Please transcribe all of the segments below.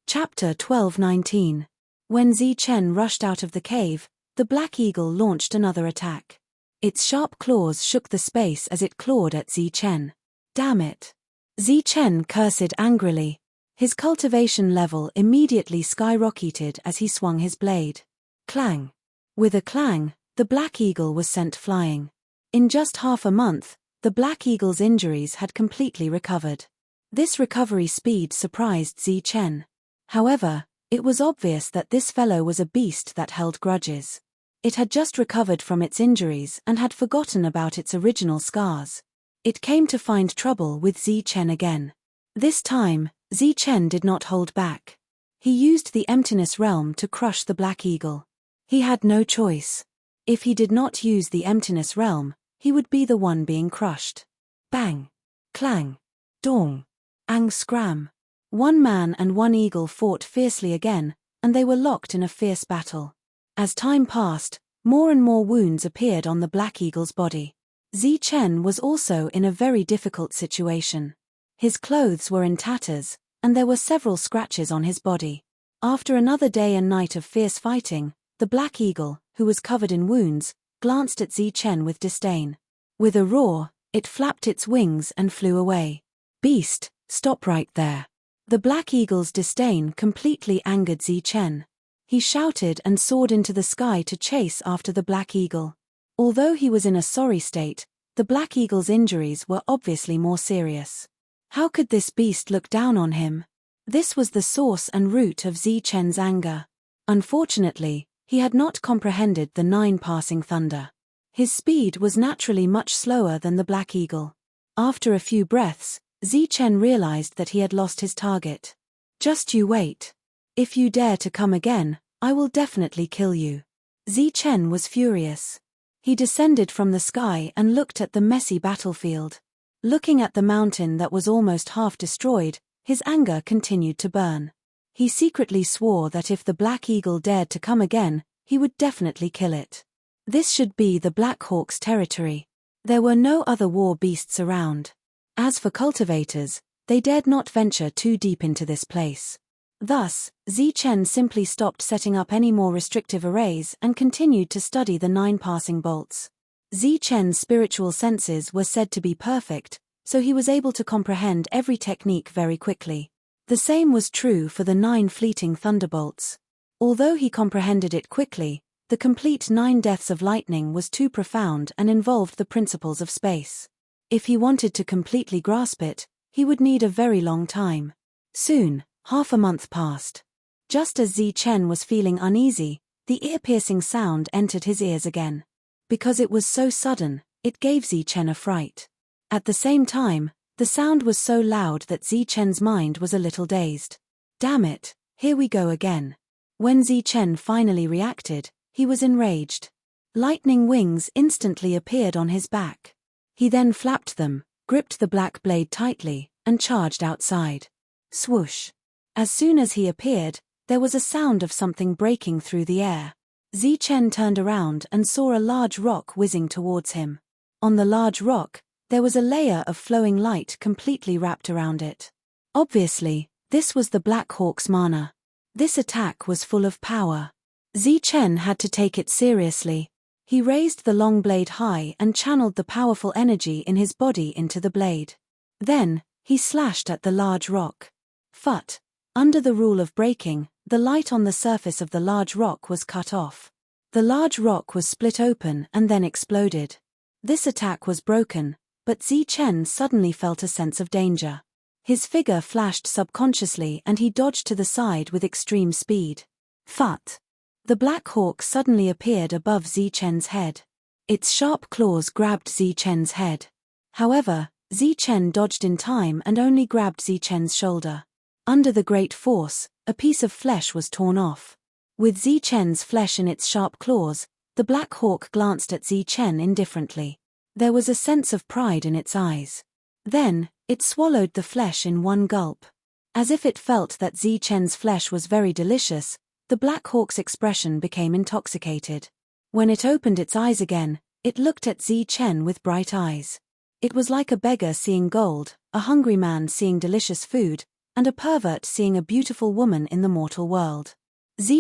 Chapter 12:19. When Zi-Chen rushed out of the cave, the black eagle launched another attack. Its sharp claws shook the space as it clawed at Zi-Chen. Damn it! Zi-Chen cursed angrily. His cultivation level immediately skyrocketed as he swung his blade. Clang! With a clang, the black eagle was sent flying. In just half a month, the black eagle's injuries had completely recovered. This recovery speed surprised Zi-Chen. However, it was obvious that this fellow was a beast that held grudges. It had just recovered from its injuries and had forgotten about its original scars. It came to find trouble with Zi-Chen again. This time, Zi-Chen did not hold back. He used the emptiness realm to crush the black eagle. He had no choice. If he did not use the emptiness realm, he would be the one being crushed. Bang! Clang! Dong! Ang scram! One man and one eagle fought fiercely again, and they were locked in a fierce battle. As time passed, more and more wounds appeared on the black eagle's body. Zi-Chen was also in a very difficult situation. His clothes were in tatters, and there were several scratches on his body. After another day and night of fierce fighting, the black eagle, who was covered in wounds, glanced at Zi-Chen with disdain. With a roar, it flapped its wings and flew away. Beast, stop right there! The black eagle's disdain completely angered Zi-Chen. He shouted and soared into the sky to chase after the black eagle. Although he was in a sorry state, the black eagle's injuries were obviously more serious. How could this beast look down on him? This was the source and root of Zi-Chen's anger. Unfortunately, he had not comprehended the 9 passing thunder. His speed was naturally much slower than the black eagle. After a few breaths, Zi-Chen realized that he had lost his target. Just you wait. If you dare to come again, I will definitely kill you. Zi-Chen was furious. He descended from the sky and looked at the messy battlefield. Looking at the mountain that was almost half destroyed, his anger continued to burn. He secretly swore that if the black eagle dared to come again, he would definitely kill it. This should be the Black Hawk's territory. There were no other war beasts around. As for cultivators, they dared not venture too deep into this place. Thus, Zi-Chen simply stopped setting up any more restrictive arrays and continued to study the 9 passing bolts. Zi-Chen's spiritual senses were said to be perfect, so he was able to comprehend every technique very quickly. The same was true for the 9 fleeting thunderbolts. Although he comprehended it quickly, the complete 9 deaths of lightning was too profound and involved the principles of space. If he wanted to completely grasp it, he would need a very long time. Soon, half a month passed. Just as Zi-Chen was feeling uneasy, the ear-piercing sound entered his ears again. Because it was so sudden, it gave Zi-Chen a fright. At the same time, the sound was so loud that Zi-Chen's mind was a little dazed. Damn it, here we go again. When Zi-Chen finally reacted, he was enraged. Lightning wings instantly appeared on his back. He then flapped them, gripped the black blade tightly, and charged outside. Swoosh! As soon as he appeared, there was a sound of something breaking through the air. Zi-Chen turned around and saw a large rock whizzing towards him. On the large rock, there was a layer of flowing light completely wrapped around it. Obviously, this was the Black Hawk's mana. This attack was full of power. Zi-Chen had to take it seriously. He raised the long blade high and channeled the powerful energy in his body into the blade. Then, he slashed at the large rock. Phut! Under the rule of breaking, the light on the surface of the large rock was cut off. The large rock was split open and then exploded. This attack was broken, but Zi-Chen suddenly felt a sense of danger. His figure flashed subconsciously and he dodged to the side with extreme speed. Phut! The Black Hawk suddenly appeared above Zi-Chen's head. Its sharp claws grabbed Zi-Chen's head. However, Zi-Chen dodged in time and only grabbed Zi-Chen's shoulder. Under the great force, a piece of flesh was torn off. With Zi-Chen's flesh in its sharp claws, the Black Hawk glanced at Zi-Chen indifferently. There was a sense of pride in its eyes. Then, it swallowed the flesh in one gulp. As if it felt that Zi-Chen's flesh was very delicious, the Black Hawk's expression became intoxicated. When it opened its eyes again, it looked at Zi-Chen with bright eyes. It was like a beggar seeing gold, a hungry man seeing delicious food, and a pervert seeing a beautiful woman in the mortal world.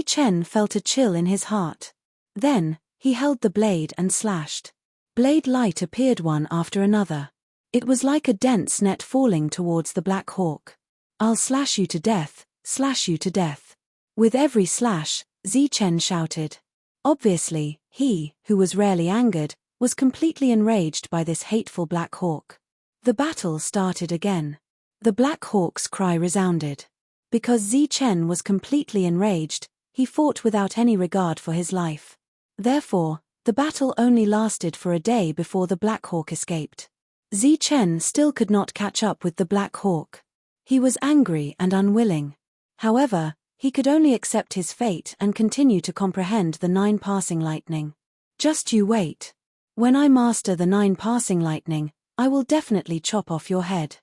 Chen felt a chill in his heart. Then, he held the blade and slashed. Blade light appeared one after another. It was like a dense net falling towards the Black Hawk. "I'll slash you to death, slash you to death." With every slash, Chen shouted. Obviously, he, who was rarely angered, was completely enraged by this hateful Black Hawk. The battle started again. The Black Hawk's cry resounded. Because Chen was completely enraged, he fought without any regard for his life. Therefore, the battle only lasted for a day before the Black Hawk escaped. Chen still could not catch up with the Black Hawk. He was angry and unwilling. However, he could only accept his fate and continue to comprehend the 9 passing lightning. "Just you wait. When I master the 9 passing lightning, I will definitely chop off your head."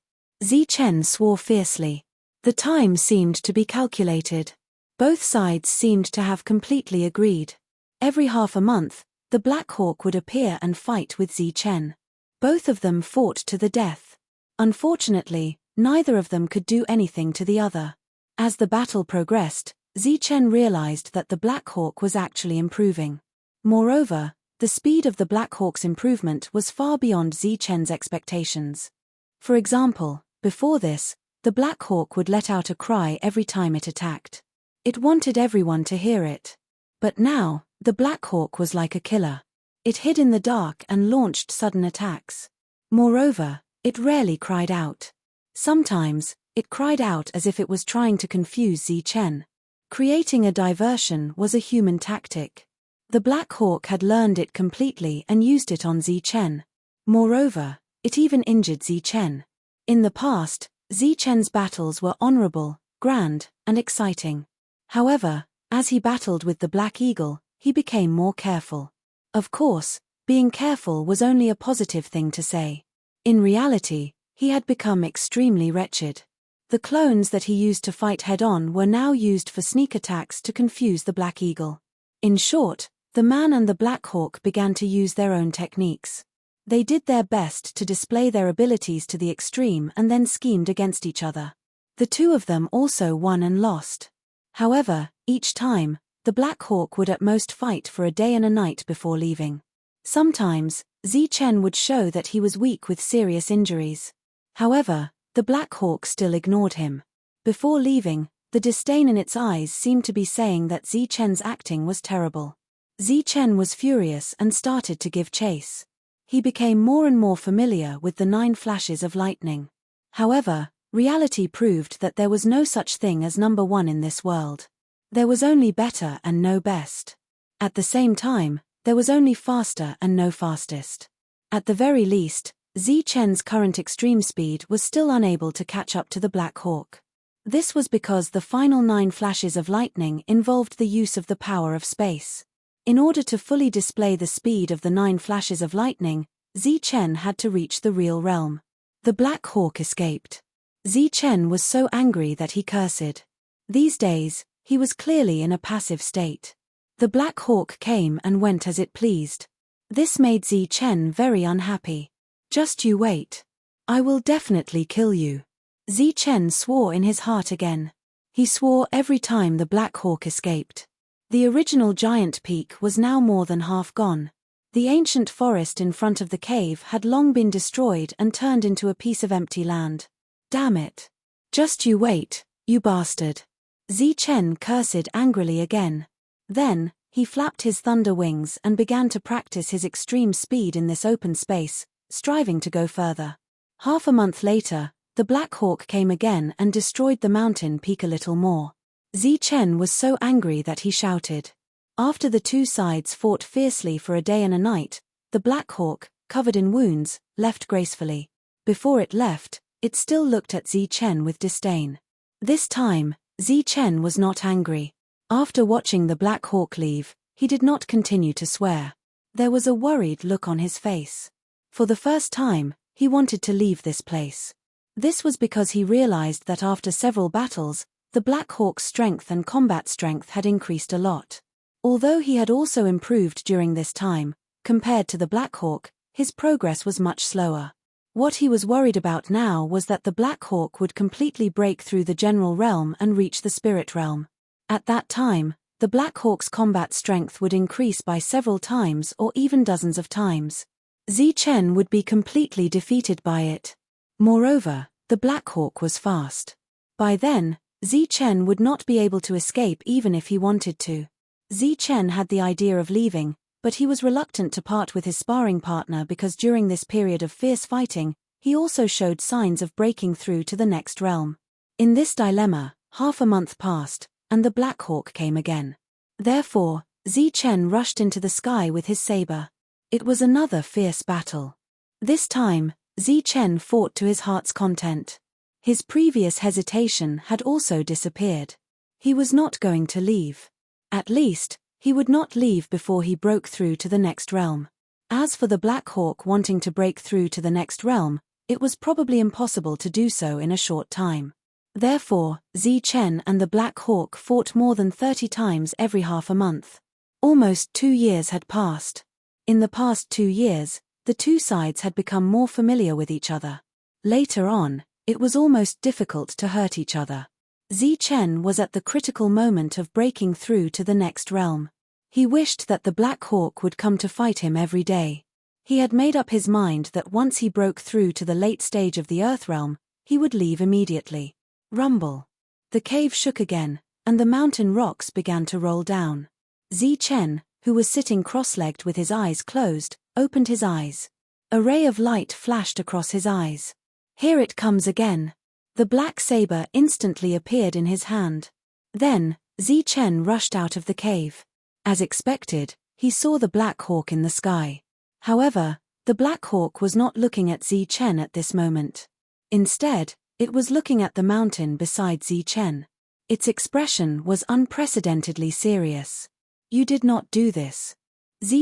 Chen swore fiercely. The time seemed to be calculated. Both sides seemed to have completely agreed. Every half a month, the Black Hawk would appear and fight with Chen. Both of them fought to the death. Unfortunately, neither of them could do anything to the other. As the battle progressed, Chen realized that the Black Hawk was actually improving. Moreover, the speed of the Black Hawk's improvement was far beyond Chen's expectations. For example, before this, the Black Hawk would let out a cry every time it attacked. It wanted everyone to hear it. But now, the Black Hawk was like a killer. It hid in the dark and launched sudden attacks. Moreover, it rarely cried out. Sometimes, it cried out as if it was trying to confuse Chen. Creating a diversion was a human tactic. The Black Hawk had learned it completely and used it on Chen. Moreover, it even injured Chen. In the past, Chen's battles were honorable, grand, and exciting. However, as he battled with the Black Eagle, he became more careful. Of course, being careful was only a positive thing to say. In reality, he had become extremely wretched. The clones that he used to fight head-on were now used for sneak attacks to confuse the Black Eagle. In short, the man and the Black Hawk began to use their own techniques. They did their best to display their abilities to the extreme and then schemed against each other. The two of them also won and lost. However, each time, the Black Hawk would at most fight for a day and a night before leaving. Sometimes, Chen would show that he was weak with serious injuries. However, the Black Hawk still ignored him. Before leaving, the disdain in its eyes seemed to be saying that Chen's acting was terrible. Chen was furious and started to give chase. He became more and more familiar with the 9 flashes of lightning. However, reality proved that there was no such thing as number 1 in this world. There was only better and no best. At the same time, there was only faster and no fastest. At the very least, Chen's current extreme speed was still unable to catch up to the Black Hawk. This was because the final 9 flashes of lightning involved the use of the power of space. In order to fully display the speed of the 9 flashes of lightning, Chen had to reach the real realm. The Black Hawk escaped. Chen was so angry that he cursed. These days, he was clearly in a passive state. The Black Hawk came and went as it pleased. This made Chen very unhappy. "Just you wait. I will definitely kill you." Chen swore in his heart again. He swore every time the Black Hawk escaped. The original giant peak was now more than half gone. The ancient forest in front of the cave had long been destroyed and turned into a piece of empty land. "Damn it. Just you wait, you bastard." Chen cursed angrily again. Then, he flapped his thunder wings and began to practice his extreme speed in this open space, striving to go further. Half a month later, the Black Hawk came again and destroyed the mountain peak a little more. Chen was so angry that he shouted. After the two sides fought fiercely for a day and a night, the Black Hawk, covered in wounds, left gracefully. Before it left, it still looked at Chen with disdain. This time, Chen was not angry. After watching the Black Hawk leave, he did not continue to swear. There was a worried look on his face. For the first time, he wanted to leave this place. This was because he realized that after several battles, the Black Hawk's strength and combat strength had increased a lot. Although he had also improved during this time, compared to the Black Hawk, his progress was much slower. What he was worried about now was that the Black Hawk would completely break through the general realm and reach the spirit realm. At that time, the Black Hawk's combat strength would increase by several times or even dozens of times. Chen would be completely defeated by it. Moreover, the Black Hawk was fast. By then, Chen would not be able to escape even if he wanted to. Chen had the idea of leaving, but he was reluctant to part with his sparring partner because during this period of fierce fighting, he also showed signs of breaking through to the next realm. In this dilemma, half a month passed, and the Black Hawk came again. Therefore, Chen rushed into the sky with his saber. It was another fierce battle. This time, Chen fought to his heart's content. His previous hesitation had also disappeared. He was not going to leave. At least, he would not leave before he broke through to the next realm. As for the Black Hawk wanting to break through to the next realm, it was probably impossible to do so in a short time. Therefore, Chen and the Black Hawk fought more than 30 times every half a month. Almost 2 years had passed. In the past 2 years, the two sides had become more familiar with each other. Later on, it was almost difficult to hurt each other. Chen was at the critical moment of breaking through to the next realm. He wished that the Black Hawk would come to fight him every day. He had made up his mind that once he broke through to the late stage of the Earth realm, he would leave immediately. Rumble. The cave shook again, and the mountain rocks began to roll down. Chen, who was sitting cross-legged with his eyes closed, opened his eyes. A ray of light flashed across his eyes. Here it comes again. The black saber instantly appeared in his hand. Then, Chen rushed out of the cave. As expected, he saw the Black Hawk in the sky. However, the Black Hawk was not looking at Chen at this moment. Instead, it was looking at the mountain beside Chen. Its expression was unprecedentedly serious. "You did not do this."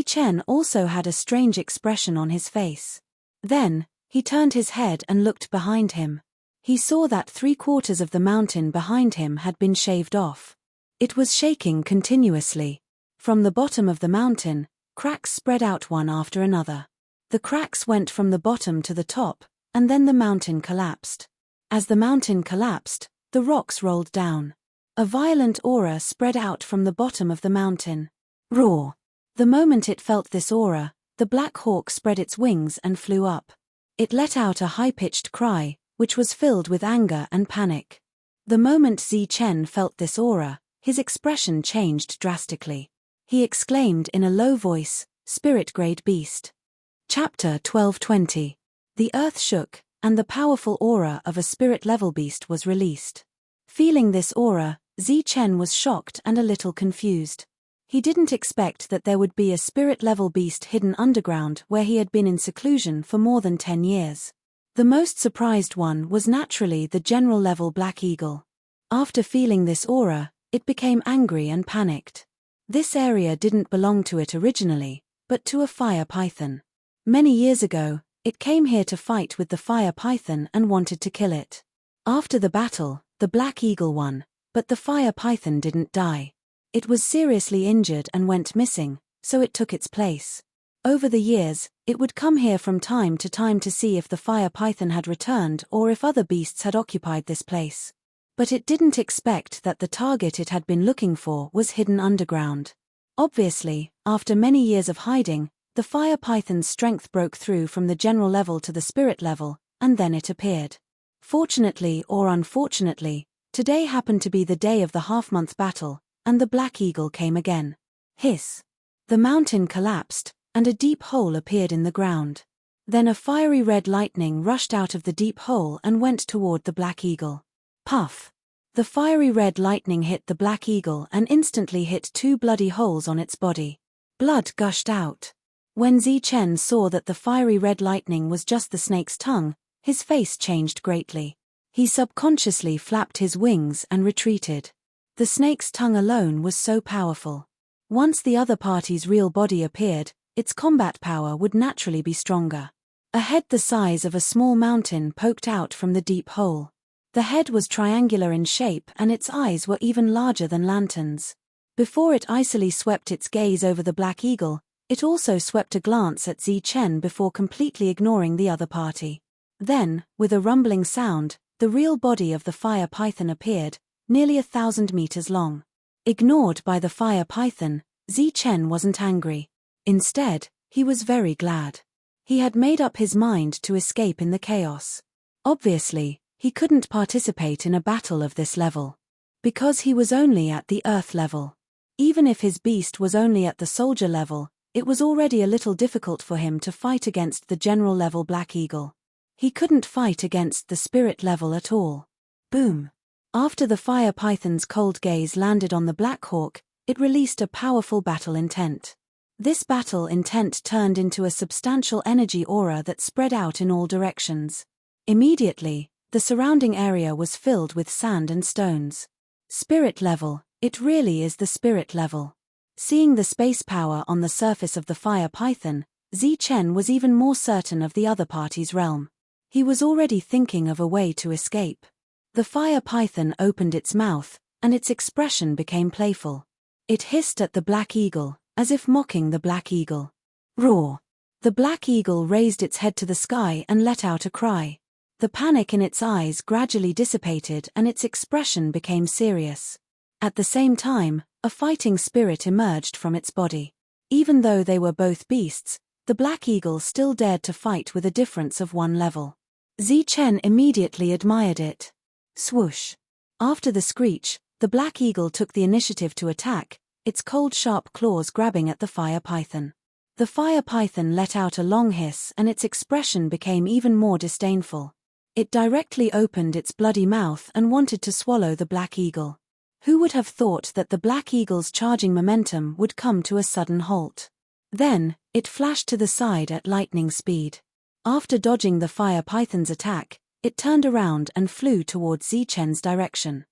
Chen also had a strange expression on his face. Then, he turned his head and looked behind him. He saw that 3/4 of the mountain behind him had been shaved off. It was shaking continuously. From the bottom of the mountain, cracks spread out one after another. The cracks went from the bottom to the top, and then the mountain collapsed. As the mountain collapsed, the rocks rolled down. A violent aura spread out from the bottom of the mountain. Roar! The moment it felt this aura, the Black Hawk spread its wings and flew up. It let out a high-pitched cry, which was filled with anger and panic. The moment Chen felt this aura, his expression changed drastically. He exclaimed in a low voice, "Spirit-grade beast." Chapter 12:20. The earth shook, and the powerful aura of a spirit-level beast was released. Feeling this aura, Chen was shocked and a little confused. He didn't expect that there would be a spirit-level beast hidden underground where he had been in seclusion for more than 10 years. The most surprised one was naturally the general-level Black Eagle. After feeling this aura, it became angry and panicked. This area didn't belong to it originally, but to a fire python. Many years ago, it came here to fight with the fire python and wanted to kill it. After the battle, the Black Eagle won, but the fire python didn't die. It was seriously injured and went missing, so it took its place. Over the years, it would come here from time to see if the fire python had returned or if other beasts had occupied this place. But it didn't expect that the target it had been looking for was hidden underground. Obviously, after many years of hiding, the fire python's strength broke through from the general level to the spirit level, and then it appeared. Fortunately or unfortunately, today happened to be the day of the half-month battle, and the Black Eagle came again. Hiss! The mountain collapsed, and a deep hole appeared in the ground. Then a fiery red lightning rushed out of the deep hole and went toward the Black Eagle. Puff! The fiery red lightning hit the Black Eagle and instantly hit 2 bloody holes on its body. Blood gushed out. When Chen saw that the fiery red lightning was just the snake's tongue, his face changed greatly. He subconsciously flapped his wings and retreated. The snake's tongue alone was so powerful. Once the other party's real body appeared, its combat power would naturally be stronger. A head the size of a small mountain poked out from the deep hole. The head was triangular in shape and its eyes were even larger than lanterns. Before it icily swept its gaze over the Black Eagle, it also swept a glance at Chen before completely ignoring the other party. Then, with a rumbling sound, the real body of the fire python appeared, nearly 1,000 meters long. Ignored by the fire python, Chen wasn't angry. Instead, he was very glad. He had made up his mind to escape in the chaos. Obviously, he couldn't participate in a battle of this level, because he was only at the Earth level. Even if his beast was only at the soldier level, it was already a little difficult for him to fight against the general level Black Eagle. He couldn't fight against the spirit level at all. Boom! After the fire python's cold gaze landed on the Black Hawk, it released a powerful battle intent. This battle intent turned into a substantial energy aura that spread out in all directions. Immediately, the surrounding area was filled with sand and stones. Spirit level, it really is the spirit level. Seeing the space power on the surface of the fire python, Chen was even more certain of the other party's realm. He was already thinking of a way to escape. The fire python opened its mouth, and its expression became playful. It hissed at the Black Eagle, as if mocking the Black Eagle. Roar! The Black Eagle raised its head to the sky and let out a cry. The panic in its eyes gradually dissipated and its expression became serious. At the same time, a fighting spirit emerged from its body. Even though they were both beasts, the Black Eagle still dared to fight with a difference of 1 level. Chen immediately admired it. Swoosh! After the screech, the Black Eagle took the initiative to attack, its cold sharp claws grabbing at the fire python. The fire python let out a long hiss and its expression became even more disdainful. It directly opened its bloody mouth and wanted to swallow the Black Eagle. Who would have thought that the Black Eagle's charging momentum would come to a sudden halt? Then, it flashed to the side at lightning speed. After dodging the fire python's attack, it turned around and flew towards Chen's direction.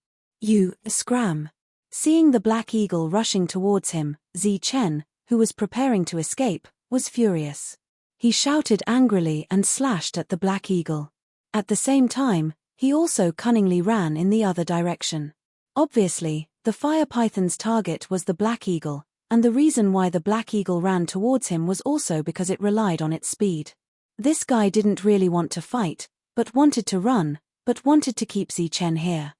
Scram! Seeing the Black Eagle rushing towards him, Chen, who was preparing to escape, was furious. He shouted angrily and slashed at the Black Eagle. At the same time, he also cunningly ran in the other direction. Obviously, the fire python's target was the Black Eagle, and the reason why the Black Eagle ran towards him was also because it relied on its speed. This guy didn't really want to fight, but wanted to run, but wanted to keep Chen here.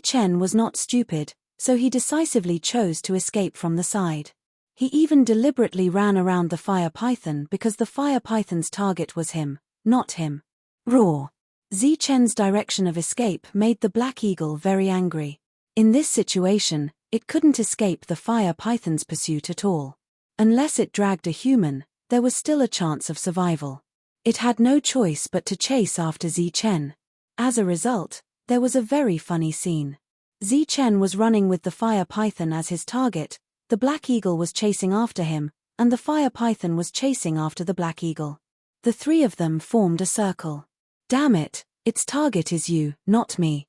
Chen was not stupid, so he decisively chose to escape from the side. He even deliberately ran around the fire python because the fire python's target was him, not him. Roar! Chen's direction of escape made the Black Eagle very angry. In this situation, it couldn't escape the fire python's pursuit at all. Unless it dragged a human, there was still a chance of survival. It had no choice but to chase after Chen. As a result, there was a very funny scene. Chen was running with the fire python as his target, the Black Eagle was chasing after him, and the fire python was chasing after the Black Eagle. The three of them formed a circle. Damn it, its target is you, not me.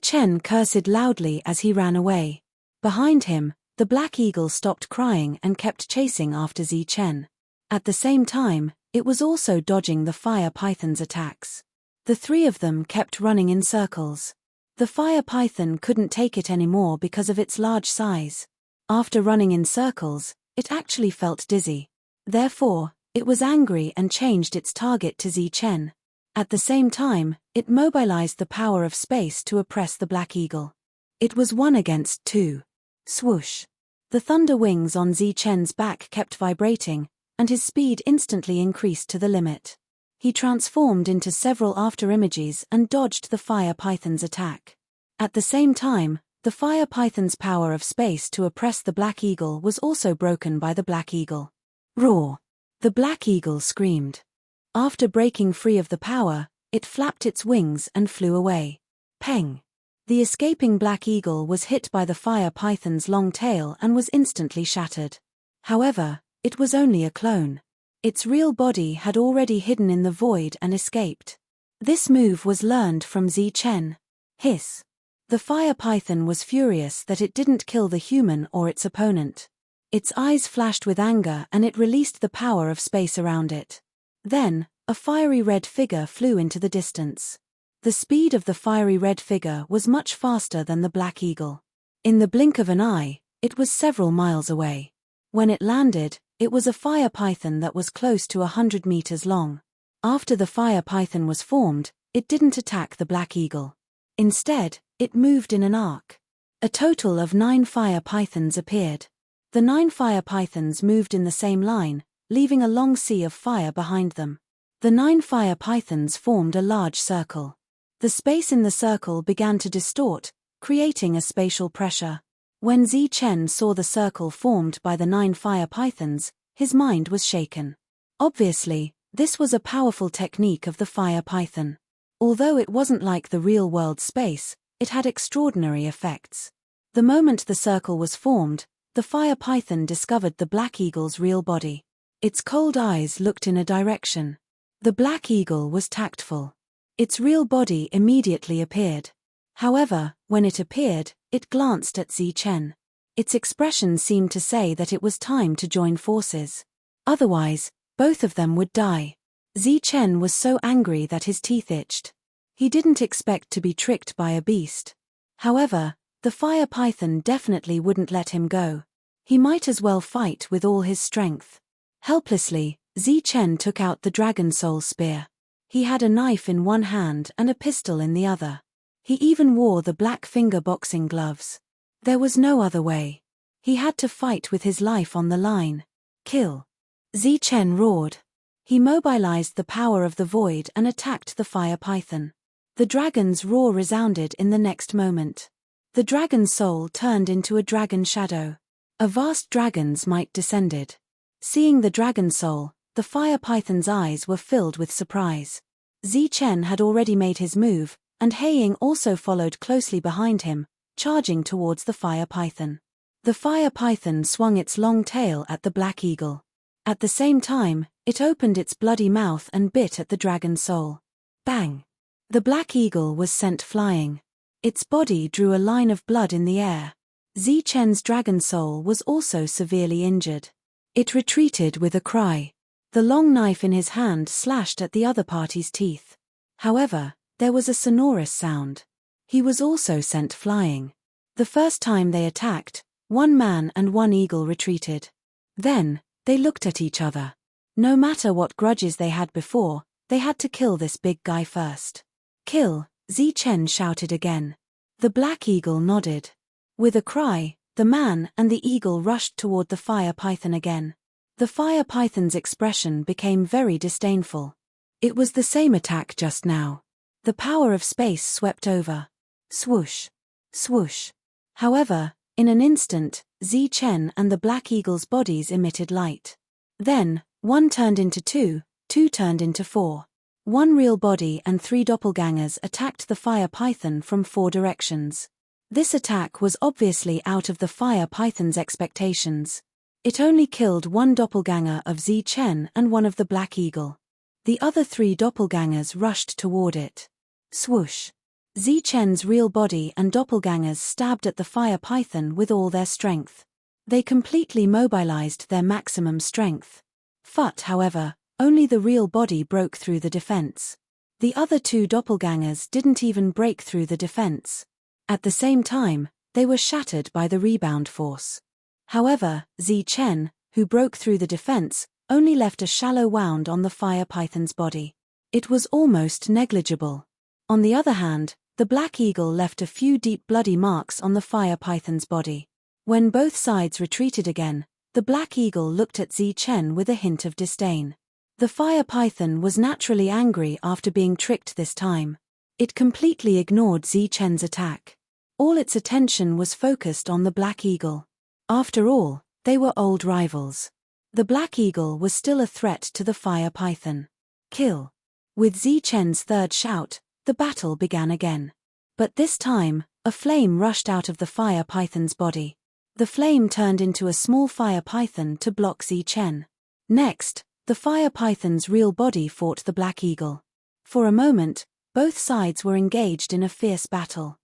Chen cursed loudly as he ran away. Behind him, the Black Eagle stopped crying and kept chasing after Chen. At the same time, it was also dodging the fire python's attacks. The three of them kept running in circles. The fire python couldn't take it anymore because of its large size. After running in circles, it actually felt dizzy. Therefore, it was angry and changed its target to Chen. At the same time, it mobilized the power of space to oppress the Black Eagle. It was 1 against 2. Swoosh! The thunder wings on Chen's back kept vibrating, and his speed instantly increased to the limit. He transformed into several afterimages and dodged the fire python's attack. At the same time, the fire python's power of space to oppress the Black Eagle was also broken by the Black Eagle. Roar! The Black Eagle screamed. After breaking free of the power, it flapped its wings and flew away. Peng! The escaping Black Eagle was hit by the fire python's long tail and was instantly shattered. However, it was only a clone. Its real body had already hidden in the void and escaped. This move was learned from Chen. Hiss! The fire python was furious that it didn't kill the human or its opponent. Its eyes flashed with anger and it released the power of space around it. Then, a fiery red figure flew into the distance. The speed of the fiery red figure was much faster than the Black Eagle. In the blink of an eye, it was several miles away. When it landed, it was a fire python that was close to 100 meters long. After the fire python was formed, it didn't attack the black eagle. Instead, it moved in an arc. A total of 9 fire pythons appeared. The 9 fire pythons moved in the same line, leaving a long sea of fire behind them. The 9 fire pythons formed a large circle. The space in the circle began to distort, creating a spatial pressure. When Zi Chen saw the circle formed by the 9 fire pythons, his mind was shaken. Obviously, this was a powerful technique of the fire python. Although it wasn't like the real-world space, it had extraordinary effects. The moment the circle was formed, the fire python discovered the black eagle's real body. Its cold eyes looked in a direction. The black eagle was tactful. Its real body immediately appeared. However, when it appeared, it glanced at Zi Chen. Its expression seemed to say that it was time to join forces. Otherwise, both of them would die. Zi Chen was so angry that his teeth itched. He didn't expect to be tricked by a beast. However, the fire python definitely wouldn't let him go. He might as well fight with all his strength. Helplessly, Zi Chen took out the dragon soul spear. He had a knife in one hand and a pistol in the other. He even wore the black finger boxing gloves. There was no other way. He had to fight with his life on the line. Kill! Zi Chen roared. He mobilized the power of the void and attacked the fire python. The dragon's roar resounded in the next moment. The dragon's soul turned into a dragon shadow. A vast dragon's might descended. Seeing the dragon soul, the fire python's eyes were filled with surprise. Zi Chen had already made his move, and Heiying also followed closely behind him, charging towards the fire python. The fire python swung its long tail at the black eagle. At the same time, it opened its bloody mouth and bit at the dragon's soul. Bang! The black eagle was sent flying. Its body drew a line of blood in the air. Zi Chen's dragon soul was also severely injured. It retreated with a cry. The long knife in his hand slashed at the other party's teeth. However, there was a sonorous sound. He was also sent flying. The first time they attacked, 1 man and 1 eagle retreated. Then, they looked at each other. No matter what grudges they had before, they had to kill this big guy first. Kill, Zi Chen shouted again. The black eagle nodded. With a cry, the man and the eagle rushed toward the fire python again. The fire python's expression became very disdainful. It was the same attack just now. The power of space swept over. Swoosh. Swoosh. However, in an instant, Zi Chen and the black eagle's bodies emitted light. Then, 1 turned into 2, 2 turned into 4. 1 real body and 3 doppelgangers attacked the fire python from 4 directions. This attack was obviously out of the fire python's expectations. It only killed 1 doppelganger of Zi Chen and 1 of the black eagle. The other 3 doppelgangers rushed toward it. Swoosh. Zi Chen's real body and doppelgangers stabbed at the fire python with all their strength. They completely mobilized their maximum strength. However, only the real body broke through the defense. The other 2 doppelgangers didn't even break through the defense. At the same time, they were shattered by the rebound force. However, Zi Chen, who broke through the defense, only left a shallow wound on the fire python's body. It was almost negligible. On the other hand, the black eagle left a few deep bloody marks on the fire python's body. When both sides retreated again, the black eagle looked at Zi Chen with a hint of disdain. The fire python was naturally angry after being tricked this time. It completely ignored Zi Chen's attack. All its attention was focused on the black eagle. After all, they were old rivals. The black eagle was still a threat to the fire python. Kill. With Zi Chen's third shout, the battle began again. But this time, a flame rushed out of the fire python's body. The flame turned into a small fire python to block Zi Chen. Next, the fire python's real body fought the black eagle. For a moment, both sides were engaged in a fierce battle.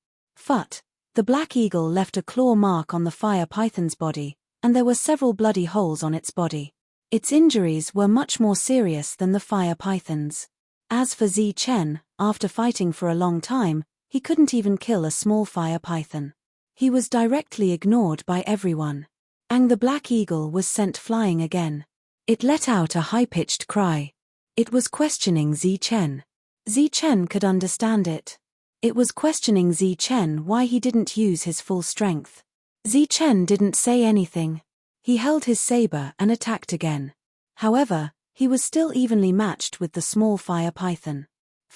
The black eagle left a claw mark on the fire python's body, and there were several bloody holes on its body. Its injuries were much more serious than the fire python's. As for Zi Chen, after fighting for a long time, he couldn't even kill a small fire python. He was directly ignored by everyone. And the black eagle was sent flying again. It let out a high-pitched cry. It was questioning Zi Chen. Zi Chen could understand it. It was questioning Zi Chen why he didn't use his full strength. Zi Chen didn't say anything. He held his saber and attacked again. However, he was still evenly matched with the small fire python.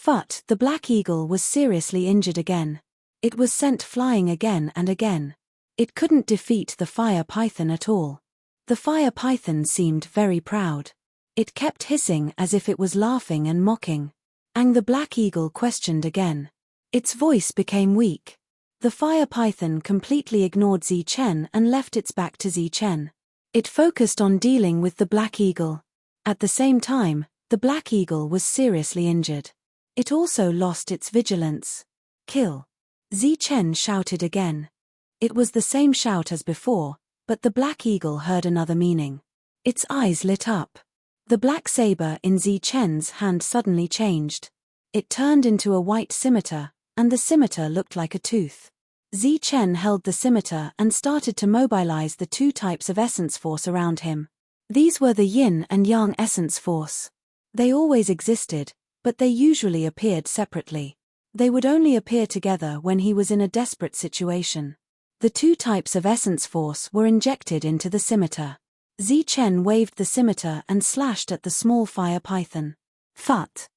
But the black eagle was seriously injured again. It was sent flying again and again. It couldn't defeat the fire python at all. The fire python seemed very proud. It kept hissing as if it was laughing and mocking. And the black eagle questioned again. Its voice became weak. The fire python completely ignored Zi Chen and left its back to Zi Chen. It focused on dealing with the black eagle. At the same time, the black eagle was seriously injured. It also lost its vigilance. Kill! Zi Chen shouted again. It was the same shout as before, but the black eagle heard another meaning. Its eyes lit up. The black saber in Zi Chen's hand suddenly changed. It turned into a white scimitar, and the scimitar looked like a tooth. Zi Chen held the scimitar and started to mobilize the two types of essence force around him. These were the yin and yang essence force. They always existed, but they usually appeared separately. They would only appear together when he was in a desperate situation. The two types of essence force were injected into the scimitar. Zi Chen waved the scimitar and slashed at the small fire python. Thut!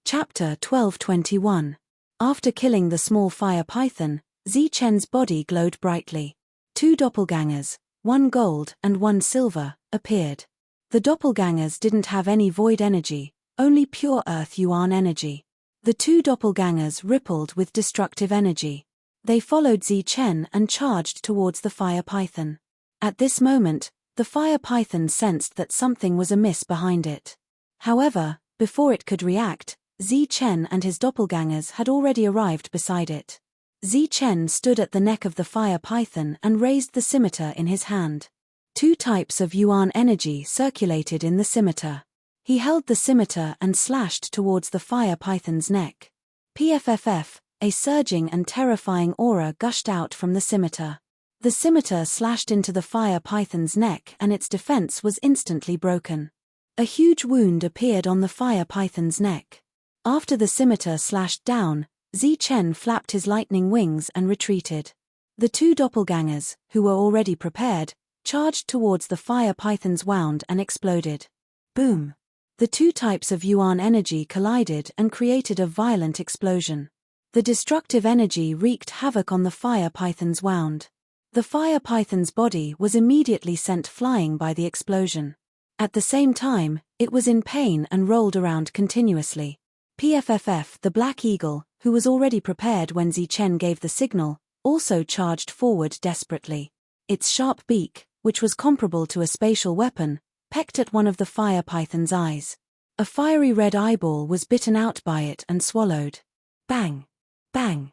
Chapter 12:21. After killing the small fire python, Zi Chen's body glowed brightly. Two doppelgangers, one gold and one silver, appeared. The doppelgangers didn't have any void energy, only pure earth yuan energy. The two doppelgangers rippled with destructive energy. They followed Zi Chen and charged towards the fire python. At this moment, the fire python sensed that something was amiss behind it. However, before it could react, Zi Chen and his doppelgangers had already arrived beside it. Zi Chen stood at the neck of the fire python and raised the scimitar in his hand. Two types of yuan energy circulated in the scimitar. He held the scimitar and slashed towards the fire python's neck. Pfff, a surging and terrifying aura gushed out from the scimitar. The scimitar slashed into the fire python's neck and its defense was instantly broken. A huge wound appeared on the fire python's neck. After the scimitar slashed down, Zi Chen flapped his lightning wings and retreated. The two doppelgangers, who were already prepared, charged towards the fire python's wound and exploded. Boom! The two types of yuan energy collided and created a violent explosion. The destructive energy wreaked havoc on the fire python's wound. The fire python's body was immediately sent flying by the explosion. At the same time, it was in pain and rolled around continuously. Pfff, the black eagle, who was already prepared when Zi Chen gave the signal, also charged forward desperately. Its sharp beak, which was comparable to a spatial weapon, pecked at one of the fire python's eyes. A fiery red eyeball was bitten out by it and swallowed. Bang! Bang!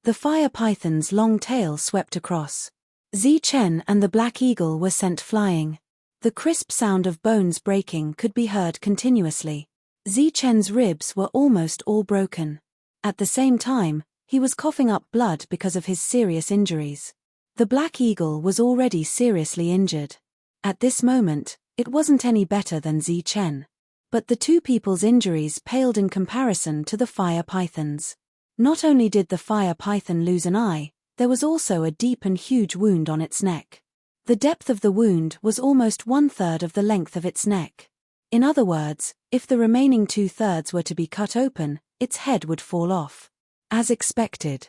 The fire python's long tail swept across. Zi Chen and the black eagle were sent flying. The crisp sound of bones breaking could be heard continuously. Zi Chen's ribs were almost all broken. At the same time, he was coughing up blood because of his serious injuries. The black eagle was already seriously injured. At this moment, it wasn't any better than Zi Chen. But the two people's injuries paled in comparison to the fire python's. Not only did the fire python lose an eye, there was also a deep and huge wound on its neck. The depth of the wound was almost 1/3 of the length of its neck. In other words, if the remaining 2/3 were to be cut open, its head would fall off. As expected,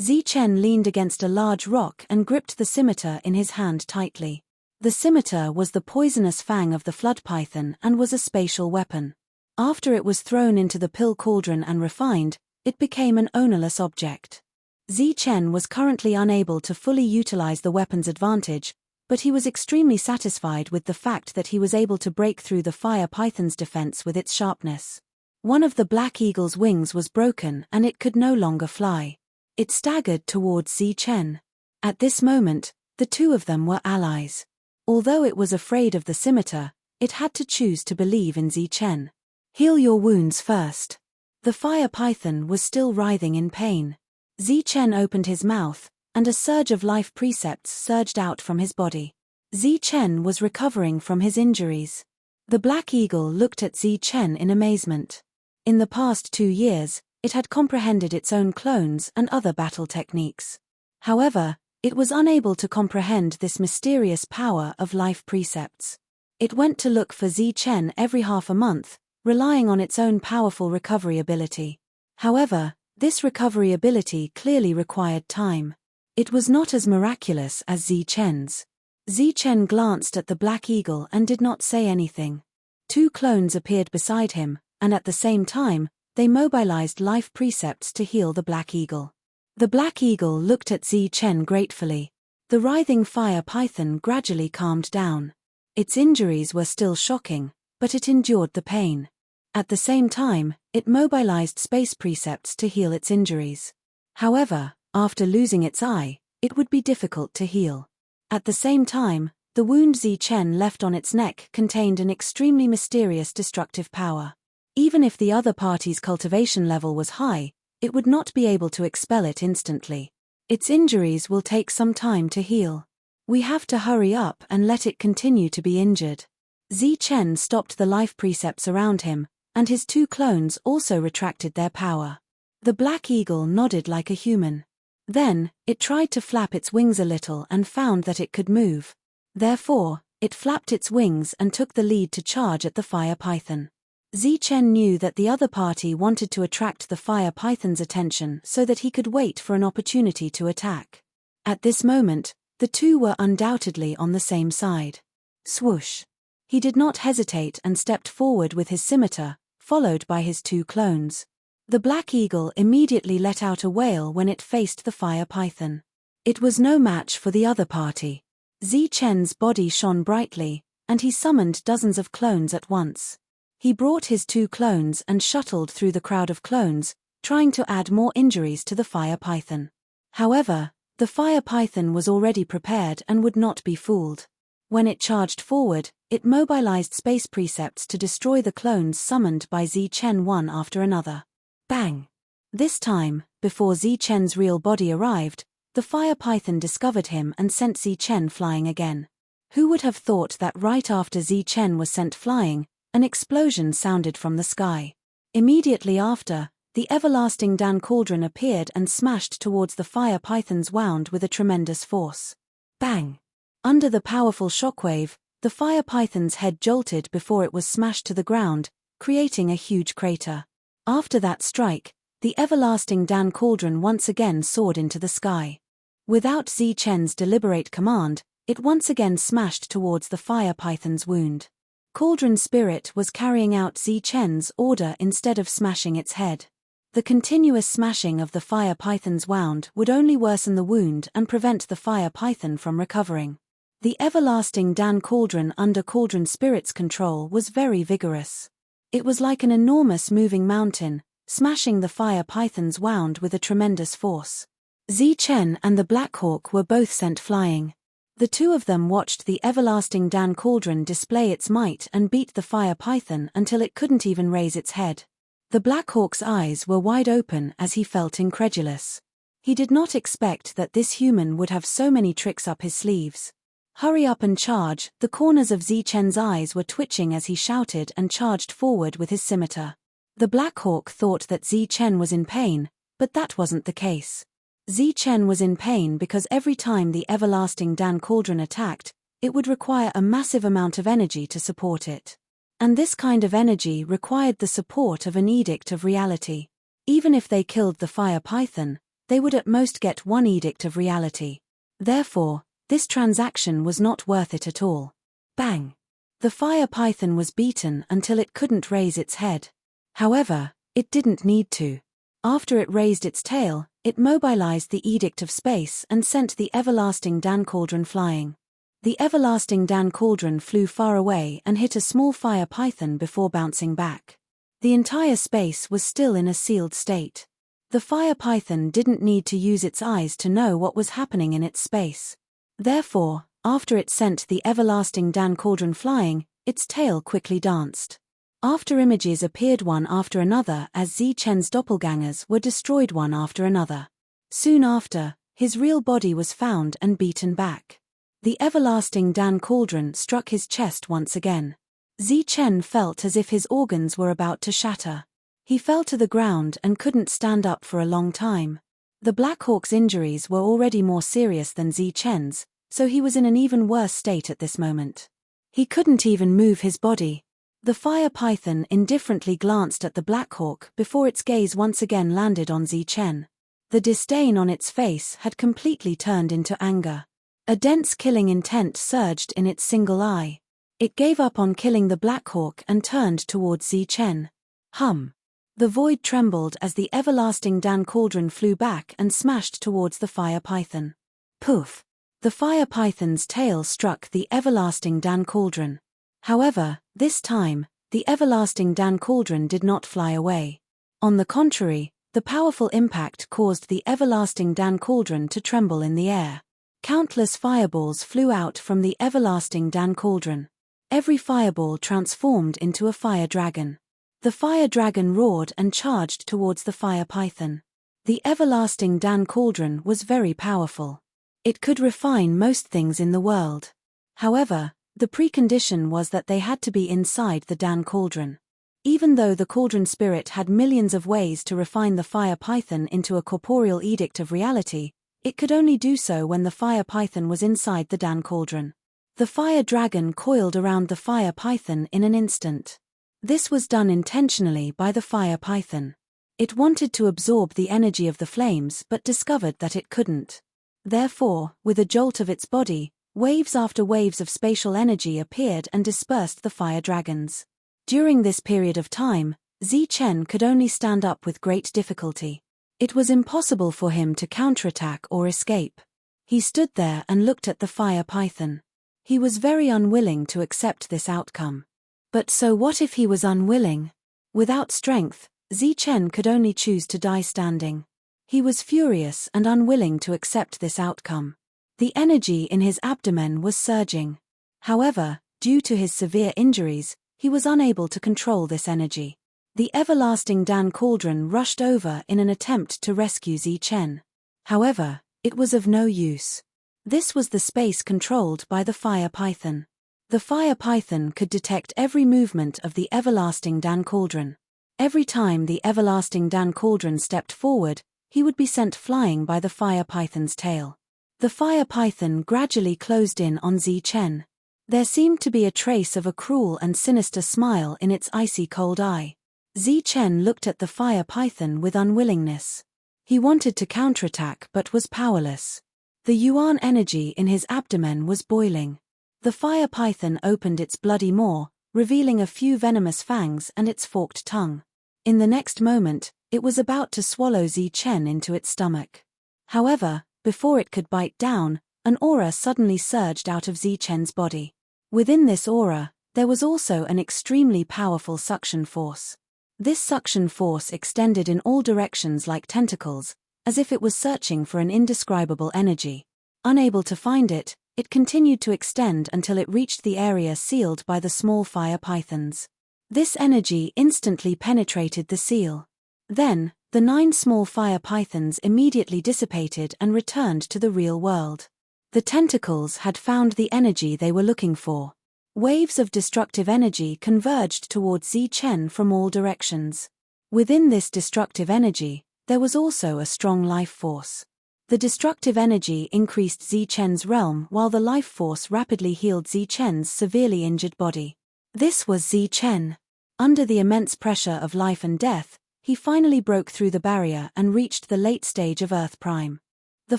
Zi Chen leaned against a large rock and gripped the scimitar in his hand tightly. The scimitar was the poisonous fang of the flood python and was a spatial weapon. After it was thrown into the pill cauldron and refined, it became an ownerless object. Zi Chen was currently unable to fully utilize the weapon's advantage, but he was extremely satisfied with the fact that he was able to break through the fire python's defense with its sharpness. One of the black eagle's wings was broken and it could no longer fly. It staggered towards Zi Chen. At this moment, the two of them were allies. Although it was afraid of the scimitar, it had to choose to believe in Zi Chen. Heal your wounds first. The fire python was still writhing in pain. Zi Chen opened his mouth, and a surge of life precepts surged out from his body. Zi Chen was recovering from his injuries. The Black Eagle looked at Zi Chen in amazement. In the past 2 years, it had comprehended its own clones and other battle techniques. However, it was unable to comprehend this mysterious power of life precepts. It went to look for Zi Chen every half a month, relying on its own powerful recovery ability. However, this recovery ability clearly required time. It was not as miraculous as Zi Chen's. Zi Chen glanced at the Black Eagle and did not say anything. 2 clones appeared beside him, and at the same time, they mobilized life precepts to heal the Black Eagle. The Black Eagle looked at Zi Chen gratefully. The writhing fire python gradually calmed down. Its injuries were still shocking, but it endured the pain. At the same time, it mobilized space precepts to heal its injuries. However, after losing its eye, it would be difficult to heal. At the same time, the wound Zi Chen left on its neck contained an extremely mysterious destructive power. Even if the other party's cultivation level was high, it would not be able to expel it instantly. Its injuries will take some time to heal. We have to hurry up and let it continue to be injured. Zi Chen stopped the life precepts around him, and his 2 clones also retracted their power. The Black Eagle nodded like a human. Then, it tried to flap its wings a little and found that it could move. Therefore, it flapped its wings and took the lead to charge at the fire python. Zi Chen knew that the other party wanted to attract the fire python's attention so that he could wait for an opportunity to attack. At this moment, the 2 were undoubtedly on the same side. Swoosh! He did not hesitate and stepped forward with his scimitar, followed by his 2 clones. The Black Eagle immediately let out a wail when it faced the fire python. It was no match for the other party. Zi Chen's body shone brightly, and he summoned dozens of clones at once. He brought his 2 clones and shuttled through the crowd of clones, trying to add more injuries to the fire python. However, the fire python was already prepared and would not be fooled. When it charged forward, it mobilized space precepts to destroy the clones summoned by Zi Chen one after another. Bang! This time, before Zi Chen's real body arrived, the fire python discovered him and sent Zi Chen flying again. Who would have thought that right after Zi Chen was sent flying, an explosion sounded from the sky. Immediately after, the everlasting Dan cauldron appeared and smashed towards the fire python's wound with a tremendous force. Bang! Under the powerful shockwave, the fire python's head jolted before it was smashed to the ground, creating a huge crater. After that strike, the everlasting Dan cauldron once again soared into the sky. Without Zi Chen's deliberate command, it once again smashed towards the fire python's wound. Cauldron Spirit was carrying out Zi Chen's order instead of smashing its head. The continuous smashing of the fire python's wound would only worsen the wound and prevent the fire python from recovering. The everlasting Dan cauldron under Cauldron Spirit's control was very vigorous. It was like an enormous moving mountain, smashing the fire python's wound with a tremendous force. Zi Chen and the Black Hawk were both sent flying. The 2 of them watched the everlasting Dan cauldron display its might and beat the fire python until it couldn't even raise its head. The Black Hawk's eyes were wide open as he felt incredulous. He did not expect that this human would have so many tricks up his sleeves. Hurry up and charge! The corners of Zi Chen's eyes were twitching as he shouted and charged forward with his scimitar. The Black Hawk thought that Zi Chen was in pain, but that wasn't the case. Zi Chen was in pain because every time the everlasting Dan cauldron attacked, it would require a massive amount of energy to support it. And this kind of energy required the support of an edict of reality. Even if they killed the fire python, they would at most get 1 edict of reality. Therefore, this transaction was not worth it at all. Bang! The fire python was beaten until it couldn't raise its head. However, it didn't need to. After it raised its tail, it mobilized the Edict of Space and sent the everlasting Dan cauldron flying. The everlasting Dan cauldron flew far away and hit a small fire python before bouncing back. The entire space was still in a sealed state. The fire python didn't need to use its eyes to know what was happening in its space. Therefore, after it sent the everlasting Dan cauldron flying, its tail quickly danced. After images appeared one after another as Zi Chen's doppelgangers were destroyed one after another. Soon after, his real body was found and beaten back. The everlasting Dan cauldron struck his chest once again. Zi Chen felt as if his organs were about to shatter. He fell to the ground and couldn't stand up for a long time. The Black Hawk's injuries were already more serious than Zi Chen's, so he was in an even worse state at this moment. He couldn't even move his body. The fire python indifferently glanced at the Black Hawk before its gaze once again landed on Zi Chen. The disdain on its face had completely turned into anger. A dense killing intent surged in its single eye. It gave up on killing the Black Hawk and turned towards Zi Chen. Hum. The void trembled as the everlasting Dan cauldron flew back and smashed towards the fire python. Poof! The fire python's tail struck the everlasting Dan cauldron. However, this time, the everlasting Dan cauldron did not fly away. On the contrary, the powerful impact caused the everlasting Dan cauldron to tremble in the air. Countless fireballs flew out from the everlasting Dan cauldron. Every fireball transformed into a fire dragon. The fire dragon roared and charged towards the fire python. The everlasting Dan cauldron was very powerful. It could refine most things in the world. However, the precondition was that they had to be inside the Dan cauldron. Even though the cauldron spirit had millions of ways to refine the fire python into a corporeal edict of reality, it could only do so when the fire python was inside the Dan cauldron. The fire dragon coiled around the fire python in an instant. This was done intentionally by the fire python. It wanted to absorb the energy of the flames but discovered that it couldn't. Therefore, with a jolt of its body, waves after waves of spatial energy appeared and dispersed the fire dragons. During this period of time, Zi Chen could only stand up with great difficulty. It was impossible for him to counterattack or escape. He stood there and looked at the fire python. He was very unwilling to accept this outcome. But so what if he was unwilling? Without strength, Zi Chen could only choose to die standing. He was furious and unwilling to accept this outcome. The energy in his abdomen was surging. However, due to his severe injuries, he was unable to control this energy. The everlasting Dan cauldron rushed over in an attempt to rescue Zi Chen. However, it was of no use. This was the space controlled by the fire python. The fire python could detect every movement of the everlasting Dan cauldron. Every time the everlasting Dan cauldron stepped forward, he would be sent flying by the fire python's tail. The fire python gradually closed in on Zi Chen. There seemed to be a trace of a cruel and sinister smile in its icy cold eye. Zi Chen looked at the fire python with unwillingness. He wanted to counterattack but was powerless. The yuan energy in his abdomen was boiling. The fire python opened its bloody maw, revealing a few venomous fangs and its forked tongue. In the next moment, it was about to swallow Zi Chen into its stomach. However, before it could bite down, an aura suddenly surged out of Zi Chen's body. Within this aura, there was also an extremely powerful suction force. This suction force extended in all directions like tentacles, as if it was searching for an indescribable energy. Unable to find it, it continued to extend until it reached the area sealed by the small fire pythons. This energy instantly penetrated the seal. Then, the 9 small fire pythons immediately dissipated and returned to the real world. The tentacles had found the energy they were looking for. Waves of destructive energy converged towards Zi Chen from all directions. Within this destructive energy, there was also a strong life force. The destructive energy increased Zi Chen's realm while the life force rapidly healed Zi Chen's severely injured body. This was Zi Chen. Under the immense pressure of life and death, he finally broke through the barrier and reached the late stage of Earth Prime. The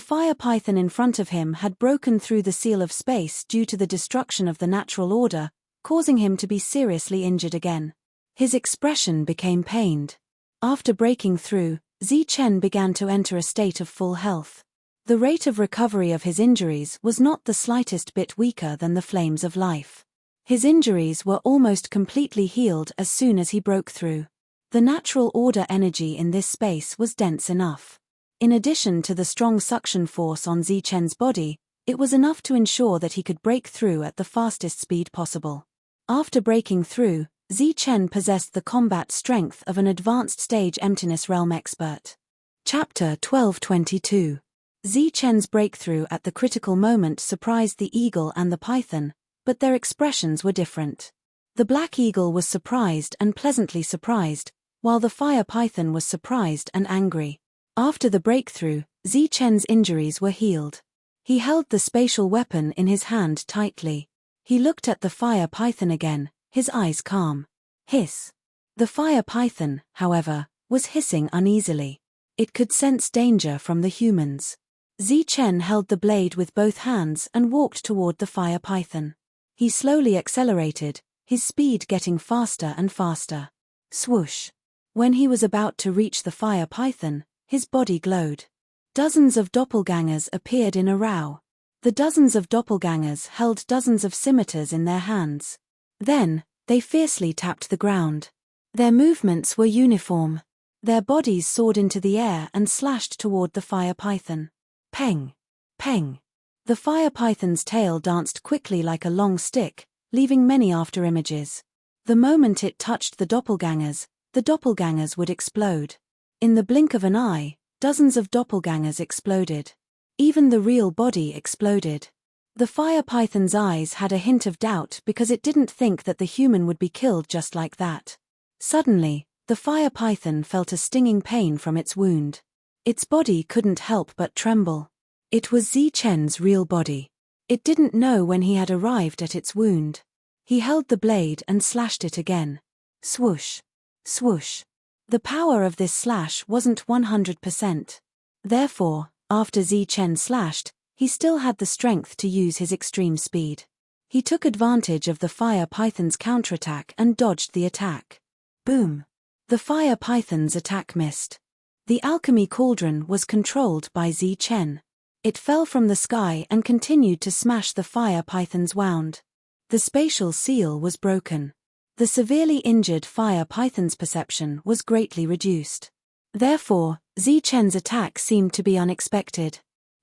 fire python in front of him had broken through the seal of space due to the destruction of the natural order, causing him to be seriously injured again. His expression became pained. After breaking through, Zi Chen began to enter a state of full health. The rate of recovery of his injuries was not the slightest bit weaker than the flames of life. His injuries were almost completely healed as soon as he broke through. The natural order energy in this space was dense enough. In addition to the strong suction force on Zi Chen's body, it was enough to ensure that he could break through at the fastest speed possible. After breaking through, Zi Chen possessed the combat strength of an advanced stage emptiness realm expert. Chapter 1222. Zi Chen's breakthrough at the critical moment surprised the eagle and the python, but their expressions were different. The black eagle was surprised and pleasantly surprised, while the fire python was surprised and angry. After the breakthrough, Zichen's injuries were healed. He held the spatial weapon in his hand tightly. He looked at the fire python again, his eyes calm. Hiss. The fire python, however, was hissing uneasily. It could sense danger from the humans. Zichen held the blade with both hands and walked toward the fire python. He slowly accelerated, his speed getting faster and faster. Swoosh. When he was about to reach the fire python, his body glowed. Dozens of doppelgangers appeared in a row. The dozens of doppelgangers held dozens of scimitars in their hands. Then, they fiercely tapped the ground. Their movements were uniform. Their bodies soared into the air and slashed toward the fire python. Peng! Peng! The fire python's tail danced quickly like a long stick, leaving many afterimages. The moment it touched the doppelgangers would explode. In the blink of an eye, dozens of doppelgangers exploded. Even the real body exploded. The fire python's eyes had a hint of doubt because it didn't think that the human would be killed just like that. Suddenly, the fire python felt a stinging pain from its wound. Its body couldn't help but tremble. It was Zichen's real body. It didn't know when he had arrived at its wound. He held the blade and slashed it again. Swoosh. Swoosh. The power of this slash wasn't 100%. Therefore, after Zichen slashed, he still had the strength to use his extreme speed. He took advantage of the fire python's counterattack and dodged the attack. Boom! The fire python's attack missed. The alchemy cauldron was controlled by Zichen. It fell from the sky and continued to smash the fire python's wound. The spatial seal was broken. The severely injured fire python's perception was greatly reduced. Therefore, Zichen's attack seemed to be unexpected.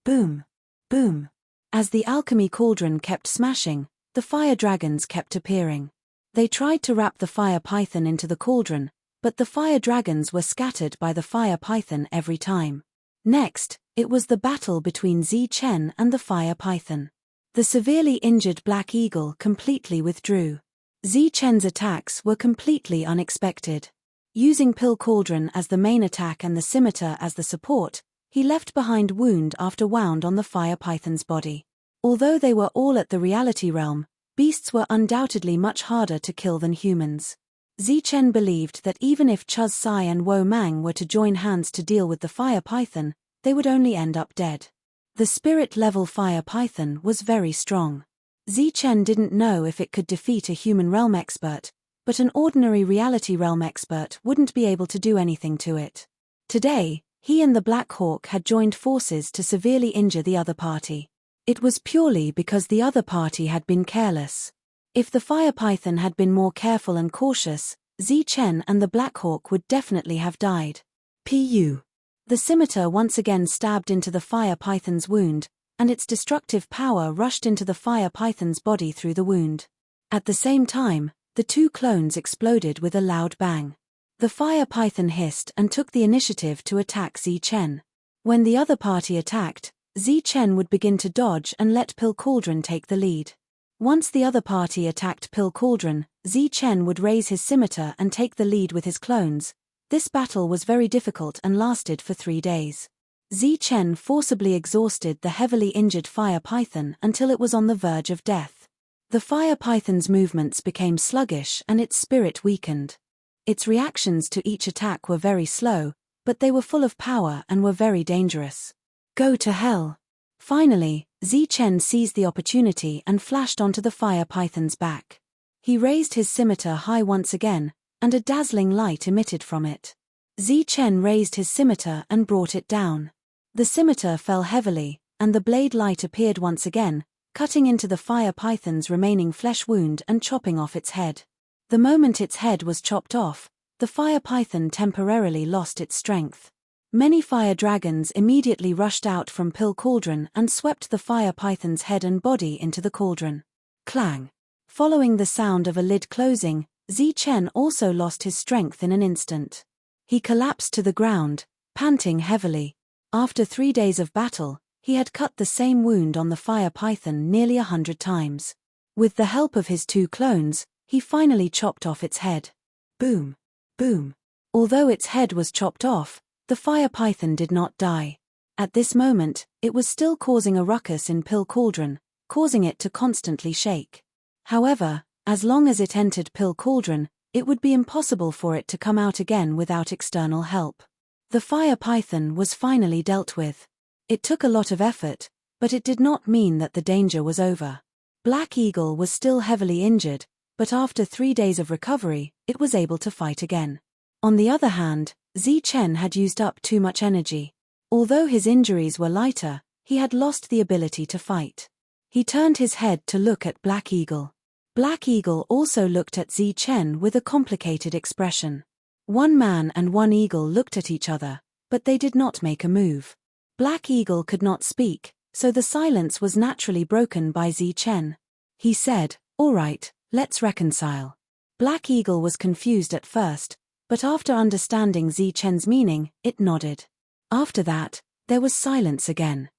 Boom! Boom! As the alchemy cauldron kept smashing, the fire dragons kept appearing. They tried to wrap the fire python into the cauldron, but the fire dragons were scattered by the fire python every time. Next, it was the battle between Zichen and the fire python. The severely injured black eagle completely withdrew. Zichen's attacks were completely unexpected. Using Pill Cauldron as the main attack and the scimitar as the support, he left behind wound after wound on the fire python's body. Although they were all at the reality realm, beasts were undoubtedly much harder to kill than humans. Zichen believed that even if Chuz Sai and Wo Mang were to join hands to deal with the fire python, they would only end up dead. The spirit-level fire python was very strong. Zichen didn't know if it could defeat a human realm expert, but an ordinary reality realm expert wouldn't be able to do anything to it. Today, he and the Black Hawk had joined forces to severely injure the other party. It was purely because the other party had been careless. If the fire python had been more careful and cautious, Zichen and the Black Hawk would definitely have died. Pu. The scimitar once again stabbed into the fire python's wound, and its destructive power rushed into the fire python's body through the wound. At the same time, the two clones exploded with a loud bang. The fire python hissed and took the initiative to attack Zichen. When the other party attacked, Zichen would begin to dodge and let Pill Cauldron take the lead. Once the other party attacked Pill Cauldron, Zichen would raise his scimitar and take the lead with his clones. This battle was very difficult and lasted for 3 days. Zichen forcibly exhausted the heavily injured fire python until it was on the verge of death. The fire python's movements became sluggish and its spirit weakened. Its reactions to each attack were very slow, but they were full of power and were very dangerous. Go to hell! Finally, Zichen seized the opportunity and flashed onto the fire python's back. He raised his scimitar high once again, and a dazzling light emitted from it. Zichen raised his scimitar and brought it down. The scimitar fell heavily, and the blade light appeared once again, cutting into the fire python's remaining flesh wound and chopping off its head. The moment its head was chopped off, the fire python temporarily lost its strength. Many fire dragons immediately rushed out from Pill Cauldron and swept the fire python's head and body into the cauldron. Clang! Following the sound of a lid closing, Zichen also lost his strength in an instant. He collapsed to the ground, panting heavily. After 3 days of battle, he had cut the same wound on the fire python nearly 100 times. With the help of his two clones, he finally chopped off its head. Boom! Boom! Although its head was chopped off, the fire python did not die. At this moment, it was still causing a ruckus in Pill Cauldron, causing it to constantly shake. However, as long as it entered Pill Cauldron, it would be impossible for it to come out again without external help. The fire python was finally dealt with. It took a lot of effort, but it did not mean that the danger was over. Black Eagle was still heavily injured, but after 3 days of recovery, it was able to fight again. On the other hand, Zi Chen had used up too much energy. Although his injuries were lighter, he had lost the ability to fight. He turned his head to look at Black Eagle. Black Eagle also looked at Zi Chen with a complicated expression. One man and one eagle looked at each other, but they did not make a move. Black Eagle could not speak, so the silence was naturally broken by Zi Chen. He said, "All right, let's reconcile." Black Eagle was confused at first, but after understanding Zi Chen's meaning, it nodded. After that, there was silence again.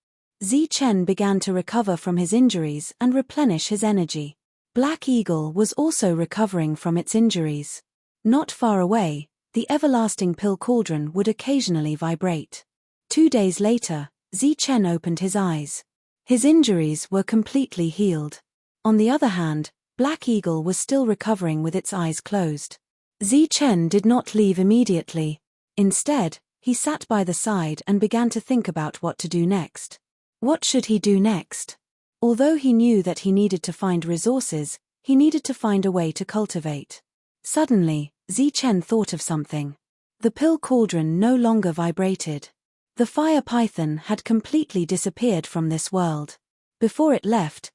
Zi Chen began to recover from his injuries and replenish his energy. Black Eagle was also recovering from its injuries. Not far away, the everlasting Pill Cauldron would occasionally vibrate. 2 days later, Zi Chen opened his eyes. His injuries were completely healed. On the other hand, Black Eagle was still recovering with its eyes closed. Zi Chen did not leave immediately. Instead, he sat by the side and began to think about what to do next. What should he do next? Although he knew that he needed to find resources, he needed to find a way to cultivate. Suddenly, Zi Chen thought of something. The Pill Cauldron no longer vibrated. The fire python had completely disappeared from this world. Before it left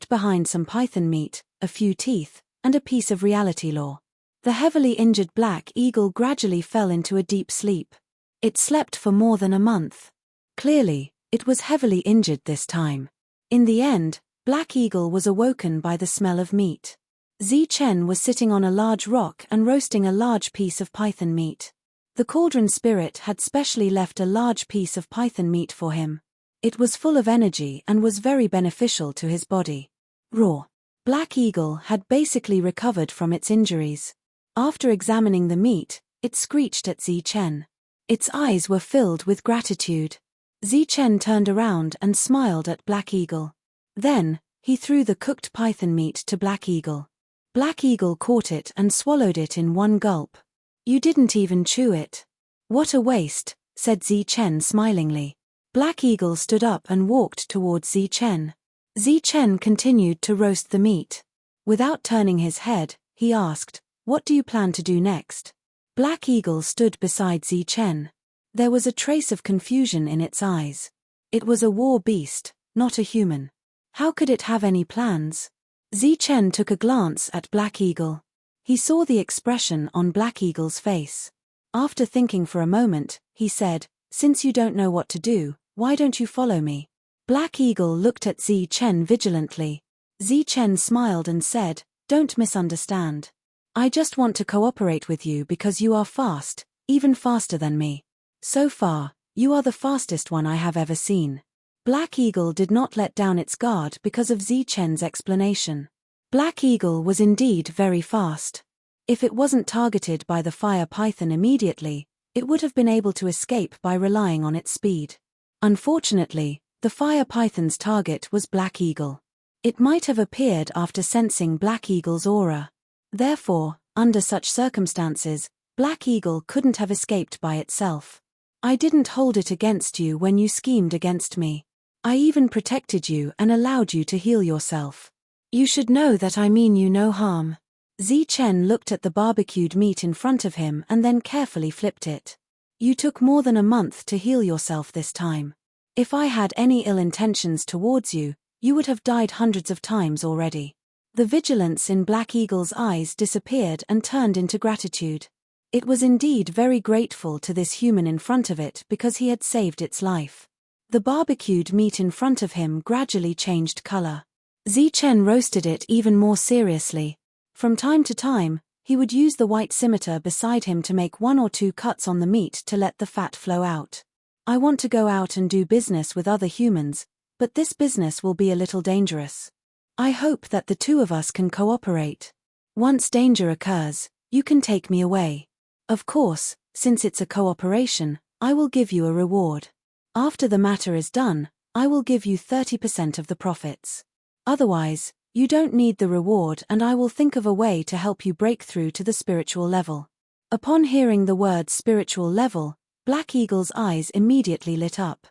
behind some python meat, a few teeth, and a piece of reality lore. The heavily injured Black Eagle gradually fell into a deep sleep. It slept for more than a month. Clearly, it was heavily injured this time. In the end, Black Eagle was awoken by the smell of meat. Zi Chen was sitting on a large rock and roasting a large piece of python meat. The cauldron spirit had specially left a large piece of python meat for him. It was full of energy and was very beneficial to his body. Raw. Black Eagle had basically recovered from its injuries. After examining the meat, it screeched at Zi Chen. Its eyes were filled with gratitude. Zi Chen turned around and smiled at Black Eagle. Then, he threw the cooked python meat to Black Eagle. Black Eagle caught it and swallowed it in one gulp. "You didn't even chew it." "What a waste," said Zi Chen smilingly. Black Eagle stood up and walked towards Zi Chen. Zi Chen continued to roast the meat. Without turning his head, he asked, "What do you plan to do next?" Black Eagle stood beside Zi Chen. There was a trace of confusion in its eyes. It was a war beast, not a human. How could it have any plans? Zi Chen took a glance at Black Eagle. He saw the expression on Black Eagle's face. After thinking for a moment, he said, "Since you don't know what to do, why don't you follow me?" Black Eagle looked at Zi Chen vigilantly. Zi Chen smiled and said, "Don't misunderstand. I just want to cooperate with you because you are fast, even faster than me. So far, you are the fastest one I have ever seen." Black Eagle did not let down its guard because of Zi Chen's explanation. Black Eagle was indeed very fast. If it wasn't targeted by the fire python immediately, it would have been able to escape by relying on its speed. Unfortunately, the fire python's target was Black Eagle. It might have appeared after sensing Black Eagle's aura. Therefore, under such circumstances, Black Eagle couldn't have escaped by itself. "I didn't hold it against you when you schemed against me. I even protected you and allowed you to heal yourself. You should know that I mean you no harm." Zi Chen looked at the barbecued meat in front of him and then carefully flipped it. "You took more than a month to heal yourself this time. If I had any ill intentions towards you, you would have died hundreds of times already." The vigilance in Black Eagle's eyes disappeared and turned into gratitude. It was indeed very grateful to this human in front of it because he had saved its life. The barbecued meat in front of him gradually changed color. Zi Chen roasted it even more seriously. From time to time, he would use the white scimitar beside him to make 1 or 2 cuts on the meat to let the fat flow out. "I want to go out and do business with other humans, but this business will be a little dangerous. I hope that the two of us can cooperate." Once danger occurs, you can take me away. Of course, since it's a cooperation, I will give you a reward. After the matter is done, I will give you 30% of the profits. Otherwise, you don't need the reward and I will think of a way to help you break through to the spiritual level. Upon hearing the word spiritual level, Black Eagle's eyes immediately lit up.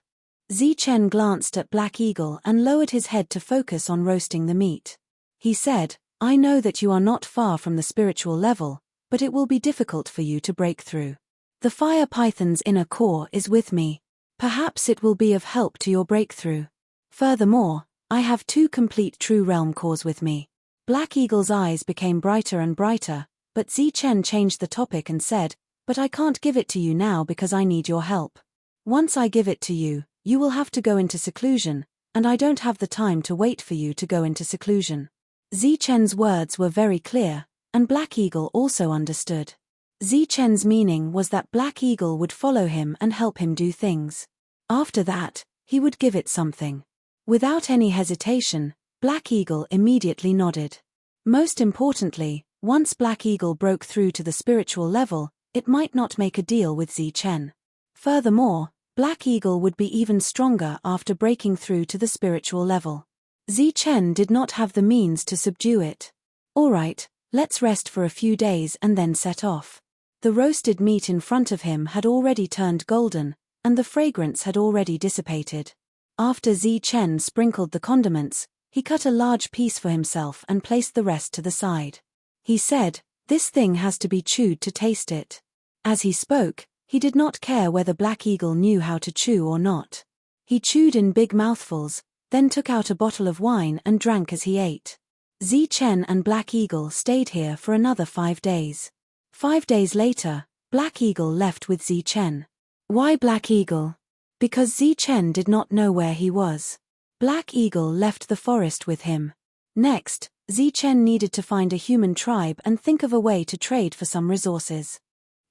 Zichen glanced at Black Eagle and lowered his head to focus on roasting the meat. He said, I know that you are not far from the spiritual level, but it will be difficult for you to break through. The fire python's inner core is with me. Perhaps it will be of help to your breakthrough. Furthermore, I have 2 complete true realm cores with me. Black Eagle's eyes became brighter and brighter, but Zichen changed the topic and said, but I can't give it to you now because I need your help. Once I give it to you, you will have to go into seclusion, and I don't have the time to wait for you to go into seclusion. Zichen's words were very clear, and Black Eagle also understood. Zichen's meaning was that Black Eagle would follow him and help him do things. After that, he would give it something. Without any hesitation, Black Eagle immediately nodded. Most importantly, once Black Eagle broke through to the spiritual level, it might not make a deal with Zichen. Furthermore, Black Eagle would be even stronger after breaking through to the spiritual level. Zichen did not have the means to subdue it. Alright, let's rest for a few days and then set off. The roasted meat in front of him had already turned golden, and the fragrance had already dissipated. After Zichen sprinkled the condiments, he cut a large piece for himself and placed the rest to the side. He said, this thing has to be chewed to taste it. As he spoke, he did not care whether Black Eagle knew how to chew or not. He chewed in big mouthfuls, then took out a bottle of wine and drank as he ate. Zichen and Black Eagle stayed here for another 5 days. 5 days later, Black Eagle left with Zichen. Why Black Eagle? Because Zichen did not know where he was. Black Eagle left the forest with him. Next, Zichen needed to find a human tribe and think of a way to trade for some resources.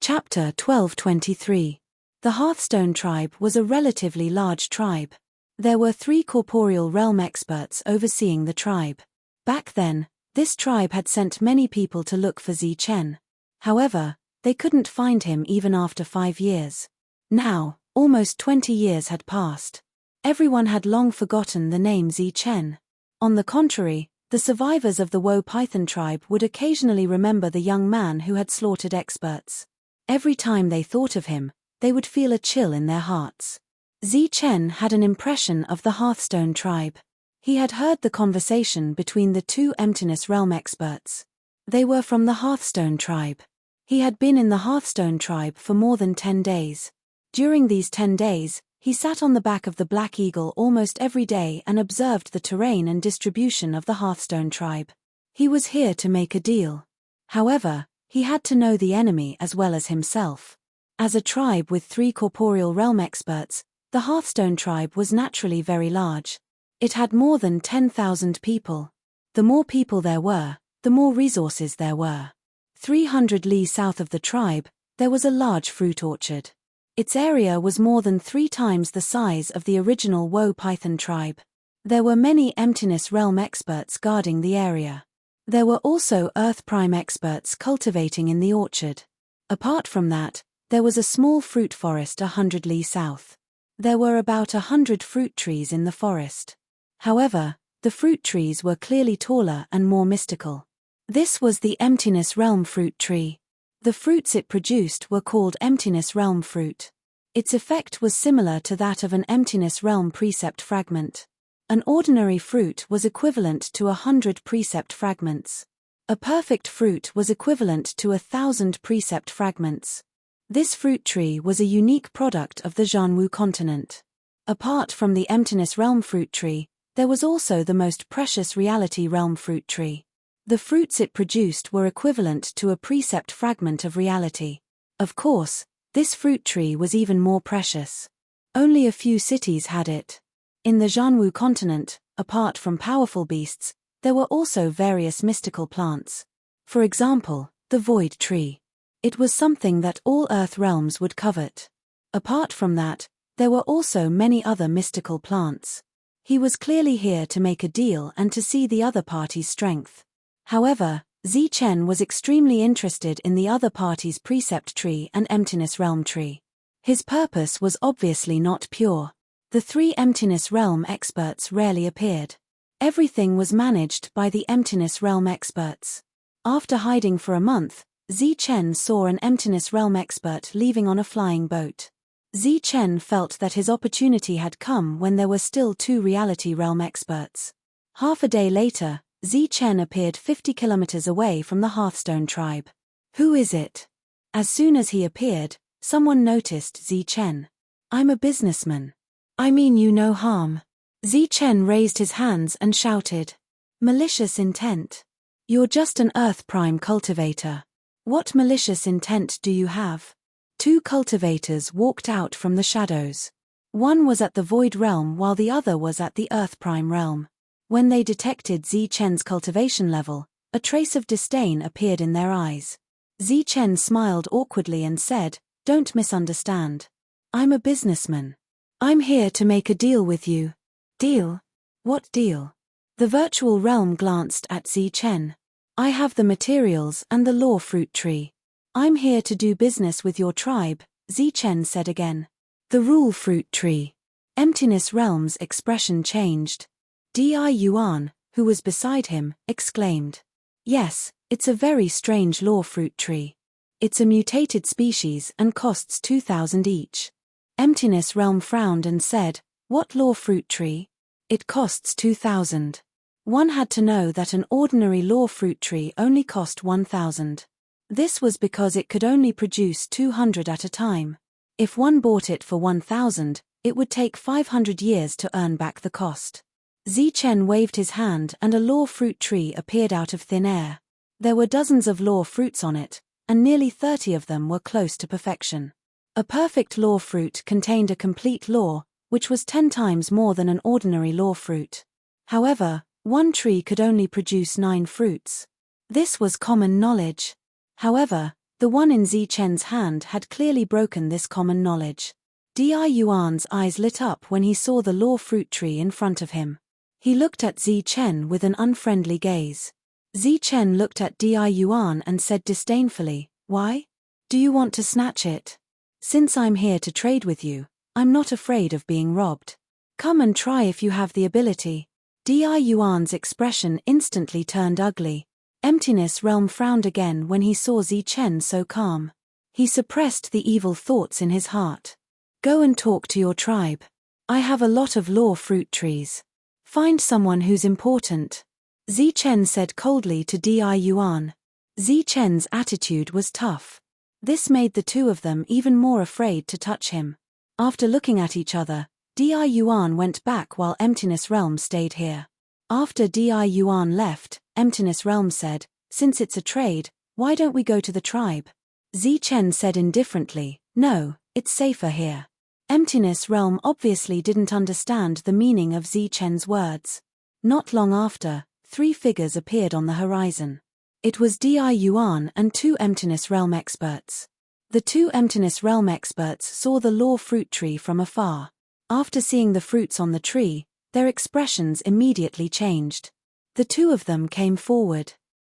Chapter 12:23. The Hearthstone tribe was a relatively large tribe. There were 3 corporeal realm experts overseeing the tribe. Back then, this tribe had sent many people to look for Zichen. However, they couldn't find him even after 5 years. Now, almost 20 years had passed. Everyone had long forgotten the name Zichen. On the contrary, the survivors of the Woe Python tribe would occasionally remember the young man who had slaughtered experts. Every time they thought of him, they would feel a chill in their hearts. Zichen had an impression of the Hearthstone tribe. He had heard the conversation between the 2 Emptiness Realm experts. They were from the Hearthstone tribe. He had been in the Hearthstone tribe for more than 10 days. During these 10 days, he sat on the back of the Black Eagle almost every day and observed the terrain and distribution of the Hearthstone tribe. He was here to make a deal. However, he had to know the enemy as well as himself. As a tribe with 3 corporeal realm experts, the Hearthstone tribe was naturally very large. It had more than 10,000 people. The more people there were, the more resources there were. 300 li south of the tribe, there was a large fruit orchard. Its area was more than 3 times the size of the original Woe Python tribe. There were many Emptiness Realm experts guarding the area. There were also Earth Prime experts cultivating in the orchard. Apart from that, there was a small fruit forest 100 li south. There were about 100 fruit trees in the forest. However, the fruit trees were clearly taller and more mystical. This was the Emptiness Realm fruit tree. The fruits it produced were called Emptiness Realm fruit. Its effect was similar to that of an Emptiness Realm precept fragment. An ordinary fruit was equivalent to 100 precept fragments. A perfect fruit was equivalent to 1,000 precept fragments. This fruit tree was a unique product of the Zhanwu continent. Apart from the Emptiness Realm fruit tree, there was also the most precious Reality Realm fruit tree. The fruits it produced were equivalent to a precept fragment of reality. Of course, this fruit tree was even more precious. Only a few cities had it. In the Zhanwu continent, apart from powerful beasts, there were also various mystical plants. For example, the Void Tree. It was something that all Earth realms would covet. Apart from that, there were also many other mystical plants. He was clearly here to make a deal and to see the other party's strength. However, Zi Chen was extremely interested in the other party's precept tree and emptiness realm tree. His purpose was obviously not pure. The 3 emptiness realm experts rarely appeared. Everything was managed by the emptiness realm experts. After hiding for a month, Zi Chen saw an emptiness realm expert leaving on a flying boat. Zi Chen felt that his opportunity had come when there were still 2 reality realm experts. Half a day later, Zi Chen appeared 50 kilometers away from the Hearthstone tribe. Who is it? As soon as he appeared, someone noticed Zi Chen. I'm a businessman. I mean you no harm. Zi Chen raised his hands and shouted. Malicious intent. You're just an Earth Prime cultivator. What malicious intent do you have? 2 cultivators walked out from the shadows. One was at the Void Realm while the other was at the Earth Prime Realm. When they detected Zi Chen's cultivation level, a trace of disdain appeared in their eyes. Zi Chen smiled awkwardly and said, Don't misunderstand. I'm a businessman. I'm here to make a deal with you. Deal? What deal? The virtual realm glanced at Zi Chen. I have the materials and the law fruit tree. I'm here to do business with your tribe, Zi Chen said again. The rule fruit tree. Emptiness realm's expression changed. Di Yuan, who was beside him, exclaimed. Yes, it's a very strange law fruit tree. It's a mutated species and costs 2,000 each. Emptiness realm frowned and said, What law fruit tree? It costs 2,000. One had to know that an ordinary law fruit tree only cost 1,000. This was because it could only produce 200 at a time. If one bought it for 1,000, it would take 500 years to earn back the cost. Zi Chen waved his hand and a law fruit tree appeared out of thin air. There were dozens of law fruits on it, and nearly 30 of them were close to perfection. A perfect law fruit contained a complete law, which was 10 times more than an ordinary law fruit. However, one tree could only produce 9 fruits. This was common knowledge. However, the one in Zi Chen's hand had clearly broken this common knowledge. Di Yuan's eyes lit up when he saw the law fruit tree in front of him. He looked at Zi Chen with an unfriendly gaze. Zi Chen looked at Di Yuan and said disdainfully, Why? Do you want to snatch it? Since I'm here to trade with you, I'm not afraid of being robbed. Come and try if you have the ability. Di Yuan's expression instantly turned ugly. Emptiness realm frowned again when he saw Zi Chen so calm. He suppressed the evil thoughts in his heart. Go and talk to your tribe. I have a lot of law fruit trees. Find someone who's important. Zi Chen said coldly to Di Yuan. Zi Chen's attitude was tough. This made the 2 of them even more afraid to touch him. After looking at each other, Di Yuan went back while Emptiness Realm stayed here. After Di Yuan left, Emptiness Realm said, Since it's a trade, why don't we go to the tribe? Zi Chen said indifferently, No, it's safer here. Emptiness Realm obviously didn't understand the meaning of Zi Chen's words. Not long after, 3 figures appeared on the horizon. It was Di Yuan and 2 Emptiness Realm experts. The 2 Emptiness Realm experts saw the law fruit tree from afar. After seeing the fruits on the tree, their expressions immediately changed. The 2 of them came forward.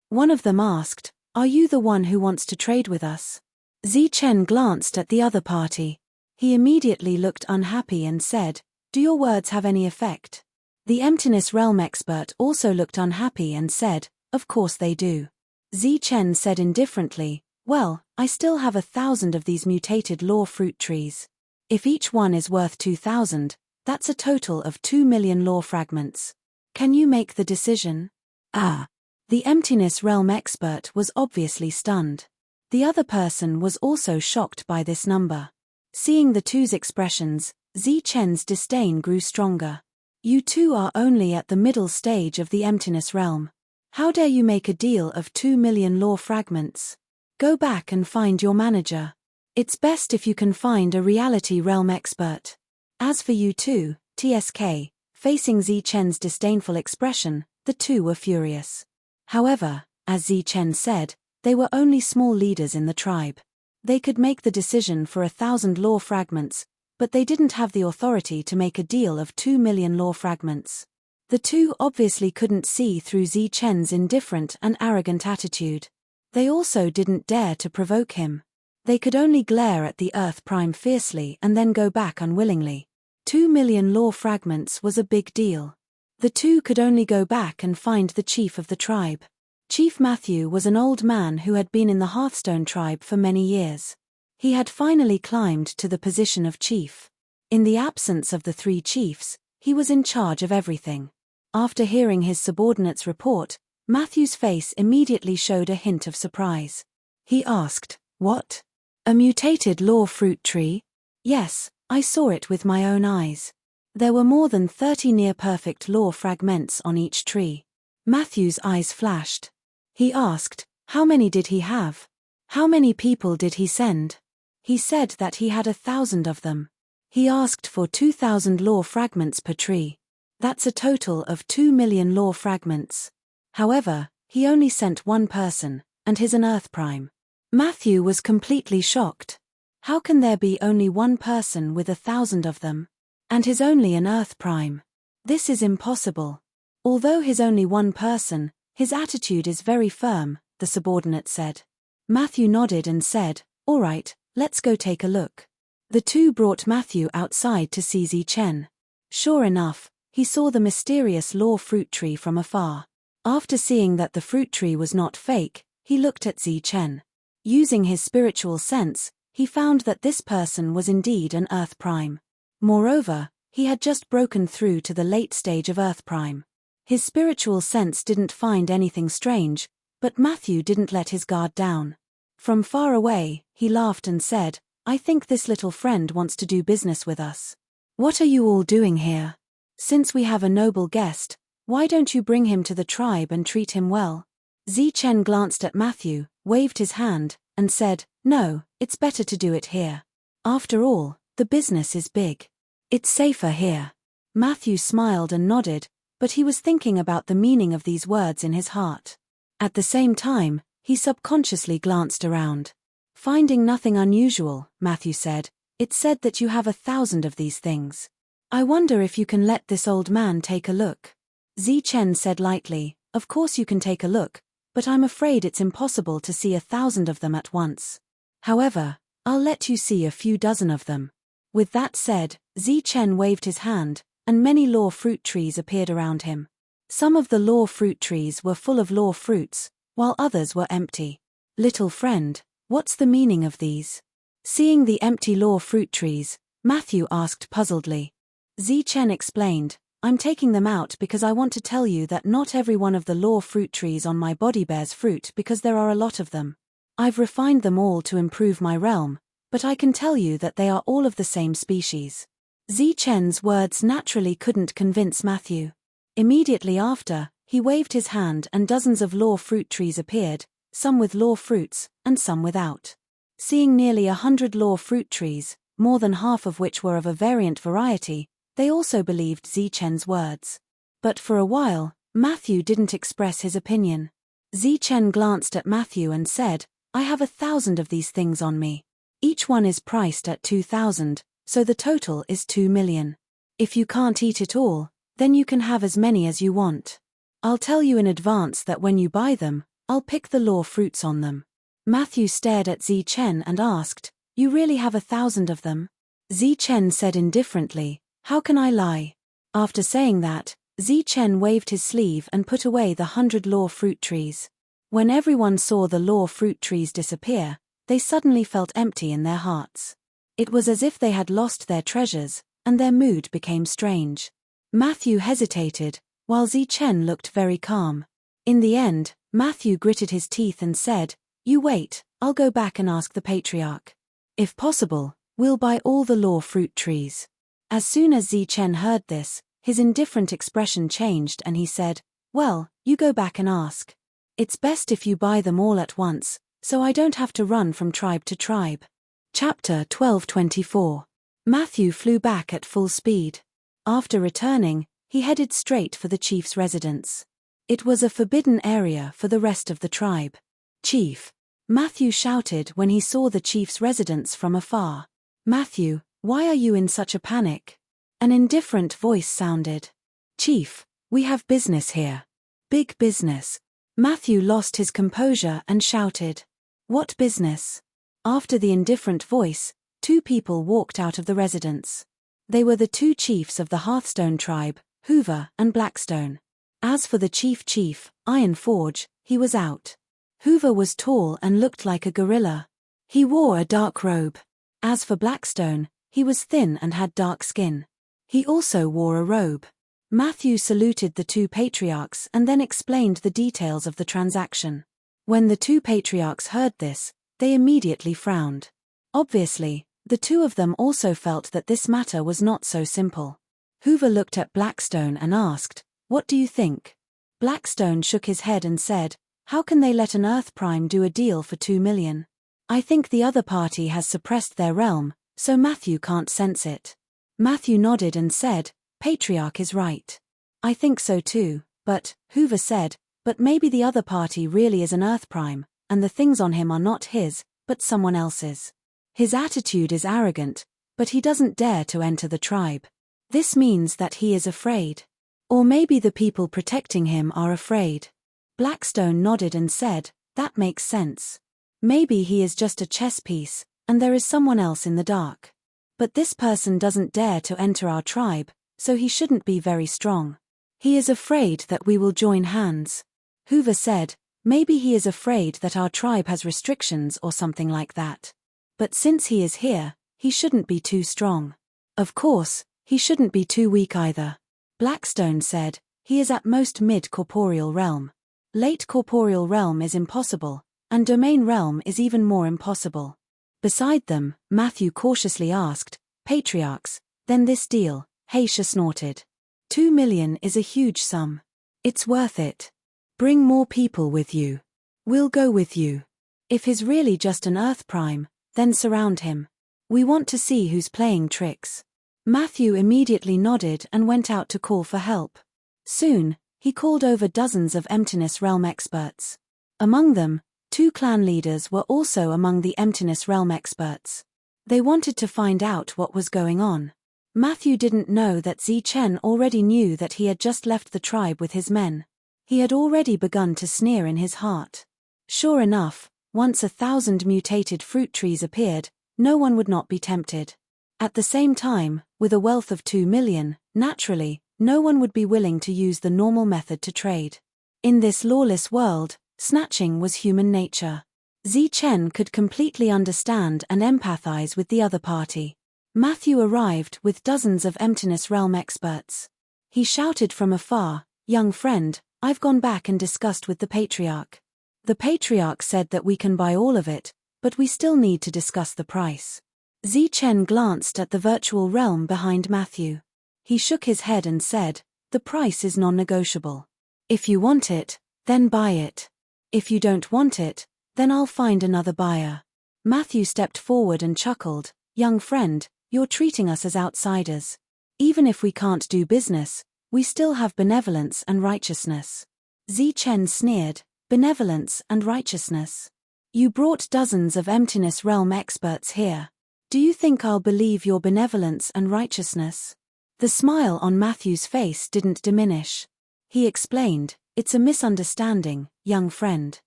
One of them asked, Are you the one who wants to trade with us? Zi Chen glanced at the other party. He immediately looked unhappy and said, Do your words have any effect? The Emptiness Realm expert also looked unhappy and said, Of course they do. Zi Chen said indifferently, Well, I still have 1,000 of these mutated law fruit trees. If each one is worth 2,000, that's a total of 2 million law fragments. Can you make the decision? The Emptiness Realm expert was obviously stunned. The other person was also shocked by this number. Seeing the 2's expressions, Zi Chen's disdain grew stronger. You 2 are only at the middle stage of the Emptiness Realm. How dare you make a deal of 2 million law fragments? Go back and find your manager. It's best if you can find a reality realm expert. As for you 2, TSK, facing Zi Chen's disdainful expression, the 2 were furious. However, as Zi Chen said, they were only small leaders in the tribe. They could make the decision for 1,000 law fragments, but they didn't have the authority to make a deal of 2 million law fragments. The two obviously couldn't see through Zi Chen's indifferent and arrogant attitude. They also didn't dare to provoke him. They could only glare at the Earth Prime fiercely and then go back unwillingly. 2 million law fragments was a big deal. The two could only go back and find the chief of the tribe. Chief Matthew was an old man who had been in the Hearthstone tribe for many years. He had finally climbed to the position of chief. In the absence of the three chiefs, he was in charge of everything. After hearing his subordinate's report, Matthew's face immediately showed a hint of surprise. He asked, "What? A mutated law fruit tree?" "Yes, I saw it with my own eyes. There were more than 30 near-perfect law fragments on each tree." Matthew's eyes flashed. He asked, "How many did he have? How many people did he send?" He said that he had 1,000 of them. He asked for 2,000 law fragments per tree. That's a total of 2 million law fragments. However, he only sent one person, and he's an Earth Prime. Matthew was completely shocked. How can there be only one person with 1,000 of them? And he's only an Earth Prime. This is impossible. Although he's only one person, his attitude is very firm, the subordinate said. Matthew nodded and said, "All right, let's go take a look." The two brought Matthew outside to see Zi Chen. Sure enough, he saw the mysterious law fruit tree from afar. After seeing that the fruit tree was not fake, he looked at Zi Chen. Using his spiritual sense, he found that this person was indeed an Earth Prime. Moreover, he had just broken through to the late stage of Earth Prime. His spiritual sense didn't find anything strange, but Matthew didn't let his guard down. From far away, he laughed and said, "I think this little friend wants to do business with us. What are you all doing here? Since we have a noble guest, why don't you bring him to the tribe and treat him well?" Zi Chen glanced at Matthew, waved his hand, and said, "No, it's better to do it here. After all, the business is big. It's safer here." Matthew smiled and nodded, but he was thinking about the meaning of these words in his heart. At the same time, he subconsciously glanced around. Finding nothing unusual, Matthew said, "It said that you have 1,000 of these things. I wonder if you can let this old man take a look." Zi Chen said lightly, "Of course you can take a look, but I'm afraid it's impossible to see 1,000 of them at once. However, I'll let you see a few dozen of them." With that said, Zi Chen waved his hand, and many law fruit trees appeared around him. Some of the law fruit trees were full of law fruits, while others were empty. "Little friend, what's the meaning of these?" Seeing the empty law fruit trees, Matthew asked puzzledly. Zi Chen explained, "I'm taking them out because I want to tell you that not every one of the law fruit trees on my body bears fruit because there are a lot of them. I've refined them all to improve my realm, but I can tell you that they are all of the same species." Zi Chen's words naturally couldn't convince Matthew. Immediately after, he waved his hand and dozens of law fruit trees appeared, some with law fruits, and some without. Seeing nearly 100 law fruit trees, more than half of which were of a variant variety, they also believed Zi Chen's words. But for a while, Matthew didn't express his opinion. Zi Chen glanced at Matthew and said, "I have 1,000 of these things on me. Each one is priced at 2,000, so the total is 2 million. If you can't eat it all, then you can have as many as you want. I'll tell you in advance that when you buy them, I'll pick the law fruits on them." Matthew stared at Zi Chen and asked, "You really have 1,000 of them?" Zi Chen said indifferently, "How can I lie?" After saying that, Zi Chen waved his sleeve and put away the 100 law fruit trees. When everyone saw the law fruit trees disappear, they suddenly felt empty in their hearts. It was as if they had lost their treasures, and their mood became strange. Matthew hesitated, while Zi Chen looked very calm. In the end, Matthew gritted his teeth and said, "You wait, I'll go back and ask the patriarch. If possible, we'll buy all the law fruit trees." As soon as Zi Chen heard this, his indifferent expression changed and he said, "Well, you go back and ask. It's best if you buy them all at once, so I don't have to run from tribe to tribe." Chapter 12:24. Matthew flew back at full speed. After returning, he headed straight for the chief's residence. It was a forbidden area for the rest of the tribe. "Chief!" Matthew shouted when he saw the chief's residence from afar. "Matthew, why are you in such a panic?" An indifferent voice sounded. "Chief, We have business here. Big business. Matthew lost his composure and shouted. What business? After the indifferent voice, two people walked out of the residence. They were the two chiefs of the Hearthstone tribe, Hoover and Blackstone. As for the chief, Iron Forge, he was out. Hoover was tall and looked like a gorilla. He wore a dark robe. As for Blackstone, he was thin and had dark skin. He also wore a robe. Matthew saluted the two patriarchs and then explained the details of the transaction. When the two patriarchs heard this, they immediately frowned. Obviously, the two of them also felt that this matter was not so simple. Hoover looked at Blackstone and asked, "What do you think?" Blackstone shook his head and said, "How can they let an Earth Prime do a deal for 2 million? I think the other party has suppressed their realm, so Matthew can't sense it." Matthew nodded and said, "Patriarch is right. I think so too, but," Hoover said, "but maybe the other party really is an Earth Prime, and the things on him are not his, but someone else's. His attitude is arrogant, but he doesn't dare to enter the tribe. This means that he is afraid. Or maybe the people protecting him are afraid." Blackstone nodded and said, "That makes sense. Maybe he is just a chess piece, and there is someone else in the dark. But this person doesn't dare to enter our tribe, so he shouldn't be very strong. He is afraid that we will join hands." Hoover said, "Maybe he is afraid that our tribe has restrictions or something like that. But since he is here, he shouldn't be too strong. Of course, he shouldn't be too weak either." Blackstone said, "He is at most mid-corporeal realm. Late corporeal realm is impossible, and domain realm is even more impossible." Beside them, Matthew cautiously asked, "Patriarchs, then this deal?" Haisha snorted. 2 million is a huge sum. It's worth it. Bring more people with you. We'll go with you. If he's really just an Earth Prime, then surround him. We want to see who's playing tricks." Matthew immediately nodded and went out to call for help. Soon, he called over dozens of Emptiness Realm experts. Among them, 2 clan leaders were also among the Emptiness Realm experts. They wanted to find out what was going on. Matthew didn't know that Zichen already knew that he had just left the tribe with his men. He had already begun to sneer in his heart. Sure enough, once 1,000 mutated fruit trees appeared, no one would not be tempted. At the same time, with a wealth of 2 million, naturally, no one would be willing to use the normal method to trade. In this lawless world, snatching was human nature. Zichen could completely understand and empathize with the other party. Matthew arrived with dozens of Emptiness Realm experts. He shouted from afar, "Young friend, I've gone back and discussed with the Patriarch. The Patriarch said that we can buy all of it, but we still need to discuss the price." Zichen glanced at the virtual realm behind Matthew. He shook his head and said, "The price is non-negotiable. If you want it, then buy it. If you don't want it, then I'll find another buyer." Matthew stepped forward and chuckled, "Young friend, you're treating us as outsiders. Even if we can't do business, we still have benevolence and righteousness." Zichen sneered, "Benevolence and righteousness? You brought dozens of Emptiness Realm experts here. Do you think I'll believe your benevolence and righteousness?" The smile on Matthew's face didn't diminish. He explained, "It's a misunderstanding, young friend.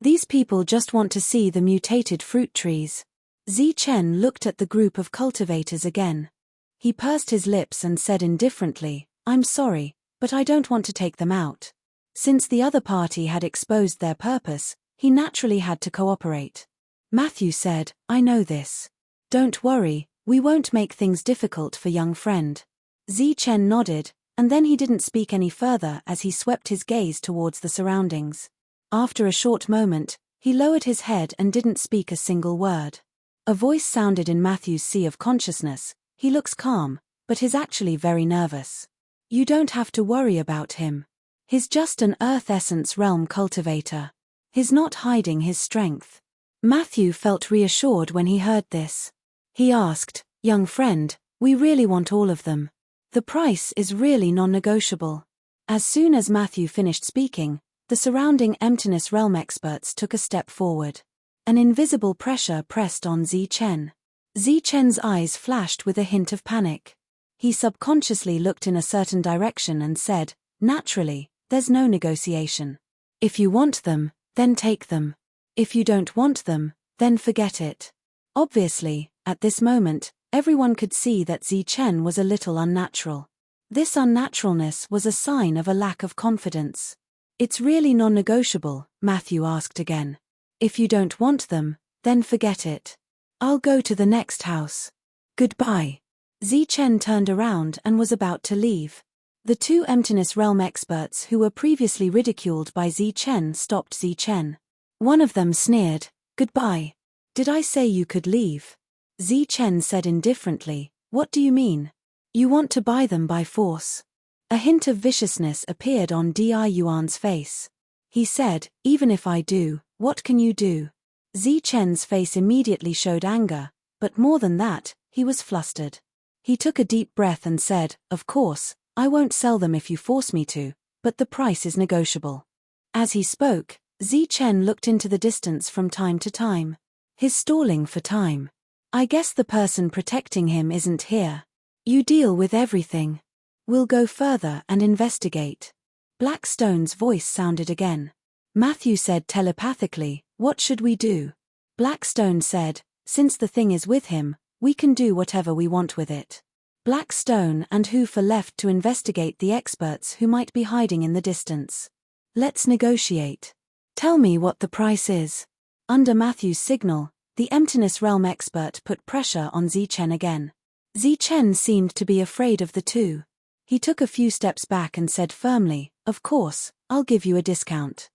These people just want to see the mutated fruit trees." Zichen looked at the group of cultivators again. He pursed his lips and said indifferently, "I'm sorry, but I don't want to take them out." Since the other party had exposed their purpose, he naturally had to cooperate. Matthew said, "I know this. Don't worry, we won't make things difficult for young friend." Zichen nodded, and then he didn't speak any further as he swept his gaze towards the surroundings. After a short moment, he lowered his head and didn't speak a single word. A voice sounded in Matthew's sea of consciousness, "He looks calm, but he's actually very nervous. You don't have to worry about him. He's just an Earth Essence Realm cultivator. He's not hiding his strength." Matthew felt reassured when he heard this. He asked, "Young friend, we really want all of them. The price is really non-negotiable." As soon as Matthew finished speaking, the surrounding Emptiness Realm experts took a step forward. An invisible pressure pressed on Zichen. Zichen's eyes flashed with a hint of panic. He subconsciously looked in a certain direction and said, Naturally, there's no negotiation. If you want them, then take them. If you don't want them, then forget it. Obviously, at this moment, everyone could see that Zi Chen was a little unnatural. This unnaturalness was a sign of a lack of confidence. It's really non-negotiable, Matthew asked again. If you don't want them, then forget it. I'll go to the next house. Goodbye. Zi Chen turned around and was about to leave. The two Emptiness Realm experts who were previously ridiculed by Zi Chen stopped Zi Chen. One of them sneered, "Goodbye. Did I say you could leave?" Zi Chen said indifferently, "What do you mean? You want to buy them by force?" A hint of viciousness appeared on Di Yuan's face. He said, "Even if I do, what can you do?" Zi Chen's face immediately showed anger, but more than that, he was flustered. He took a deep breath and said, "Of course, I won't sell them if you force me to, but the price is negotiable." As he spoke, Zi Chen looked into the distance from time to time. He's stalling for time. I guess the person protecting him isn't here. You deal with everything. We'll go further and investigate. Blackstone's voice sounded again. Matthew said telepathically, "What should we do?" Blackstone said, "Since the thing is with him, we can do whatever we want with it." Blackstone and Hoofer left to investigate the experts who might be hiding in the distance. "Let's negotiate. Tell me what the price is." Under Matthew's signal, the Emptiness Realm expert put pressure on Zi Chen again. Zi Chen seemed to be afraid of the two. He took a few steps back and said firmly, "Of course, I'll give you a discount."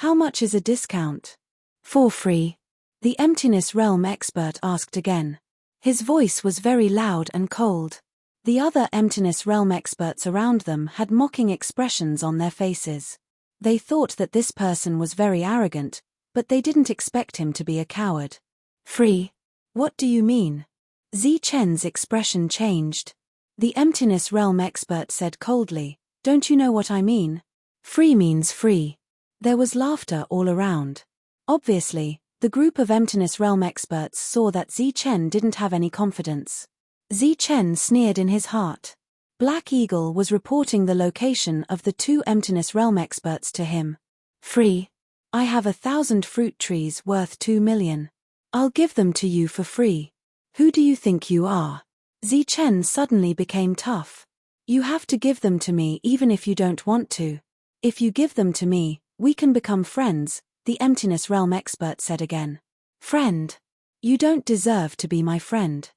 "How much is a discount?" "For free." The Emptiness Realm expert asked again. His voice was very loud and cold. The other Emptiness Realm experts around them had mocking expressions on their faces. They thought that this person was very arrogant, but they didn't expect him to be a coward. "Free? What do you mean?" Zi Chen's expression changed. The Emptiness Realm expert said coldly, "Don't you know what I mean? Free means free." There was laughter all around. Obviously, the group of Emptiness Realm experts saw that Zi Chen didn't have any confidence. Zi Chen sneered in his heart. Black Eagle was reporting the location of the two Emptiness Realm experts to him. "Free? I have 1,000 fruit trees worth 2 million. I'll give them to you for free. Who do you think you are?" Zi Chen suddenly became tough. "You have to give them to me even if you don't want to. If you give them to me, we can become friends," the Emptiness Realm expert said again. "Friend? You don't deserve to be my friend.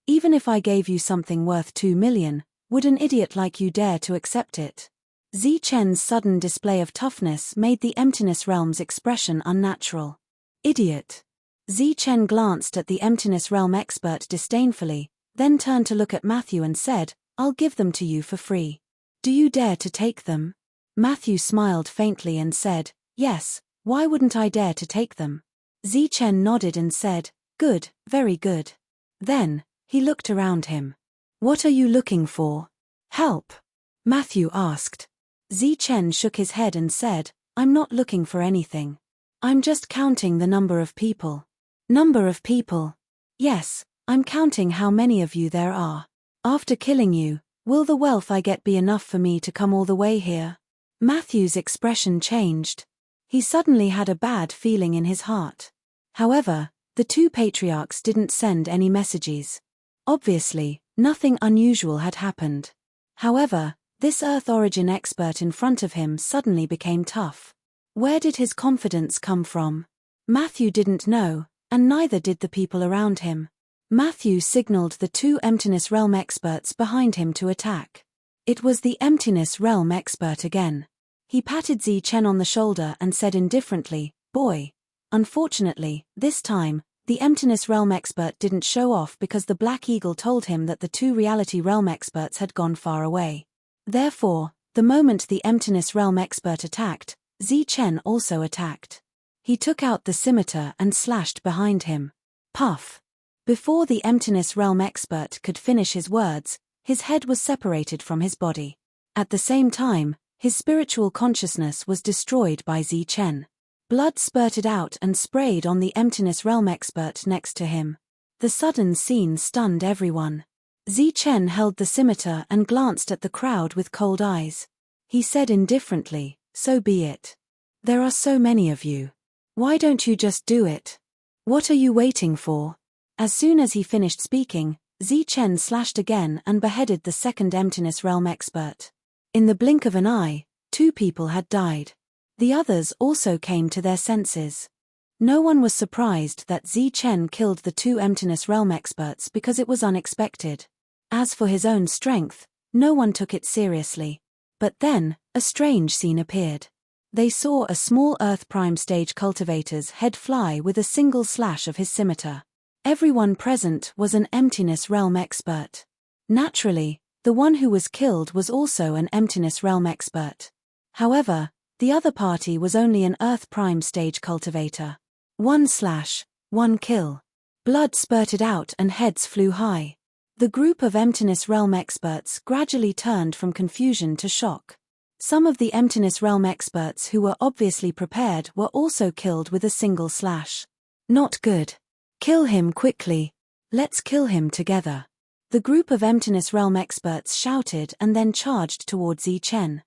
Even if I gave you something worth 2 million, would an idiot like you dare to accept it?" Zi Chen's sudden display of toughness made the Emptiness Realm's expression unnatural. "Idiot." Zi Chen glanced at the Emptiness Realm expert disdainfully, then turned to look at Matthew and said, "I'll give them to you for free. Do you dare to take them?" Matthew smiled faintly and said, "Yes, why wouldn't I dare to take them?" Zi Chen nodded and said, "Good, very good." Then, he looked around him. "What are you looking for?" "Help?" Matthew asked. Zi Chen shook his head and said, "I'm not looking for anything. I'm just counting the number of people." "Number of people?" "Yes, I'm counting how many of you there are. After killing you, will the wealth I get be enough for me to come all the way here?" Matthew's expression changed. He suddenly had a bad feeling in his heart. However, the two patriarchs didn't send any messages. Obviously, nothing unusual had happened. However, this Earth origin expert in front of him suddenly became tough. Where did his confidence come from? Matthew didn't know, and neither did the people around him. Matthew signaled the two Emptiness Realm experts behind him to attack. It was the Emptiness Realm expert again. He patted Zi Chen on the shoulder and said indifferently, "Boy." Unfortunately, this time, the Emptiness Realm expert didn't show off because the Black Eagle told him that the two Reality Realm experts had gone far away. Therefore, the moment the Emptiness Realm expert attacked, Zi Chen also attacked. He took out the scimitar and slashed behind him. Puff! Before the Emptiness Realm expert could finish his words, his head was separated from his body. At the same time, his spiritual consciousness was destroyed by Zi Chen. Blood spurted out and sprayed on the Emptiness Realm expert next to him. The sudden scene stunned everyone. Zi Chen held the scimitar and glanced at the crowd with cold eyes. He said indifferently, "So be it. There are so many of you. Why don't you just do it? What are you waiting for?" As soon as he finished speaking, Chen slashed again and beheaded the second Emptiness Realm expert. In the blink of an eye, 2 people had died. The others also came to their senses. No one was surprised that Chen killed the 2 Emptiness Realm experts because it was unexpected. As for his own strength, no one took it seriously. But then, a strange scene appeared. They saw a small Earth Prime stage cultivator's head fly with a single slash of his scimitar. Everyone present was an Emptiness Realm expert. Naturally, the one who was killed was also an Emptiness Realm expert. However, the other party was only an Earth Prime stage cultivator. 1 slash, 1 kill. Blood spurted out and heads flew high. The group of Emptiness Realm experts gradually turned from confusion to shock. Some of the Emptiness Realm experts who were obviously prepared were also killed with a single slash. Not good. Kill him quickly. Let's kill him together. The group of Emptiness Realm experts shouted and then charged towards Chen.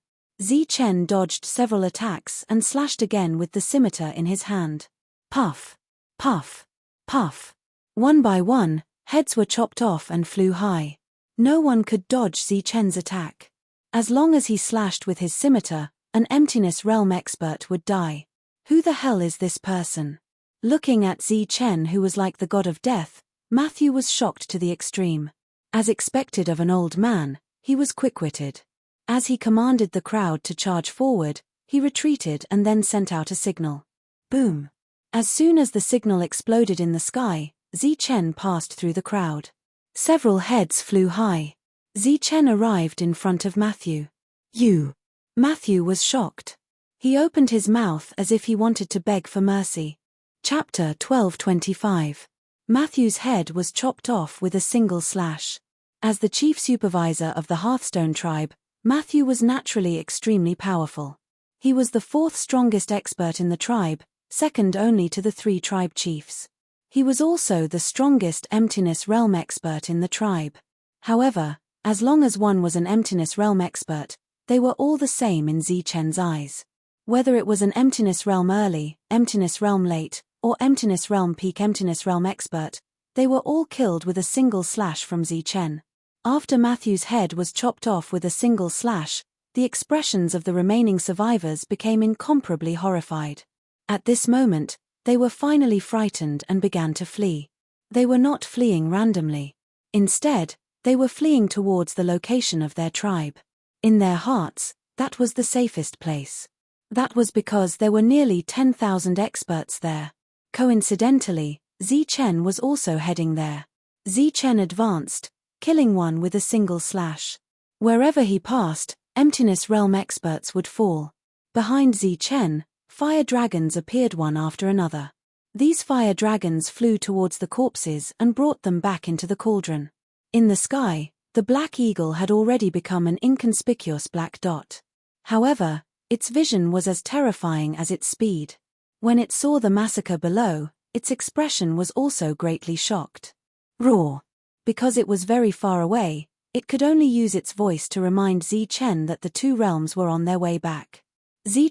Chen dodged several attacks and slashed again with the scimitar in his hand. Puff, puff, puff. One by one, heads were chopped off and flew high. No one could dodge Chen's attack. As long as he slashed with his scimitar, an Emptiness Realm expert would die. Who the hell is this person? Looking at Chen, who was like the god of death, Matthew was shocked to the extreme. As expected of an old man, he was quick-witted. As he commanded the crowd to charge forward, he retreated and then sent out a signal. Boom! As soon as the signal exploded in the sky, Chen passed through the crowd. Several heads flew high. Chen arrived in front of Matthew. "You!" Matthew was shocked. He opened his mouth as if he wanted to beg for mercy. Chapter 12:25. Matthew's head was chopped off with a single slash. As the chief supervisor of the Hearthstone tribe, Matthew was naturally extremely powerful. He was the 4th strongest expert in the tribe, second only to the 3 tribe chiefs. He was also the strongest Emptiness Realm expert in the tribe. However, as long as one was an Emptiness Realm expert, they were all the same in Chen's eyes. Whether it was an Emptiness Realm early, Emptiness Realm late, or Emptiness Realm peak Emptiness Realm expert, they were all killed with a single slash from Chen. After Matthew's head was chopped off with a single slash, the expressions of the remaining survivors became incomparably horrified. At this moment, they were finally frightened and began to flee. They were not fleeing randomly. Instead, they were fleeing towards the location of their tribe. In their hearts, that was the safest place. That was because there were nearly 10,000 experts there. Coincidentally, Chen was also heading there. Chen advanced, killing one with a single slash. Wherever he passed, Emptiness Realm experts would fall. Behind Chen, fire dragons appeared one after another. These fire dragons flew towards the corpses and brought them back into the cauldron. In the sky, the black eagle had already become an inconspicuous black dot. However, its vision was as terrifying as its speed. When it saw the massacre below, its expression was also greatly shocked. Roar! Because it was very far away, it could only use its voice to remind Chen that the 2 realms were on their way back.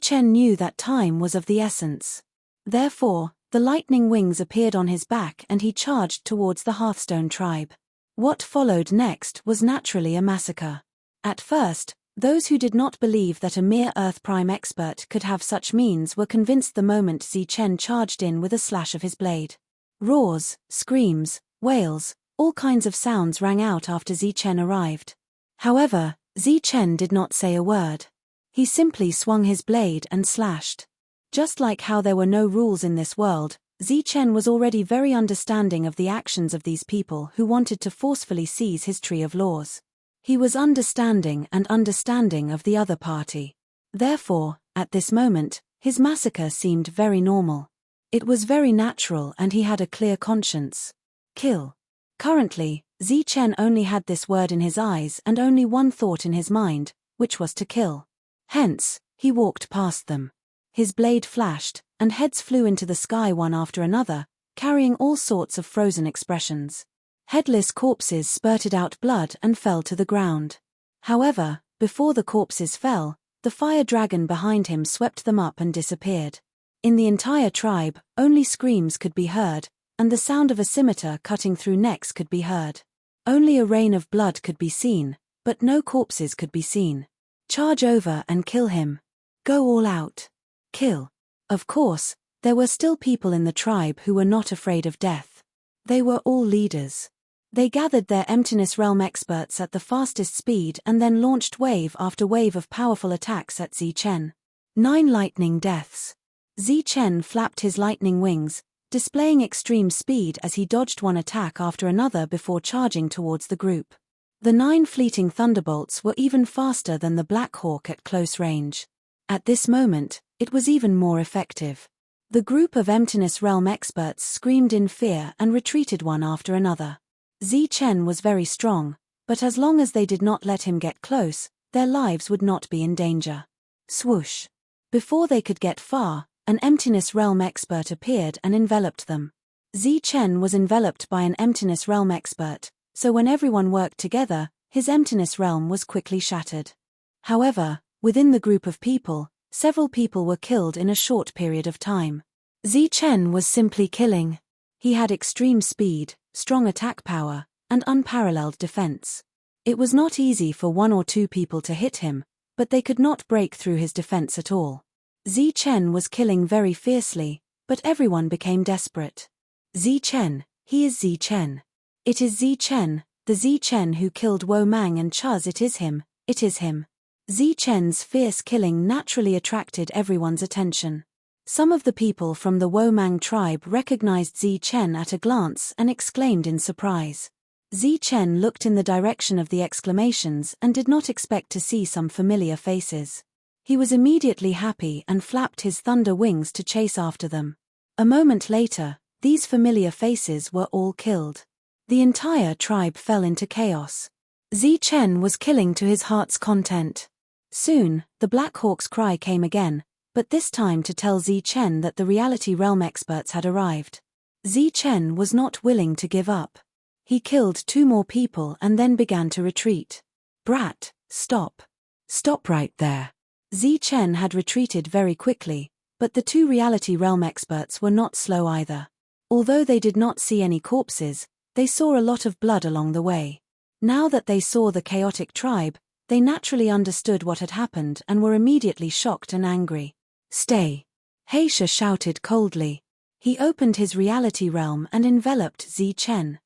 Chen knew that time was of the essence. Therefore, the lightning wings appeared on his back and he charged towards the Hearthstone tribe. What followed next was naturally a massacre. At first, those who did not believe that a mere Earth Prime expert could have such means were convinced the moment Chen charged in with a slash of his blade. Roars, screams, wails, all kinds of sounds rang out after Chen arrived. However, Chen did not say a word. He simply swung his blade and slashed. Just like how there were no rules in this world, Chen was already very understanding of the actions of these people who wanted to forcefully seize his tree of laws. He was understanding of the other party. Therefore, at this moment, his massacre seemed very normal. It was very natural and he had a clear conscience. Kill. Currently, Chen only had this word in his eyes and only one thought in his mind, which was to kill. Hence, he walked past them. His blade flashed, and heads flew into the sky one after another, carrying all sorts of frozen expressions. Headless corpses spurted out blood and fell to the ground. However, before the corpses fell, The fire dragon behind him swept them up and disappeared. In the entire tribe, only screams could be heard, and the sound of a scimitar cutting through necks could be heard. Only a rain of blood could be seen, but no corpses could be seen. Charge over and kill him. Go all out. Kill. Of course, there were still people in the tribe who were not afraid of death. They were all leaders. They gathered their Emptiness Realm experts at the fastest speed and then launched wave after wave of powerful attacks at Zichen. 9 lightning deaths. Zichen flapped his lightning wings, displaying extreme speed as he dodged one attack after another before charging towards the group. The 9 fleeting thunderbolts were even faster than the Black Hawk at close range. At this moment, it was even more effective. The group of Emptiness Realm experts screamed in fear and retreated one after another. Zichen was very strong, but as long as they did not let him get close, their lives would not be in danger. Swoosh! Before they could get far, an Emptiness Realm expert appeared and enveloped them. Zichen was enveloped by an Emptiness Realm expert, so when everyone worked together, his Emptiness Realm was quickly shattered. However, within the group of people, several people were killed in a short period of time. Zichen was simply killing. He had extreme speed, strong attack power, and unparalleled defense. It was not easy for 1 or 2 people to hit him, but they could not break through his defense at all. Zichen was killing very fiercely, but everyone became desperate. Zichen, he is Zichen. It is Zichen, the Zichen who killed Wo Mang and Chuz. It is him, it is him. Zichen's fierce killing naturally attracted everyone's attention. Some of the people from the Wo Mang tribe recognized Zichen at a glance and exclaimed in surprise. Zichen looked in the direction of the exclamations and did not expect to see some familiar faces. He was immediately happy and flapped his thunder wings to chase after them. A moment later, these familiar faces were all killed. The entire tribe fell into chaos. Zichen was killing to his heart's content. Soon, the Black Hawk's cry came again, but this time to tell Zichen that the Reality Realm experts had arrived. Zichen was not willing to give up. He killed 2 more people and then began to retreat. Brat, stop. Stop right there. Zichen had retreated very quickly, but the 2 Reality Realm experts were not slow either. Although they did not see any corpses, they saw a lot of blood along the way. Now that they saw the chaotic tribe, they naturally understood what had happened and were immediately shocked and angry. Stay. Heisha shouted coldly. He opened his reality realm and enveloped Zichen.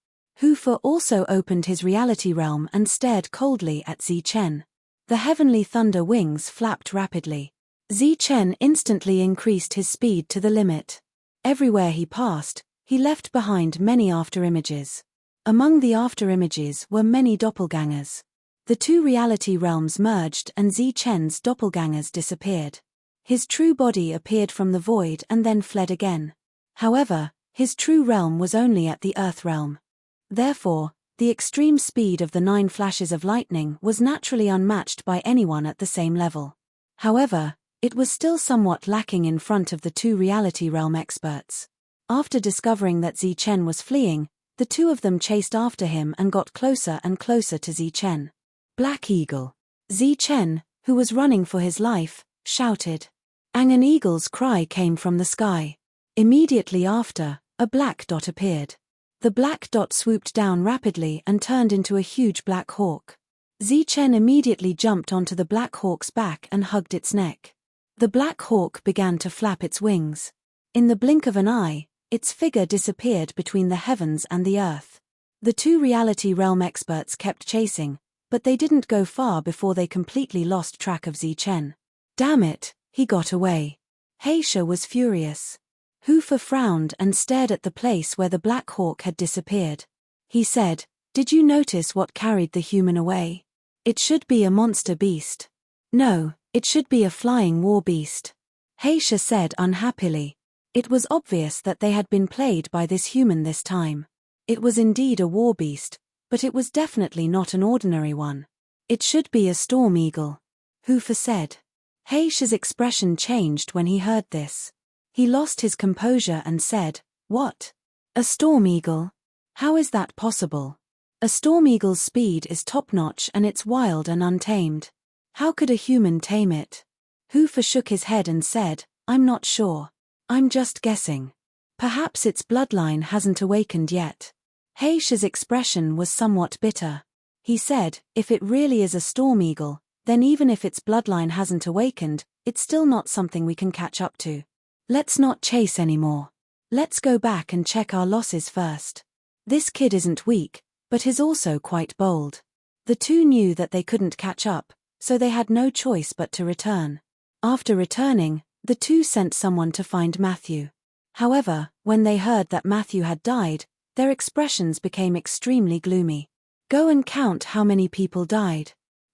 Hufa also opened his reality realm and stared coldly at Zichen. The heavenly thunder wings flapped rapidly. Zichen instantly increased his speed to the limit. Everywhere he passed, he left behind many afterimages. Among the afterimages were many doppelgangers. The 2 reality realms merged and Zichen's doppelgangers disappeared. His true body appeared from the void and then fled again. However, his true realm was only at the Earth realm. Therefore, the extreme speed of the 9 flashes of lightning was naturally unmatched by anyone at the same level. However, it was still somewhat lacking in front of the 2 reality realm experts. After discovering that Zichen was fleeing, the 2 of them chased after him and got closer and closer to Zichen. Black Eagle. Zichen, who was running for his life, shouted. An eagle's cry came from the sky. Immediately after, a black dot appeared. The black dot swooped down rapidly and turned into a huge black hawk. Zichen immediately jumped onto the black hawk's back and hugged its neck. The black hawk began to flap its wings. In the blink of an eye, its figure disappeared between the heavens and the earth. The 2 reality realm experts kept chasing, but they didn't go far before they completely lost track of Zichen. Damn it, he got away. Heisha was furious. Hufa frowned and stared at the place where the Black Hawk had disappeared. He said, "Did you notice what carried the human away? It should be a monster beast. No, it should be a flying war beast." Heisha said unhappily. It was obvious that they had been played by this human this time. It was indeed a war beast, but it was definitely not an ordinary one. It should be a storm eagle. Hufa said. Heisha's expression changed when he heard this. He lost his composure and said, "What? A storm eagle? How is that possible? A storm eagle's speed is top-notch and it's wild and untamed. How could a human tame it? Hoover shook his head and said, I'm not sure. I'm just guessing. Perhaps its bloodline hasn't awakened yet. Heish's expression was somewhat bitter. He said, if it really is a storm eagle, then even if its bloodline hasn't awakened, it's still not something we can catch up to. Let's not chase anymore. Let's go back and check our losses first. This kid isn't weak, but he's also quite bold. The two knew that they couldn't catch up, so they had no choice but to return. After returning, the two sent someone to find Matthew. However, when they heard that Matthew had died, their expressions became extremely gloomy. Go and count how many people died,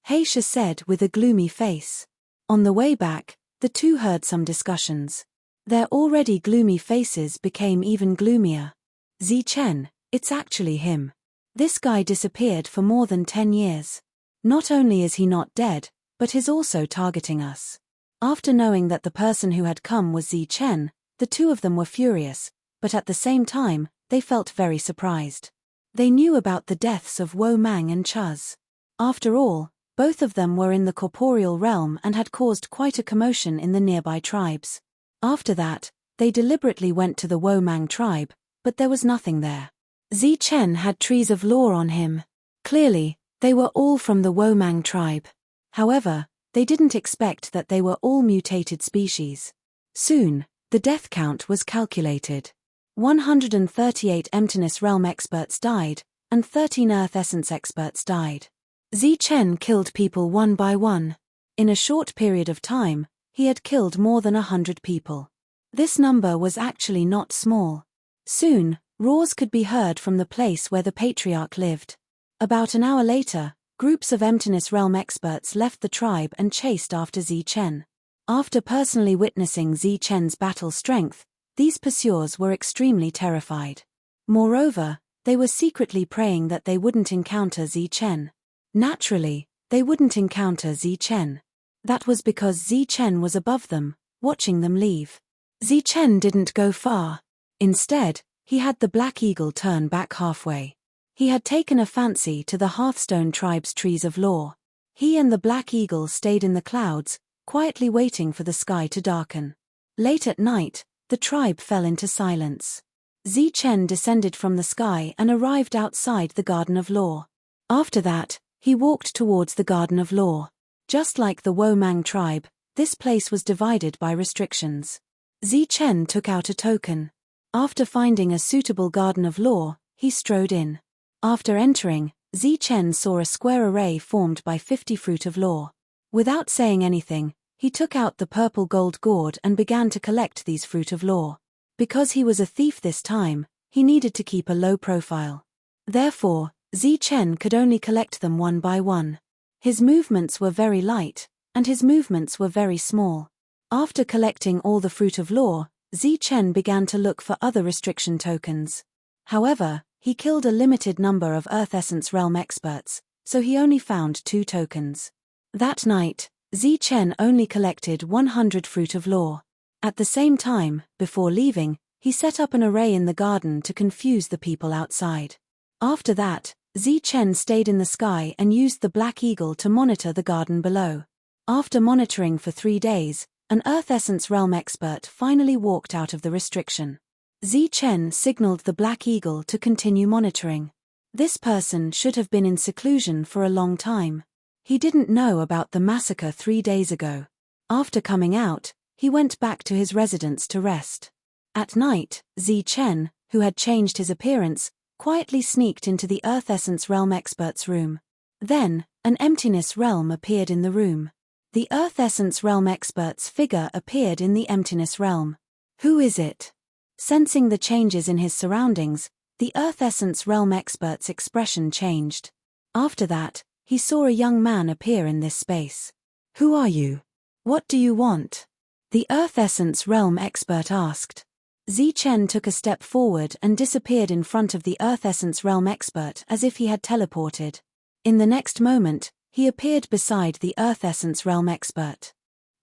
Heisha said with a gloomy face. On the way back, the two heard some discussions. Their already gloomy faces became even gloomier. Zichen, it's actually him. This guy disappeared for more than 10 years. Not only is he not dead, but he's also targeting us. After knowing that the person who had come was Zichen, the two of them were furious, but at the same time, they felt very surprised. They knew about the deaths of Wo Mang and Chuz. After all, both of them were in the corporeal realm and had caused quite a commotion in the nearby tribes. After that, they deliberately went to the Wo Mang tribe, but there was nothing there. Zichen had trees of lore on him. Clearly, they were all from the Wo Mang tribe. However, they didn't expect that they were all mutated species. Soon, the death count was calculated. 138 Emptiness Realm experts died, and 13 Earth Essence experts died. Zichen killed people one by one. In a short period of time, he had killed more than 100 people. This number was actually not small. Soon, roars could be heard from the place where the patriarch lived. About an hour later, groups of Emptiness Realm experts left the tribe and chased after Zichen. After personally witnessing Zichen's battle strength, these pursuers were extremely terrified. Moreover, they were secretly praying that they wouldn't encounter Zichen. Naturally, they wouldn't encounter Zichen. That was because Zichen was above them, watching them leave. Zichen didn't go far. Instead, he had the Black Eagle turn back halfway. He had taken a fancy to the Hearthstone tribe's trees of lore. He and the Black Eagle stayed in the clouds, quietly waiting for the sky to darken. Late at night, the tribe fell into silence. Zichen descended from the sky and arrived outside the Garden of Lore. After that, he walked towards the Garden of Lore. Just like the Wo Mang tribe, this place was divided by restrictions. Zichen took out a token. After finding a suitable Garden of Lore, he strode in. After entering, Zichen saw a square array formed by 50 Fruit of Lore. Without saying anything, he took out the purple gold gourd and began to collect these Fruit of Lore. Because he was a thief this time, he needed to keep a low profile. Therefore, Zichen could only collect them one by one. His movements were very light, and his movements were very small. After collecting all the Fruit of Lore, Zichen began to look for other restriction tokens. However, he killed a limited number of Earth Essence Realm experts, so he only found 2 tokens. That night, Zichen only collected 100 Fruit of Lore. At the same time, before leaving, he set up an array in the garden to confuse the people outside. After that, Zichen stayed in the sky and used the Black Eagle to monitor the garden below. After monitoring for 3 days, an Earth Essence Realm expert finally walked out of the restriction. Zichen signaled the Black Eagle to continue monitoring. This person should have been in seclusion for a long time. He didn't know about the massacre 3 days ago. After coming out, he went back to his residence to rest. At night, Zichen, who had changed his appearance, quietly sneaked into the Earth Essence Realm expert's room. Then, an Emptiness Realm appeared in the room. The Earth Essence Realm expert's figure appeared in the Emptiness Realm. Who is it? Sensing the changes in his surroundings, the Earth Essence Realm expert's expression changed. After that, he saw a young man appear in this space. Who are you? What do you want? The Earth Essence Realm expert asked. Zichen took a step forward and disappeared in front of the Earth Essence Realm expert as if he had teleported. In the next moment, he appeared beside the Earth Essence Realm expert.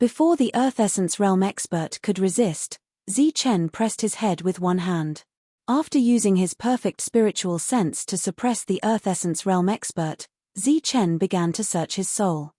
Before the Earth Essence Realm expert could resist, Zichen pressed his head with one hand. After using his perfect spiritual sense to suppress the Earth Essence Realm expert, Zichen began to search his soul.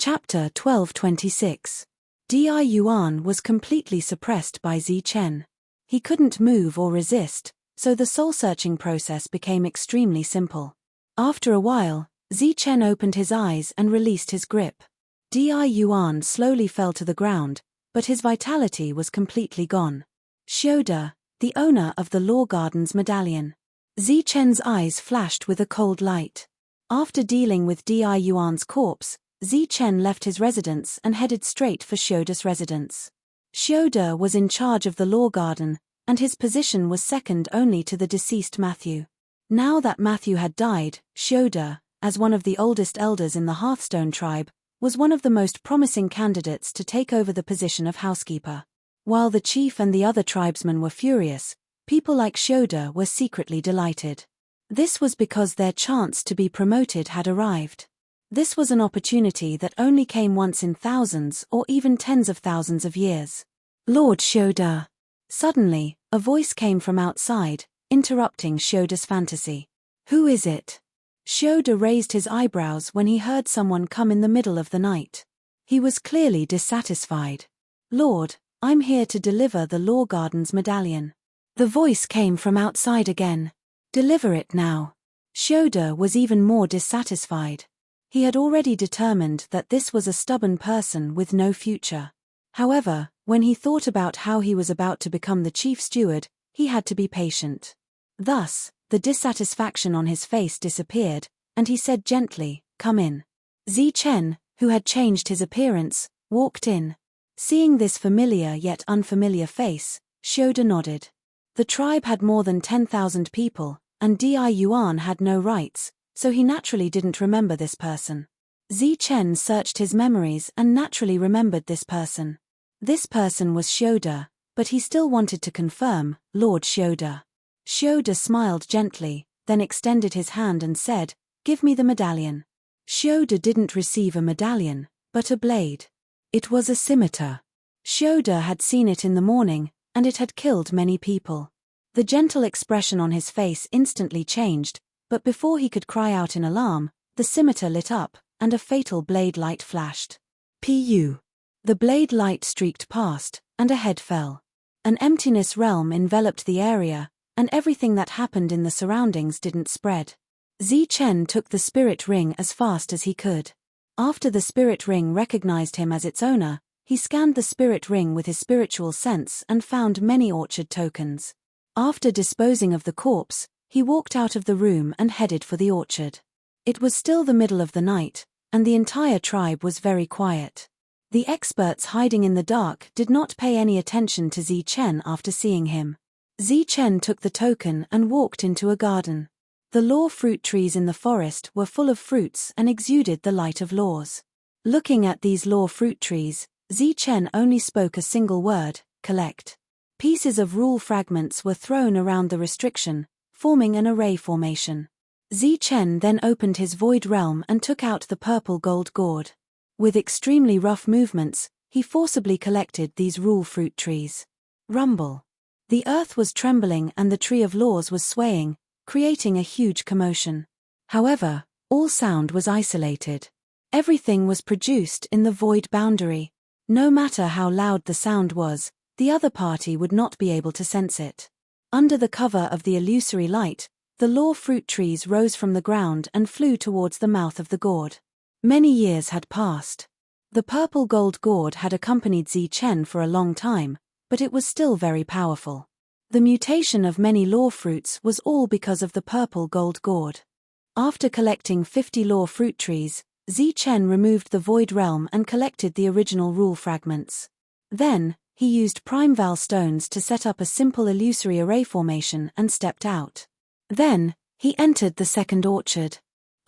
Chapter 1226. Di Yuan was completely suppressed by Zi Chen. He couldn't move or resist, so the soul-searching process became extremely simple. After a while, Zi Chen opened his eyes and released his grip. Di Yuan slowly fell to the ground, but his vitality was completely gone. Xiude, the owner of the Law Garden's medallion. Zi Chen's eyes flashed with a cold light. After dealing with Di Yuan's corpse, Zi Chen left his residence and headed straight for Xiude's residence. Xiude was in charge of the Law Garden, and his position was second only to the deceased Matthew. Now that Matthew had died, Xiude, as one of the oldest elders in the Hearthstone tribe, was one of the most promising candidates to take over the position of housekeeper. While the chief and the other tribesmen were furious, people like Xiude were secretly delighted. This was because their chance to be promoted had arrived. This was an opportunity that only came once in thousands or even tens of thousands of years. Lord Xiude. Suddenly, a voice came from outside, interrupting Xiude's fantasy. Who is it? Xiude raised his eyebrows when he heard someone come in the middle of the night. He was clearly dissatisfied. Lord, I'm here to deliver the Law Garden's medallion. The voice came from outside again. Deliver it now. Xiude was even more dissatisfied. He had already determined that this was a stubborn person with no future. However, when he thought about how he was about to become the chief steward, he had to be patient. Thus, the dissatisfaction on his face disappeared, and he said gently, "Come in." Zi Chen, who had changed his appearance, walked in. Seeing this familiar yet unfamiliar face, Xiude nodded. The tribe had more than 10,000 people, and Di Yuan had no rights, so he naturally didn't remember this person. Zi Chen searched his memories and naturally remembered this person. This person was Xiude, but he still wanted to confirm, Lord Xiude. Xiude smiled gently, then extended his hand and said, "Give me the medallion." Xiude didn't receive a medallion, but a blade. It was a scimitar. Xiude had seen it in the morning, and it had killed many people. The gentle expression on his face instantly changed, but before he could cry out in alarm, the scimitar lit up, and a fatal blade light flashed. Pu. The blade light streaked past, and a head fell. An emptiness realm enveloped the area, and everything that happened in the surroundings didn't spread. Zi Chen took the spirit ring as fast as he could. After the spirit ring recognized him as its owner, he scanned the spirit ring with his spiritual sense and found many orchard tokens. After disposing of the corpse, he walked out of the room and headed for the orchard. It was still the middle of the night, and the entire tribe was very quiet. The experts hiding in the dark did not pay any attention to Zi Chen after seeing him. Zi Chen took the token and walked into a garden. The law fruit trees in the forest were full of fruits and exuded the light of laws. Looking at these law fruit trees, Zi Chen only spoke a single word, collect. Pieces of rule fragments were thrown around the restriction, forming an array formation. Zi Chen then opened his void realm and took out the purple gold gourd. With extremely rough movements, he forcibly collected these rule fruit trees. Rumble. The earth was trembling and the tree of laws was swaying, creating a huge commotion. However, all sound was isolated. Everything was produced in the void boundary. No matter how loud the sound was, the other party would not be able to sense it. Under the cover of the illusory light, the law fruit trees rose from the ground and flew towards the mouth of the gourd. Many years had passed. The purple gold gourd had accompanied Zi Chen for a long time, but it was still very powerful. The mutation of many law fruits was all because of the purple gold gourd. After collecting 50 law fruit trees, Zi Chen removed the void realm and collected the original rule fragments. Then, he used prime val stones to set up a simple illusory array formation and stepped out. Then, he entered the second orchard.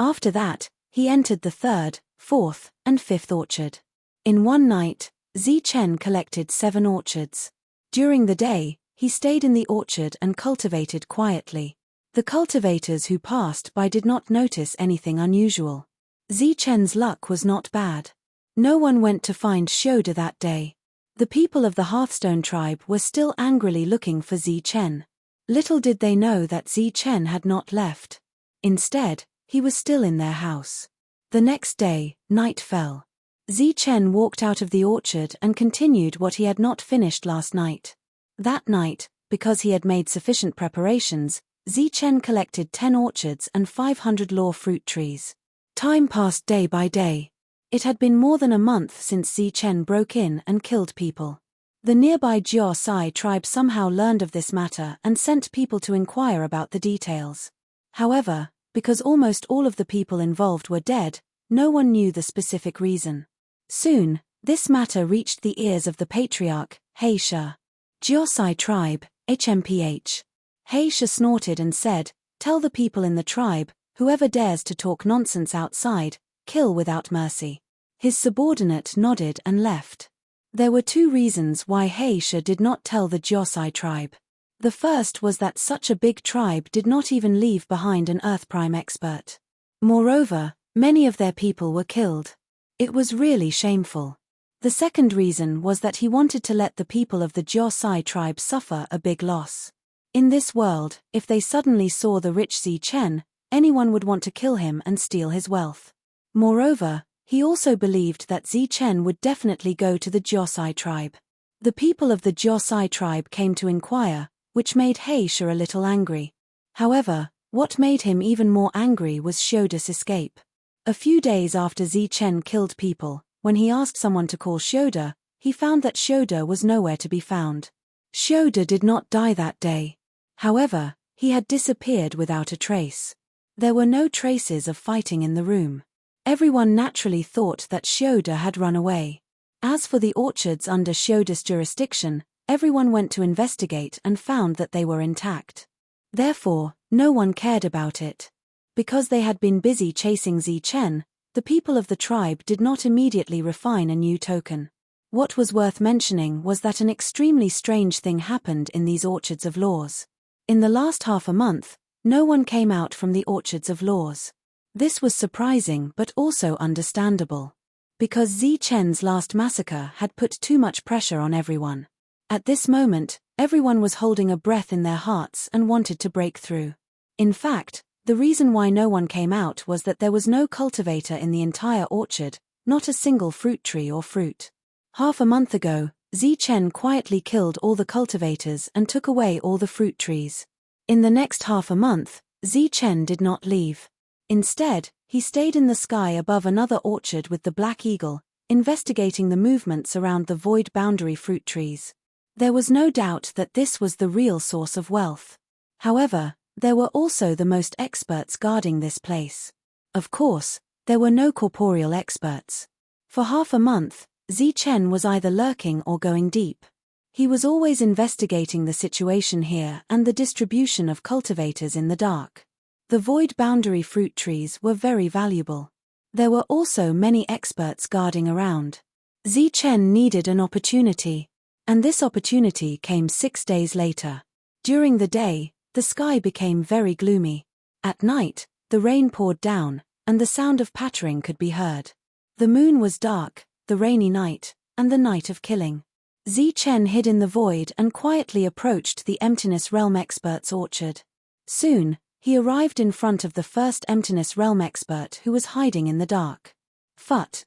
After that, he entered the third, fourth, and fifth orchard. In one night, Zi Chen collected 7 orchards. During the day, he stayed in the orchard and cultivated quietly. The cultivators who passed by did not notice anything unusual. Zi Chen's luck was not bad. No one went to find Xiude that day. The people of the Hearthstone tribe were still angrily looking for Zi Chen. Little did they know that Zi Chen had not left. Instead, he was still in their house. The next day, night fell. Chen walked out of the orchard and continued what he had not finished last night. That night, because he had made sufficient preparations, Chen collected 10 orchards and 500 law fruit trees. Time passed day by day. It had been more than a month since Chen broke in and killed people. The nearby Jiao tribe somehow learned of this matter and sent people to inquire about the details. However, because almost all of the people involved were dead, no one knew the specific reason. Soon, this matter reached the ears of the patriarch, He Shi. Jiao tribe, HMPH. He Shi snorted and said, "Tell the people in the tribe, whoever dares to talk nonsense outside, kill without mercy." His subordinate nodded and left. There were 2 reasons why He Shi did not tell the Jiao tribe. The first was that such a big tribe did not even leave behind an Earth Prime expert. Moreover, many of their people were killed. It was really shameful. The second reason was that he wanted to let the people of the Jiao tribe suffer a big loss. In this world, if they suddenly saw the rich Chen, anyone would want to kill him and steal his wealth. Moreover, he also believed that Chen would definitely go to the Jiao tribe. The people of the Jiao tribe came to inquire, which made He Shi a little angry. However, what made him even more angry was Xiuda's escape. A few days after Chen killed people, when he asked someone to call Xiuda, he found that Xiuda was nowhere to be found. Xiuda did not die that day. However, he had disappeared without a trace. There were no traces of fighting in the room. Everyone naturally thought that Xiuda had run away. As for the orchards under Xiuda's jurisdiction, everyone went to investigate and found that they were intact. Therefore, no one cared about it. Because they had been busy chasing Chen, the people of the tribe did not immediately refine a new token. What was worth mentioning was that an extremely strange thing happened in these orchards of laws. In the last half a month, no one came out from the orchards of laws. This was surprising but also understandable. Because Chen's last massacre had put too much pressure on everyone. At this moment, everyone was holding a breath in their hearts and wanted to break through. In fact, the reason why no one came out was that there was no cultivator in the entire orchard, not a single fruit tree or fruit. Half a month ago, Chen quietly killed all the cultivators and took away all the fruit trees. In the next half a month, Chen did not leave. Instead, he stayed in the sky above another orchard with the black eagle, investigating the movements around the void boundary fruit trees. There was no doubt that this was the real source of wealth. However, there were also the most experts guarding this place. Of course, there were no corporeal experts. For half a month, Chen was either lurking or going deep. He was always investigating the situation here and the distribution of cultivators in the dark. The void boundary fruit trees were very valuable. There were also many experts guarding around. Chen needed an opportunity. And this opportunity came 6 days later. During the day, the sky became very gloomy. At night, the rain poured down, and the sound of pattering could be heard. The moon was dark, the rainy night, and the night of killing. Chen hid in the void and quietly approached the Emptiness Realm expert's orchard. Soon, he arrived in front of the first Emptiness Realm expert who was hiding in the dark.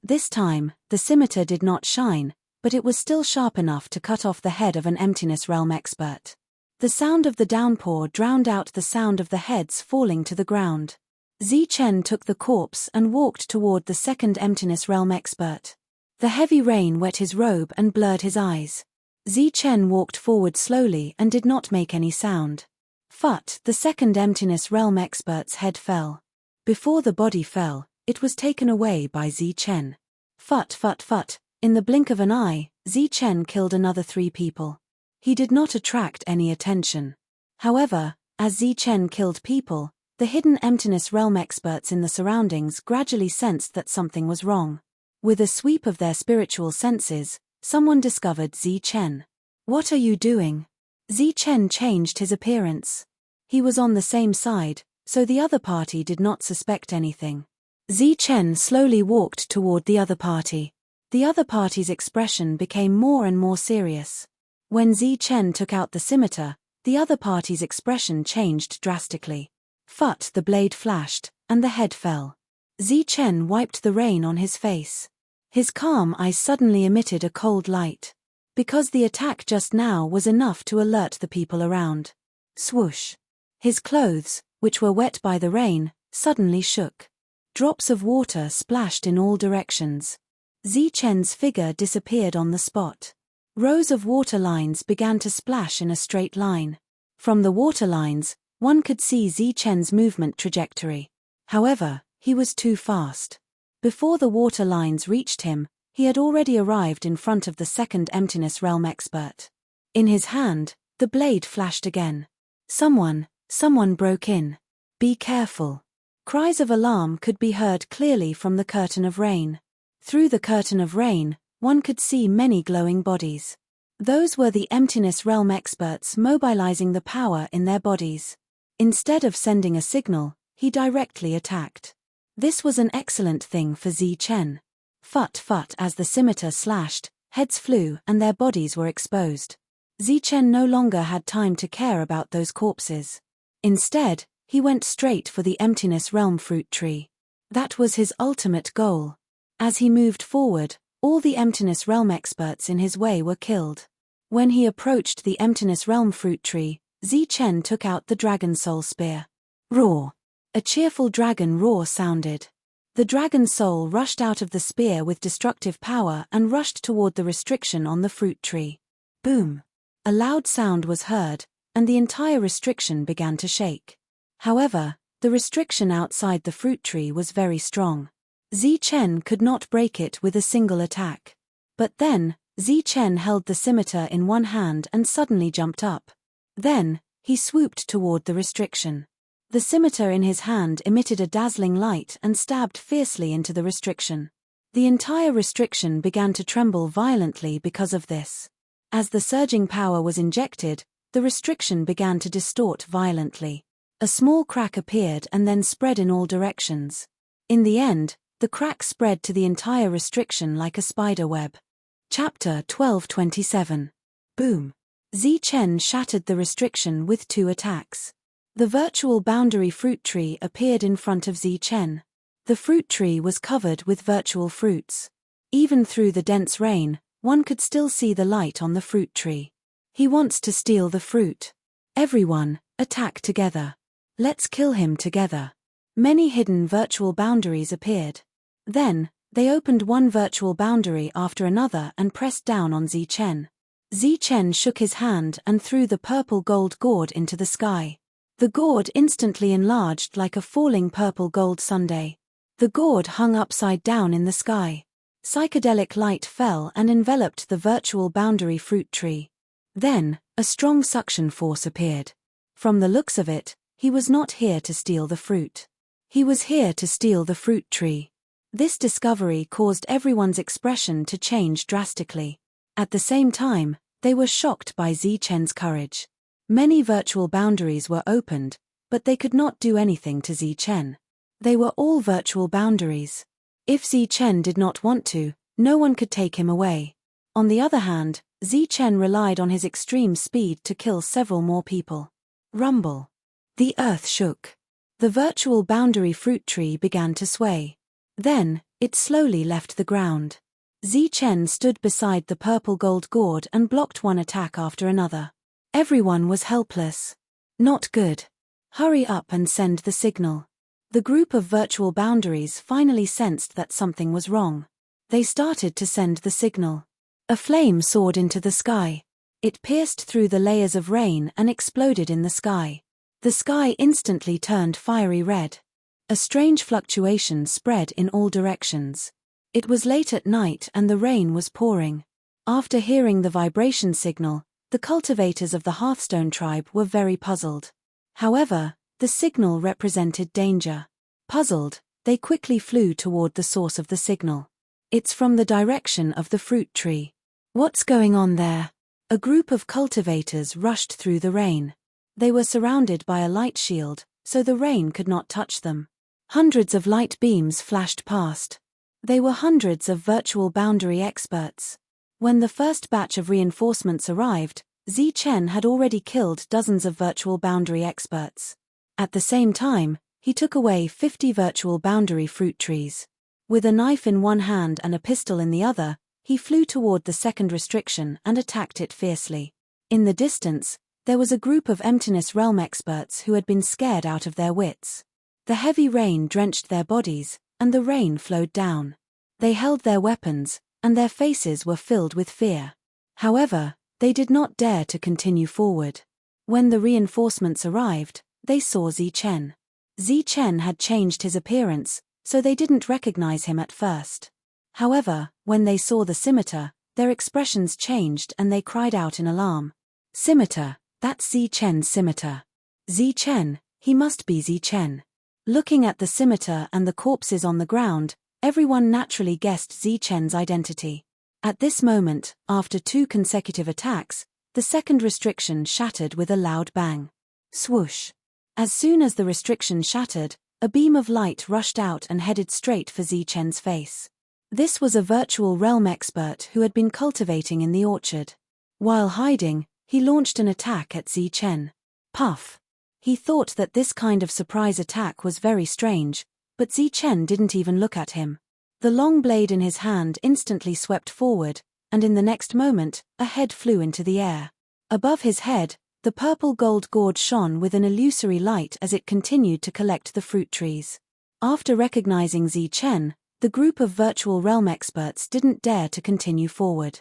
This time, the scimitar did not shine, but it was still sharp enough to cut off the head of an Emptiness Realm expert. The sound of the downpour drowned out the sound of the heads falling to the ground. Chen took the corpse and walked toward the second Emptiness Realm expert. The heavy rain wet his robe and blurred his eyes. Chen walked forward slowly and did not make any sound. The second Emptiness Realm expert's head fell. Before the body fell, it was taken away by Chen. In the blink of an eye, Chen killed another 3 people. He did not attract any attention. However, as Chen killed people, the hidden Emptiness Realm experts in the surroundings gradually sensed that something was wrong. With a sweep of their spiritual senses, someone discovered Chen. "What are you doing?" Chen changed his appearance. He was on the same side, so the other party did not suspect anything. Chen slowly walked toward the other party. The other party's expression became more and more serious. When Chen took out the scimitar, the other party's expression changed drastically. The blade flashed, and the head fell. Chen wiped the rain on his face. His calm eyes suddenly emitted a cold light. Because the attack just now was enough to alert the people around. Swoosh. His clothes, which were wet by the rain, suddenly shook. Drops of water splashed in all directions. Zichen's figure disappeared on the spot. Rows of water lines began to splash in a straight line. From the water lines, one could see Zichen's movement trajectory. However, he was too fast. Before the water lines reached him, he had already arrived in front of the second Emptiness Realm expert. In his hand, the blade flashed again. Someone broke in. Be careful. Cries of alarm could be heard clearly from the curtain of rain. Through the curtain of rain, one could see many glowing bodies. Those were the Emptiness Realm experts mobilizing the power in their bodies. Instead of sending a signal, he directly attacked. This was an excellent thing for Zichen. Fut as the scimitar slashed, heads flew and their bodies were exposed. Zichen no longer had time to care about those corpses. Instead, he went straight for the Emptiness Realm fruit tree. That was his ultimate goal. As he moved forward, all the Emptiness Realm experts in his way were killed. When he approached the Emptiness Realm fruit tree, Zichen took out the Dragon Soul Spear. Roar! A cheerful dragon roar sounded. The dragon soul rushed out of the spear with destructive power and rushed toward the restriction on the fruit tree. Boom! A loud sound was heard, and the entire restriction began to shake. However, the restriction outside the fruit tree was very strong. Zichen could not break it with a single attack. But then, Zichen held the scimitar in one hand and suddenly jumped up. Then, he swooped toward the restriction. The scimitar in his hand emitted a dazzling light and stabbed fiercely into the restriction. The entire restriction began to tremble violently because of this. As the surging power was injected, the restriction began to distort violently. A small crack appeared and then spread in all directions. In the end, the crack spread to the entire restriction like a spider web. Chapter 1227. Boom! Zichen shattered the restriction with 2 attacks. The virtual boundary fruit tree appeared in front of Zichen. The fruit tree was covered with virtual fruits. Even through the dense rain, one could still see the light on the fruit tree. He wants to steal the fruit. Everyone, attack together. Let's kill him together. Many hidden virtual boundaries appeared. Then, they opened one virtual boundary after another and pressed down on Zichen. Zichen shook his hand and threw the purple gold gourd into the sky. The gourd instantly enlarged like a falling purple gold sundae. The gourd hung upside down in the sky. Psychedelic light fell and enveloped the virtual boundary fruit tree. Then, a strong suction force appeared. From the looks of it, he was not here to steal the fruit. He was here to steal the fruit tree. This discovery caused everyone's expression to change drastically. At the same time, they were shocked by Zichen's courage. Many virtual boundaries were opened, but they could not do anything to Zichen. They were all virtual boundaries. If Zichen did not want to, no one could take him away. On the other hand, Zichen relied on his extreme speed to kill several more people. Rumble. The earth shook. The virtual boundary fruit tree began to sway. Then, it slowly left the ground. Zichen stood beside the purple gold gourd and blocked one attack after another. Everyone was helpless. Not good. Hurry up and send the signal. The group of virtual boundaries finally sensed that something was wrong. They started to send the signal. A flame soared into the sky. It pierced through the layers of rain and exploded in the sky. The sky instantly turned fiery red. A strange fluctuation spread in all directions. It was late at night and the rain was pouring. After hearing the vibration signal, the cultivators of the Hearthstone tribe were very puzzled. However, the signal represented danger. Puzzled, they quickly flew toward the source of the signal. It's from the direction of the fruit tree. What's going on there? A group of cultivators rushed through the rain. They were surrounded by a light shield, so the rain could not touch them. Hundreds of light beams flashed past. They were hundreds of virtual boundary experts. When the first batch of reinforcements arrived, Zichen had already killed dozens of virtual boundary experts. At the same time, he took away 50 virtual boundary fruit trees. With a knife in one hand and a pistol in the other, he flew toward the second restriction and attacked it fiercely. In the distance, there was a group of Emptiness Realm experts who had been scared out of their wits. The heavy rain drenched their bodies, and the rain flowed down. They held their weapons, and their faces were filled with fear. However, they did not dare to continue forward. When the reinforcements arrived, they saw Zichen. Zichen had changed his appearance, so they didn't recognize him at first. However, when they saw the scimitar, their expressions changed and they cried out in alarm. Scimitar, that's Zichen's scimitar. Zichen, he must be Zichen. Looking at the scimitar and the corpses on the ground, everyone naturally guessed Zichen's identity. At this moment, after 2 consecutive attacks, the second restriction shattered with a loud bang. Swoosh. As soon as the restriction shattered, a beam of light rushed out and headed straight for Zichen's face. This was a virtual realm expert who had been cultivating in the orchard. While hiding, he launched an attack at Zichen. Puff. He thought that this kind of surprise attack was very strange, but Zichen didn't even look at him. The long blade in his hand instantly swept forward, and in the next moment, a head flew into the air. Above his head, the purple gold gourd shone with an illusory light as it continued to collect the fruit trees. After recognizing Zichen, the group of virtual realm experts didn't dare to continue forward.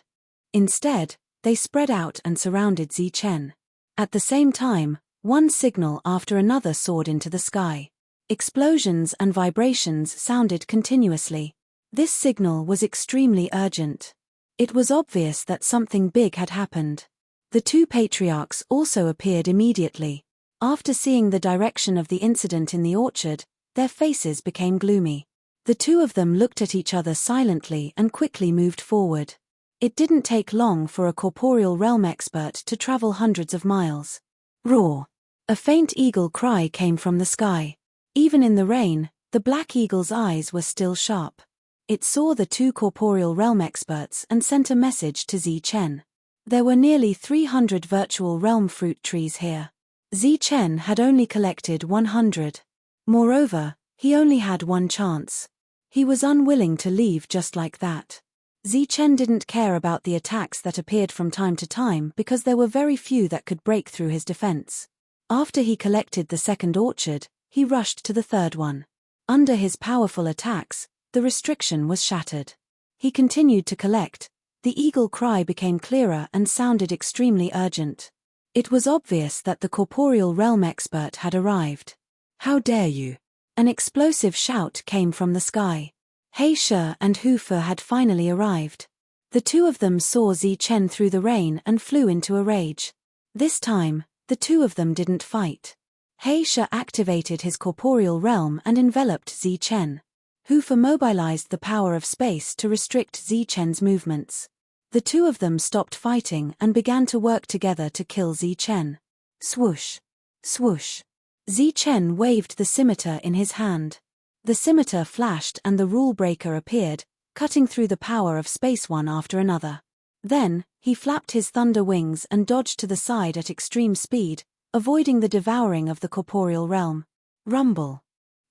Instead, they spread out and surrounded Zichen. At the same time, one signal after another soared into the sky. Explosions and vibrations sounded continuously. This signal was extremely urgent. It was obvious that something big had happened. The 2 patriarchs also appeared immediately. After seeing the direction of the incident in the orchard, their faces became gloomy. The 2 of them looked at each other silently and quickly moved forward. It didn't take long for a corporeal realm expert to travel hundreds of miles. Roar! A faint eagle cry came from the sky. Even in the rain, the black eagle's eyes were still sharp. It saw the 2 corporeal realm experts and sent a message to Zichen. There were nearly 300 virtual realm fruit trees here. Zichen had only collected 100. Moreover, he only had 1 chance. He was unwilling to leave just like that. Zichen didn't care about the attacks that appeared from time to time because there were very few that could break through his defense. After he collected the second orchard, he rushed to the third one. Under his powerful attacks, the restriction was shattered. He continued to collect. The eagle cry became clearer and sounded extremely urgent. It was obvious that the corporeal realm expert had arrived. How dare you! An explosive shout came from the sky. He Shi and Hu Fe had finally arrived. The 2 of them saw Zichen through the rain and flew into a rage. This time, the 2 of them didn't fight. He Shi activated his corporeal realm and enveloped Zichen. Hu Fe mobilized the power of space to restrict Zichen's movements. The 2 of them stopped fighting and began to work together to kill Zichen. Swoosh! Swoosh! Zichen waved the scimitar in his hand. The scimitar flashed and the rule breaker appeared, cutting through the power of space one after another. Then, he flapped his thunder wings and dodged to the side at extreme speed, avoiding the devouring of the corporeal realm. Rumble.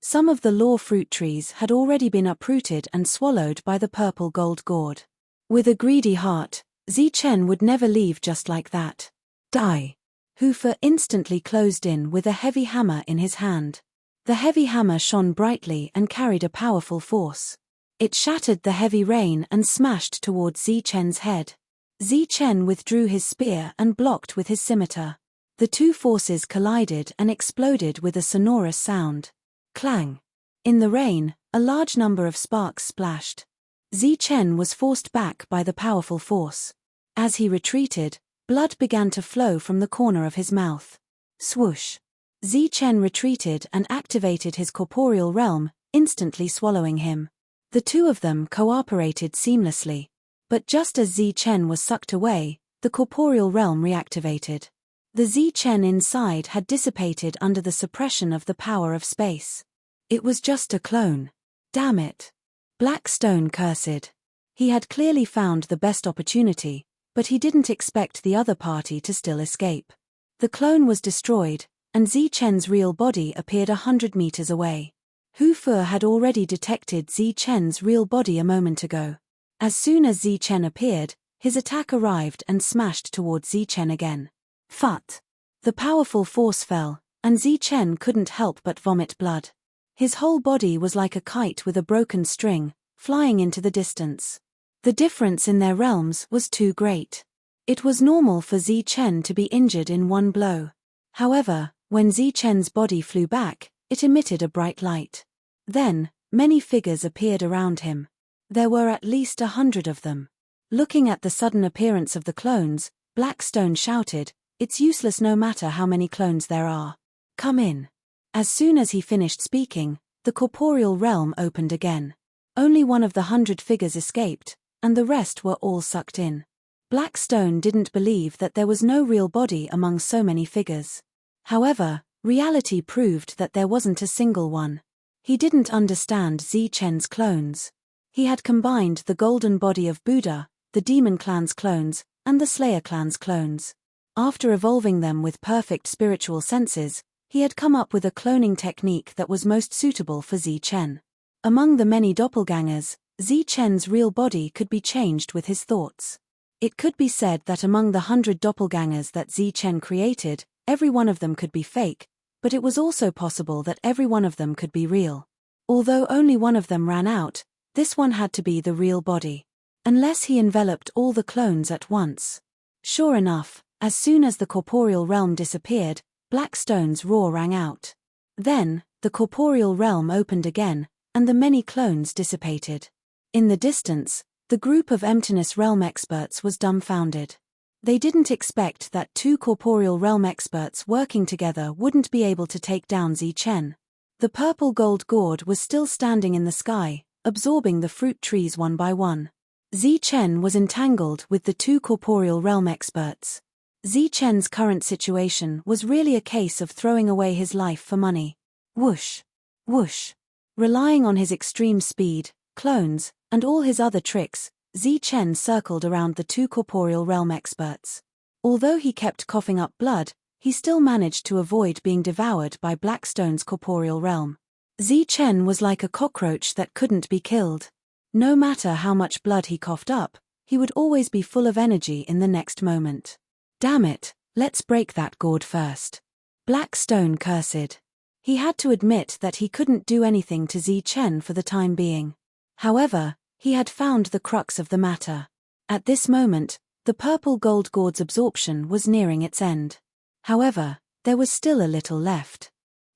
Some of the law fruit trees had already been uprooted and swallowed by the purple gold gourd. With a greedy heart, Zichen would never leave just like that. Die! Hu Fe instantly closed in with a heavy hammer in his hand. The heavy hammer shone brightly and carried a powerful force. It shattered the heavy rain and smashed towards Zichen's head. Zichen withdrew his spear and blocked with his scimitar. The 2 forces collided and exploded with a sonorous sound. Clang! In the rain, a large number of sparks splashed. Zichen was forced back by the powerful force. As he retreated, blood began to flow from the corner of his mouth. Swoosh! Zichen retreated and activated his corporeal realm, instantly swallowing him. The 2 of them cooperated seamlessly. But just as Zichen was sucked away, the corporeal realm reactivated. The Zichen inside had dissipated under the suppression of the power of space. It was just a clone. Damn it! Blackstone cursed. He had clearly found the best opportunity, but he didn't expect the other party to still escape. The clone was destroyed, and Zichen's real body appeared 100 meters away. Hu Fu had already detected Zi Chen's real body a moment ago. As soon as Zi Chen appeared, his attack arrived and smashed towards Zi Chen again. Phut! The powerful force fell, and Zi Chen couldn't help but vomit blood. His whole body was like a kite with a broken string, flying into the distance. The difference in their realms was too great. It was normal for Zi Chen to be injured in one blow. However, when Zi Chen's body flew back, it emitted a bright light. Then, many figures appeared around him. There were at least 100 of them. Looking at the sudden appearance of the clones, Blackstone shouted, "It's useless no matter how many clones there are. Come in." As soon as he finished speaking, the corporeal realm opened again. Only one of the 100 figures escaped, and the rest were all sucked in. Blackstone didn't believe that there was no real body among so many figures. However, reality proved that there wasn't a single one. He didn't understand Zi Chen's clones. He had combined the golden body of Buddha, the Demon Clan's clones, and the Slayer Clan's clones. After evolving them with perfect spiritual senses, he had come up with a cloning technique that was most suitable for Zi Chen. Among the many doppelgangers, Zi Chen's real body could be changed with his thoughts. It could be said that among the 100 doppelgangers that Zi Chen created, every one of them could be fake, but it was also possible that every one of them could be real. Although only one of them ran out, this one had to be the real body. Unless he enveloped all the clones at once. Sure enough, as soon as the corporeal realm disappeared, Blackstone's roar rang out. Then, the corporeal realm opened again, and the many clones dissipated. In the distance, the group of Emptiness Realm experts was dumbfounded. They didn't expect that two corporeal realm experts working together wouldn't be able to take down Zi Chen. The purple gold gourd was still standing in the sky, absorbing the fruit trees one by one. Zi Chen was entangled with the two corporeal realm experts. Zi Chen's current situation was really a case of throwing away his life for money. Whoosh! Whoosh! Relying on his extreme speed, clones, and all his other tricks, Zi Chen circled around the two corporeal realm experts. Although he kept coughing up blood, he still managed to avoid being devoured by Blackstone's corporeal realm. Zi Chen was like a cockroach that couldn't be killed. No matter how much blood he coughed up, he would always be full of energy in the next moment. Damn it, let's break that gourd first. Blackstone cursed. He had to admit that he couldn't do anything to Zi Chen for the time being. However, he had found the crux of the matter. At this moment, the purple gold gourd's absorption was nearing its end. However, there was still a little left.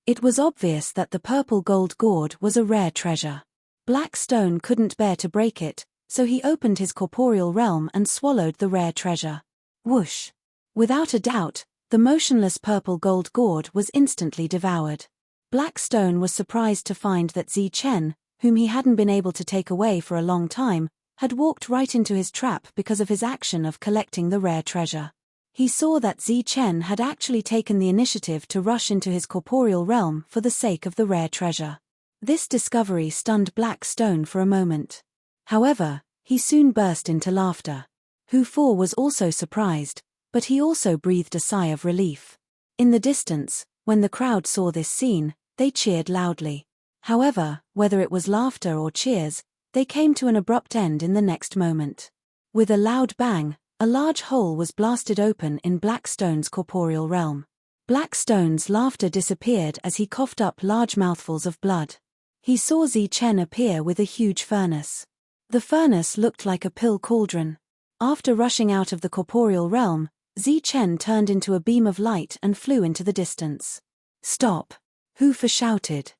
It was obvious that the purple gold gourd was a rare treasure. Blackstone couldn't bear to break it, so he opened his corporeal realm and swallowed the rare treasure. Whoosh! Without a doubt, the motionless purple gold gourd was instantly devoured. Blackstone was surprised to find that Zi Chen, whom he hadn't been able to take away for a long time, had walked right into his trap because of his action of collecting the rare treasure. He saw that Zi Chen had actually taken the initiative to rush into his corporeal realm for the sake of the rare treasure. This discovery stunned Blackstone for a moment. However, he soon burst into laughter. Hu Fu was also surprised, but he also breathed a sigh of relief. In the distance, when the crowd saw this scene, they cheered loudly. However, whether it was laughter or cheers, they came to an abrupt end in the next moment. With a loud bang, a large hole was blasted open in Blackstone's corporeal realm. Blackstone's laughter disappeared as he coughed up large mouthfuls of blood. He saw Zi Chen appear with a huge furnace. The furnace looked like a pill cauldron. After rushing out of the corporeal realm, Zi Chen turned into a beam of light and flew into the distance. Stop! Hu Fu shouted.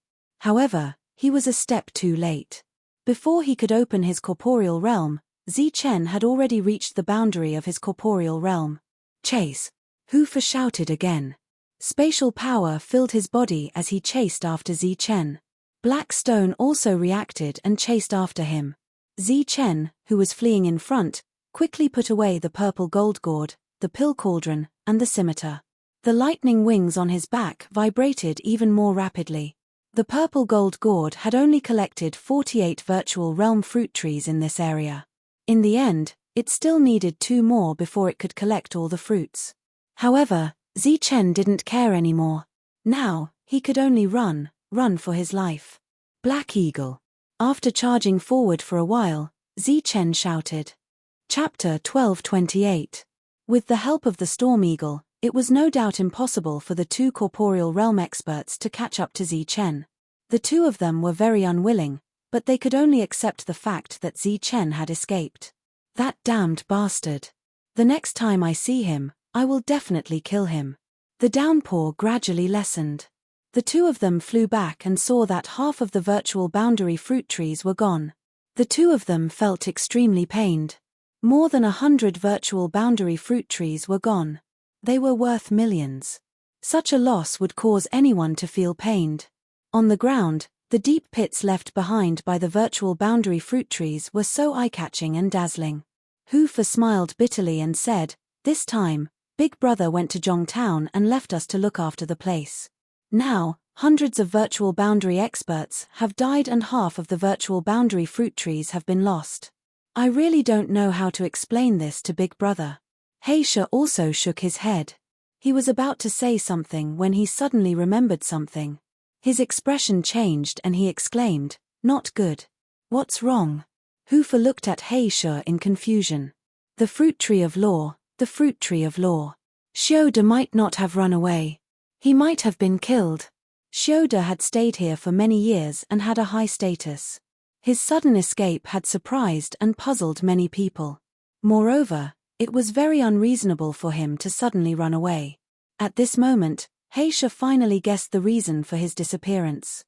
However, he was a step too late. Before he could open his corporeal realm, Zi Chen had already reached the boundary of his corporeal realm. Chase! Hu Fu shouted again. Spatial power filled his body as he chased after Zi Chen. Blackstone also reacted and chased after him. Zi Chen, who was fleeing in front, quickly put away the purple gold gourd, the pill cauldron, and the scimitar. The lightning wings on his back vibrated even more rapidly. The purple gold gourd had only collected 48 virtual realm fruit trees in this area. In the end, it still needed 2 more before it could collect all the fruits. However, Zi Chen didn't care anymore. Now, he could only run for his life. Black Eagle. After charging forward for a while, Chen shouted. Chapter 1228. With the help of the Storm Eagle, it was no doubt impossible for the two corporeal realm experts to catch up to Chen. The two of them were very unwilling, but they could only accept the fact that Chen had escaped. That damned bastard. The next time I see him, I will definitely kill him. The downpour gradually lessened. The two of them flew back and saw that half of the virtual boundary fruit trees were gone. The two of them felt extremely pained. More than 100 virtual boundary fruit trees were gone. They were worth millions. Such a loss would cause anyone to feel pained. On the ground, the deep pits left behind by the virtual boundary fruit trees were so eye-catching and dazzling. Hoofer smiled bitterly and said, "This time, Big Brother went to Zhongtown and left us to look after the place. Now, hundreds of virtual boundary experts have died and half of the virtual boundary fruit trees have been lost. I really don't know how to explain this to Big Brother." Heisha also shook his head. He was about to say something when he suddenly remembered something. His expression changed and he exclaimed, "Not good. What's wrong?" Hoofer looked at Heisha in confusion. "The fruit tree of law, the fruit tree of law. Xiude might not have run away. He might have been killed." Xiude had stayed here for many years and had a high status. His sudden escape had surprised and puzzled many people. Moreover, it was very unreasonable for him to suddenly run away. At this moment, Heisha finally guessed the reason for his disappearance.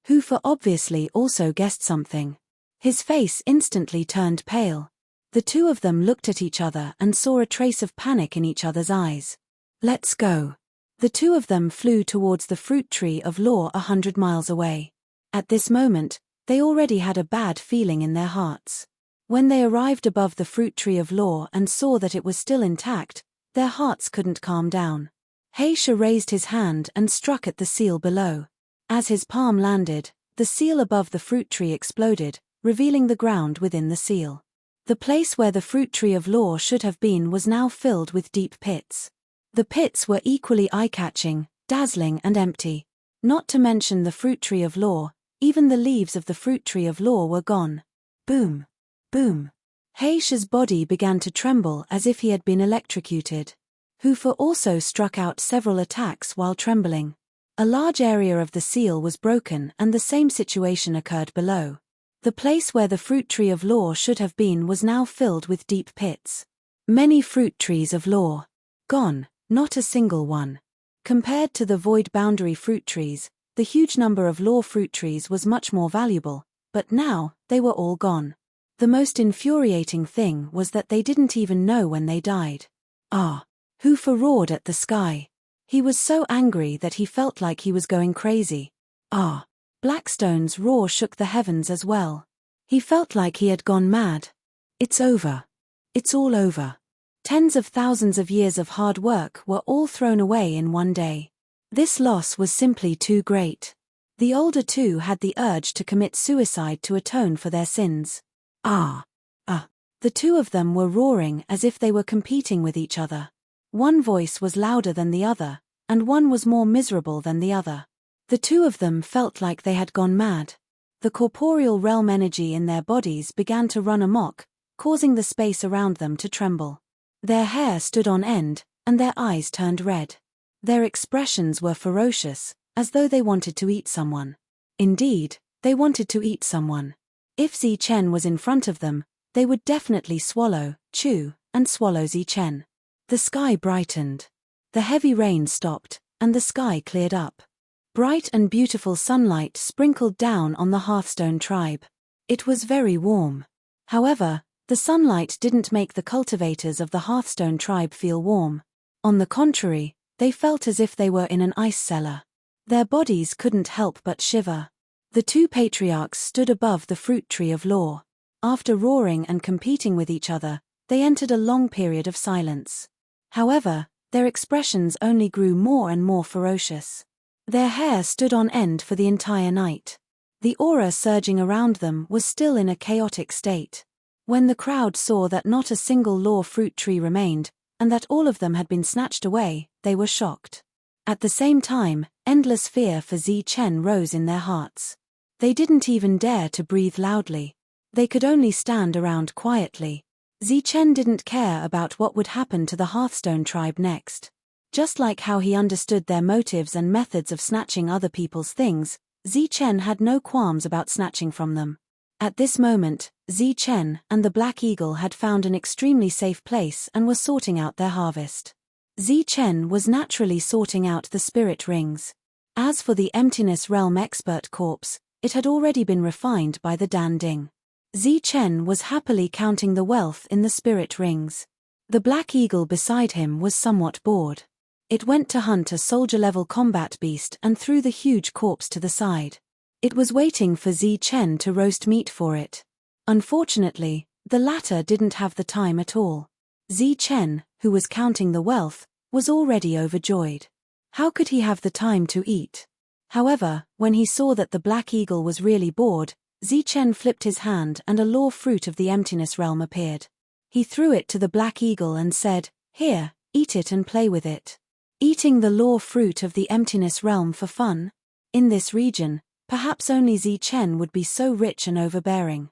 Hoofer obviously also guessed something. His face instantly turned pale. The two of them looked at each other and saw a trace of panic in each other's eyes. "Let's go." The two of them flew towards the fruit tree of law 100 miles away. At this moment, they already had a bad feeling in their hearts. When they arrived above the fruit tree of law and saw that it was still intact, their hearts couldn't calm down. Heisha raised his hand and struck at the seal below. As his palm landed, the seal above the fruit tree exploded, revealing the ground within the seal. The place where the fruit tree of law should have been was now filled with deep pits. The pits were equally eye-catching, dazzling and empty. Not to mention the fruit tree of law, even the leaves of the fruit tree of law were gone. Boom! Boom! Heisha's body began to tremble as if he had been electrocuted. Hoofer also struck out several attacks while trembling. A large area of the seal was broken and the same situation occurred below. The place where the fruit tree of law should have been was now filled with deep pits. Many fruit trees of law. Gone. Not a single one. Compared to the void boundary fruit trees, the huge number of law fruit trees was much more valuable, but now, they were all gone. The most infuriating thing was that they didn't even know when they died. Ah! Hoofer roared at the sky. He was so angry that he felt like he was going crazy. Ah! Blackstone's roar shook the heavens as well. He felt like he had gone mad. It's over. It's all over. Tens of thousands of years of hard work were all thrown away in one day. This loss was simply too great. The older two had the urge to commit suicide to atone for their sins. Ah! The two of them were roaring as if they were competing with each other. One voice was louder than the other, and one was more miserable than the other. The two of them felt like they had gone mad. The corporeal realm energy in their bodies began to run amok, causing the space around them to tremble. Their hair stood on end, and their eyes turned red. Their expressions were ferocious, as though they wanted to eat someone. Indeed, they wanted to eat someone. If Chen was in front of them, they would definitely swallow, chew, and swallow Chen. The sky brightened. The heavy rain stopped, and the sky cleared up. Bright and beautiful sunlight sprinkled down on the Hearthstone tribe. It was very warm. However, the sunlight didn't make the cultivators of the Hearthstone tribe feel warm. On the contrary, they felt as if they were in an ice cellar. Their bodies couldn't help but shiver. The two patriarchs stood above the fruit tree of law. After roaring and competing with each other, they entered a long period of silence. However, their expressions only grew more and more ferocious. Their hair stood on end for the entire night. The aura surging around them was still in a chaotic state. When the crowd saw that not a single law fruit tree remained, and that all of them had been snatched away, they were shocked. At the same time, endless fear for Chen rose in their hearts. They didn't even dare to breathe loudly. They could only stand around quietly. Zichen didn't care about what would happen to the Hearthstone tribe next. Just like how he understood their motives and methods of snatching other people's things, Zichen had no qualms about snatching from them. At this moment, Zichen and the Black Eagle had found an extremely safe place and were sorting out their harvest. Zichen was naturally sorting out the spirit rings. As for the Emptiness Realm expert corpse, it had already been refined by the Dan Ding. Zichen was happily counting the wealth in the spirit rings. The Black Eagle beside him was somewhat bored. It went to hunt a soldier-level combat beast and threw the huge corpse to the side. It was waiting for Zichen to roast meat for it. Unfortunately, the latter didn't have the time at all. Zichen, who was counting the wealth, was already overjoyed. How could he have the time to eat? However, when he saw that the Black Eagle was really bored, Zichen flipped his hand and a law fruit of the Emptiness Realm appeared. He threw it to the Black Eagle and said, "Here, eat it and play with it." Eating the law fruit of the Emptiness Realm for fun? In this region, perhaps only Zichen would be so rich and overbearing.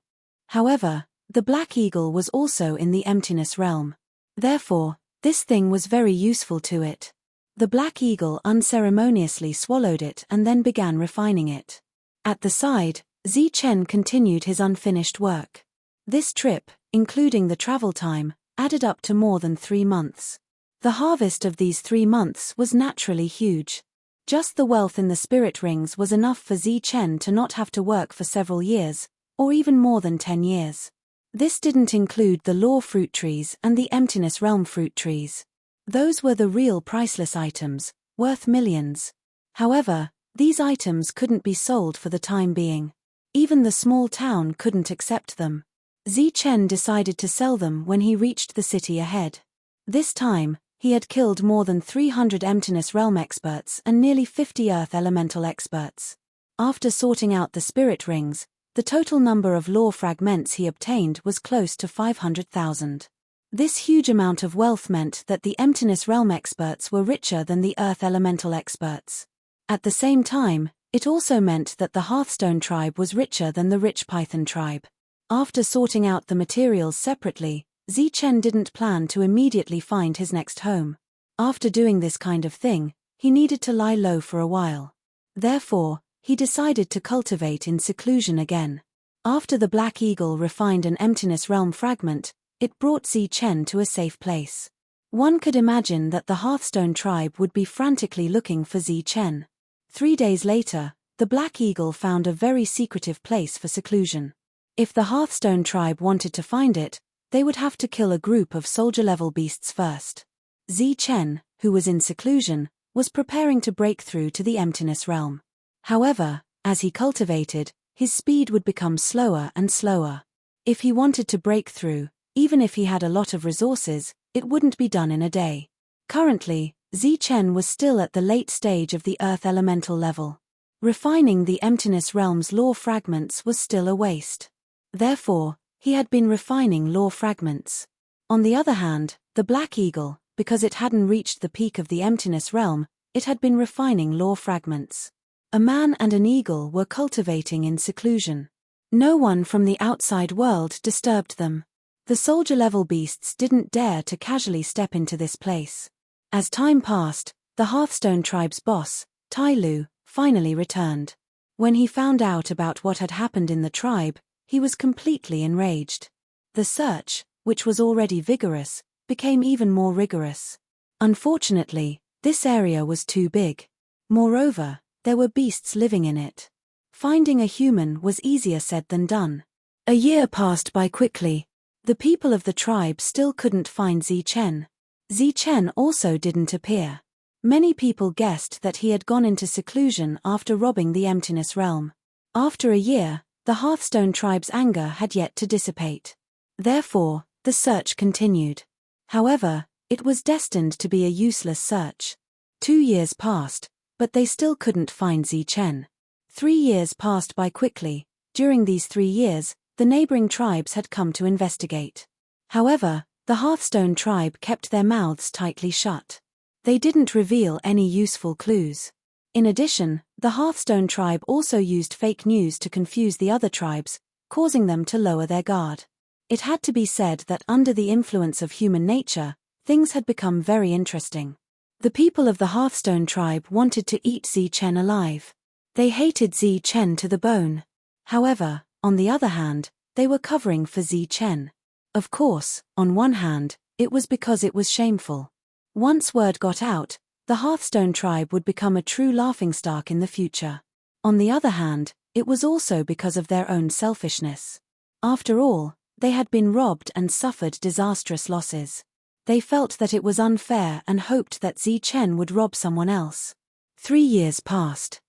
However, the Black Eagle was also in the Emptiness Realm. Therefore, this thing was very useful to it. The Black Eagle unceremoniously swallowed it and then began refining it. At the side, Zichen continued his unfinished work. This trip, including the travel time, added up to more than 3 months. The harvest of these 3 months was naturally huge. Just the wealth in the spirit rings was enough for Zichen to not have to work for several years, or even more than 10 years. This didn't include the law fruit trees and the Emptiness Realm fruit trees. Those were the real priceless items, worth millions. However, these items couldn't be sold for the time being. Even the small town couldn't accept them. Zichen decided to sell them when he reached the city ahead. This time, he had killed more than 300 Emptiness Realm experts and nearly 50 Earth Elemental experts. After sorting out the spirit rings, the total number of lore fragments he obtained was close to 500,000. This huge amount of wealth meant that the Emptiness Realm experts were richer than the Earth Elemental experts. At the same time, it also meant that the Hearthstone tribe was richer than the rich Python tribe. After sorting out the materials separately, Zichen didn't plan to immediately find his next home. After doing this kind of thing, he needed to lie low for a while. Therefore, he decided to cultivate in seclusion again. After the Black Eagle refined an Emptiness Realm fragment, it brought Zichen to a safe place. One could imagine that the Hearthstone tribe would be frantically looking for Zichen. 3 days later, the Black Eagle found a very secretive place for seclusion. If the Hearthstone tribe wanted to find it, they would have to kill a group of soldier-level beasts first. Zichen, who was in seclusion, was preparing to break through to the Emptiness Realm. However, as he cultivated, his speed would become slower and slower. If he wanted to break through, even if he had a lot of resources, it wouldn't be done in a day. Currently, Zichen was still at the late stage of the Earth Elemental level. Refining the Emptiness Realm's lore fragments was still a waste. Therefore, he had been refining lore fragments. On the other hand, the Black Eagle, because it hadn't reached the peak of the Emptiness Realm, it had been refining lore fragments. A man and an eagle were cultivating in seclusion. No one from the outside world disturbed them. The soldier-level beasts didn't dare to casually step into this place. As time passed, the Hearthstone tribe's boss, Tai Lu, finally returned. When he found out about what had happened in the tribe, he was completely enraged. The search, which was already vigorous, became even more rigorous. Unfortunately, this area was too big. Moreover, there were beasts living in it. Finding a human was easier said than done. A year passed by quickly. The people of the tribe still couldn't find Zichen. Zichen also didn't appear. Many people guessed that he had gone into seclusion after robbing the Emptiness Realm. After a year, the Hearthstone tribe's anger had yet to dissipate. Therefore, the search continued. However, it was destined to be a useless search. 2 years passed, but they still couldn't find Zichen. 3 years passed by quickly. During these 3 years, the neighboring tribes had come to investigate. However, the Hearthstone tribe kept their mouths tightly shut. They didn't reveal any useful clues. In addition, the Hearthstone tribe also used fake news to confuse the other tribes, causing them to lower their guard. It had to be said that under the influence of human nature, things had become very interesting. The people of the Hearthstone tribe wanted to eat Chen alive. They hated Chen to the bone. However, on the other hand, they were covering for Chen. Of course, on one hand, it was because it was shameful. Once word got out, the Hearthstone tribe would become a true laughingstock in the future. On the other hand, it was also because of their own selfishness. After all, they had been robbed and suffered disastrous losses. They felt that it was unfair and hoped that Chen would rob someone else. 3 years passed.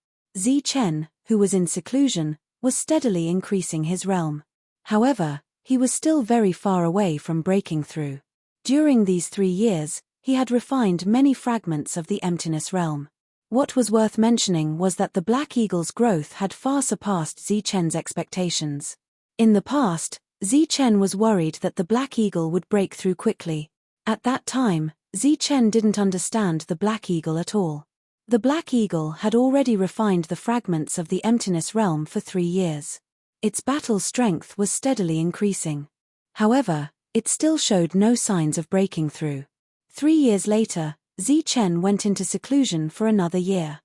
Chen, who was in seclusion, was steadily increasing his realm. However, he was still very far away from breaking through. During these 3 years, he had refined many fragments of the emptiness realm. What was worth mentioning was that the Black Eagle's growth had far surpassed Chen's expectations. In the past, Chen was worried that the Black Eagle would break through quickly. At that time, Chen didn't understand the Black Eagle at all. The Black Eagle had already refined the fragments of the emptiness realm for 3 years. Its battle strength was steadily increasing. However, it still showed no signs of breaking through. 3 years later, Chen went into seclusion for another year.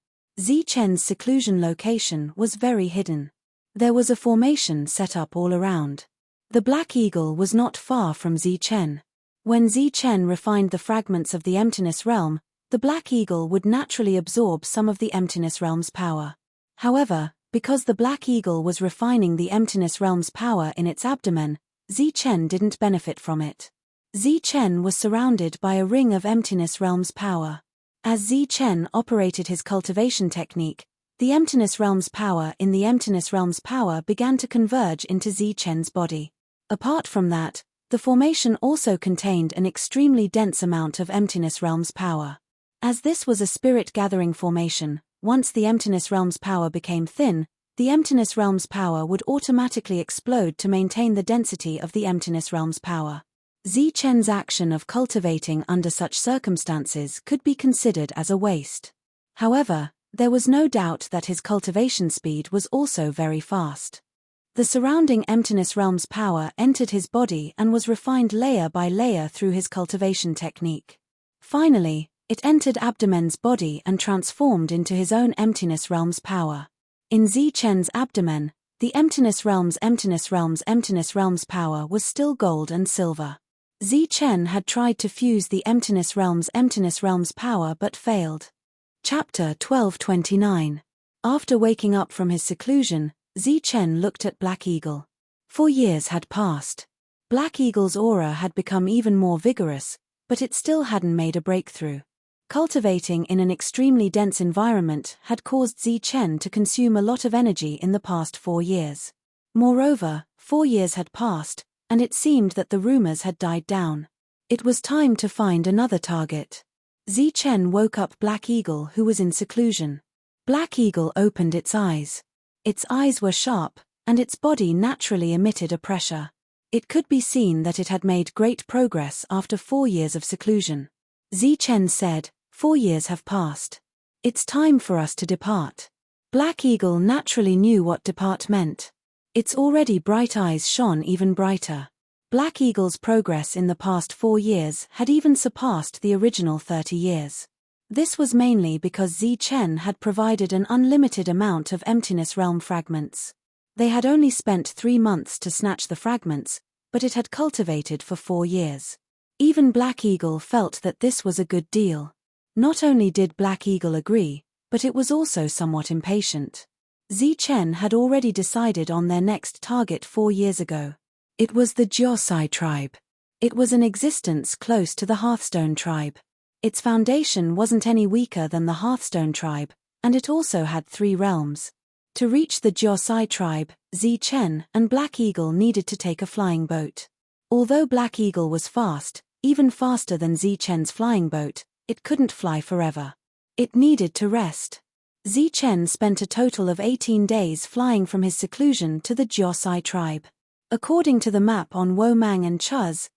Chen's seclusion location was very hidden. There was a formation set up all around. The Black Eagle was not far from Chen. When Chen refined the fragments of the emptiness realm, the Black Eagle would naturally absorb some of the emptiness realm's power. However, because the Black Eagle was refining the emptiness realm's power in its abdomen, Chen didn't benefit from it. Chen was surrounded by a ring of emptiness realm's power. As Chen operated his cultivation technique, the emptiness realm's power in the emptiness realm's power began to converge into Chen's body. Apart from that, the formation also contained an extremely dense amount of emptiness realm's power. As this was a spirit-gathering formation, once the emptiness realm's power became thin, the emptiness realm's power would automatically explode to maintain the density of the emptiness realm's power. Chen's action of cultivating under such circumstances could be considered as a waste. However, there was no doubt that his cultivation speed was also very fast. The surrounding emptiness realm's power entered his body and was refined layer by layer through his cultivation technique. Finally, it entered abdomen's body and transformed into his own emptiness realm's power. In Chen's abdomen, the emptiness realm's power was still gold and silver. Chen had tried to fuse the emptiness realm's power but failed. Chapter 1229. After waking up from his seclusion, Chen looked at Black Eagle. 4 years had passed. Black Eagle's aura had become even more vigorous, but it still hadn't made a breakthrough. Cultivating in an extremely dense environment had caused Chen to consume a lot of energy in the past 4 years. Moreover, 4 years had passed, and it seemed that the rumors had died down. It was time to find another target. Chen woke up Black Eagle, who was in seclusion. Black Eagle opened its eyes. Its eyes were sharp, and its body naturally emitted a pressure. It could be seen that it had made great progress after 4 years of seclusion. Chen said, 4 years have passed. It's time for us to depart. Black Eagle naturally knew what depart meant. Its already bright eyes shone even brighter. Black Eagle's progress in the past 4 years had even surpassed the original 30 years. This was mainly because Chen had provided an unlimited amount of emptiness realm fragments. They had only spent 3 months to snatch the fragments, but it had cultivated for 4 years. Even Black Eagle felt that this was a good deal. Not only did Black Eagle agree, but it was also somewhat impatient. Chen had already decided on their next target 4 years ago. It was the Jiosai tribe. It was an existence close to the Hearthstone tribe. Its foundation wasn't any weaker than the Hearthstone tribe, and it also had 3 realms. To reach the Jiosai tribe, Chen and Black Eagle needed to take a flying boat. Although Black Eagle was fast, even faster than Chen's flying boat, it couldn't fly forever. It needed to rest. Chen spent a total of 18 days flying from his seclusion to the Jiosai tribe. According to the map on Womang and Chuz,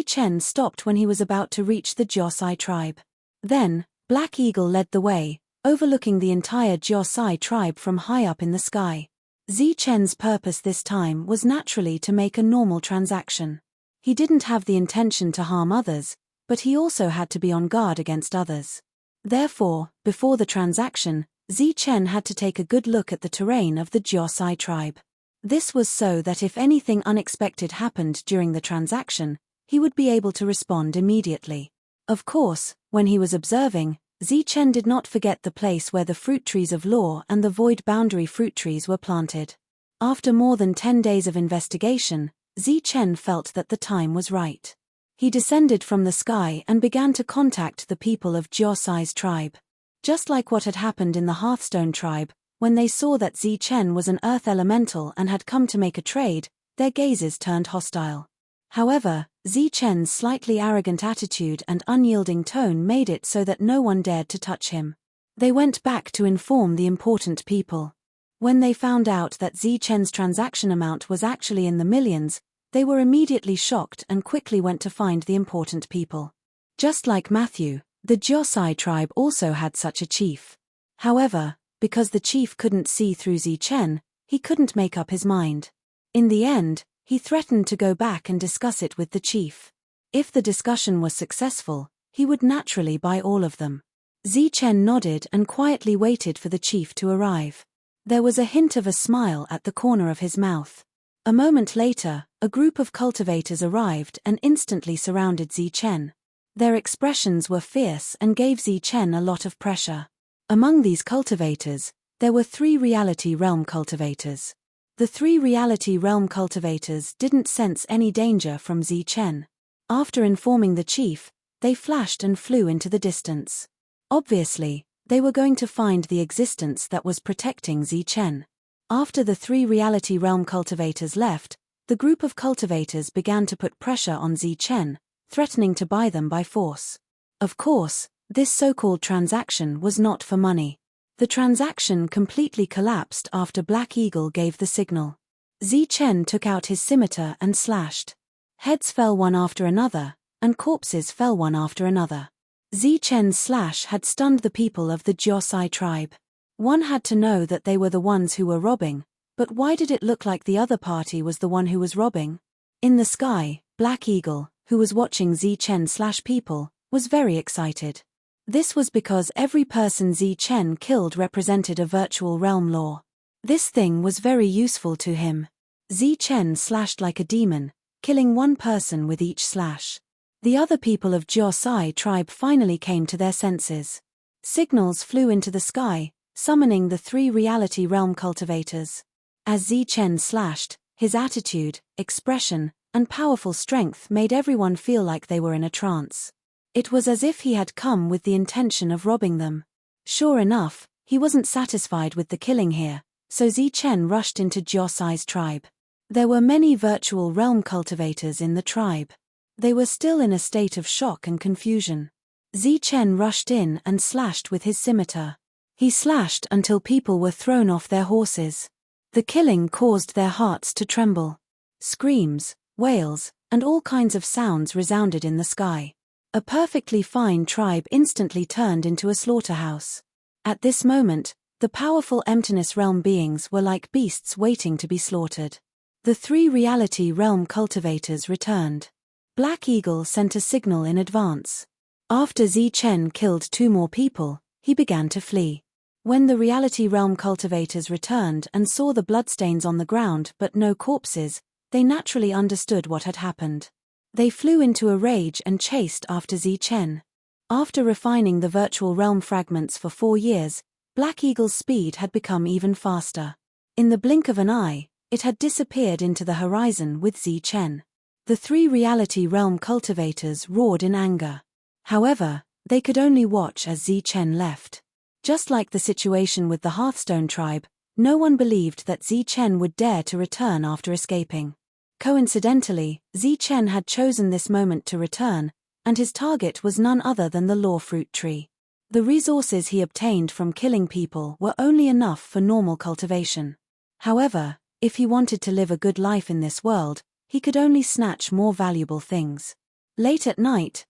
Chen stopped when he was about to reach the Jiosai tribe. Then, Black Eagle led the way, overlooking the entire Jiaosai tribe from high up in the sky. Zichen's purpose this time was naturally to make a normal transaction. He didn't have the intention to harm others, but he also had to be on guard against others. Therefore, before the transaction, Zichen had to take a good look at the terrain of the Jiaosai tribe. This was so that if anything unexpected happened during the transaction, he would be able to respond immediately. Of course, when he was observing, Zichen did not forget the place where the fruit trees of law and the void boundary fruit trees were planted. After more than 10 days of investigation, Zichen felt that the time was right. He descended from the sky and began to contact the people of Jiaosai's tribe. Just like what had happened in the Hearthstone tribe, when they saw that Zichen was an earth elemental and had come to make a trade, their gazes turned hostile. However, Zichen's slightly arrogant attitude and unyielding tone made it so that no one dared to touch him. They went back to inform the important people. When they found out that Zichen's transaction amount was actually in the millions, they were immediately shocked and quickly went to find the important people. Just like Matthew, the Jiaosai tribe also had such a chief. However, because the chief couldn't see through Zichen, he couldn't make up his mind. In the end, he threatened to go back and discuss it with the chief. If the discussion was successful, he would naturally buy all of them. Zichen nodded and quietly waited for the chief to arrive. There was a hint of a smile at the corner of his mouth. A moment later, a group of cultivators arrived and instantly surrounded Zichen. Their expressions were fierce and gave Zichen a lot of pressure. Among these cultivators, there were 3 reality realm cultivators. The 3 reality realm cultivators didn't sense any danger from Zichen. After informing the chief, they flashed and flew into the distance. Obviously, they were going to find the existence that was protecting Zichen. After the 3 reality realm cultivators left, the group of cultivators began to put pressure on Zichen, threatening to buy them by force. Of course, this so-called transaction was not for money. The transaction completely collapsed after Black Eagle gave the signal. Zichen took out his scimitar and slashed. Heads fell one after another, and corpses fell one after another. Zichen's slash had stunned the people of the Jiaosai tribe. One had to know that they were the ones who were robbing, but why did it look like the other party was the one who was robbing? In the sky, Black Eagle, who was watching Zichen slash people, was very excited. This was because every person Zichen killed represented a virtual realm law. This thing was very useful to him. Zichen slashed like a demon, killing one person with each slash. The other people of Jiaosai tribe finally came to their senses. Signals flew into the sky, summoning the 3 reality realm cultivators. As Zichen slashed, his attitude, expression, and powerful strength made everyone feel like they were in a trance. It was as if he had come with the intention of robbing them. Sure enough, he wasn't satisfied with the killing here, so Zichen rushed into Jiaosai's tribe. There were many virtual realm cultivators in the tribe. They were still in a state of shock and confusion. Zichen rushed in and slashed with his scimitar. He slashed until people were thrown off their horses. The killing caused their hearts to tremble. Screams, wails, and all kinds of sounds resounded in the sky. A perfectly fine tribe instantly turned into a slaughterhouse. At this moment, the powerful emptiness realm beings were like beasts waiting to be slaughtered. The 3 reality realm cultivators returned. Black Eagle sent a signal in advance. After Zichen killed 2 more people, he began to flee. When the reality realm cultivators returned and saw the bloodstains on the ground but no corpses, they naturally understood what had happened. They flew into a rage and chased after Zichen. After refining the virtual realm fragments for 4 years, Black Eagle's speed had become even faster. In the blink of an eye, it had disappeared into the horizon with Zichen. The 3 reality realm cultivators roared in anger. However, they could only watch as Zichen left. Just like the situation with the Hearthstone tribe, no one believed that Zichen would dare to return after escaping. Coincidentally, Zichen had chosen this moment to return, and his target was none other than the law fruit tree. The resources he obtained from killing people were only enough for normal cultivation. However, if he wanted to live a good life in this world, he could only snatch more valuable things. Late at night,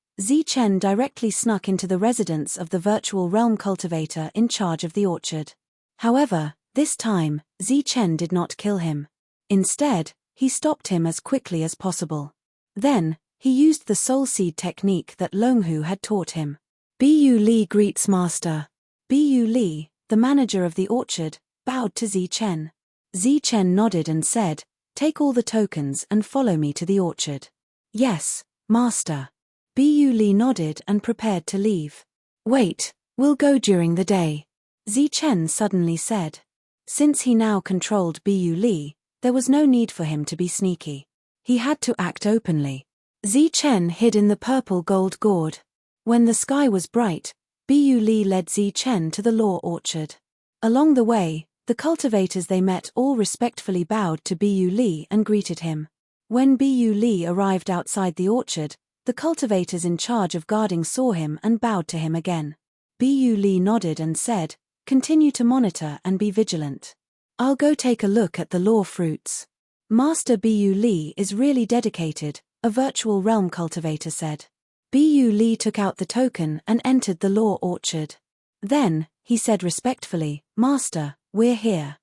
Chen directly snuck into the residence of the virtual realm cultivator in charge of the orchard. However, this time, Chen did not kill him. Instead, he stopped him as quickly as possible. Then, he used the soul seed technique that Longhu had taught him. Bu Li greets master. Bu Li, the manager of the orchard, bowed to Chen. Chen nodded and said, "Take all the tokens and follow me to the orchard." "Yes, master." Bu Li nodded and prepared to leave. "Wait, we'll go during the day," Chen suddenly said. Since he now controlled Bu Li, there was no need for him to be sneaky. He had to act openly. Chen hid in the purple gold gourd. When the sky was bright, Bu Li led Chen to the law orchard. Along the way, the cultivators they met all respectfully bowed to Bu Li and greeted him. When Bu Li arrived outside the orchard, the cultivators in charge of guarding saw him and bowed to him again. Bu Li nodded and said, "Continue to monitor and be vigilant. I'll go take a look at the law fruits." "Master Bu Li is really dedicated," a virtual realm cultivator said. Bu Li took out the token and entered the law orchard. Then, he said respectfully, "Master, we're here."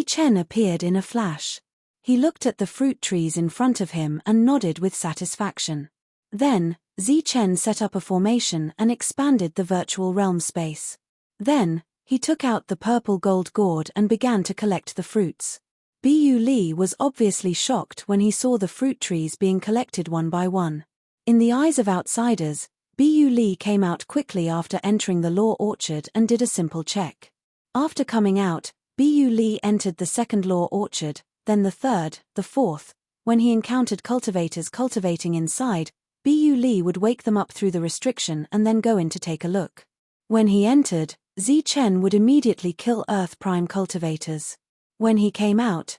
Chen appeared in a flash. He looked at the fruit trees in front of him and nodded with satisfaction. Then, Chen set up a formation and expanded the virtual realm space. Then, he took out the purple gold gourd and began to collect the fruits. Bu Li was obviously shocked when he saw the fruit trees being collected one by one. In the eyes of outsiders, Bu Li came out quickly after entering the law orchard and did a simple check. After coming out, Bu Li entered the second law orchard, then the third, the fourth. When he encountered cultivators cultivating inside, Bu Li would wake them up through the restriction and then go in to take a look. When he entered, Chen would immediately kill Earth Prime cultivators. When he came out,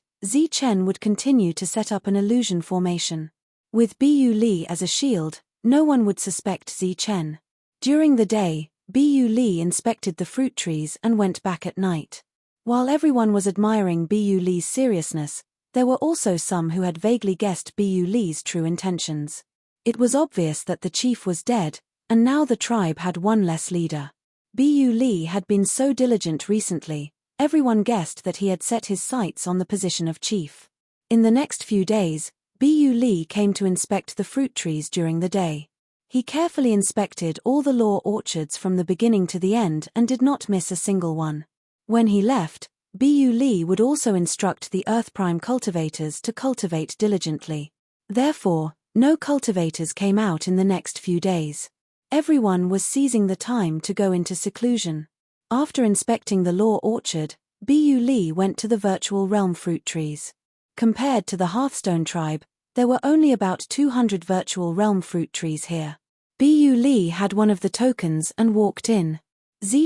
Chen would continue to set up an illusion formation. With Bu Li as a shield, no one would suspect Chen. During the day, Bu Li inspected the fruit trees and went back at night. While everyone was admiring Bu Li's seriousness, there were also some who had vaguely guessed Bu Li's true intentions. It was obvious that the chief was dead, and now the tribe had one less leader. Bu Li had been so diligent recently, everyone guessed that he had set his sights on the position of chief. In the next few days, Bu Li came to inspect the fruit trees during the day. He carefully inspected all the law orchards from the beginning to the end and did not miss a single one. When he left, Bu Li would also instruct the Earth Prime cultivators to cultivate diligently. Therefore, no cultivators came out in the next few days. Everyone was seizing the time to go into seclusion. After inspecting the law orchard, Bu Li went to the virtual realm fruit trees. Compared to the Hearthstone tribe, there were only about 200 virtual realm fruit trees here. Bu Li had one of the tokens and walked in.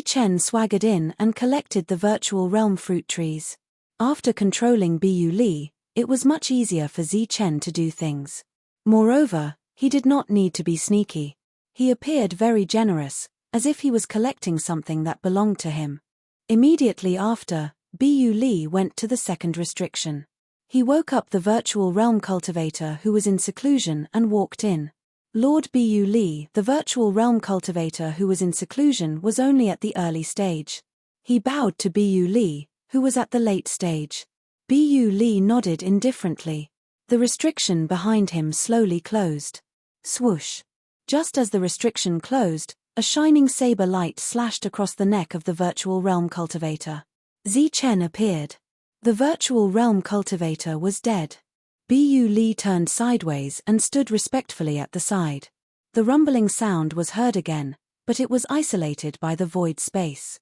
Chen swaggered in and collected the virtual realm fruit trees. After controlling Bu Li, it was much easier for Chen to do things. Moreover, he did not need to be sneaky. He appeared very generous, as if he was collecting something that belonged to him. Immediately after, Bu Li went to the second restriction. He woke up the virtual realm cultivator who was in seclusion and walked in. Lord Bu Li, the virtual realm cultivator who was in seclusion, was only at the early stage. He bowed to Bu Li, who was at the late stage. Bu Li nodded indifferently. The restriction behind him slowly closed. Swoosh. Just as the restriction closed, a shining saber light slashed across the neck of the virtual realm cultivator. Chen appeared. The virtual realm cultivator was dead. Bu Li turned sideways and stood respectfully at the side. The rumbling sound was heard again, but it was isolated by the void space.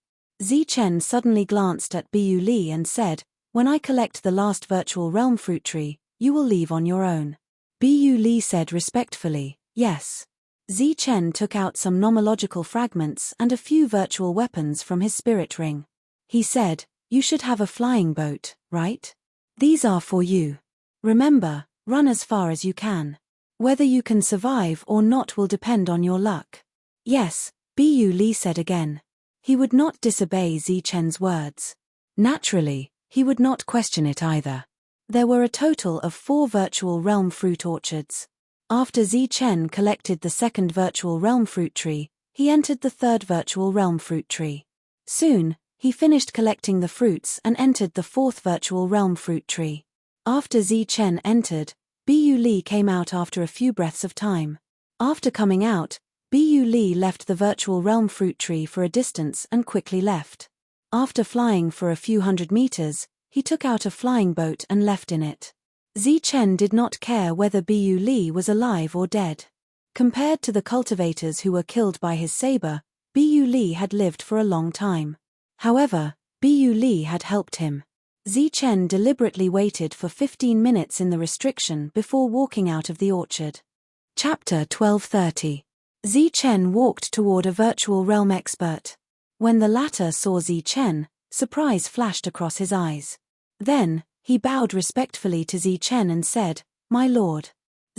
Chen suddenly glanced at Bu Li and said, "When I collect the last virtual realm fruit tree, you will leave on your own." Bu Li said respectfully, "Yes." Chen took out some nomological fragments and a few virtual weapons from his spirit ring. He said, "You should have a flying boat, right? These are for you. Remember, run as far as you can. Whether you can survive or not will depend on your luck." "Yes," Bu Li said again. He would not disobey Chen's words. Naturally, he would not question it either. There were a total of 4 virtual realm fruit orchards. After Zi Chen collected the second virtual realm fruit tree, he entered the third virtual realm fruit tree. Soon, he finished collecting the fruits and entered the fourth virtual realm fruit tree. After Zi Chen entered, Bu Li came out after a few breaths of time. After coming out, Bu Li left the virtual realm fruit tree for a distance and quickly left. After flying for a few hundred meters, he took out a flying boat and left in it. Zi Chen did not care whether Bu Li was alive or dead. Compared to the cultivators who were killed by his saber, Bu Li had lived for a long time. However, Bu Li had helped him. Zi Chen deliberately waited for 15 minutes in the restriction before walking out of the orchard. Chapter 1230. Zi Chen walked toward a virtual realm expert. When the latter saw Zi Chen, surprise flashed across his eyes. Then, he bowed respectfully to Zi Chen and said, "My lord."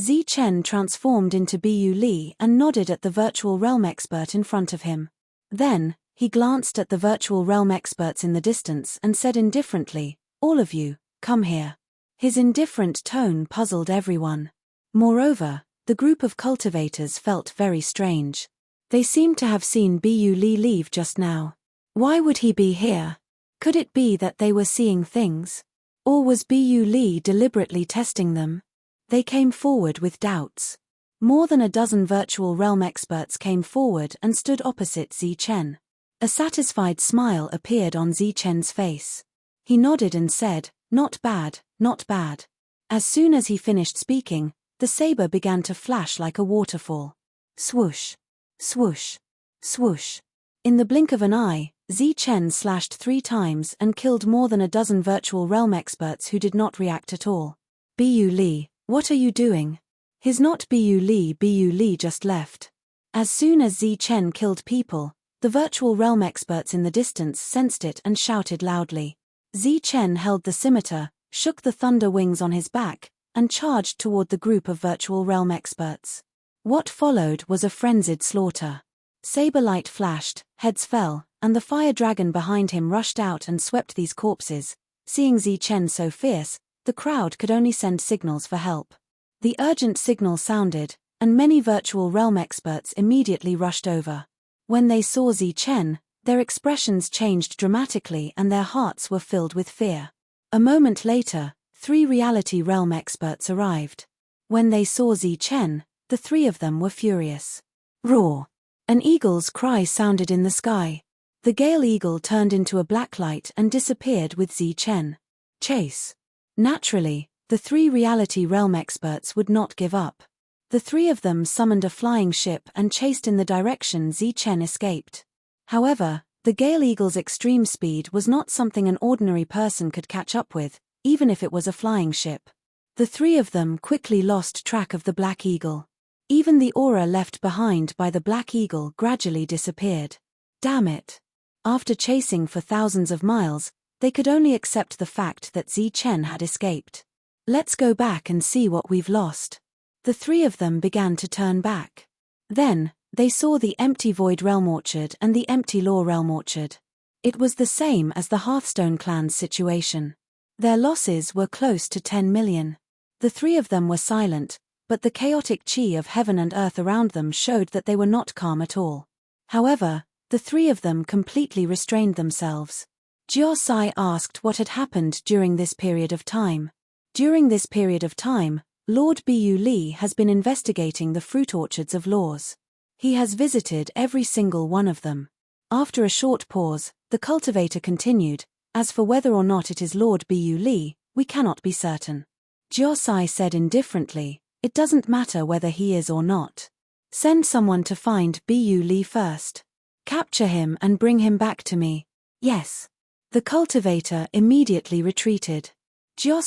Zi Chen transformed into Bu Li and nodded at the virtual realm expert in front of him. Then, he glanced at the virtual realm experts in the distance and said indifferently, "All of you, come here." His indifferent tone puzzled everyone. Moreover, the group of cultivators felt very strange. They seemed to have seen Bu Li leave just now. Why would he be here? Could it be that they were seeing things? Or was Bu Li deliberately testing them? They came forward with doubts. More than a dozen virtual realm experts came forward and stood opposite Zi Chen. A satisfied smile appeared on Zi Chen's face. He nodded and said, "Not bad, not bad." As soon as he finished speaking, the saber began to flash like a waterfall. Swoosh, swoosh, swoosh. In the blink of an eye, Zi Chen slashed 3 times and killed more than a dozen virtual realm experts who did not react at all. Bu Li, what are you doing? He's not Bu Li just left. As soon as Zi Chen killed people, the virtual realm experts in the distance sensed it and shouted loudly. Zi Chen held the scimitar, shook the thunder wings on his back, and charged toward the group of virtual realm experts. What followed was a frenzied slaughter. Saber light flashed, heads fell, and the fire dragon behind him rushed out and swept these corpses. Seeing Zi Chen so fierce, the crowd could only send signals for help. The urgent signal sounded, and many virtual realm experts immediately rushed over. When they saw Zi Chen, their expressions changed dramatically and their hearts were filled with fear. A moment later, 3 reality realm experts arrived. When they saw Zi Chen, the 3 of them were furious. Roar! An eagle's cry sounded in the sky. The gale eagle turned into a black light and disappeared with Zi Chen. Chase! Naturally, the 3 reality realm experts would not give up. The 3 of them summoned a flying ship and chased in the direction Zi Chen escaped. However, the gale eagle's extreme speed was not something an ordinary person could catch up with, even if it was a flying ship. The 3 of them quickly lost track of the black eagle. Even the aura left behind by the black eagle gradually disappeared. Damn it! After chasing for thousands of miles, they could only accept the fact that Zi Chen had escaped. Let's go back and see what we've lost. The 3 of them began to turn back. Then, they saw the empty Void Realm Orchard and the empty Law Realm Orchard. It was the same as the Hearthstone clan's situation. Their losses were close to 10 million. The 3 of them were silent, but the chaotic chi of heaven and earth around them showed that they were not calm at all. However, the 3 of them completely restrained themselves. Jiao asked what had happened during this period of time. During this period of time, Lord Bu Li has been investigating the fruit orchards of Laws. He has visited every single one of them. After a short pause, the cultivator continued, "As for whether or not it is Lord Bu Li, we cannot be certain." Jiao said indifferently, "It doesn't matter whether he is or not. Send someone to find Bu Li first. Capture him and bring him back to me." "Yes." The cultivator immediately retreated. Jiao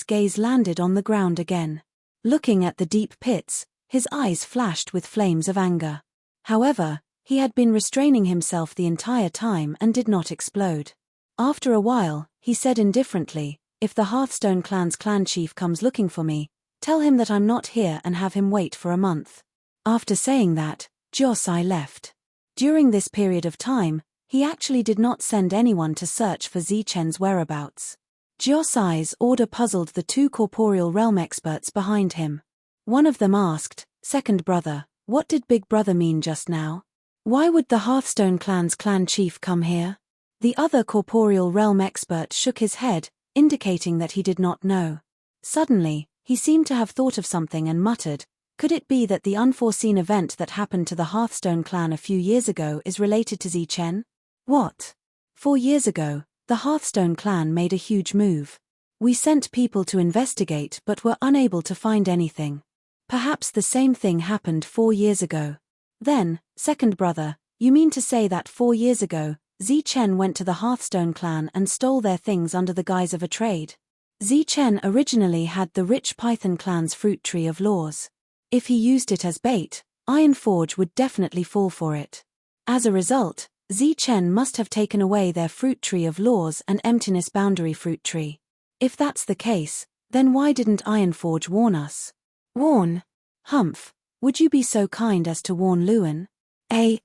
gaze landed on the ground again. Looking at the deep pits, his eyes flashed with flames of anger. However, he had been restraining himself the entire time and did not explode. After a while, he said indifferently, "If the Hearthstone clan's clan chief comes looking for me, tell him that I'm not here and have him wait for a month." After saying that, Jiao left. During this period of time, he actually did not send anyone to search for Zi Chen's whereabouts. Jiao order puzzled the 2 corporeal realm experts behind him. One of them asked, "Second brother, what did Big Brother mean just now? Why would the Hearthstone clan's clan chief come here?" The other corporeal realm expert shook his head, indicating that he did not know. Suddenly, he seemed to have thought of something and muttered, "Could it be that the unforeseen event that happened to the Hearthstone clan a few years ago is related to Zi Chen?" "What?" 4 years ago, the Hearthstone clan made a huge move. We sent people to investigate but were unable to find anything. Perhaps the same thing happened 4 years ago. Then, second brother, you mean to say that 4 years ago, Zi Chen went to the Hearthstone clan and stole their things under the guise of a trade? Zi Chen originally had the rich Python clan's fruit tree of laws. If he used it as bait, Ironforge would definitely fall for it. As a result, Zi Chen must have taken away their fruit tree of laws and emptiness boundary fruit tree. If that's the case, then why didn't Ironforge warn us? Warn? Humph, would you be so kind as to warn Lewin?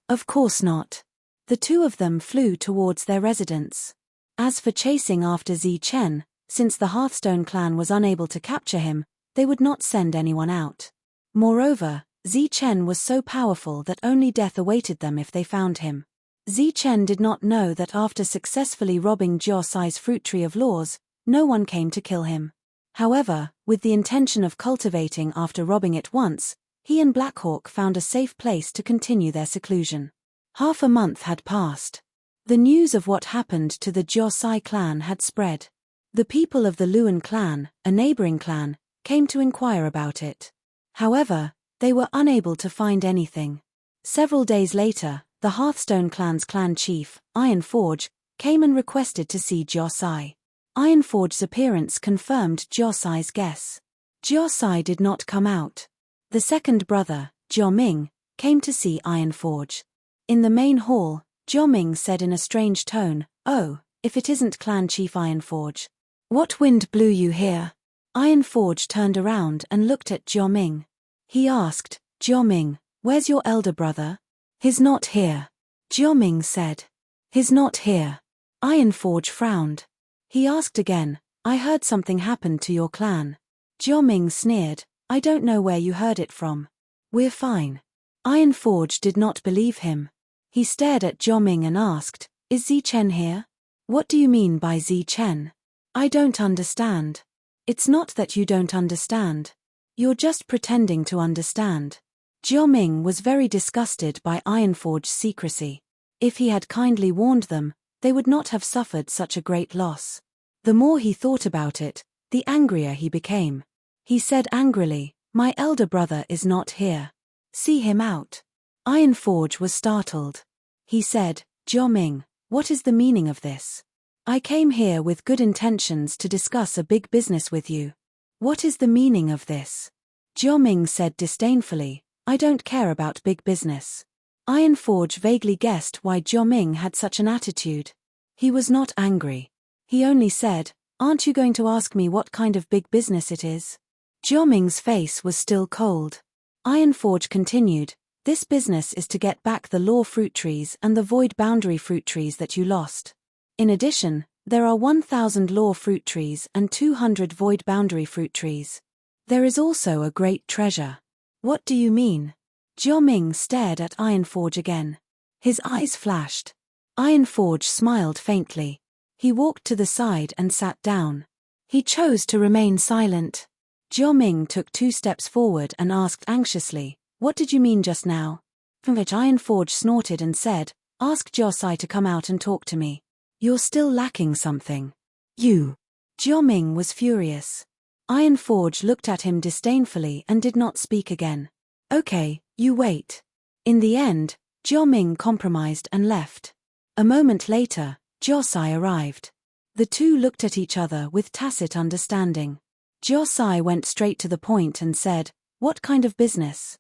Of course not. The two of them flew towards their residence. As for chasing after Zi Chen, since the Hearthstone clan was unable to capture him, they would not send anyone out. Moreover, Zi Chen was so powerful that only death awaited them if they found him. Zi Chen did not know that after successfully robbing Jiao Sai's fruit tree of laws, no one came to kill him. However, with the intention of cultivating after robbing it once, he and Blackhawk found a safe place to continue their seclusion. Half a month had passed. The news of what happened to the Jiao Sai clan had spread. The people of the Luan clan, a neighboring clan, came to inquire about it. However, they were unable to find anything. Several days later, the Hearthstone clan's clan chief, Ironforge, came and requested to see Jiao Sai. Ironforge's appearance confirmed Jiao Sai's guess. Jiao Sai did not come out. The second brother, Jiao Ming, came to see Ironforge. In the main hall, Jiao Ming said in a strange tone, "Oh, if it isn't clan chief Ironforge. What wind blew you here?" Ironforge turned around and looked at Jiao Ming. He asked, "Jiao Ming, where's your elder brother?" "He's not here," Jiao Ming said. "He's not here." Ironforge frowned. He asked again, "I heard something happened to your clan." Jiao Ming sneered, "I don't know where you heard it from. We're fine." Ironforge did not believe him. He stared at Jiao Ming and asked, "Is Zi Chen here?" "What do you mean by Zi Chen?" "I don't understand." "It's not that you don't understand. You're just pretending to understand." Jiao Ming was very disgusted by Ironforge's secrecy. If he had kindly warned them, they would not have suffered such a great loss. The more he thought about it, the angrier he became. He said angrily, "My elder brother is not here. See him out." Ironforge was startled. He said, "Jiao Ming, what is the meaning of this? I came here with good intentions to discuss a big business with you. What is the meaning of this?" Jiao Ming said disdainfully, "I don't care about big business." Ironforge vaguely guessed why Jiao Ming had such an attitude. He was not angry. He only said, "Aren't you going to ask me what kind of big business it is?" Jiao Ming's face was still cold. Ironforge continued, "This business is to get back the law fruit trees and the void boundary fruit trees that you lost. In addition, there are 1,000 law fruit trees and 200 void boundary fruit trees. There is also a great treasure." "What do you mean?" Jiao Ming stared at Ironforge again. His eyes flashed. Ironforge smiled faintly. He walked to the side and sat down. He chose to remain silent. Jiao Ming took 2 steps forward and asked anxiously, "What did you mean just now?" From which Ironforge snorted and said, "Ask Jiao Sai to come out and talk to me. You're still lacking something. You." Jiao Ming was furious. Ironforge looked at him disdainfully and did not speak again. "Okay, you wait." In the end, Jiao Ming compromised and left. A moment later, Jiao Sai arrived. The two looked at each other with tacit understanding. Jiao Sai went straight to the point and said, "What kind of business?"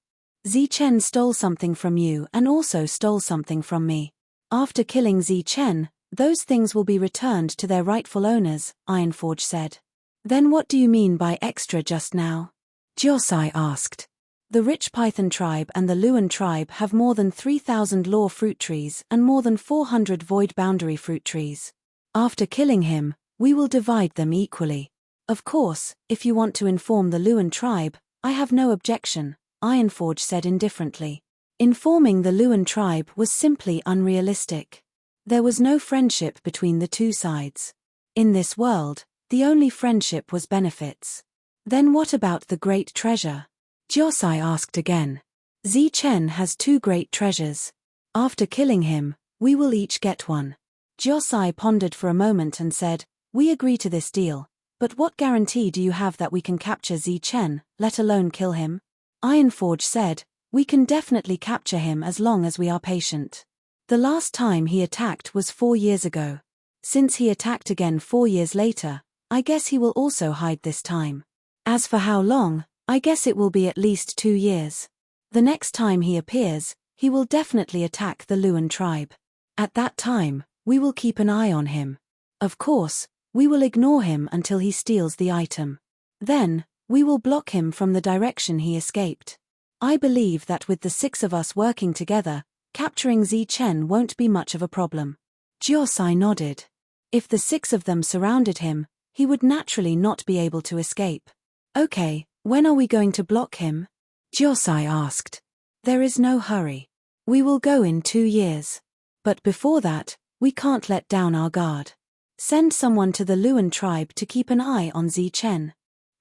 "Zi Chen stole something from you and also stole something from me. After killing Zi Chen, those things will be returned to their rightful owners," Ironforge said. "Then what do you mean by extra just now?" Jiao Sai asked. "The rich Python tribe and the Luan tribe have more than 3,000 law fruit trees and more than 400 void boundary fruit trees. After killing him, we will divide them equally. Of course, if you want to inform the Luan tribe, I have no objection, Ironforge said indifferently. Informing the Luan tribe was simply unrealistic. There was no friendship between the two sides. In this world, the only friendship was benefits. Then what about the great treasure? Jiosai asked again. Zichen has 2 great treasures. After killing him, we will each get one. Jiosai pondered for a moment and said, we agree to this deal, but what guarantee do you have that we can capture Zichen, let alone kill him? Ironforge said, we can definitely capture him as long as we are patient. The last time he attacked was 4 years ago. Since he attacked again 4 years later, I guess he will also hide this time. As for how long, I guess it will be at least 2 years. The next time he appears, he will definitely attack the Luan tribe. At that time, we will keep an eye on him. Of course, we will ignore him until he steals the item. Then, we will block him from the direction he escaped. I believe that with the 6 of us working together, capturing Zichen won't be much of a problem. Jiosai nodded. If the 6 of them surrounded him, he would naturally not be able to escape. Okay, when are we going to block him? Jiosai asked. There is no hurry. We will go in 2 years. But before that, we can't let down our guard. Send someone to the Luan tribe to keep an eye on Zichen.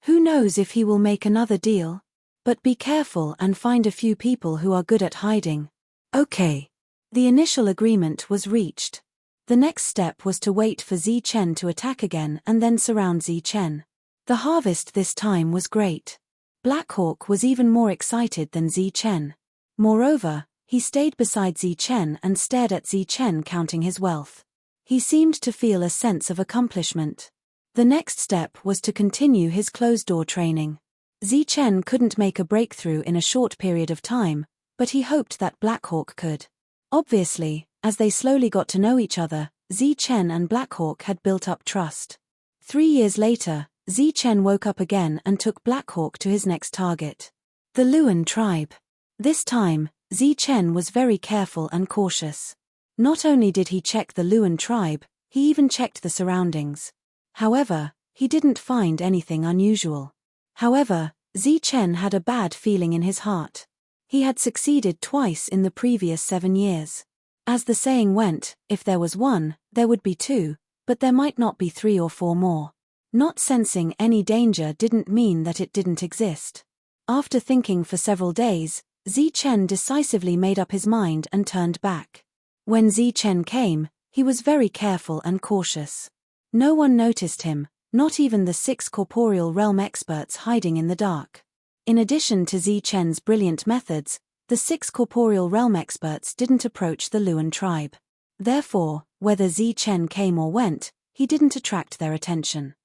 Who knows if he will make another deal? But be careful and find a few people who are good at hiding. Okay. The initial agreement was reached. The next step was to wait for Zichen to attack again and then surround Zichen. The harvest this time was great. Blackhawk was even more excited than Zichen. Moreover, he stayed beside Zichen and stared at Zichen counting his wealth. He seemed to feel a sense of accomplishment. The next step was to continue his closed-door training. Zichen couldn't make a breakthrough in a short period of time, but he hoped that Blackhawk could. Obviously, as they slowly got to know each other, Zichen and Blackhawk had built up trust. 3 years later, Zichen woke up again and took Blackhawk to his next target. The Luan tribe. This time, Zichen was very careful and cautious. Not only did he check the Luan tribe, he even checked the surroundings. However, he didn't find anything unusual. However, Zichen had a bad feeling in his heart. He had succeeded twice in the previous 7 years. As the saying went, if there was 1, there would be 2, but there might not be 3 or 4 more. Not sensing any danger didn't mean that it didn't exist. After thinking for several days, Zichen decisively made up his mind and turned back. When Zichen came, he was very careful and cautious. No one noticed him, not even the 6 corporeal realm experts hiding in the dark. In addition to Zichen's brilliant methods, the 6 corporeal realm experts didn't approach the Luan tribe. Therefore, whether Zichen came or went, he didn't attract their attention.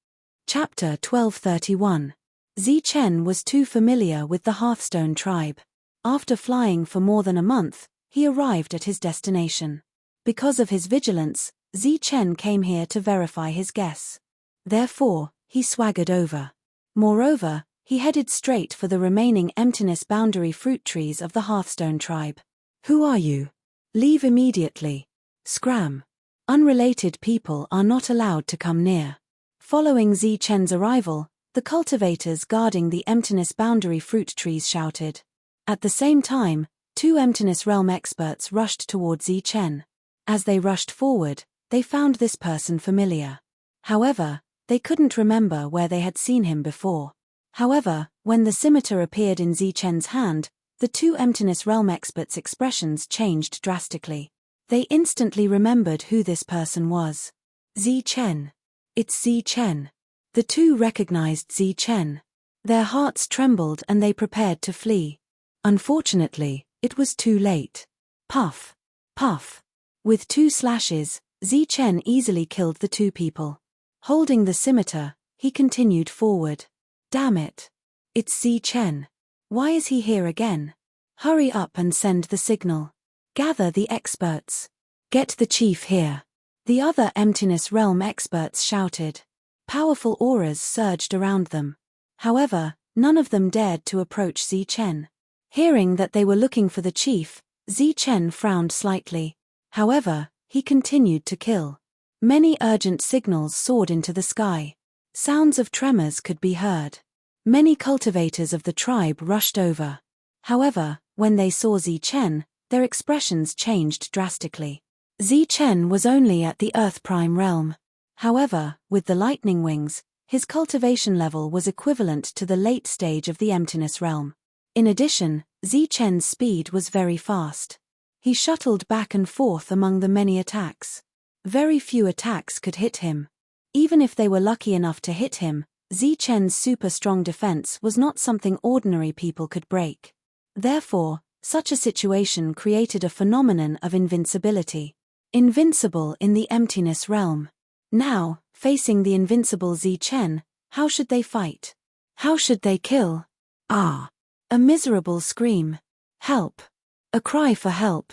Chapter 1231. Zichen was too familiar with the Hearthstone tribe. After flying for more than a month, he arrived at his destination. Because of his vigilance, Zichen came here to verify his guess. Therefore, he swaggered over. Moreover, he headed straight for the remaining emptiness boundary fruit trees of the Hearthstone tribe. Who are you? Leave immediately. Scram. Unrelated people are not allowed to come near. Following Zichen's arrival, the cultivators guarding the emptiness boundary fruit trees shouted. At the same time, 2 emptiness realm experts rushed toward Zichen. As they rushed forward, they found this person familiar. However, they couldn't remember where they had seen him before. However, when the scimitar appeared in Zichen's hand, the 2 emptiness realm experts' expressions changed drastically. They instantly remembered who this person was. Zichen. It's Zichen. The 2 recognized Zichen. Their hearts trembled and they prepared to flee. Unfortunately, it was too late. Puff. Puff. With 2 slashes, Zichen easily killed the 2 people. Holding the scimitar, he continued forward. Damn it. It's Zichen. Why is he here again? Hurry up and send the signal. Gather the experts. Get the chief here. The other emptiness realm experts shouted. Powerful auras surged around them. However, none of them dared to approach Zichen. Hearing that they were looking for the chief, Zichen frowned slightly. However, he continued to kill. Many urgent signals soared into the sky. Sounds of tremors could be heard. Many cultivators of the tribe rushed over. However, when they saw Zichen, their expressions changed drastically. Zichen was only at the Earth Prime realm. However, with the lightning wings, his cultivation level was equivalent to the late stage of the emptiness realm. In addition, Zichen's speed was very fast. He shuttled back and forth among the many attacks. Very few attacks could hit him. Even if they were lucky enough to hit him, Zichen's super strong defense was not something ordinary people could break. Therefore, such a situation created a phenomenon of invincibility. Invincible in the emptiness realm. Now, facing the invincible Zichen, how should they fight? How should they kill? Ah! A miserable scream. Help! A cry for help.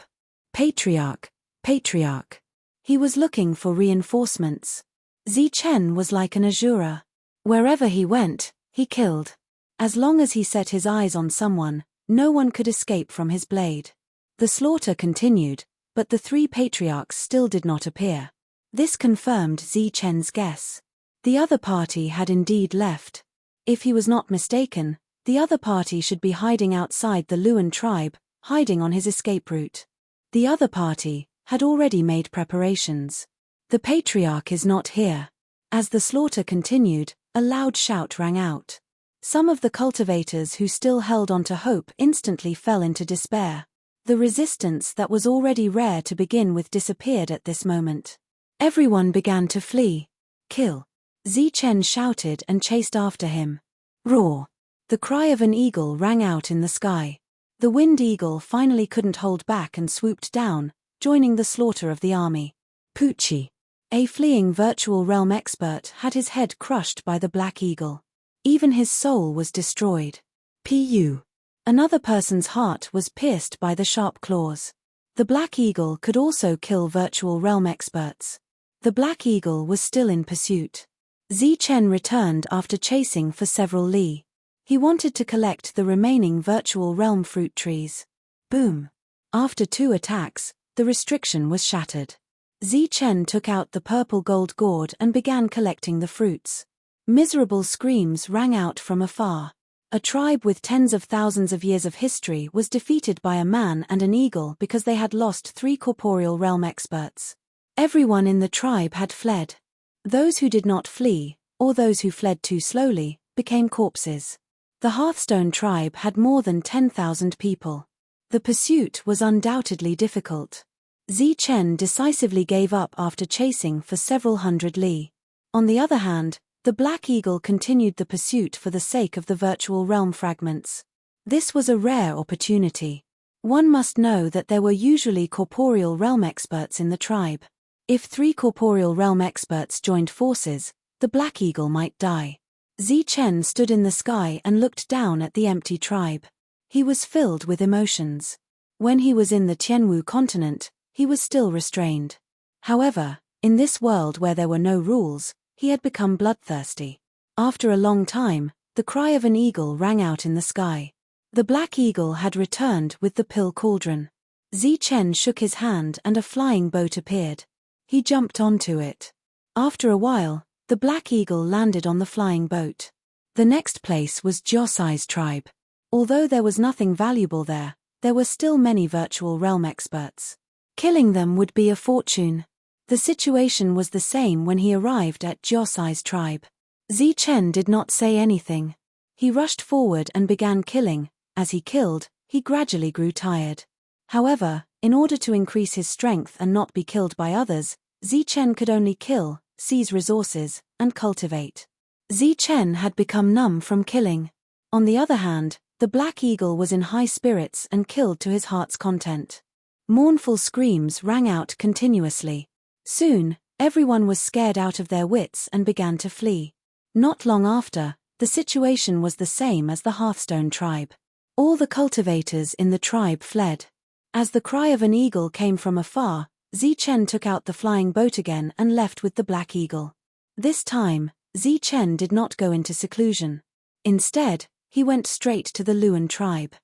Patriarch! Patriarch! He was looking for reinforcements. Zichen was like an Azura. Wherever he went, he killed. As long as he set his eyes on someone, no one could escape from his blade. The slaughter continued, but the three patriarchs still did not appear. This confirmed Zichen's guess. The other party had indeed left. If he was not mistaken, the other party should be hiding outside the Luan tribe, hiding on his escape route. The other party had already made preparations. The patriarch is not here. As the slaughter continued, a loud shout rang out. Some of the cultivators who still held on to hope instantly fell into despair. The resistance that was already rare to begin with disappeared at this moment. Everyone began to flee. Kill! Zichen shouted and chased after him. Roar! The cry of an eagle rang out in the sky. The winged eagle finally couldn't hold back and swooped down, joining the slaughter of the army. Poochie! A fleeing virtual realm expert had his head crushed by the black eagle. Even his soul was destroyed. Pu! Another person's heart was pierced by the sharp claws. The black eagle could also kill virtual realm experts. The black eagle was still in pursuit. Zichen returned after chasing for several li. He wanted to collect the remaining virtual realm fruit trees. Boom! After 2 attacks, the restriction was shattered. Zichen took out the purple gold gourd and began collecting the fruits. Miserable screams rang out from afar. A tribe with tens of thousands of years of history was defeated by a man and an eagle because they had lost 3 corporeal realm experts. Everyone in the tribe had fled. Those who did not flee, or those who fled too slowly, became corpses. The Hearthstone tribe had more than 10,000 people. The pursuit was undoubtedly difficult. Zichen decisively gave up after chasing for several hundred li. On the other hand, the Black Eagle continued the pursuit for the sake of the virtual realm fragments. This was a rare opportunity. One must know that there were usually corporeal realm experts in the tribe. If 3 corporeal realm experts joined forces, the Black Eagle might die. Zichen stood in the sky and looked down at the empty tribe. He was filled with emotions. When he was in the Tianwu continent, he was still restrained. However, in this world where there were no rules, he had become bloodthirsty. After a long time, the cry of an eagle rang out in the sky. The Black Eagle had returned with the pill cauldron. Zichen shook his hand and a flying boat appeared. He jumped onto it. After a while, the Black Eagle landed on the flying boat. The next place was Josai's tribe. Although there was nothing valuable there were still many virtual realm experts. Killing them would be a fortune. The situation was the same when he arrived at Josai's tribe. Zichen did not say anything. He rushed forward and began killing. As he killed, he gradually grew tired. However, in order to increase his strength and not be killed by others, Zichen could only kill, seize resources, and cultivate. Zichen had become numb from killing. On the other hand, the Black Eagle was in high spirits and killed to his heart's content. Mournful screams rang out continuously. Soon, everyone was scared out of their wits and began to flee. Not long after, the situation was the same as the Hearthstone tribe. All the cultivators in the tribe fled. As the cry of an eagle came from afar, Zichen took out the flying boat again and left with the Black Eagle. This time, Zichen did not go into seclusion. Instead, he went straight to the Luan tribe.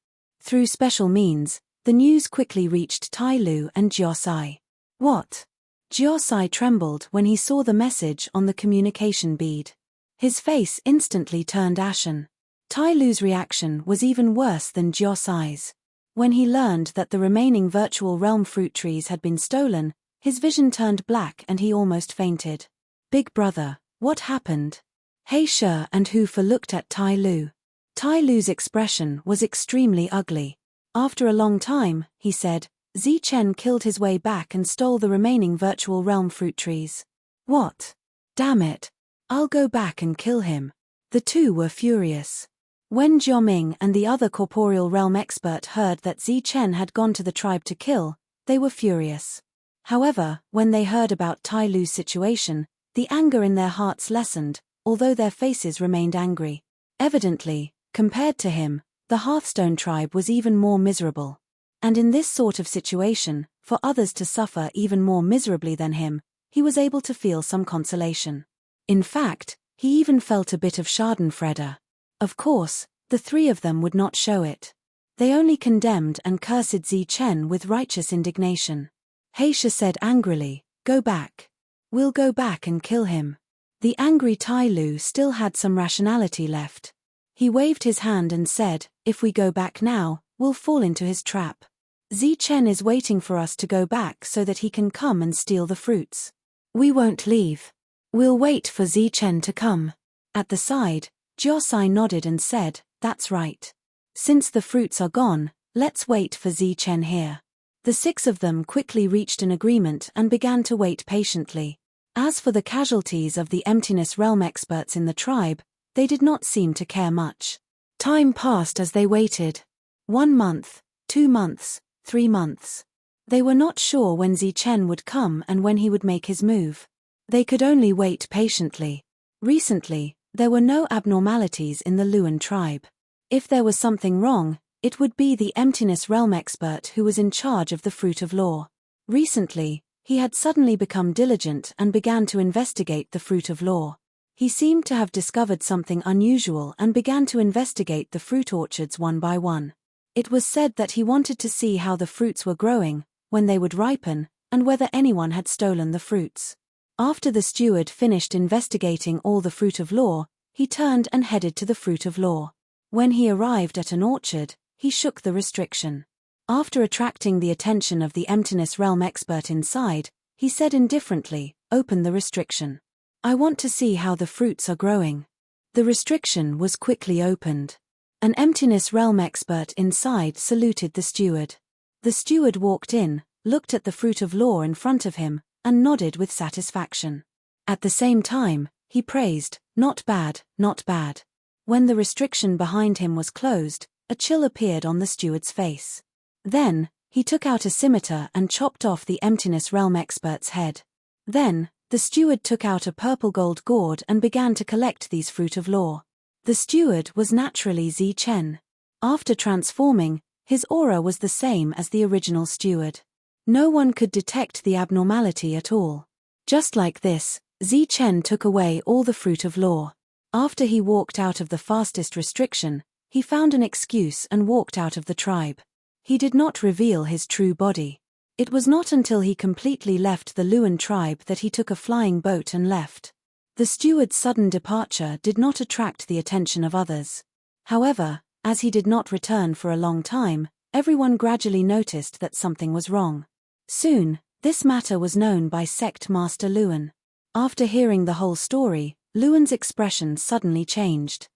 Through special means, the news quickly reached Tai Lu and Jiosai. What? Jiosai trembled when he saw the message on the communication bead. His face instantly turned ashen. Tai Lu's reaction was even worse than Jiosai's. When he learned that the remaining virtual realm fruit trees had been stolen, his vision turned black and he almost fainted. Big brother, what happened? He Shi and Hu Fa looked at Tai Lu. Tai Lu's expression was extremely ugly. After a long time, he said, Zi Chen killed his way back and stole the remaining virtual realm fruit trees. What? Damn it. I'll go back and kill him. The two were furious. When Jioming and the other corporeal realm expert heard that Zi Chen had gone to the tribe to kill, they were furious. However, when they heard about Tai Lu's situation, the anger in their hearts lessened, although their faces remained angry. Evidently, compared to him, the Hearthstone tribe was even more miserable. And in this sort of situation, for others to suffer even more miserably than him, he was able to feel some consolation. In fact, he even felt a bit of schadenfreude. Of course, the three of them would not show it. They only condemned and cursed Zi Chen with righteous indignation. He Shi said angrily, Go back. We'll go back and kill him. The angry Tai Lu still had some rationality left. He waved his hand and said, If we go back now, we'll fall into his trap. Zi Chen is waiting for us to go back so that he can come and steal the fruits. We won't leave. We'll wait for Zi Chen to come. At the side, Jiosai nodded and said, That's right. Since the fruits are gone, let's wait for Zi Chen here. The six of them quickly reached an agreement and began to wait patiently. As for the casualties of the emptiness realm experts in the tribe, they did not seem to care much. Time passed as they waited. 1 month, 2 months, 3 months. They were not sure when Zi Chen would come and when he would make his move. They could only wait patiently. Recently, there were no abnormalities in the Luan tribe. If there was something wrong, it would be the emptiness realm expert who was in charge of the Fruit of Law. Recently, he had suddenly become diligent and began to investigate the Fruit of Law. He seemed to have discovered something unusual and began to investigate the fruit orchards one by one. It was said that he wanted to see how the fruits were growing, when they would ripen, and whether anyone had stolen the fruits. After the steward finished investigating all the Fruit of Law, he turned and headed to the Fruit of Law. When he arrived at an orchard, he shook the restriction. After attracting the attention of the emptiness realm expert inside, he said indifferently, Open the restriction. I want to see how the fruits are growing. The restriction was quickly opened. An emptiness realm expert inside saluted the steward. The steward walked in, looked at the Fruit of Law in front of him, and nodded with satisfaction. At the same time, he praised, Not bad, not bad. When the restriction behind him was closed, a chill appeared on the steward's face. Then, he took out a scimitar and chopped off the emptiness realm expert's head. Then, the steward took out a purple gold gourd and began to collect these Fruit of Law. The steward was naturally Zi Chen. After transforming, his aura was the same as the original steward. No one could detect the abnormality at all. Just like this, Zi Chen took away all the Fruit of Law. After he walked out of the fastest restriction, he found an excuse and walked out of the tribe. He did not reveal his true body. It was not until he completely left the Luan tribe that he took a flying boat and left. The steward's sudden departure did not attract the attention of others. However, as he did not return for a long time, everyone gradually noticed that something was wrong. Soon, this matter was known by Sect Master Luan. After hearing the whole story, Luan's expression suddenly changed.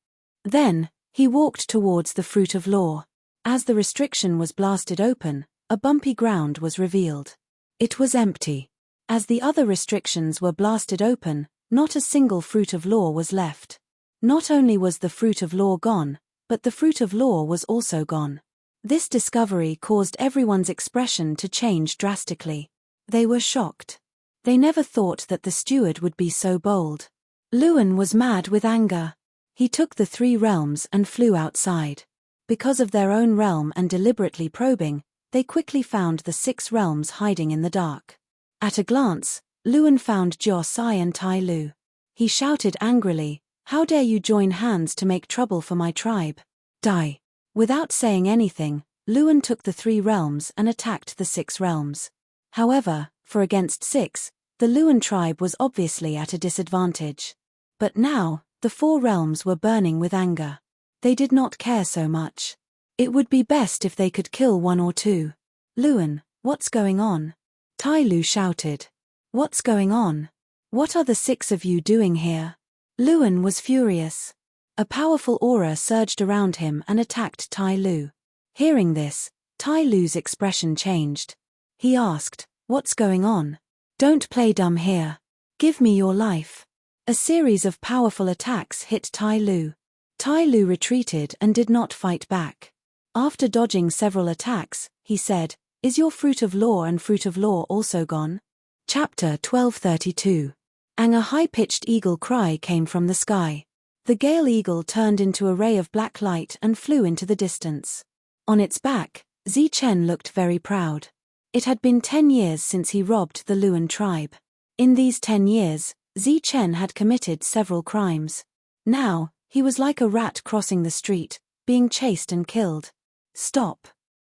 Then, he walked towards the Fruit of Law. As the restriction was blasted open, a bumpy ground was revealed. It was empty. As the other restrictions were blasted open, not a single Fruit of Law was left. Not only was the Fruit of Law gone, but the Fruit of Law was also gone. This discovery caused everyone's expression to change drastically. They were shocked. They never thought that the steward would be so bold. Luan was mad with anger. He took the 3 realms and flew outside. Because of their own realm and deliberately probing, they quickly found the 6 realms hiding in the dark. At a glance, Luan found Jiosai and Tai Lu. He shouted angrily, How dare you join hands to make trouble for my tribe? Die. Without saying anything, Luan took the 3 realms and attacked the 6 realms. However, for against 6, the Luan tribe was obviously at a disadvantage. But now, the 4 realms were burning with anger. They did not care so much. It would be best if they could kill one or two. Luan, what's going on? Tai Lu shouted. What's going on? What are the six of you doing here? Luan was furious. A powerful aura surged around him and attacked Tai Lu. Hearing this, Tai Lu's expression changed. He asked, what's going on? Don't play dumb here. Give me your life. A series of powerful attacks hit Tai Lu. Tai Lu retreated and did not fight back. After dodging several attacks, he said, is your fruit of law and fruit of law also gone? Chapter 1232. A high-pitched eagle cry came from the sky. The gale eagle turned into a ray of black light and flew into the distance. On its back, Zi Chen looked very proud. It had been 10 years since he robbed the Luan tribe. In these 10 years, Zi Chen had committed several crimes. Now, he was like a rat crossing the street, being chased and killed. Stop.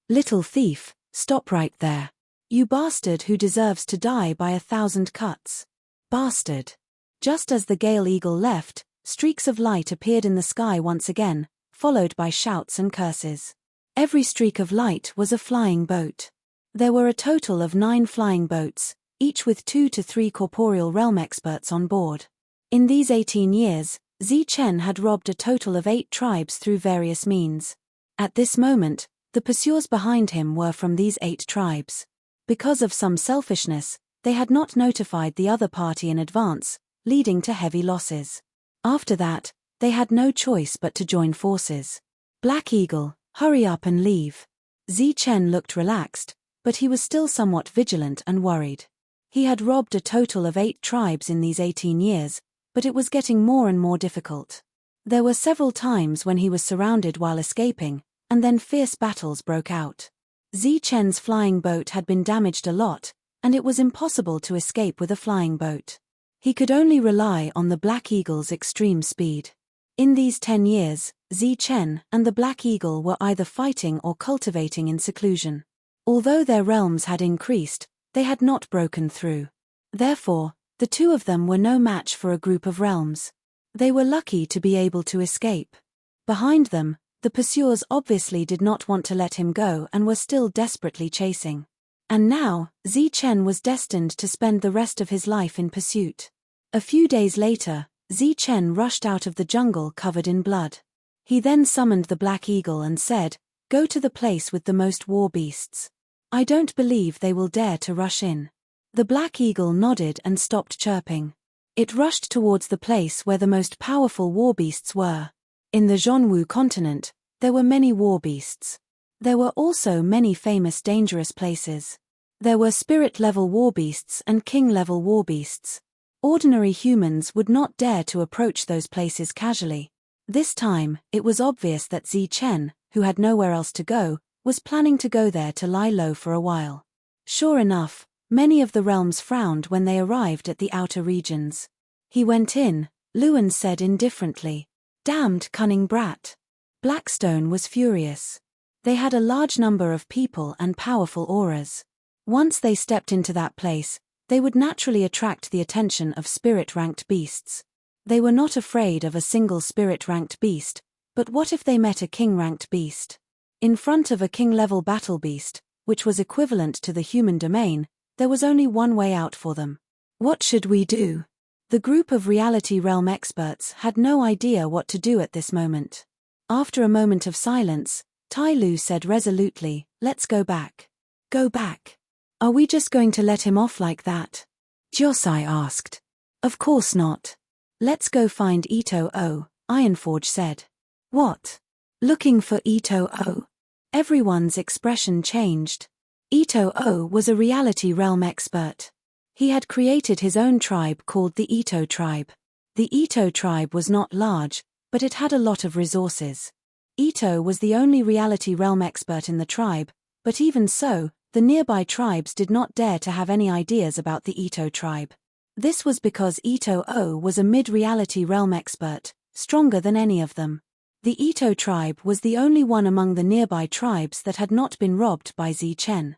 Little thief, stop right there. You bastard who deserves to die by 1,000 cuts. Bastard. Just as the gale eagle left, streaks of light appeared in the sky once again, followed by shouts and curses. Every streak of light was a flying boat. There were a total of 9 flying boats, each with 2 to 3 corporeal realm experts on board. In these 18 years, Zi Chen had robbed a total of 8 tribes through various means. At this moment, the pursuers behind him were from these 8 tribes. Because of some selfishness, they had not notified the other party in advance, leading to heavy losses. After that, they had no choice but to join forces. Black Eagle, hurry up and leave. Zi Chen looked relaxed, but he was still somewhat vigilant and worried. He had robbed a total of 8 tribes in these 18 years, but it was getting more and more difficult. There were several times when he was surrounded while escaping, and then fierce battles broke out. Zi Chen's flying boat had been damaged a lot, and it was impossible to escape with a flying boat. He could only rely on the Black Eagle's extreme speed. In these 10 years, Zi Chen and the Black Eagle were either fighting or cultivating in seclusion. Although their realms had increased, they had not broken through. Therefore, the two of them were no match for a group of realms. They were lucky to be able to escape. Behind them, the pursuers obviously did not want to let him go and were still desperately chasing. And now, Zi Chen was destined to spend the rest of his life in pursuit. A few days later, Zi Chen rushed out of the jungle covered in blood. He then summoned the Black Eagle and said, go to the place with the most war beasts. I don't believe they will dare to rush in. The Black Eagle nodded and stopped chirping. It rushed towards the place where the most powerful war beasts were. In the Zhonwu continent, there were many war beasts. There were also many famous dangerous places. There were spirit-level war beasts and king-level war beasts. Ordinary humans would not dare to approach those places casually. This time, it was obvious that Zi Chen, who had nowhere else to go, was planning to go there to lie low for a while. Sure enough, many of the realms frowned when they arrived at the outer regions. He went in, Luan said indifferently. Damned cunning brat. Blackstone was furious. They had a large number of people and powerful auras. Once they stepped into that place, they would naturally attract the attention of spirit-ranked beasts. They were not afraid of a single spirit-ranked beast, but what if they met a king-ranked beast? In front of a king-level battle beast, which was equivalent to the human domain, there was only one way out for them. What should we do? The group of reality realm experts had no idea what to do at this moment. After a moment of silence, Tai Lu said resolutely, let's go back. Go back? Are we just going to let him off like that? Josai asked. Of course not. Let's go find Ito-O, Ironforge said. What? Looking for Ito-O? Everyone's expression changed. Ito-O was a reality realm expert. He had created his own tribe called the Ito tribe. The Ito tribe was not large, but it had a lot of resources. Ito was the only reality realm expert in the tribe, but even so, the nearby tribes did not dare to have any ideas about the Ito tribe. This was because Ito-O was a mid-reality realm expert, stronger than any of them. The Ito tribe was the only one among the nearby tribes that had not been robbed by Zi Chen.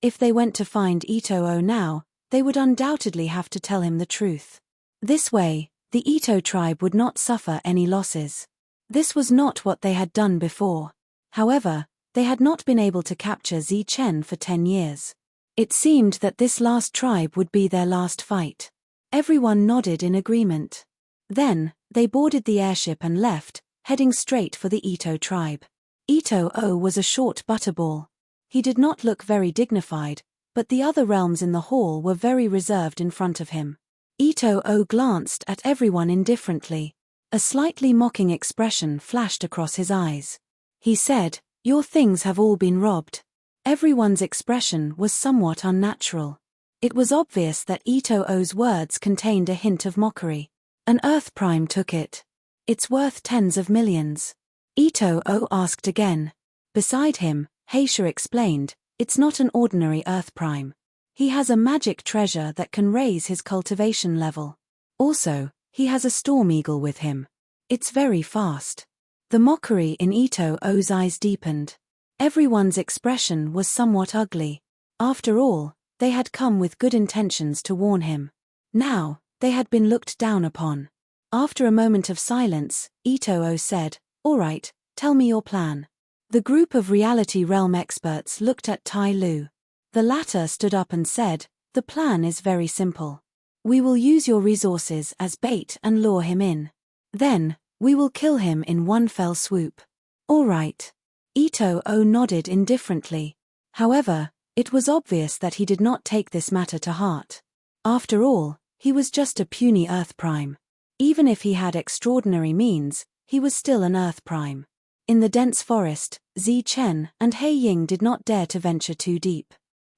If they went to find Ito-O now, they would undoubtedly have to tell him the truth. This way, the Ito tribe would not suffer any losses. This was not what they had done before. However, they had not been able to capture Zichen for 10 years. It seemed that this last tribe would be their last fight. Everyone nodded in agreement. Then, they boarded the airship and left, heading straight for the Ito tribe. Ito-O was a short butterball. He did not look very dignified, but the other realms in the hall were very reserved in front of him. Ito-O glanced at everyone indifferently. A slightly mocking expression flashed across his eyes. He said, "Your things have all been robbed." Everyone's expression was somewhat unnatural. It was obvious that Ito-O's words contained a hint of mockery. An Earth Prime took it. It's worth tens of millions. Ito-O asked again. Beside him, Heisha explained, it's not an ordinary Earth Prime. He has a magic treasure that can raise his cultivation level. Also, he has a storm eagle with him. It's very fast. The mockery in Ito-O's eyes deepened. Everyone's expression was somewhat ugly. After all, they had come with good intentions to warn him. Now, they had been looked down upon. After a moment of silence, Ito-O said, "All right, tell me your plan." The group of reality realm experts looked at Tai Lu. The latter stood up and said, "The plan is very simple. We will use your resources as bait and lure him in. Then, we will kill him in one fell swoop." "All right." Ito-O nodded indifferently. However, it was obvious that he did not take this matter to heart. After all, he was just a puny Earth Prime. Even if he had extraordinary means, he was still an Earth Prime. In the dense forest, Zichen and He Ying did not dare to venture too deep.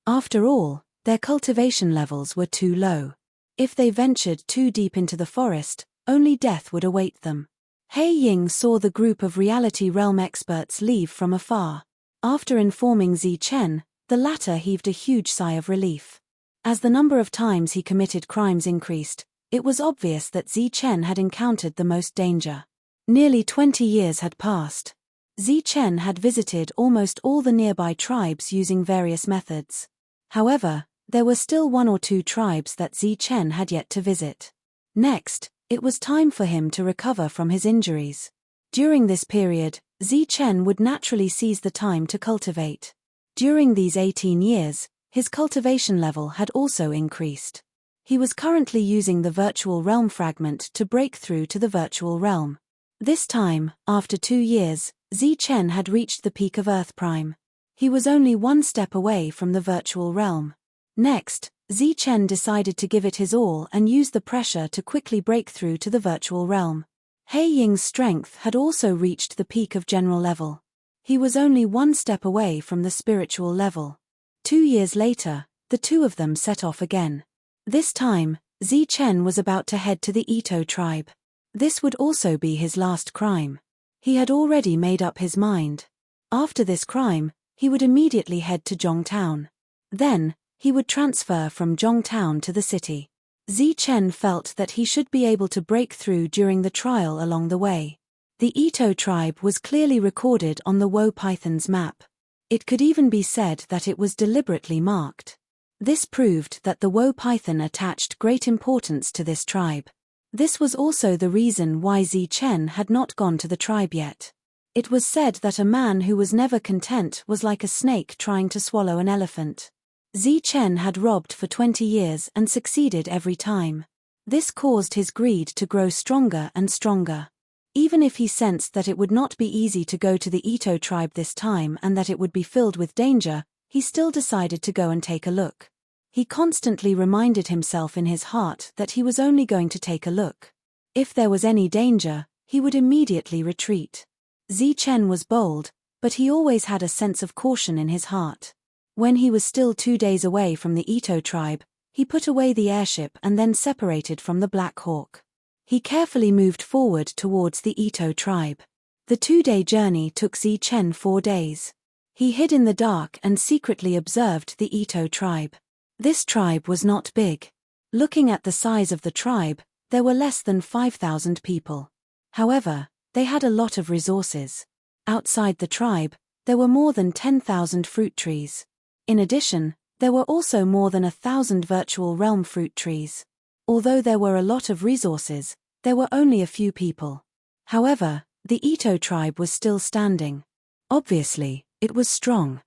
After all, their cultivation levels were too low. If they ventured too deep into the forest, only death would await them. He Ying saw the group of reality realm experts leave from afar. After informing Zichen, the latter heaved a huge sigh of relief. As the number of times he committed crimes increased, it was obvious that Zichen had encountered the most danger. Nearly 20 years had passed. Zichen had visited almost all the nearby tribes using various methods. However, there were still one or two tribes that Zichen had yet to visit. Next, it was time for him to recover from his injuries. During this period, Zichen would naturally seize the time to cultivate. During these 18 years, his cultivation level had also increased. He was currently using the virtual realm fragment to break through to the virtual realm. This time, after 2 years, Zichen had reached the peak of Earth Prime. He was only one step away from the virtual realm. Next, Zichen decided to give it his all and use the pressure to quickly break through to the virtual realm. He Ying's strength had also reached the peak of general level. He was only one step away from the spiritual level. 2 years later, the two of them set off again. This time, Zichen was about to head to the Ito tribe. This would also be his last crime. He had already made up his mind. After this crime, he would immediately head to Zhongtown. Then, he would transfer from Zhongtown to the city. Zichen felt that he should be able to break through during the trial along the way. The Ito tribe was clearly recorded on the Woe Python's map. It could even be said that it was deliberately marked. This proved that the Woe Python attached great importance to this tribe. This was also the reason why Zichen had not gone to the tribe yet. It was said that a man who was never content was like a snake trying to swallow an elephant. Zichen had robbed for 20 years and succeeded every time. This caused his greed to grow stronger and stronger. Even if he sensed that it would not be easy to go to the Ito tribe this time and that it would be filled with danger, he still decided to go and take a look. He constantly reminded himself in his heart that he was only going to take a look. If there was any danger, he would immediately retreat. Zichen was bold, but he always had a sense of caution in his heart. When he was still 2 days away from the Ito tribe, he put away the airship and then separated from the Black Hawk. He carefully moved forward towards the Ito tribe. The 2-day journey took Zichen 4 days. He hid in the dark and secretly observed the Ito tribe. This tribe was not big. Looking at the size of the tribe, there were less than 5,000 people. However, they had a lot of resources. Outside the tribe, there were more than 10,000 fruit trees. In addition, there were also more than 1,000 virtual realm fruit trees. Although there were a lot of resources, there were only a few people. However, The Ito tribe was still standing. Obviously, it was strong.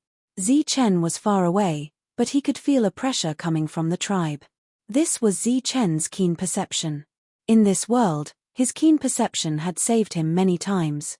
Chen was far away, but he could feel a pressure coming from the tribe. This was Chen's keen perception. In this world, his keen perception had saved him many times.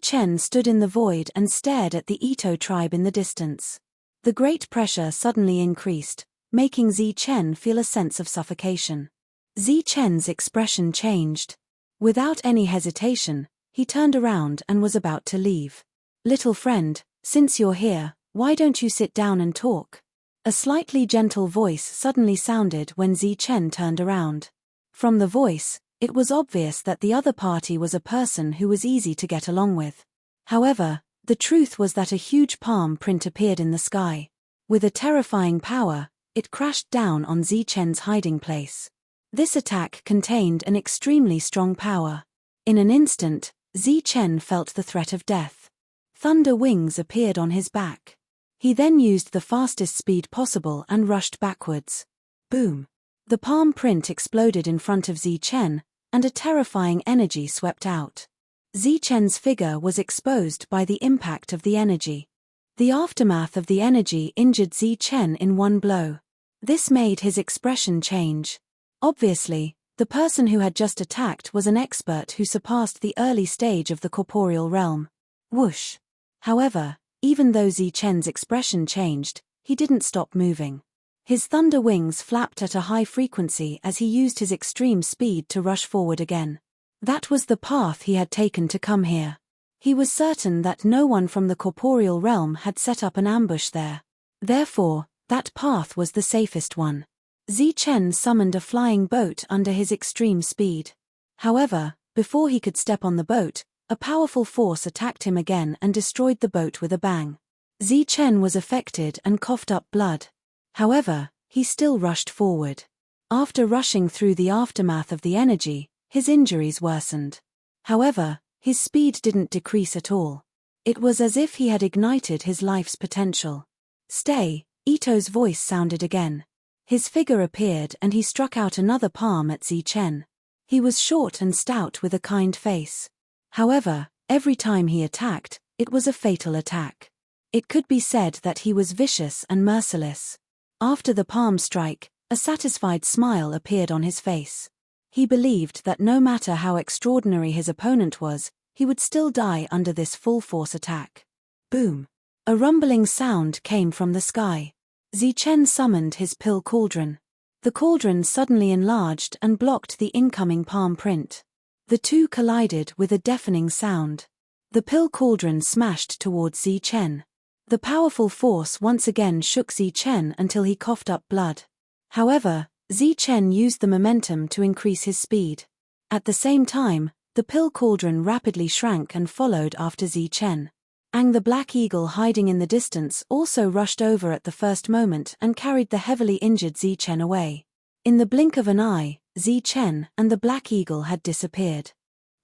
Chen stood in the void and stared at the Ito tribe in the distance. The great pressure suddenly increased, making Chen feel a sense of suffocation. Chen's expression changed. Without any hesitation, he turned around and was about to leave. "Little friend, since you're here, why don't you sit down and talk?" A slightly gentle voice suddenly sounded when Chen turned around. From the voice, it was obvious that the other party was a person who was easy to get along with. However, the truth was that a huge palm print appeared in the sky. With a terrifying power, it crashed down on Chen's hiding place. This attack contained an extremely strong power. In an instant, Chen felt the threat of death. Thunder wings appeared on his back. He then used the fastest speed possible and rushed backwards. Boom! The palm print exploded in front of Chen, and a terrifying energy swept out. Chen's figure was exposed by the impact of the energy. The aftermath of the energy injured Chen in one blow. This made his expression change. Obviously, the person who had just attacked was an expert who surpassed the early stage of the corporeal realm. Whoosh! However, even though Chen's expression changed, he didn't stop moving. His thunder wings flapped at a high frequency as he used his extreme speed to rush forward again. That was the path he had taken to come here. He was certain that no one from the corporeal realm had set up an ambush there. Therefore, that path was the safest one. Chen summoned a flying boat under his extreme speed. However, before he could step on the boat, a powerful force attacked him again and destroyed the boat with a bang. Chen was affected and coughed up blood. However, he still rushed forward. After rushing through the aftermath of the energy, his injuries worsened. However, his speed didn't decrease at all. It was as if he had ignited his life's potential. "Stay," Ito's voice sounded again. His figure appeared and he struck out another palm at Chen. He was short and stout with a kind face. However, every time he attacked, it was a fatal attack. It could be said that he was vicious and merciless. After the palm strike, a satisfied smile appeared on his face. He believed that no matter how extraordinary his opponent was, he would still die under this full-force attack. Boom! A rumbling sound came from the sky. Chen summoned his pill cauldron. The cauldron suddenly enlarged and blocked the incoming palm print. The two collided with a deafening sound. The pill cauldron smashed towards Chen. The powerful force once again shook Chen until he coughed up blood. However, Chen used the momentum to increase his speed. At the same time, the pill cauldron rapidly shrank and followed after Chen. The black eagle hiding in the distance also rushed over at the first moment and carried the heavily injured Chen away. In the blink of an eye, Chen and the black eagle had disappeared.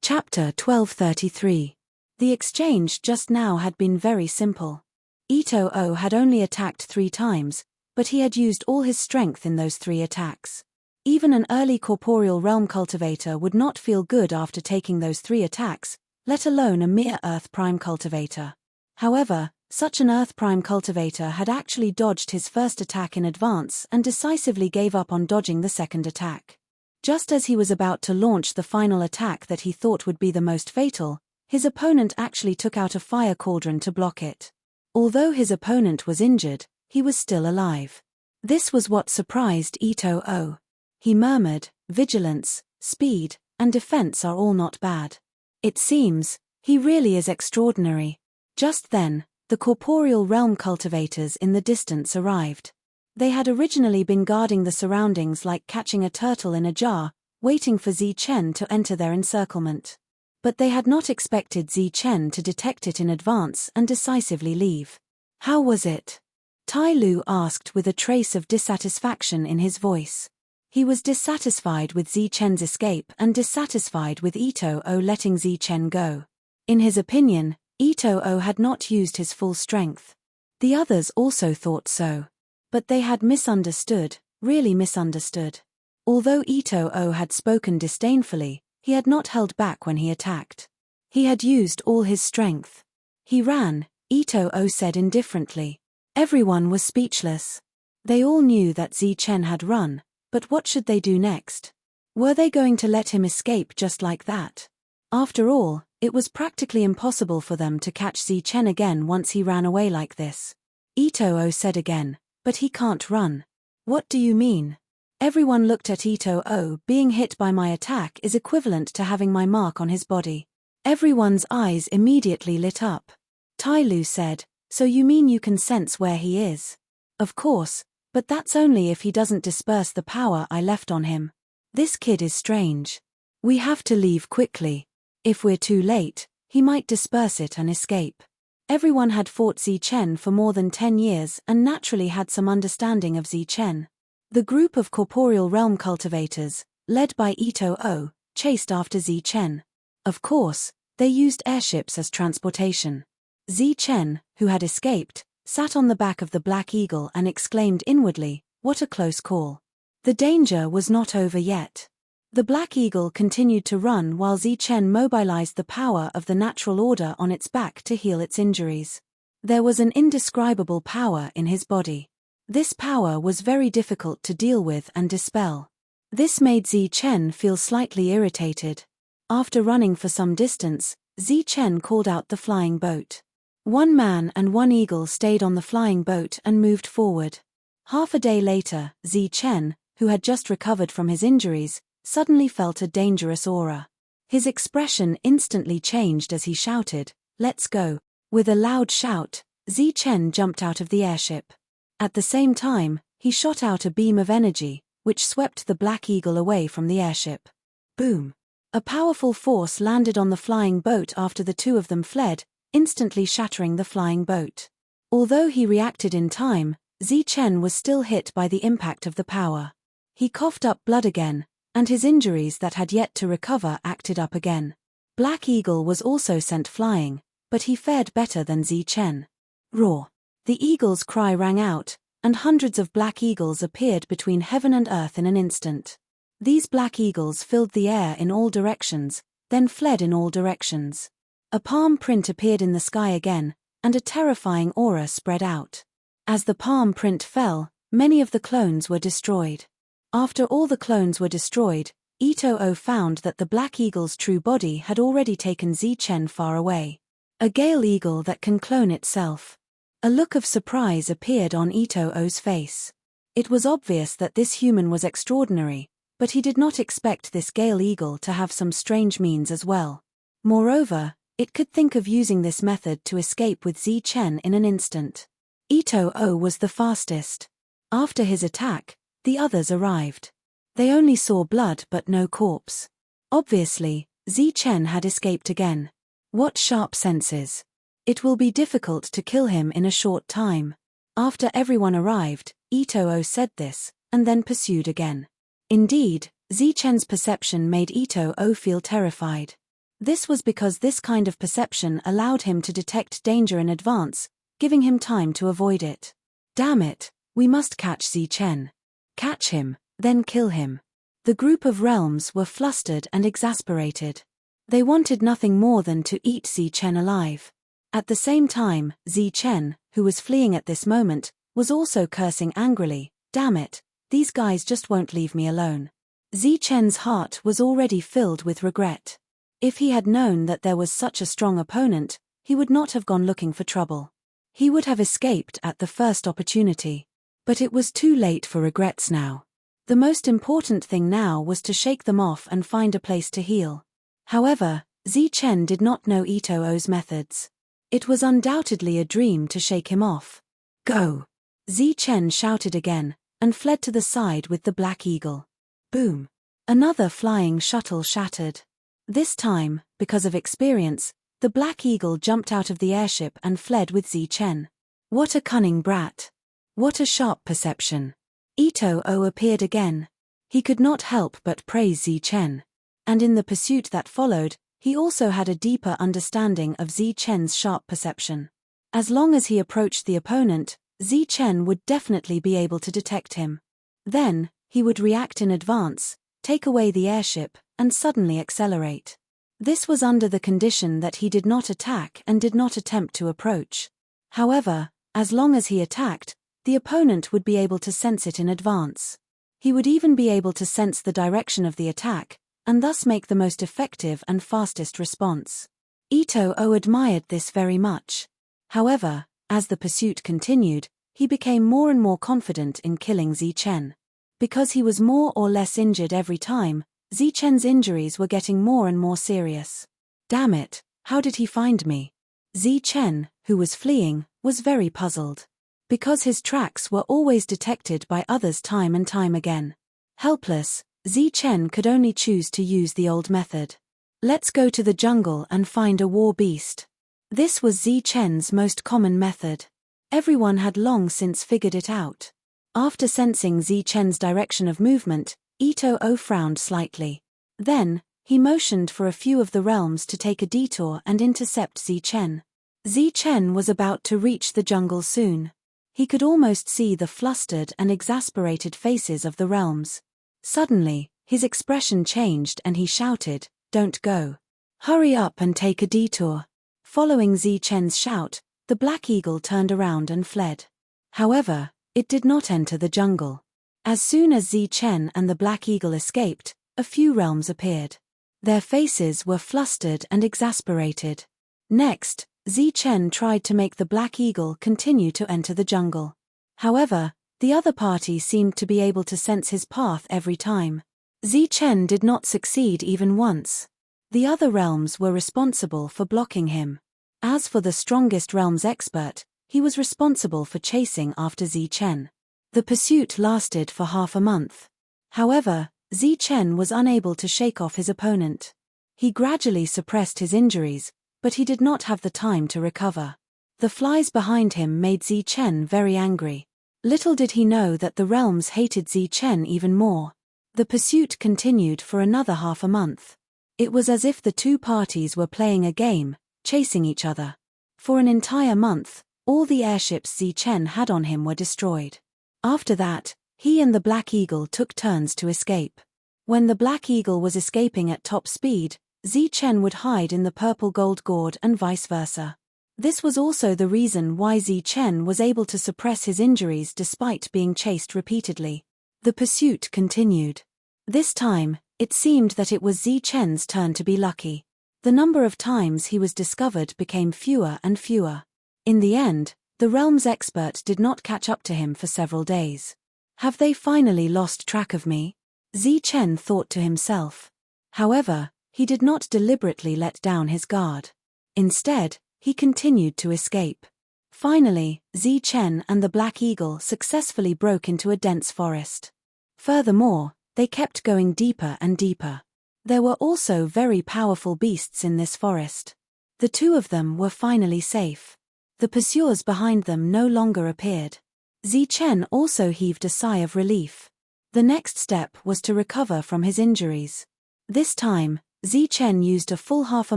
Chapter 1233. The exchange just now had been very simple. Ito had only attacked 3 times, but he had used all his strength in those 3 attacks. Even an early corporeal realm cultivator would not feel good after taking those 3 attacks, let alone a mere Earth Prime cultivator. However, such an Earth Prime cultivator had actually dodged his first attack in advance and decisively gave up on dodging the second attack. Just as he was about to launch the final attack that he thought would be the most fatal, his opponent actually took out a fire cauldron to block it. Although his opponent was injured, he was still alive. This was what surprised Ito. He murmured, "Vigilance, speed, and defense are all not bad. It seems, he really is extraordinary." Just then, the corporeal realm cultivators in the distance arrived. They had originally been guarding the surroundings like catching a turtle in a jar, waiting for Chen to enter their encirclement. But they had not expected Chen to detect it in advance and decisively leave. "How was it?" Tai Lu asked with a trace of dissatisfaction in his voice. He was dissatisfied with Chen's escape and dissatisfied with Ito letting Chen go. In his opinion, Ito had not used his full strength. The others also thought so. But they had misunderstood, really misunderstood. Although Ito had spoken disdainfully, he had not held back when he attacked. He had used all his strength. He ran, Ito-O said indifferently. Everyone was speechless. They all knew that Zi-Chen had run, but what should they do next? Were they going to let him escape just like that? After all, it was practically impossible for them to catch Zi-Chen again once he ran away like this. Ito-O said again, "But he can't run." "What do you mean?" Everyone looked at Ito-O. "Being hit by my attack is equivalent to having my mark on his body." Everyone's eyes immediately lit up. Tai Lu said, "So you mean you can sense where he is?" "Of course, but that's only if he doesn't disperse the power I left on him. This kid is strange. We have to leave quickly. If we're too late, he might disperse it and escape." Everyone had fought Zi-Chen for more than 10 years and naturally had some understanding of Zi-Chen. The group of corporeal realm cultivators, led by Ito-O, chased after Zi-Chen. Of course, they used airships as transportation. Zi-Chen, who had escaped, sat on the back of the Black Eagle and exclaimed inwardly, "What a close call." The danger was not over yet. The Black Eagle continued to run while Zi-Chen mobilized the power of the natural order on its back to heal its injuries. There was an indescribable power in his body. This power was very difficult to deal with and dispel. This made Zi-Chen feel slightly irritated. After running for some distance, Zi-Chen called out the flying boat. One man and one eagle stayed on the flying boat and moved forward. Half a day later, Zi-Chen, who had just recovered from his injuries, suddenly felt a dangerous aura. His expression instantly changed as he shouted, "Let's go." With a loud shout, Zi-Chen jumped out of the airship. At the same time, he shot out a beam of energy, which swept the Black Eagle away from the airship. Boom! A powerful force landed on the flying boat after the two of them fled, instantly shattering the flying boat. Although he reacted in time, Zi-Chen was still hit by the impact of the power. He coughed up blood again, and his injuries that had yet to recover acted up again. Black Eagle was also sent flying, but he fared better than Zi-Chen. Roar! The eagle's cry rang out, and hundreds of black eagles appeared between heaven and earth in an instant. These black eagles filled the air in all directions, then fled in all directions. A palm print appeared in the sky again, and a terrifying aura spread out. As the palm print fell, many of the clones were destroyed. After all the clones were destroyed, Ito-O found that the Black Eagle's true body had already taken Zi-Chen far away. A Gale Eagle that can clone itself. A look of surprise appeared on Ito-O's face. It was obvious that this human was extraordinary, but he did not expect this Gale Eagle to have some strange means as well. Moreover, it could think of using this method to escape with Zi-Chen in an instant. Ito-O was the fastest. After his attack, the others arrived. They only saw blood but no corpse. Obviously, Zi-Chen had escaped again. What sharp senses. It will be difficult to kill him in a short time. After everyone arrived, Ito-O said this, and then pursued again. Indeed, Zi-Chen's perception made Ito-O feel terrified. This was because this kind of perception allowed him to detect danger in advance, giving him time to avoid it. Damn it, we must catch Zi-Chen. Catch him, then kill him. The group of realms were flustered and exasperated. They wanted nothing more than to eat Zi-Chen alive. At the same time, Zi-Chen, who was fleeing at this moment, was also cursing angrily, "Damn it, these guys just won't leave me alone." Zi-Chen's heart was already filled with regret. If he had known that there was such a strong opponent, he would not have gone looking for trouble. He would have escaped at the first opportunity. But it was too late for regrets now. The most important thing now was to shake them off and find a place to heal. However, Zi-Chen did not know Ito-O's methods. It was undoubtedly a dream to shake him off. "Go!" Zi-Chen shouted again, and fled to the side with the Black Eagle. Boom! Another flying shuttle shattered. This time, because of experience, the Black Eagle jumped out of the airship and fled with Zi-Chen. What a cunning brat! What a sharp perception! Ito-O appeared again. He could not help but praise Zi-Chen. And in the pursuit that followed, he also had a deeper understanding of Zi-Chen's sharp perception. As long as he approached the opponent, Zi-Chen would definitely be able to detect him. Then, he would react in advance, take away the airship, and suddenly accelerate. This was under the condition that he did not attack and did not attempt to approach. However, as long as he attacked, the opponent would be able to sense it in advance. He would even be able to sense the direction of the attack, and thus make the most effective and fastest response. Ito-Oh admired this very much. However, as the pursuit continued, he became more and more confident in killing Zichen. Because he was more or less injured every time, Zichen's injuries were getting more and more serious. Damn it, how did he find me? Zichen, who was fleeing, was very puzzled. Because his tracks were always detected by others time and time again. Helpless, Zichen could only choose to use the old method. Let's go to the jungle and find a war beast. This was Zichen's most common method. Everyone had long since figured it out. After sensing Zichen's direction of movement, Ito-Oh frowned slightly. Then, he motioned for a few of the realms to take a detour and intercept Zichen. Zichen was about to reach the jungle soon. He could almost see the flustered and exasperated faces of the realms. Suddenly, his expression changed and he shouted, "Don't go. Hurry up and take a detour." Following Zichen's shout, the Black Eagle turned around and fled. However, it did not enter the jungle. As soon as Zichen and the Black Eagle escaped, a few realms appeared. Their faces were flustered and exasperated. Next, Zichen tried to make the Black Eagle continue to enter the jungle. However, the other party seemed to be able to sense his path every time. Zichen did not succeed even once. The other realms were responsible for blocking him. As for the strongest realms expert, he was responsible for chasing after Zichen. The pursuit lasted for half a month. However, Zichen was unable to shake off his opponent. He gradually suppressed his injuries, but he did not have the time to recover. The flies behind him made Zichen very angry. Little did he know that the realms hated Zichen even more. The pursuit continued for another half a month. It was as if the two parties were playing a game, chasing each other. For an entire month, all the airships Zichen had on him were destroyed. After that, he and the Black Eagle took turns to escape. When the Black Eagle was escaping at top speed, Zichen would hide in the purple gold gourd and vice versa. This was also the reason why Zichen was able to suppress his injuries despite being chased repeatedly. The pursuit continued. This time, it seemed that it was Zichen's turn to be lucky. The number of times he was discovered became fewer and fewer. In the end, the realm's expert did not catch up to him for several days. Have they finally lost track of me? Zichen thought to himself. However, he did not deliberately let down his guard. Instead, he continued to escape. Finally, Zichen and the Black Eagle successfully broke into a dense forest. Furthermore, they kept going deeper and deeper. There were also very powerful beasts in this forest. The two of them were finally safe. The pursuers behind them no longer appeared. Zichen also heaved a sigh of relief. The next step was to recover from his injuries. This time, Zichen used a full half a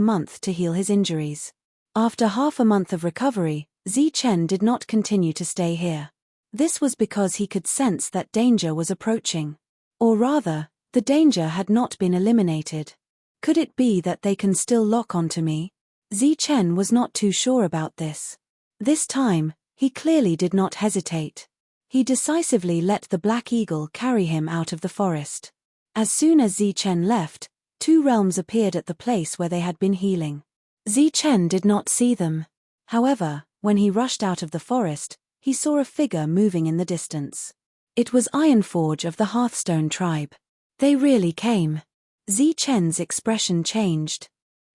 month to heal his injuries. After half a month of recovery, Zichen did not continue to stay here. This was because he could sense that danger was approaching. Or rather, the danger had not been eliminated. Could it be that they can still lock onto me? Zichen was not too sure about this. This time, he clearly did not hesitate. He decisively let the Black Eagle carry him out of the forest. As soon as Zichen left, two realms appeared at the place where they had been healing. Zichen did not see them. However, when he rushed out of the forest, he saw a figure moving in the distance. It was Ironforge of the Hearthstone tribe. They really came. Zichen's expression changed.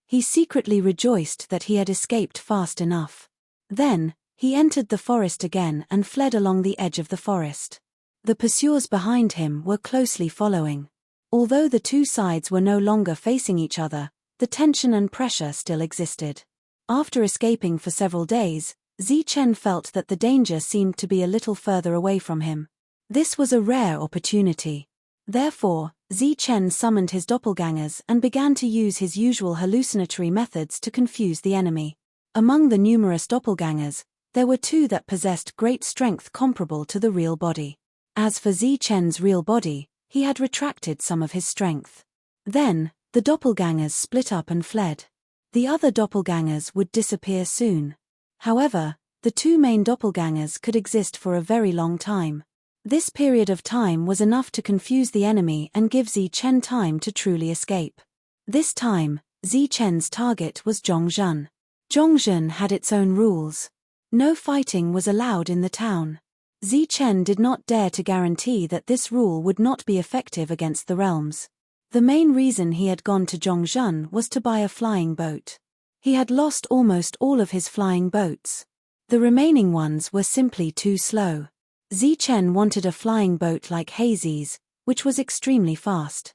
He secretly rejoiced that he had escaped fast enough. Then, he entered the forest again and fled along the edge of the forest. The pursuers behind him were closely following. Although the two sides were no longer facing each other, the tension and pressure still existed. After escaping for several days, Zichen felt that the danger seemed to be a little further away from him. This was a rare opportunity. Therefore, Zichen summoned his doppelgangers and began to use his usual hallucinatory methods to confuse the enemy. Among the numerous doppelgangers, there were two that possessed great strength comparable to the real body. As for Zichen's real body, he had retracted some of his strength. Then, The doppelgangers split up and fled. The other doppelgangers would disappear soon. However, the two main doppelgangers could exist for a very long time. This period of time was enough to confuse the enemy and give Zi-Chen time to truly escape. This time, Zi-Chen's target was Zhongzhen. Zhongzhen had its own rules. No fighting was allowed in the town. Zi-Chen did not dare to guarantee that this rule would not be effective against the realms. The main reason he had gone to Zhongzhen was to buy a flying boat. He had lost almost all of his flying boats. The remaining ones were simply too slow. Zi-Chen wanted a flying boat like Heizi's, which was extremely fast.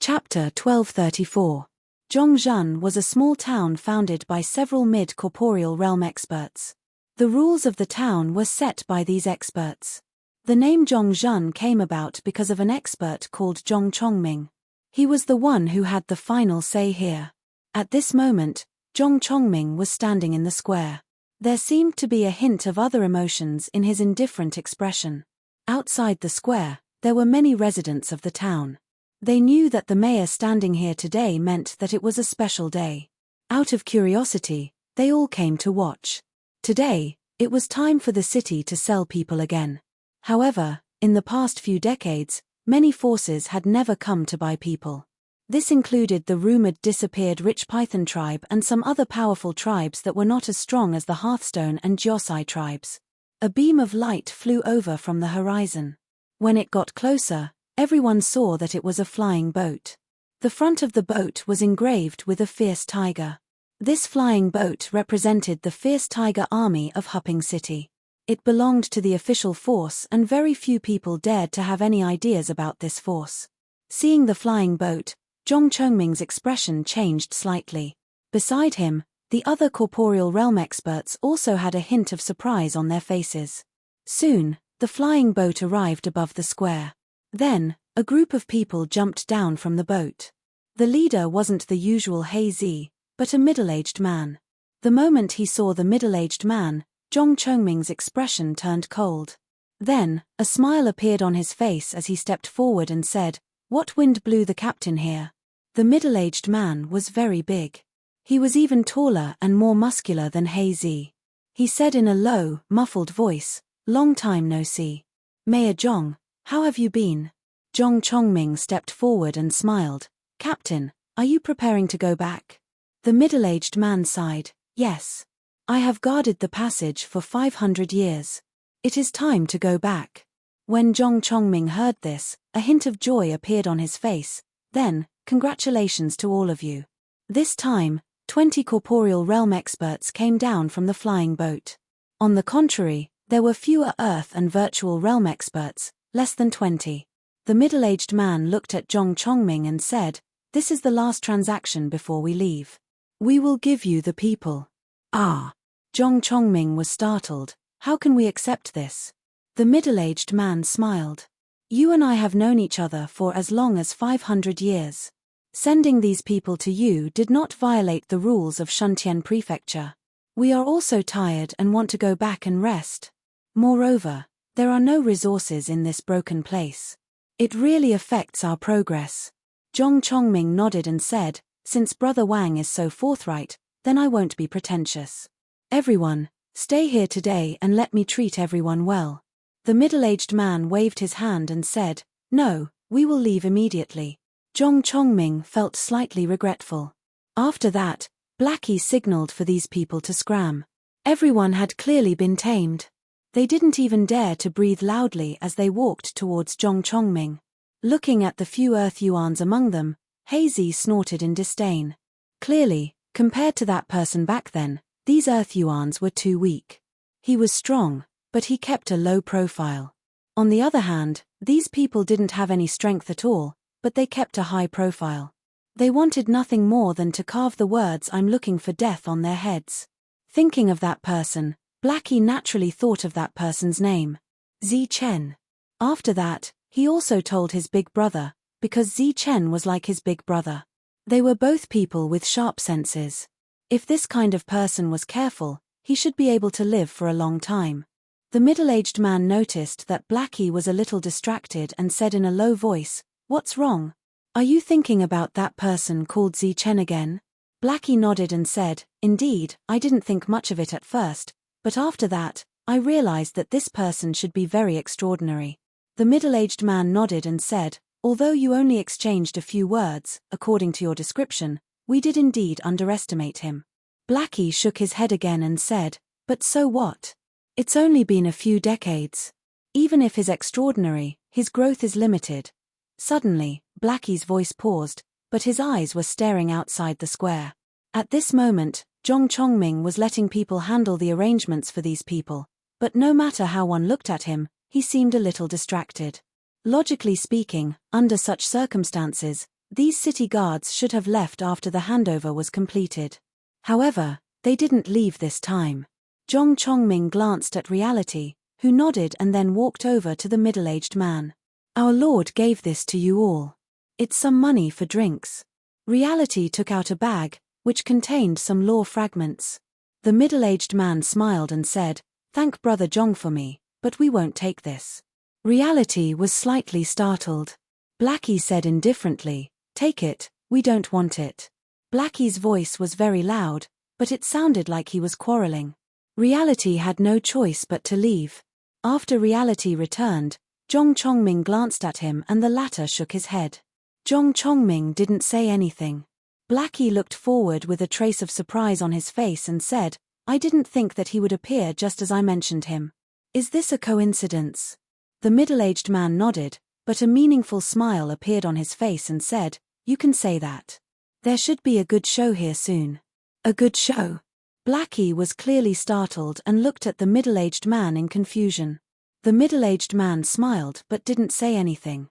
Chapter 1234. Zhongzhen was a small town founded by several mid-corporeal realm experts. The rules of the town were set by these experts. The name Zhongzhen came about because of an expert called Zhong Chongming. He was the one who had the final say here. At this moment, Zhong Chongming was standing in the square. There seemed to be a hint of other emotions in his indifferent expression. Outside the square, there were many residents of the town. They knew that the mayor standing here today meant that it was a special day. Out of curiosity, they all came to watch. Today, it was time for the city to sell people again. However, in the past few decades, many forces had never come to buy people. This included the rumored disappeared Rich Python tribe and some other powerful tribes that were not as strong as the Hearthstone and Jiosai tribes. A beam of light flew over from the horizon. When it got closer, everyone saw that it was a flying boat. The front of the boat was engraved with a fierce tiger. This flying boat represented the fierce tiger army of Hupping City. It belonged to the official force and very few people dared to have any ideas about this force. Seeing the flying boat, Zhong Chongming's expression changed slightly. Beside him, the other corporeal realm experts also had a hint of surprise on their faces. Soon, the flying boat arrived above the square. Then, a group of people jumped down from the boat. The leader wasn't the usual Heizi, but a middle-aged man. The moment he saw the middle-aged man, Zhong Chongming's expression turned cold. Then, a smile appeared on his face as he stepped forward and said, "What wind blew the captain here?" The middle-aged man was very big. He was even taller and more muscular than Heizi. He said in a low, muffled voice, "Long time no see. Mayor Zhong, how have you been?" Zhong Chongming stepped forward and smiled. "Captain, are you preparing to go back?" The middle-aged man sighed. "Yes. I have guarded the passage for 500 years. It is time to go back." When Zhong Chongming heard this, a hint of joy appeared on his face. Then, "Congratulations to all of you." This time, 20 corporeal realm experts came down from the flying boat. On the contrary, there were fewer earth and virtual realm experts, less than 20. The middle-aged man looked at Zhong Chongming and said, "This is the last transaction before we leave. We will give you the people." "Ah." Zhong Chongming was startled. "How can we accept this?" The middle-aged man smiled. "You and I have known each other for as long as 500 years. Sending these people to you did not violate the rules of Shuntian Prefecture. We are also tired and want to go back and rest. Moreover, there are no resources in this broken place. It really affects our progress." Zhong Chongming nodded and said, "Since Brother Wang is so forthright, then I won't be pretentious. Everyone, stay here today and let me treat everyone well." The middle-aged man waved his hand and said, "No, we will leave immediately." Zhong Chongming felt slightly regretful. After that, Blackie signaled for these people to scram. Everyone had clearly been tamed. They didn't even dare to breathe loudly as they walked towards Zhong Chongming. Looking at the few earth yuans among them, Heizi snorted in disdain. Clearly, compared to that person back then, these earth yuans were too weak. He was strong, but he kept a low profile. On the other hand, these people didn't have any strength at all, but they kept a high profile. They wanted nothing more than to carve the words "I'm looking for death" on their heads. Thinking of that person, Blackie naturally thought of that person's name. Zi-Chen. After that, he also told his big brother, because Zi-Chen was like his big brother. They were both people with sharp senses. If this kind of person was careful, he should be able to live for a long time. The middle-aged man noticed that Blackie was a little distracted and said in a low voice, "What's wrong? Are you thinking about that person called Zi Chen again? Blackie nodded and said, Indeed, I didn't think much of it at first, but after that, I realized that this person should be very extraordinary. The middle-aged man nodded and said, Although you only exchanged a few words, according to your description, we did indeed underestimate him. Blackie shook his head again and said, But so what? It's only been a few decades. Even if he's extraordinary, his growth is limited. Suddenly, Blackie's voice paused, but his eyes were staring outside the square. At this moment, Zhong Chongming was letting people handle the arrangements for these people, but no matter how one looked at him, he seemed a little distracted. Logically speaking, under such circumstances, these city guards should have left after the handover was completed. However, they didn't leave this time. Zhong Chongming glanced at Reality, who nodded and then walked over to the middle-aged man. Our Lord gave this to you all. It's some money for drinks. Reality took out a bag, which contained some law fragments. The middle-aged man smiled and said, Thank Brother Zhong for me, but we won't take this. Reality was slightly startled. Blackie said indifferently, Take it, we don't want it. Blackie's voice was very loud, but it sounded like he was quarreling. Reality had no choice but to leave. After Reality returned, Zhong Chongming glanced at him and the latter shook his head. Zhong Chongming didn't say anything. Blackie looked forward with a trace of surprise on his face and said, I didn't think that he would appear just as I mentioned him. Is this a coincidence? The middle-aged man nodded, but a meaningful smile appeared on his face and said, You can say that. There should be a good show here soon. A good show? Blackie was clearly startled and looked at the middle-aged man in confusion. The middle-aged man smiled but didn't say anything.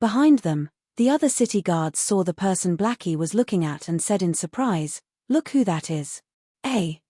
Behind them, the other city guards saw the person Blackie was looking at and said in surprise, Look who that is.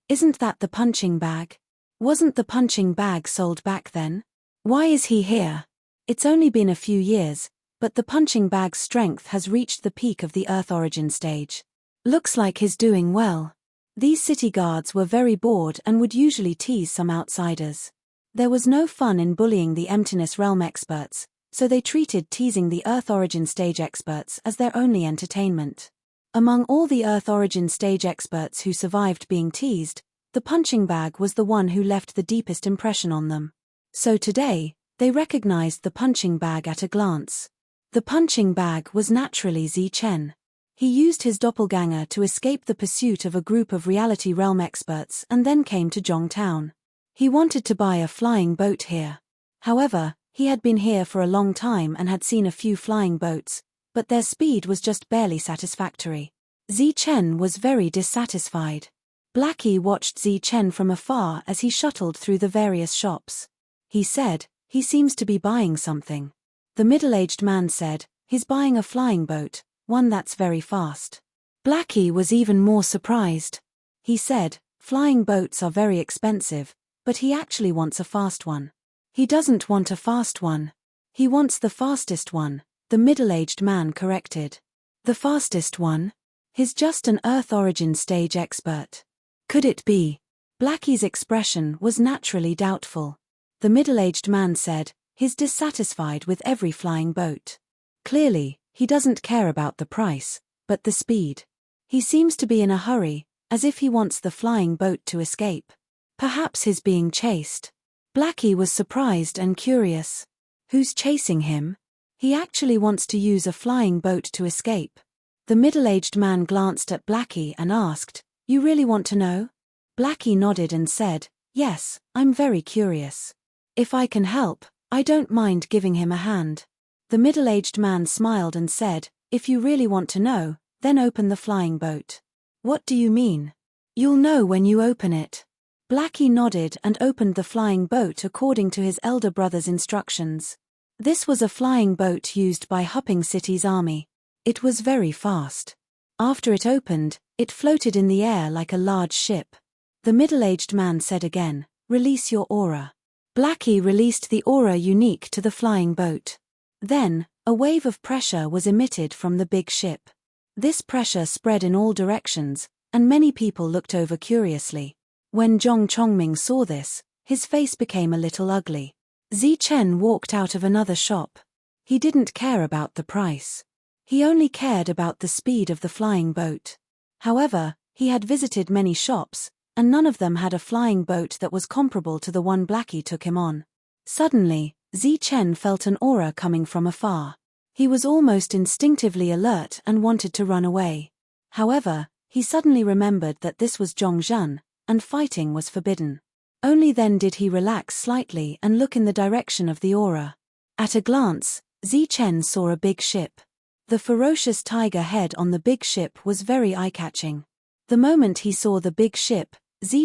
Isn't that the punching bag? Wasn't the punching bag sold back then? Why is he here? It's only been a few years, but the punching bag's strength has reached the peak of the Earth origin stage. Looks like he's doing well. These city guards were very bored and would usually tease some outsiders. There was no fun in bullying the Emptiness Realm experts, so they treated teasing the Earth origin stage experts as their only entertainment. Among all the Earth origin stage experts who survived being teased, the punching bag was the one who left the deepest impression on them. So today, they recognized the punching bag at a glance. The punching bag was naturally Zi Chen. He used his doppelganger to escape the pursuit of a group of Reality Realm experts and then came to Zhongtown. He wanted to buy a flying boat here. However, he had been here for a long time and had seen a few flying boats, but their speed was just barely satisfactory. Zi Chen was very dissatisfied. Blackie watched Zi Chen from afar as he shuttled through the various shops. He said, He seems to be buying something. The middle-aged man said, He's buying a flying boat, one that's very fast. Blackie was even more surprised. He said, Flying boats are very expensive, but he actually wants a fast one. He doesn't want a fast one. He wants the fastest one, the middle-aged man corrected. The fastest one? He's just an Earth origin stage expert. Could it be? Blackie's expression was naturally doubtful. The middle-aged man said, He's dissatisfied with every flying boat. Clearly, he doesn't care about the price, but the speed. He seems to be in a hurry, as if he wants the flying boat to escape. Perhaps he's being chased. Blackie was surprised and curious. Who's chasing him? He actually wants to use a flying boat to escape. The middle-aged man glanced at Blackie and asked, You really want to know? Blackie nodded and said, Yes, I'm very curious. If I can help, I don't mind giving him a hand. The middle-aged man smiled and said, If you really want to know, then open the flying boat. What do you mean? You'll know when you open it. Blackie nodded and opened the flying boat according to his elder brother's instructions. This was a flying boat used by Hupping City's army. It was very fast. After it opened, it floated in the air like a large ship. The middle-aged man said again, Release your aura. Blackie released the aura unique to the flying boat. Then, a wave of pressure was emitted from the big ship. This pressure spread in all directions, and many people looked over curiously. When Zhong Chongming saw this, his face became a little ugly. Zi Chen walked out of another shop. He didn't care about the price. He only cared about the speed of the flying boat. However, he had visited many shops, and none of them had a flying boat that was comparable to the one Blackie took him on. Suddenly, Chen felt an aura coming from afar. He was almost instinctively alert and wanted to run away. However, he suddenly remembered that this was Zhongzhen, and fighting was forbidden. Only then did he relax slightly and look in the direction of the aura. At a glance, Chen saw a big ship. The ferocious tiger head on the big ship was very eye-catching. The moment he saw the big ship,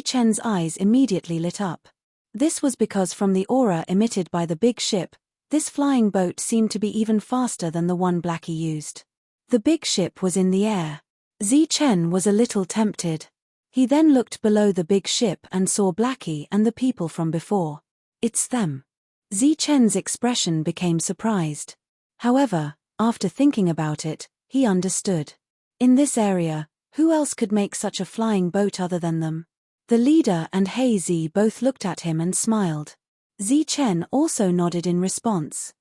Chen's eyes immediately lit up. This was because from the aura emitted by the big ship, this flying boat seemed to be even faster than the one Blackie used. The big ship was in the air. Chen was a little tempted. He then looked below the big ship and saw Blackie and the people from before. It's them. Chen's expression became surprised. However, after thinking about it, he understood. In this area, who else could make such a flying boat other than them? The leader and Zi both looked at him and smiled. Chen also nodded in response.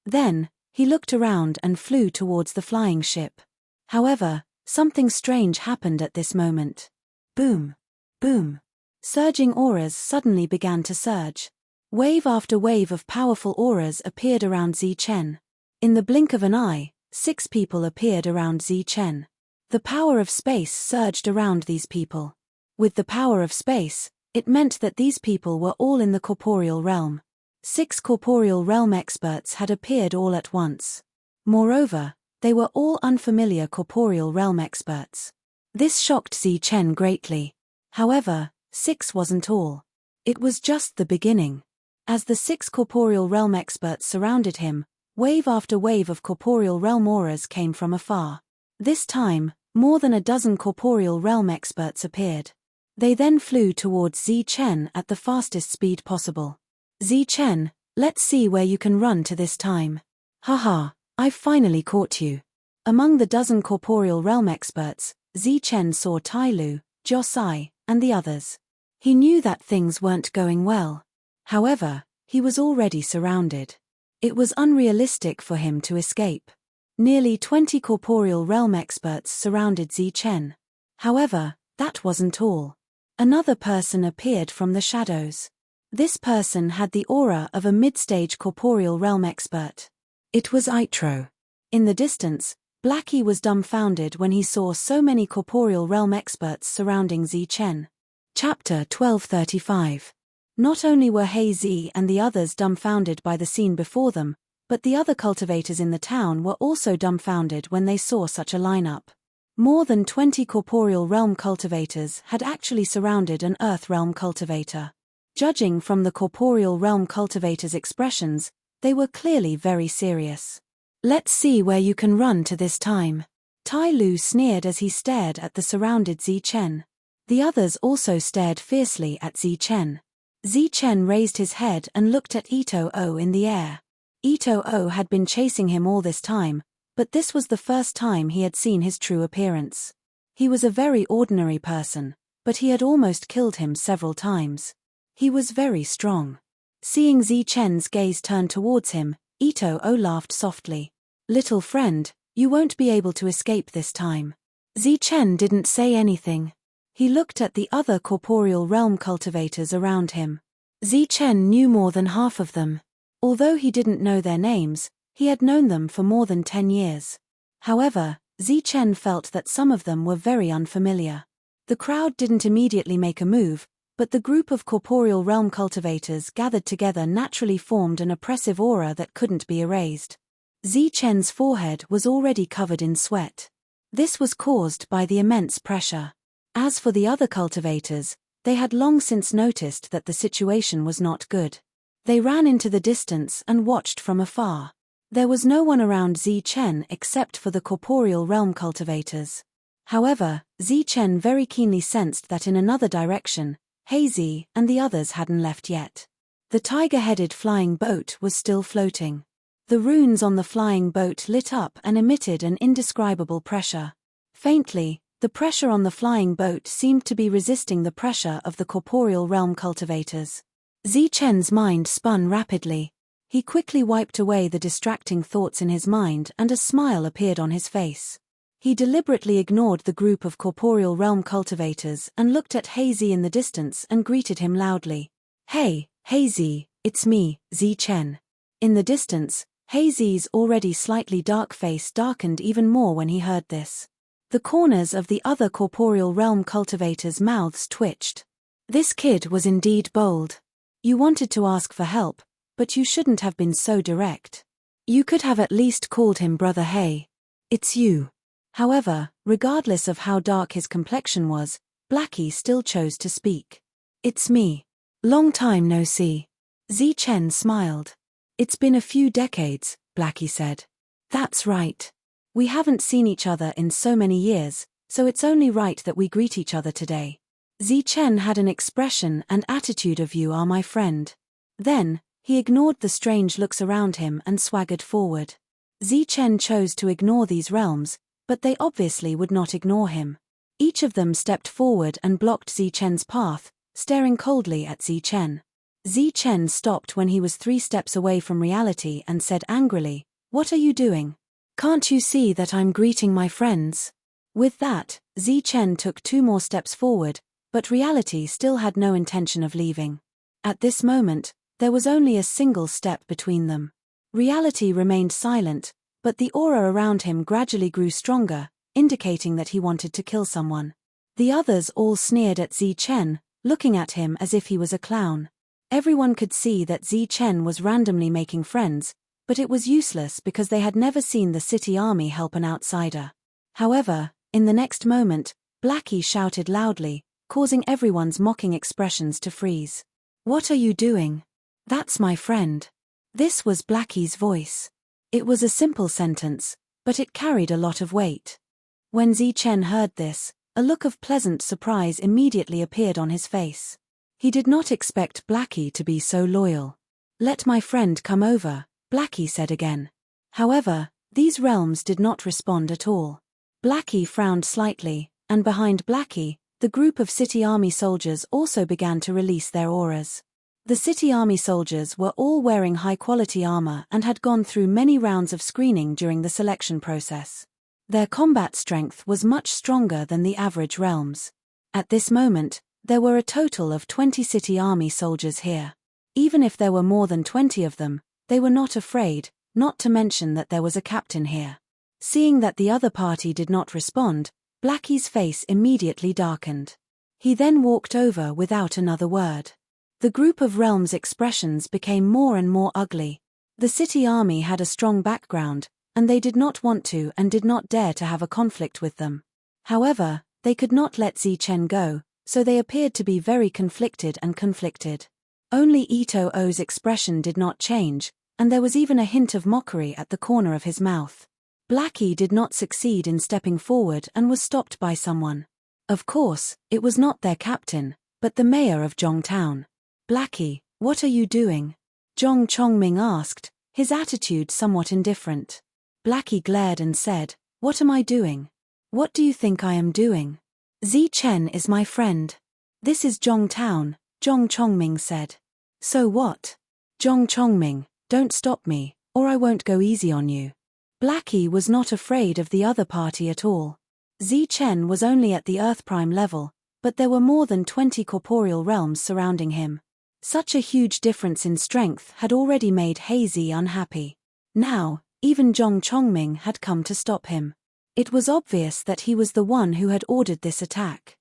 Then, he looked around and flew towards the flying ship. However, something strange happened at this moment. Boom! Boom! Surging auras suddenly began to surge. Wave after wave of powerful auras appeared around Chen. In the blink of an eye, 6 people appeared around Chen. The power of space surged around these people. With the power of space, it meant that these people were all in the corporeal realm. 6 corporeal realm experts had appeared all at once. Moreover, they were all unfamiliar corporeal realm experts. This shocked Chen greatly. However, 6 wasn't all. It was just the beginning. As the 6 corporeal realm experts surrounded him, wave after wave of corporeal realm auras came from afar. This time, more than a dozen corporeal realm experts appeared. They then flew towards Chen at the fastest speed possible. Chen, let's see where you can run to this time. Haha, I've finally caught you. Among the dozen corporeal realm experts, Chen saw Tai Lu, Josai, and the others. He knew that things weren't going well. However, he was already surrounded. It was unrealistic for him to escape. Nearly 20 corporeal realm experts surrounded Chen. However, that wasn't all. Another person appeared from the shadows. This person had the aura of a mid-stage corporeal realm expert. It was Itro. In the distance, Blackie was dumbfounded when he saw so many corporeal realm experts surrounding Chen. Chapter 1235. Not only were Zi and the others dumbfounded by the scene before them, but the other cultivators in the town were also dumbfounded when they saw such a lineup. More than 20 corporeal realm cultivators had actually surrounded an earth realm cultivator. Judging from the corporeal realm cultivators' expressions, they were clearly very serious. Let's see where you can run to this time. Tai Lu sneered as he stared at the surrounded Chen. The others also stared fiercely at Chen. Chen raised his head and looked at Ito-O in the air. Ito-O had been chasing him all this time, but this was the first time he had seen his true appearance. He was a very ordinary person, but he had almost killed him several times. He was very strong. Seeing Chen's gaze turn towards him, Ito-O laughed softly. Little friend, you won't be able to escape this time. Chen didn't say anything. He looked at the other corporeal realm cultivators around him. Chen knew more than half of them. Although he didn't know their names, he had known them for more than 10 years. However, Chen felt that some of them were very unfamiliar. The crowd didn't immediately make a move, but the group of corporeal realm cultivators gathered together naturally formed an oppressive aura that couldn't be erased. Chen's forehead was already covered in sweat. This was caused by the immense pressure. As for the other cultivators, they had long since noticed that the situation was not good. They ran into the distance and watched from afar. There was no one around Chen except for the corporeal realm cultivators. However, Chen very keenly sensed that in another direction, Zi and the others hadn't left yet. The tiger-headed flying boat was still floating. The runes on the flying boat lit up and emitted an indescribable pressure. Faintly, the pressure on the flying boat seemed to be resisting the pressure of the corporeal realm cultivators. Chen's mind spun rapidly. He quickly wiped away the distracting thoughts in his mind and a smile appeared on his face. He deliberately ignored the group of corporeal realm cultivators and looked at Hazy in the distance and greeted him loudly. "Hey, Hazy, it's me, Zi Chen." In the distance, Hazy's already slightly dark face darkened even more when he heard this. The corners of the other corporeal realm cultivators' mouths twitched. This kid was indeed bold. You wanted to ask for help, but you shouldn't have been so direct. You could have at least called him Brother Hey. It's you. However, regardless of how dark his complexion was, Blackie still chose to speak. "It's me. Long time no see." Zi Chen smiled. "It's been a few decades," Blackie said. "That's right. We haven't seen each other in so many years, so it's only right that we greet each other today." Zi Chen had an expression and attitude of "you are my friend." Then, he ignored the strange looks around him and swaggered forward. Zi Chen chose to ignore these realms, but they obviously would not ignore him. Each of them stepped forward and blocked Zi Chen's path, staring coldly at Zi Chen. Zi Chen stopped when he was 3 steps away from reality and said angrily, "What are you doing? Can't you see that I'm greeting my friends?" With that, Zi Chen took 2 more steps forward, but reality still had no intention of leaving. At this moment, there was only a single step between them. Reality remained silent, but the aura around him gradually grew stronger, indicating that he wanted to kill someone. The others all sneered at Zi Chen, looking at him as if he was a clown. Everyone could see that Zi Chen was randomly making friends, but it was useless because they had never seen the city army help an outsider. However, in the next moment, Blackie shouted loudly, causing everyone's mocking expressions to freeze. "What are you doing? That's my friend." This was Blackie's voice. It was a simple sentence, but it carried a lot of weight. When Zi Chen heard this, a look of pleasant surprise immediately appeared on his face. He did not expect Blackie to be so loyal. "Let my friend come over," Blackie said again. However, these realms did not respond at all. Blackie frowned slightly, and behind Blackie, the group of city army soldiers also began to release their auras. The city army soldiers were all wearing high-quality armor and had gone through many rounds of screening during the selection process. Their combat strength was much stronger than the average realms. At this moment, there were a total of 20 city army soldiers here. Even if there were more than 20 of them, they were not afraid, not to mention that there was a captain here. Seeing that the other party did not respond, Blackie's face immediately darkened. He then walked over without another word. The group of realms' expressions became more and more ugly. The city army had a strong background, and they did not want to and did not dare to have a conflict with them. However, they could not let Zi Chen go, so they appeared to be very conflicted. Only Ito O's expression did not change, and there was even a hint of mockery at the corner of his mouth. Blackie did not succeed in stepping forward and was stopped by someone. Of course, it was not their captain, but the mayor of Zhongtown. "Blackie, what are you doing?" Zhong Chongming asked, his attitude somewhat indifferent. Blackie glared and said, "What am I doing? What do you think I am doing? Zi Chen is my friend. This is Zhongtown," Zhong Chongming said. "So what? Zhong Chongming, don't stop me, or I won't go easy on you." Blackie was not afraid of the other party at all. Zi Chen was only at the Earth Prime level, but there were more than 20 corporeal realms surrounding him. Such a huge difference in strength had already made Hazy unhappy. Now, even Zhong Chongming had come to stop him. It was obvious that he was the one who had ordered this attack.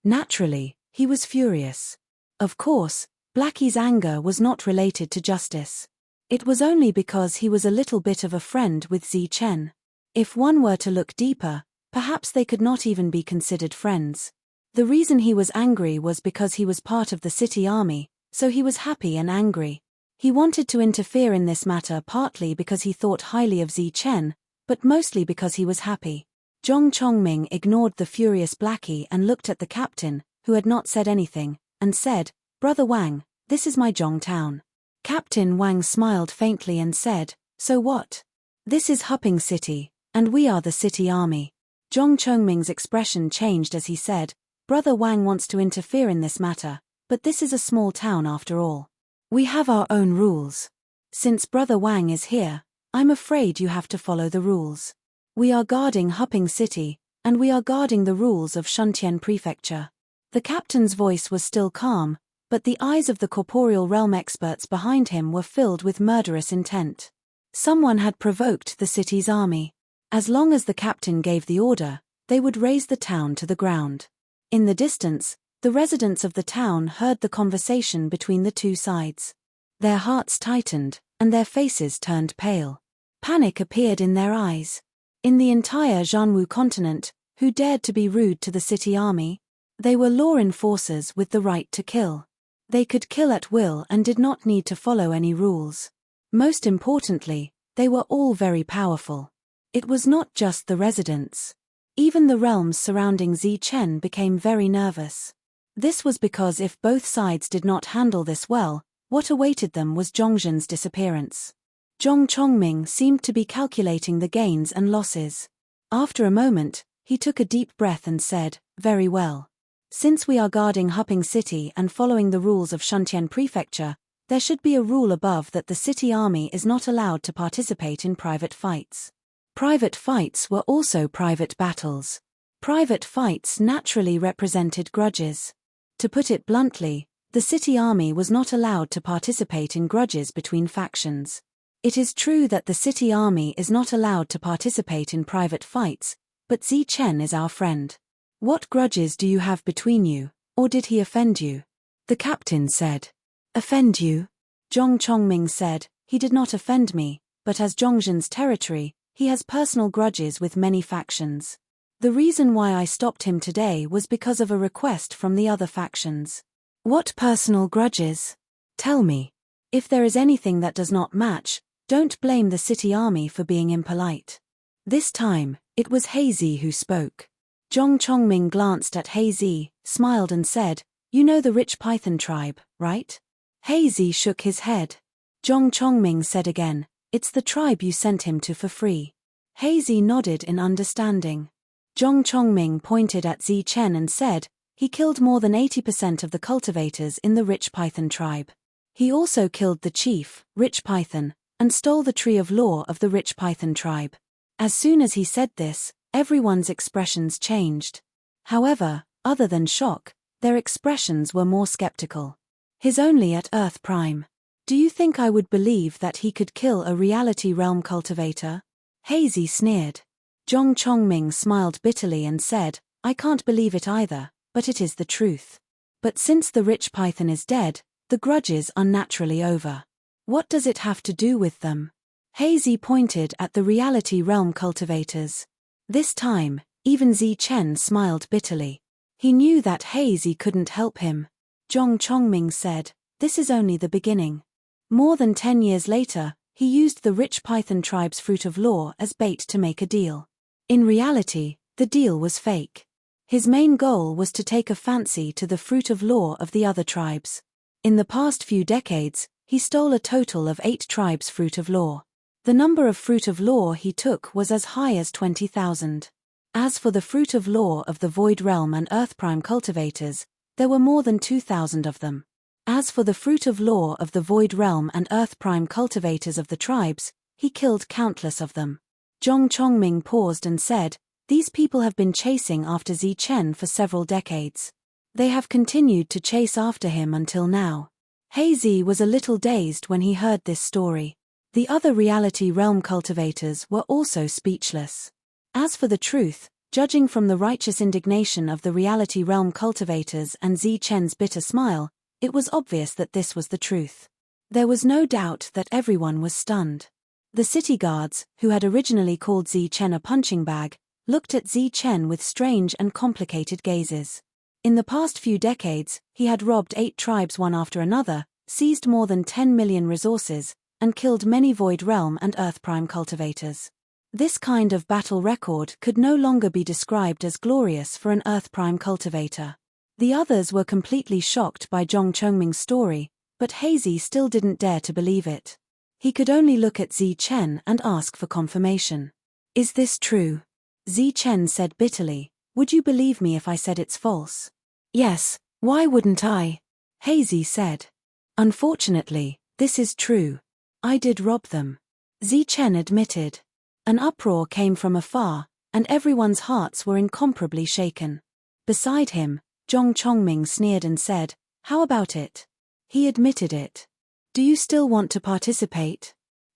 Naturally, he was furious. Of course, Blackie's anger was not related to justice. It was only because he was a little bit of a friend with Zi Chen. If one were to look deeper, perhaps they could not even be considered friends. The reason he was angry was because he was part of the city army, so he was happy and angry. He wanted to interfere in this matter partly because he thought highly of Zi Chen, but mostly because he was happy. Zhong Chongming ignored the furious Blackie and looked at the captain, who had not said anything, and said, "Brother Wang, this is my Zhongtown." Captain Wang smiled faintly and said, "So what? This is Hupping City, and we are the city army." Zhong Chongming's expression changed as he said, "Brother Wang wants to interfere in this matter, but this is a small town after all. We have our own rules." Since Brother Wang is here, I'm afraid you have to follow the rules. We are guarding Huping City, and we are guarding the rules of Shuntian Prefecture. The captain's voice was still calm, but the eyes of the corporeal realm experts behind him were filled with murderous intent. Someone had provoked the city's army. As long as the captain gave the order, they would raze the town to the ground. In the distance, the residents of the town heard the conversation between the two sides. Their hearts tightened, and their faces turned pale. Panic appeared in their eyes. In the entire Zhanwu continent, who dared to be rude to the city army? They were law enforcers with the right to kill. They could kill at will and did not need to follow any rules. Most importantly, they were all very powerful. It was not just the residents. Even the realms surrounding Zichen became very nervous. This was because if both sides did not handle this well, what awaited them was Zhongzhen's disappearance. Zhong Chongming seemed to be calculating the gains and losses. After a moment, he took a deep breath and said, "Very well. Since we are guarding Huping City and following the rules of Shuntian Prefecture, there should be a rule above that the city army is not allowed to participate in private fights." Private fights were also private battles. Private fights naturally represented grudges. To put it bluntly, the city army was not allowed to participate in grudges between factions. It is true that the city army is not allowed to participate in private fights, but Zichen is our friend. What grudges do you have between you, or did he offend you? The captain said. Offend you? Zhong Chongming said, he did not offend me, but as Zhongzhen's territory, he has personal grudges with many factions. The reason why I stopped him today was because of a request from the other factions. What personal grudges? Tell me. If there is anything that does not match, don't blame the city army for being impolite. This time, it was Hazy who spoke. Zhong Chongming glanced at Hazy, smiled and said, "You know the rich python tribe, right?" Hazy shook his head. Zhong Chongming said again, "It's the tribe you sent him to for free." Hazy nodded in understanding. Zhong Chongming pointed at Zichen and said, "He killed more than 80% of the cultivators in the rich python tribe. He also killed the chief, Rich Python, and stole the tree of law of the rich python tribe." As soon as he said this, everyone's expressions changed. However, other than shock, their expressions were more skeptical. "He's only at Earth Prime. Do you think I would believe that he could kill a reality realm cultivator?" Hazy sneered. Zhong Chongming smiled bitterly and said, "I can't believe it either, but it is the truth. But since the rich python is dead, the grudges are naturally over. What does it have to do with them?" Hazy pointed at the reality realm cultivators. This time, even Zichen smiled bitterly. He knew that Hazy couldn't help him. Zhong Chongming said, "This is only the beginning." More than 10 years later, he used the rich python tribe's fruit of law as bait to make a deal. In reality, the deal was fake. His main goal was to take a fancy to the fruit of law of the other tribes. In the past few decades, he stole a total of 8 tribes' fruit of law. The number of fruit of law he took was as high as 20,000. As for the fruit of law of the Void Realm and Earth Prime cultivators, there were more than 2,000 of them. As for the fruit of law of the Void Realm and Earth Prime cultivators of the tribes, he killed countless of them. Zhong Chongming paused and said, "These people have been chasing after Zichen for several decades. They have continued to chase after him until now." Hazy was a little dazed when he heard this story. The other reality realm cultivators were also speechless. As for the truth, judging from the righteous indignation of the reality realm cultivators and Zichen's bitter smile, it was obvious that this was the truth. There was no doubt that everyone was stunned. The city guards, who had originally called Zichen a punching bag, looked at Zichen with strange and complicated gazes. In the past few decades, he had robbed 8 tribes one after another, seized more than 10 million resources, and killed many Void Realm and Earth Prime cultivators. This kind of battle record could no longer be described as glorious for an Earth Prime cultivator. The others were completely shocked by Zhong Chongming's story, but Hazy still didn't dare to believe it. He could only look at Zichen and ask for confirmation. "Is this true?" Zichen said bitterly, "Would you believe me if I said it's false?" "Yes, why wouldn't I?" Hazy said. "Unfortunately, this is true. I did rob them, Zi Chen admitted. An uproar came from afar, and everyone's hearts were incomparably shaken. Beside him, Zhong Chongming sneered and said, "How about it? He admitted it. Do you still want to participate?"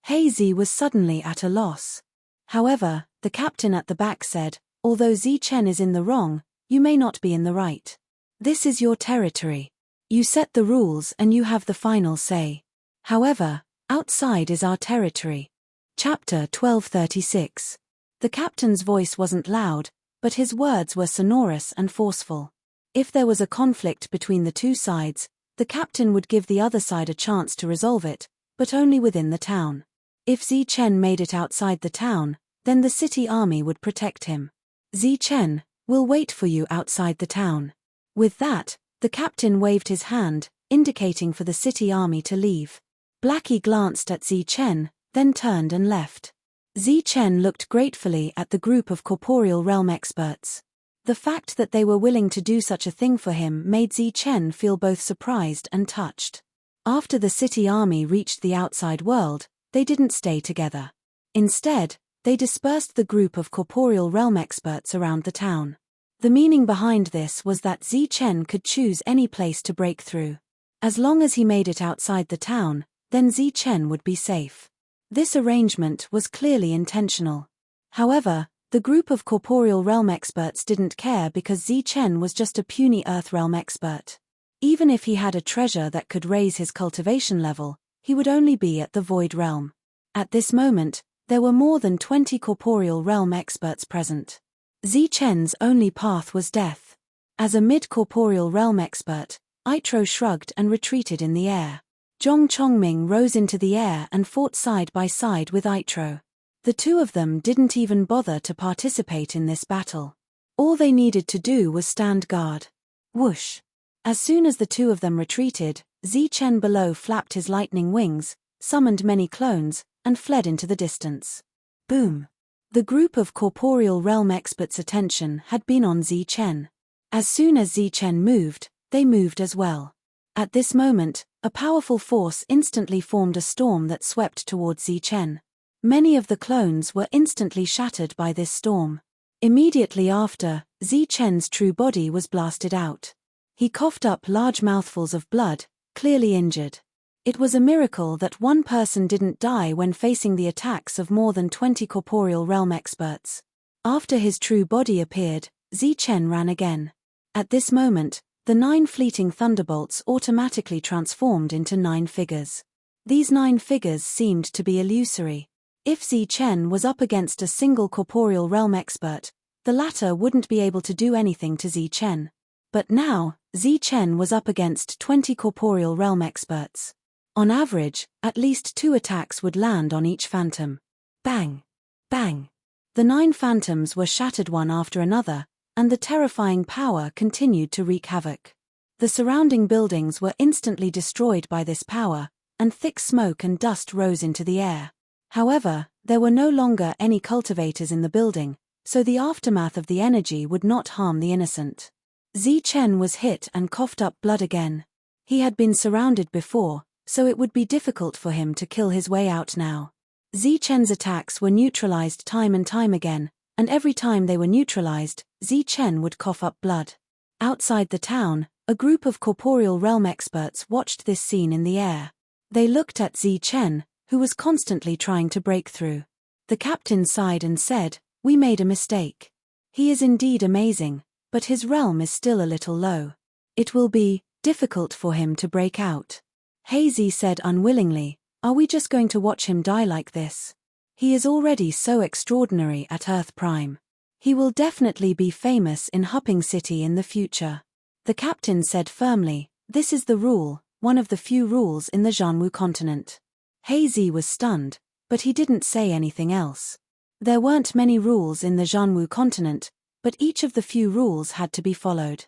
Zi was suddenly at a loss. However, the captain at the back said, "Although Zi Chen is in the wrong, you may not be in the right. This is your territory. You set the rules and you have the final say. However, outside is our territory." Chapter 1236. The captain's voice wasn't loud, but his words were sonorous and forceful. If there was a conflict between the two sides, the captain would give the other side a chance to resolve it, but only within the town. If Zi Chen made it outside the town, then the city army would protect him. "Zi Chen, we'll wait for you outside the town." With that, the captain waved his hand, indicating for the city army to leave. Blackie glanced at Zi Chen, then turned and left. Zi Chen looked gratefully at the group of corporeal realm experts. The fact that they were willing to do such a thing for him made Zi Chen feel both surprised and touched. After the city army reached the outside world, they didn't stay together. Instead, they dispersed the group of corporeal realm experts around the town. The meaning behind this was that Zi Chen could choose any place to break through. As long as he made it outside the town, then Zi Chen would be safe. This arrangement was clearly intentional. However, the group of corporeal realm experts didn't care because Zi Chen was just a puny earth realm expert. Even if he had a treasure that could raise his cultivation level, he would only be at the void realm. At this moment, there were more than 20 corporeal realm experts present. Zi Chen's only path was death. As a mid-corporeal realm expert, Aitro shrugged and retreated in the air. Zhong Chongming rose into the air and fought side by side with Aitro. The two of them didn't even bother to participate in this battle. All they needed to do was stand guard. Whoosh! As soon as the two of them retreated, Zi Chen below flapped his lightning wings, summoned many clones, and fled into the distance. Boom! The group of corporeal realm experts' attention had been on Zi Chen. As soon as Zi Chen moved, they moved as well. At this moment, a powerful force instantly formed a storm that swept towards Zi Chen. Many of the clones were instantly shattered by this storm. Immediately after, Zi Chen's true body was blasted out. He coughed up large mouthfuls of blood, clearly injured. It was a miracle that one person didn't die when facing the attacks of more than 20 corporeal realm experts. After his true body appeared, Zi Chen ran again. At this moment, the 9 fleeting thunderbolts automatically transformed into 9 figures. These 9 figures seemed to be illusory. If Zi Chen was up against a single corporeal realm expert, the latter wouldn't be able to do anything to Zi Chen. But now, Zi Chen was up against 20 corporeal realm experts. On average, at least 2 attacks would land on each phantom. Bang! Bang! The 9 phantoms were shattered one after another, and the terrifying power continued to wreak havoc. The surrounding buildings were instantly destroyed by this power, and thick smoke and dust rose into the air. However, there were no longer any cultivators in the building, so the aftermath of the energy would not harm the innocent. Zi Chen was hit and coughed up blood again. He had been surrounded before, so it would be difficult for him to kill his way out now. Zi Chen's attacks were neutralized time and time again, and every time they were neutralized, Zi Chen would cough up blood. Outside the town, a group of corporeal realm experts watched this scene in the air. They looked at Zi Chen, who was constantly trying to break through. The captain sighed and said, "We made a mistake. He is indeed amazing, but his realm is still a little low. It will be difficult for him to break out." Hazy said unwillingly, "Are we just going to watch him die like this? He is already so extraordinary at Earth Prime. He will definitely be famous in Hupping City in the future." The captain said firmly, "This is the rule, one of the few rules in the Zhanwu continent." Hazy was stunned, but he didn't say anything else. There weren't many rules in the Zhanwu continent, but each of the few rules had to be followed.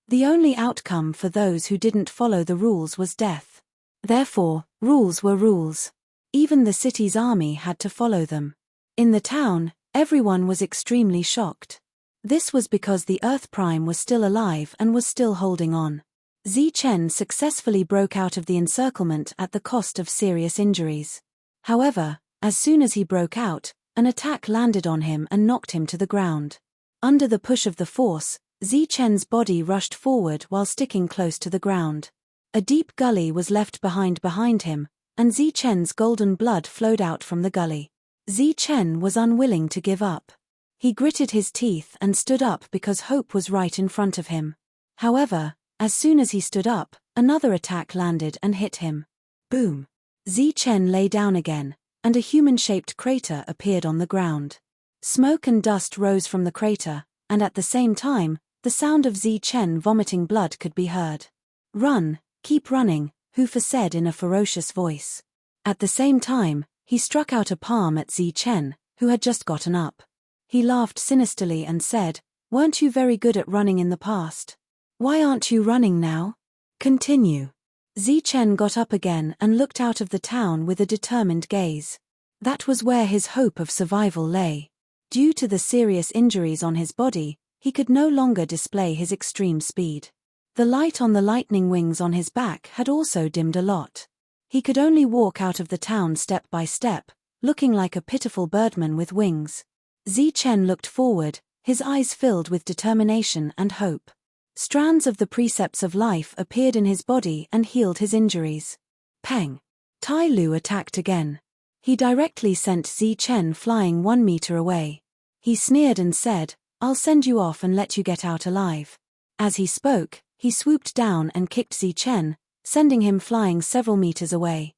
The only outcome for those who didn't follow the rules was death. Therefore, rules were rules. Even the city's army had to follow them. In the town, everyone was extremely shocked. This was because the Earth Prime was still alive and was still holding on. Zi Chen successfully broke out of the encirclement at the cost of serious injuries. However, as soon as he broke out, an attack landed on him and knocked him to the ground. Under the push of the force, Zichen's body rushed forward while sticking close to the ground. A deep gully was left behind him, and Zichen's golden blood flowed out from the gully. Zichen was unwilling to give up. He gritted his teeth and stood up because hope was right in front of him. However, as soon as he stood up, another attack landed and hit him. Boom! Zichen lay down again, and a human-shaped crater appeared on the ground. Smoke and dust rose from the crater, and at the same time, the sound of Zichen vomiting blood could be heard. "Run, keep running," Hufa said in a ferocious voice. At the same time, he struck out a palm at Zichen, who had just gotten up. He laughed sinisterly and said, "Weren't you very good at running in the past? Why aren't you running now? Continue." Zichen got up again and looked out of the town with a determined gaze. That was where his hope of survival lay. Due to the serious injuries on his body, he could no longer display his extreme speed. The light on the lightning wings on his back had also dimmed a lot. He could only walk out of the town step by step, looking like a pitiful birdman with wings. Zichen looked forward, his eyes filled with determination and hope. Strands of the precepts of life appeared in his body and healed his injuries. Peng! Tai Lu attacked again. He directly sent Zichen flying 1 meter away. He sneered and said, "I'll send you off and let you get out alive." As he spoke, he swooped down and kicked Zichen, sending him flying several meters away.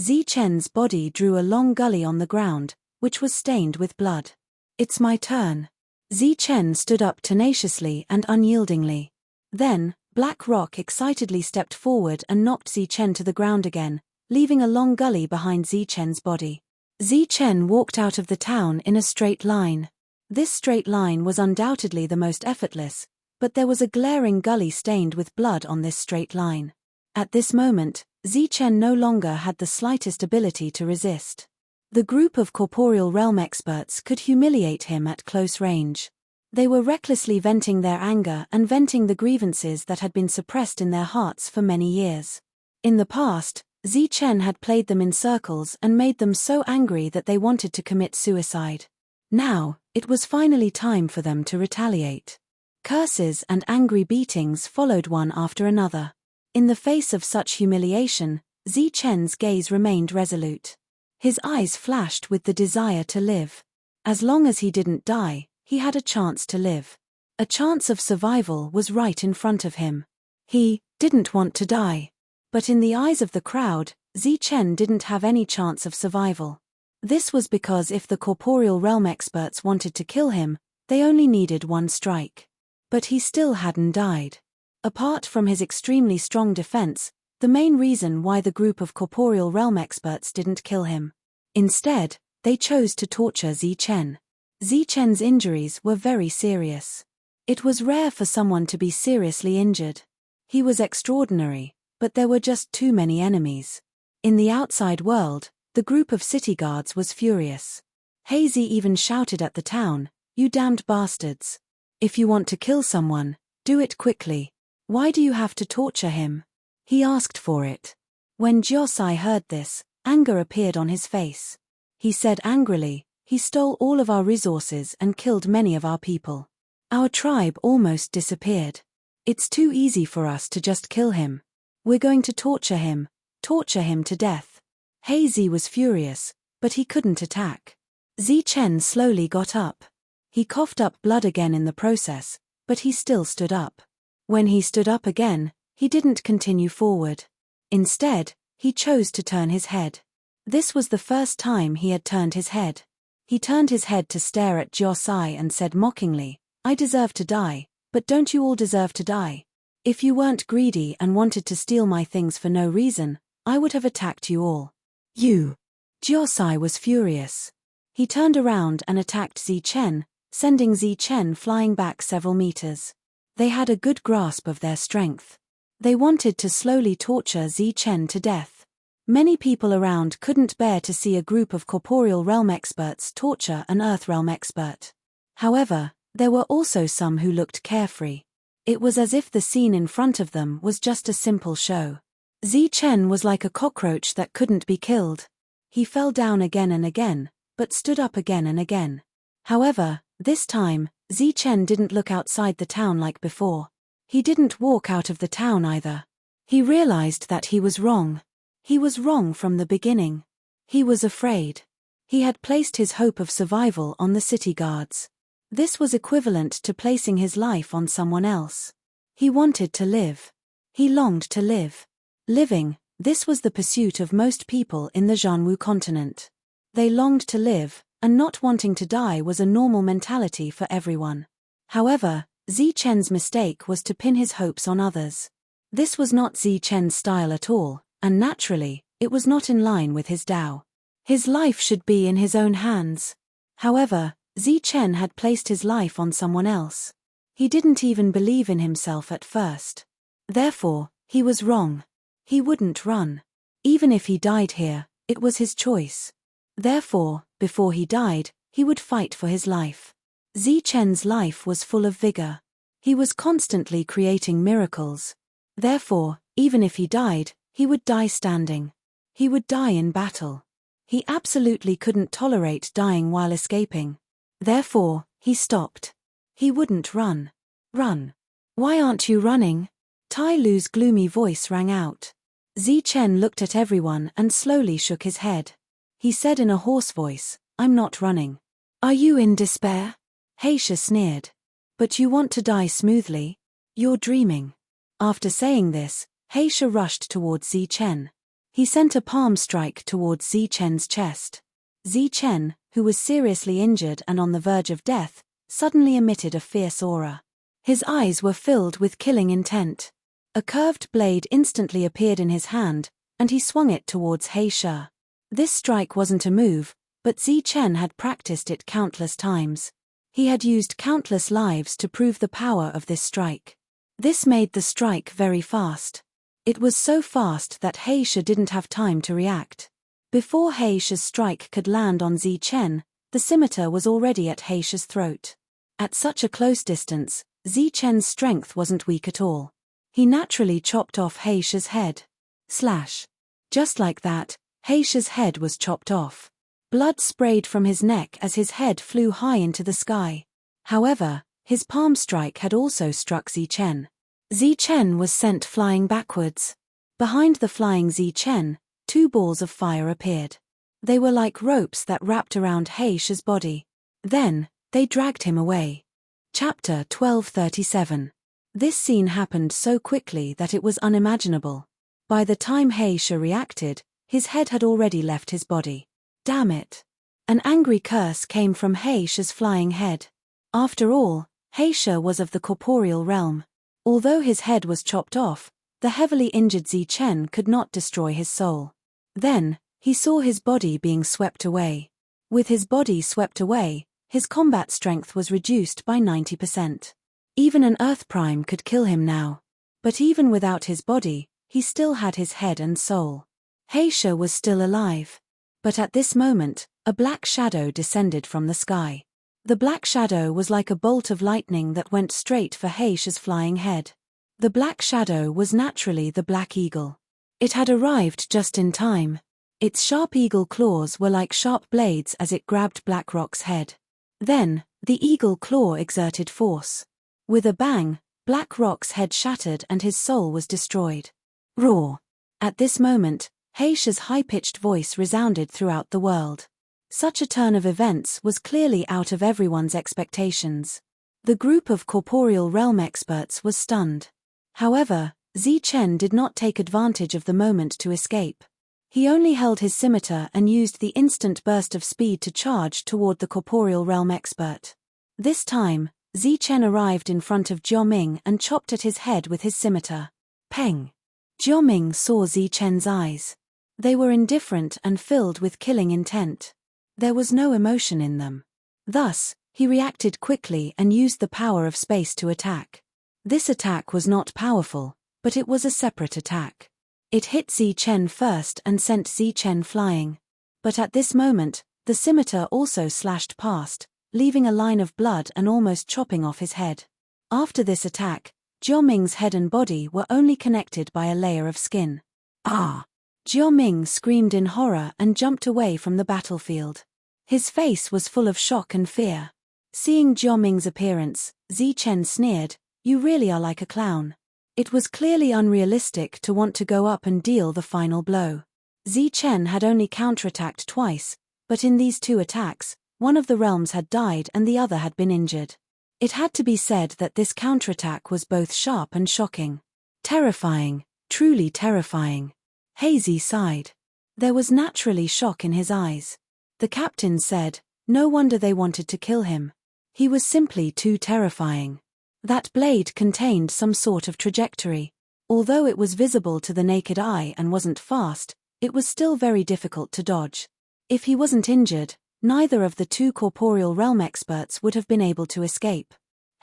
Zichen's body drew a long gully on the ground, which was stained with blood. "It's my turn." Zichen stood up tenaciously and unyieldingly. Then, Black Rock excitedly stepped forward and knocked Zichen to the ground again, leaving a long gully behind Zichen's body. Zichen walked out of the town in a straight line. This straight line was undoubtedly the most effortless, but there was a glaring gully stained with blood on this straight line. At this moment, Zichen no longer had the slightest ability to resist. The group of corporeal realm experts could humiliate him at close range. They were recklessly venting their anger and venting the grievances that had been suppressed in their hearts for many years. In the past, Zichen had played them in circles and made them so angry that they wanted to commit suicide. Now, it was finally time for them to retaliate. Curses and angry beatings followed one after another. In the face of such humiliation, Zichen's gaze remained resolute. His eyes flashed with the desire to live. As long as he didn't die, he had a chance to live. A chance of survival was right in front of him. He didn't want to die. But in the eyes of the crowd, Zichen didn't have any chance of survival. This was because if the corporeal realm experts wanted to kill him, they only needed one strike. But he still hadn't died. Apart from his extremely strong defense, the main reason why the group of corporeal realm experts didn't kill him. Instead, they chose to torture Zichen. Zichen's injuries were very serious. It was rare for someone to be seriously injured. He was extraordinary, but there were just too many enemies. In the outside world, the group of city guards was furious. Hazy even shouted at the town, "You damned bastards. If you want to kill someone, do it quickly. Why do you have to torture him?" He asked for it. When Jiosai heard this, anger appeared on his face. He said angrily, "He stole all of our resources and killed many of our people. Our tribe almost disappeared. It's too easy for us to just kill him. We're going to torture him to death." Hazy was furious, but he couldn't attack. Zichen slowly got up. He coughed up blood again in the process, but he still stood up. When he stood up again, he didn't continue forward. Instead, he chose to turn his head. This was the first time he had turned his head. He turned his head to stare at Jiosai and said mockingly, "I deserve to die, but don't you all deserve to die? If you weren't greedy and wanted to steal my things for no reason, I would have attacked you all." "You!" Jiosai was furious. He turned around and attacked Zichen, sending Zichen flying back several meters. They had a good grasp of their strength. They wanted to slowly torture Zichen to death. Many people around couldn't bear to see a group of corporeal realm experts torture an earth realm expert. However, there were also some who looked carefree. It was as if the scene in front of them was just a simple show. Zichen was like a cockroach that couldn't be killed. He fell down again and again, but stood up again and again. However, this time, Zi Chen didn't look outside the town like before. He didn't walk out of the town either. He realized that he was wrong. He was wrong from the beginning. He was afraid. He had placed his hope of survival on the city guards. This was equivalent to placing his life on someone else. He wanted to live. He longed to live. Living, this was the pursuit of most people in the Zhanwu continent. They longed to live, and not wanting to die was a normal mentality for everyone. However, Zi Chen's mistake was to pin his hopes on others. This was not Zi Chen's style at all, and naturally, it was not in line with his Tao. His life should be in his own hands. However, Zi Chen had placed his life on someone else. He didn't even believe in himself at first. Therefore, he was wrong. He wouldn't run. Even if he died here, it was his choice. Therefore, before he died, he would fight for his life. Zi Chen's life was full of vigor. He was constantly creating miracles. Therefore, even if he died, he would die standing. He would die in battle. He absolutely couldn't tolerate dying while escaping. Therefore, he stopped. He wouldn't run. Run. Why aren't you running? Tai Lu's gloomy voice rang out. Zi Chen looked at everyone and slowly shook his head. He said in a hoarse voice, I'm not running. Are you in despair? Heisha sneered. But you want to die smoothly? You're dreaming. After saying this, Heisha rushed towards Zi Chen. He sent a palm strike towards Zi Chen's chest. Zi Chen, who was seriously injured and on the verge of death, suddenly emitted a fierce aura. His eyes were filled with killing intent. A curved blade instantly appeared in his hand, and he swung it towards Heisha. This strike wasn't a move, but Zi Chen had practiced it countless times. He had used countless lives to prove the power of this strike. This made the strike very fast. It was so fast that Heisha didn't have time to react. Before Heisha's strike could land on Zi Chen, the scimitar was already at Heisha's throat. At such a close distance, Zi Chen's strength wasn't weak at all. He naturally chopped off Heisha's head. Slash. Just like that, Heisha's head was chopped off. Blood sprayed from his neck as his head flew high into the sky. However, his palm strike had also struck Zi Chen. Zi Chen was sent flying backwards. Behind the flying Zi Chen, two balls of fire appeared. They were like ropes that wrapped around Heisha's body. Then, they dragged him away. Chapter 1237. This scene happened so quickly that it was unimaginable. By the time Heisha reacted, his head had already left his body. Damn it! An angry curse came from Heisha's flying head. After all, Heisha was of the corporeal realm. Although his head was chopped off, the heavily injured Zi Chen could not destroy his soul. Then, he saw his body being swept away. With his body swept away, his combat strength was reduced by 90%. Even an Earth Prime could kill him now. But even without his body, he still had his head and soul. Heisha was still alive. But at this moment, a black shadow descended from the sky. The black shadow was like a bolt of lightning that went straight for Heisha's flying head. The black shadow was naturally the Black Eagle. It had arrived just in time. Its sharp eagle claws were like sharp blades as it grabbed Blackrock's head. Then, the eagle claw exerted force. With a bang, Blackrock's head shattered and his soul was destroyed. Roar! At this moment, Heisha's high-pitched voice resounded throughout the world. Such a turn of events was clearly out of everyone's expectations. The group of corporeal realm experts was stunned. However, Zi Chen did not take advantage of the moment to escape. He only held his scimitar and used the instant burst of speed to charge toward the corporeal realm expert. This time, Zi Chen arrived in front of Jioming and chopped at his head with his scimitar. Peng! Jioming saw Zi Chen's eyes. They were indifferent and filled with killing intent. There was no emotion in them. Thus, he reacted quickly and used the power of space to attack. This attack was not powerful, but it was a separate attack. It hit Zi Chen first and sent Zi Chen flying. But at this moment, the scimitar also slashed past, leaving a line of blood and almost chopping off his head. After this attack, Jioming's head and body were only connected by a layer of skin. Ah! Jiaming screamed in horror and jumped away from the battlefield. His face was full of shock and fear. Seeing Jiaming's appearance, Zichen sneered, "You really are like a clown." It was clearly unrealistic to want to go up and deal the final blow. Zichen had only counterattacked twice, but in these two attacks, one of the realms had died and the other had been injured. It had to be said that this counterattack was both sharp and shocking. Terrifying, truly terrifying. Hazy sighed. There was naturally shock in his eyes. The captain said, "No wonder they wanted to kill him. He was simply too terrifying." That blade contained some sort of trajectory. Although it was visible to the naked eye and wasn't fast, it was still very difficult to dodge. If he wasn't injured, neither of the two corporeal realm experts would have been able to escape.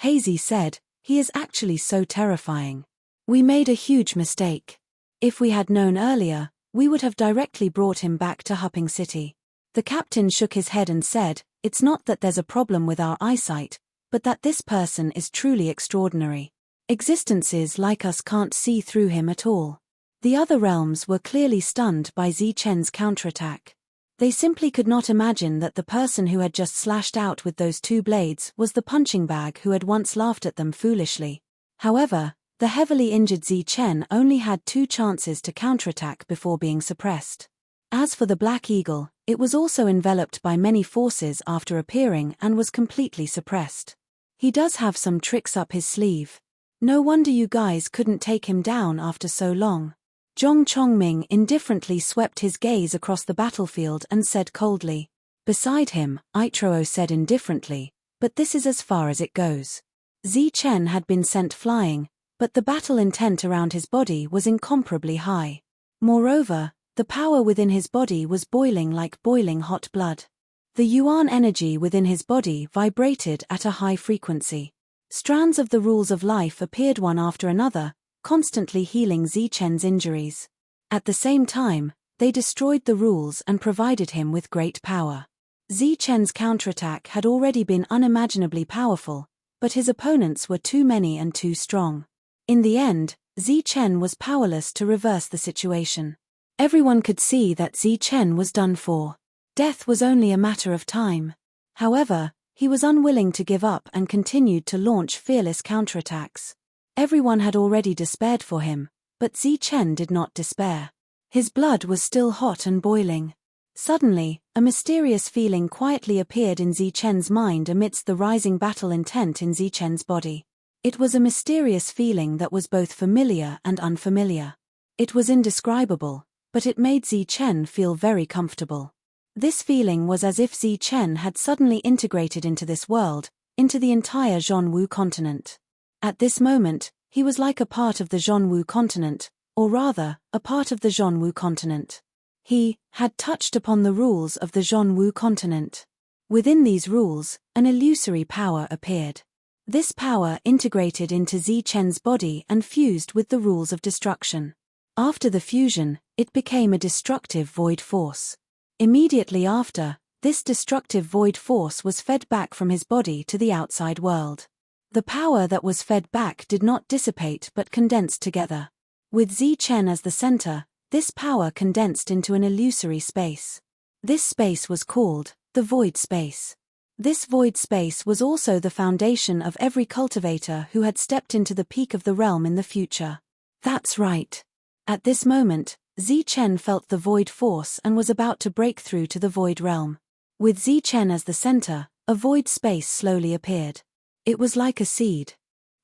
Hazy said, "He is actually so terrifying. We made a huge mistake. If we had known earlier, we would have directly brought him back to Hupping City." The captain shook his head and said, "It's not that there's a problem with our eyesight, but that this person is truly extraordinary. Existences like us can't see through him at all." The other realms were clearly stunned by Zichen's counterattack. They simply could not imagine that the person who had just slashed out with those two blades was the punching bag who had once laughed at them foolishly. However, the heavily injured Zichen only had 2 chances to counterattack before being suppressed. As for the Black Eagle, it was also enveloped by many forces after appearing and was completely suppressed. He does have some tricks up his sleeve. No wonder you guys couldn't take him down after so long. Zhong Chongming indifferently swept his gaze across the battlefield and said coldly. Beside him, Ichirou said indifferently, "But this is as far as it goes." Zichen had been sent flying, but the battle intent around his body was incomparably high. Moreover, the power within his body was boiling like boiling hot blood. The Yuan energy within his body vibrated at a high frequency. Strands of the rules of life appeared one after another, constantly healing Zichen's injuries. At the same time, they destroyed the rules and provided him with great power. Zichen's counterattack had already been unimaginably powerful, but his opponents were too many and too strong. In the end, Zichen was powerless to reverse the situation. Everyone could see that Zichen was done for. Death was only a matter of time. However, he was unwilling to give up and continued to launch fearless counterattacks. Everyone had already despaired for him, but Zichen did not despair. His blood was still hot and boiling. Suddenly, a mysterious feeling quietly appeared in Zichen's mind amidst the rising battle intent in Zichen's body. It was a mysterious feeling that was both familiar and unfamiliar. It was indescribable, but it made Zichen feel very comfortable. This feeling was as if Zichen had suddenly integrated into this world, into the entire Zhonwu continent. At this moment, he was like a part of the Zhonwu continent, or rather, a part of the Zhonwu continent. He had touched upon the rules of the Zhonwu continent. Within these rules, an illusory power appeared. This power integrated into Zichen's body and fused with the rules of destruction. After the fusion, it became a destructive void force. Immediately after, this destructive void force was fed back from his body to the outside world. The power that was fed back did not dissipate but condensed together. With Zichen as the center, this power condensed into an illusory space. This space was called the void space. This void space was also the foundation of every cultivator who had stepped into the peak of the realm in the future. That's right. At this moment, Zichen felt the void force and was about to break through to the void realm. With Zichen as the center, a void space slowly appeared. It was like a seed.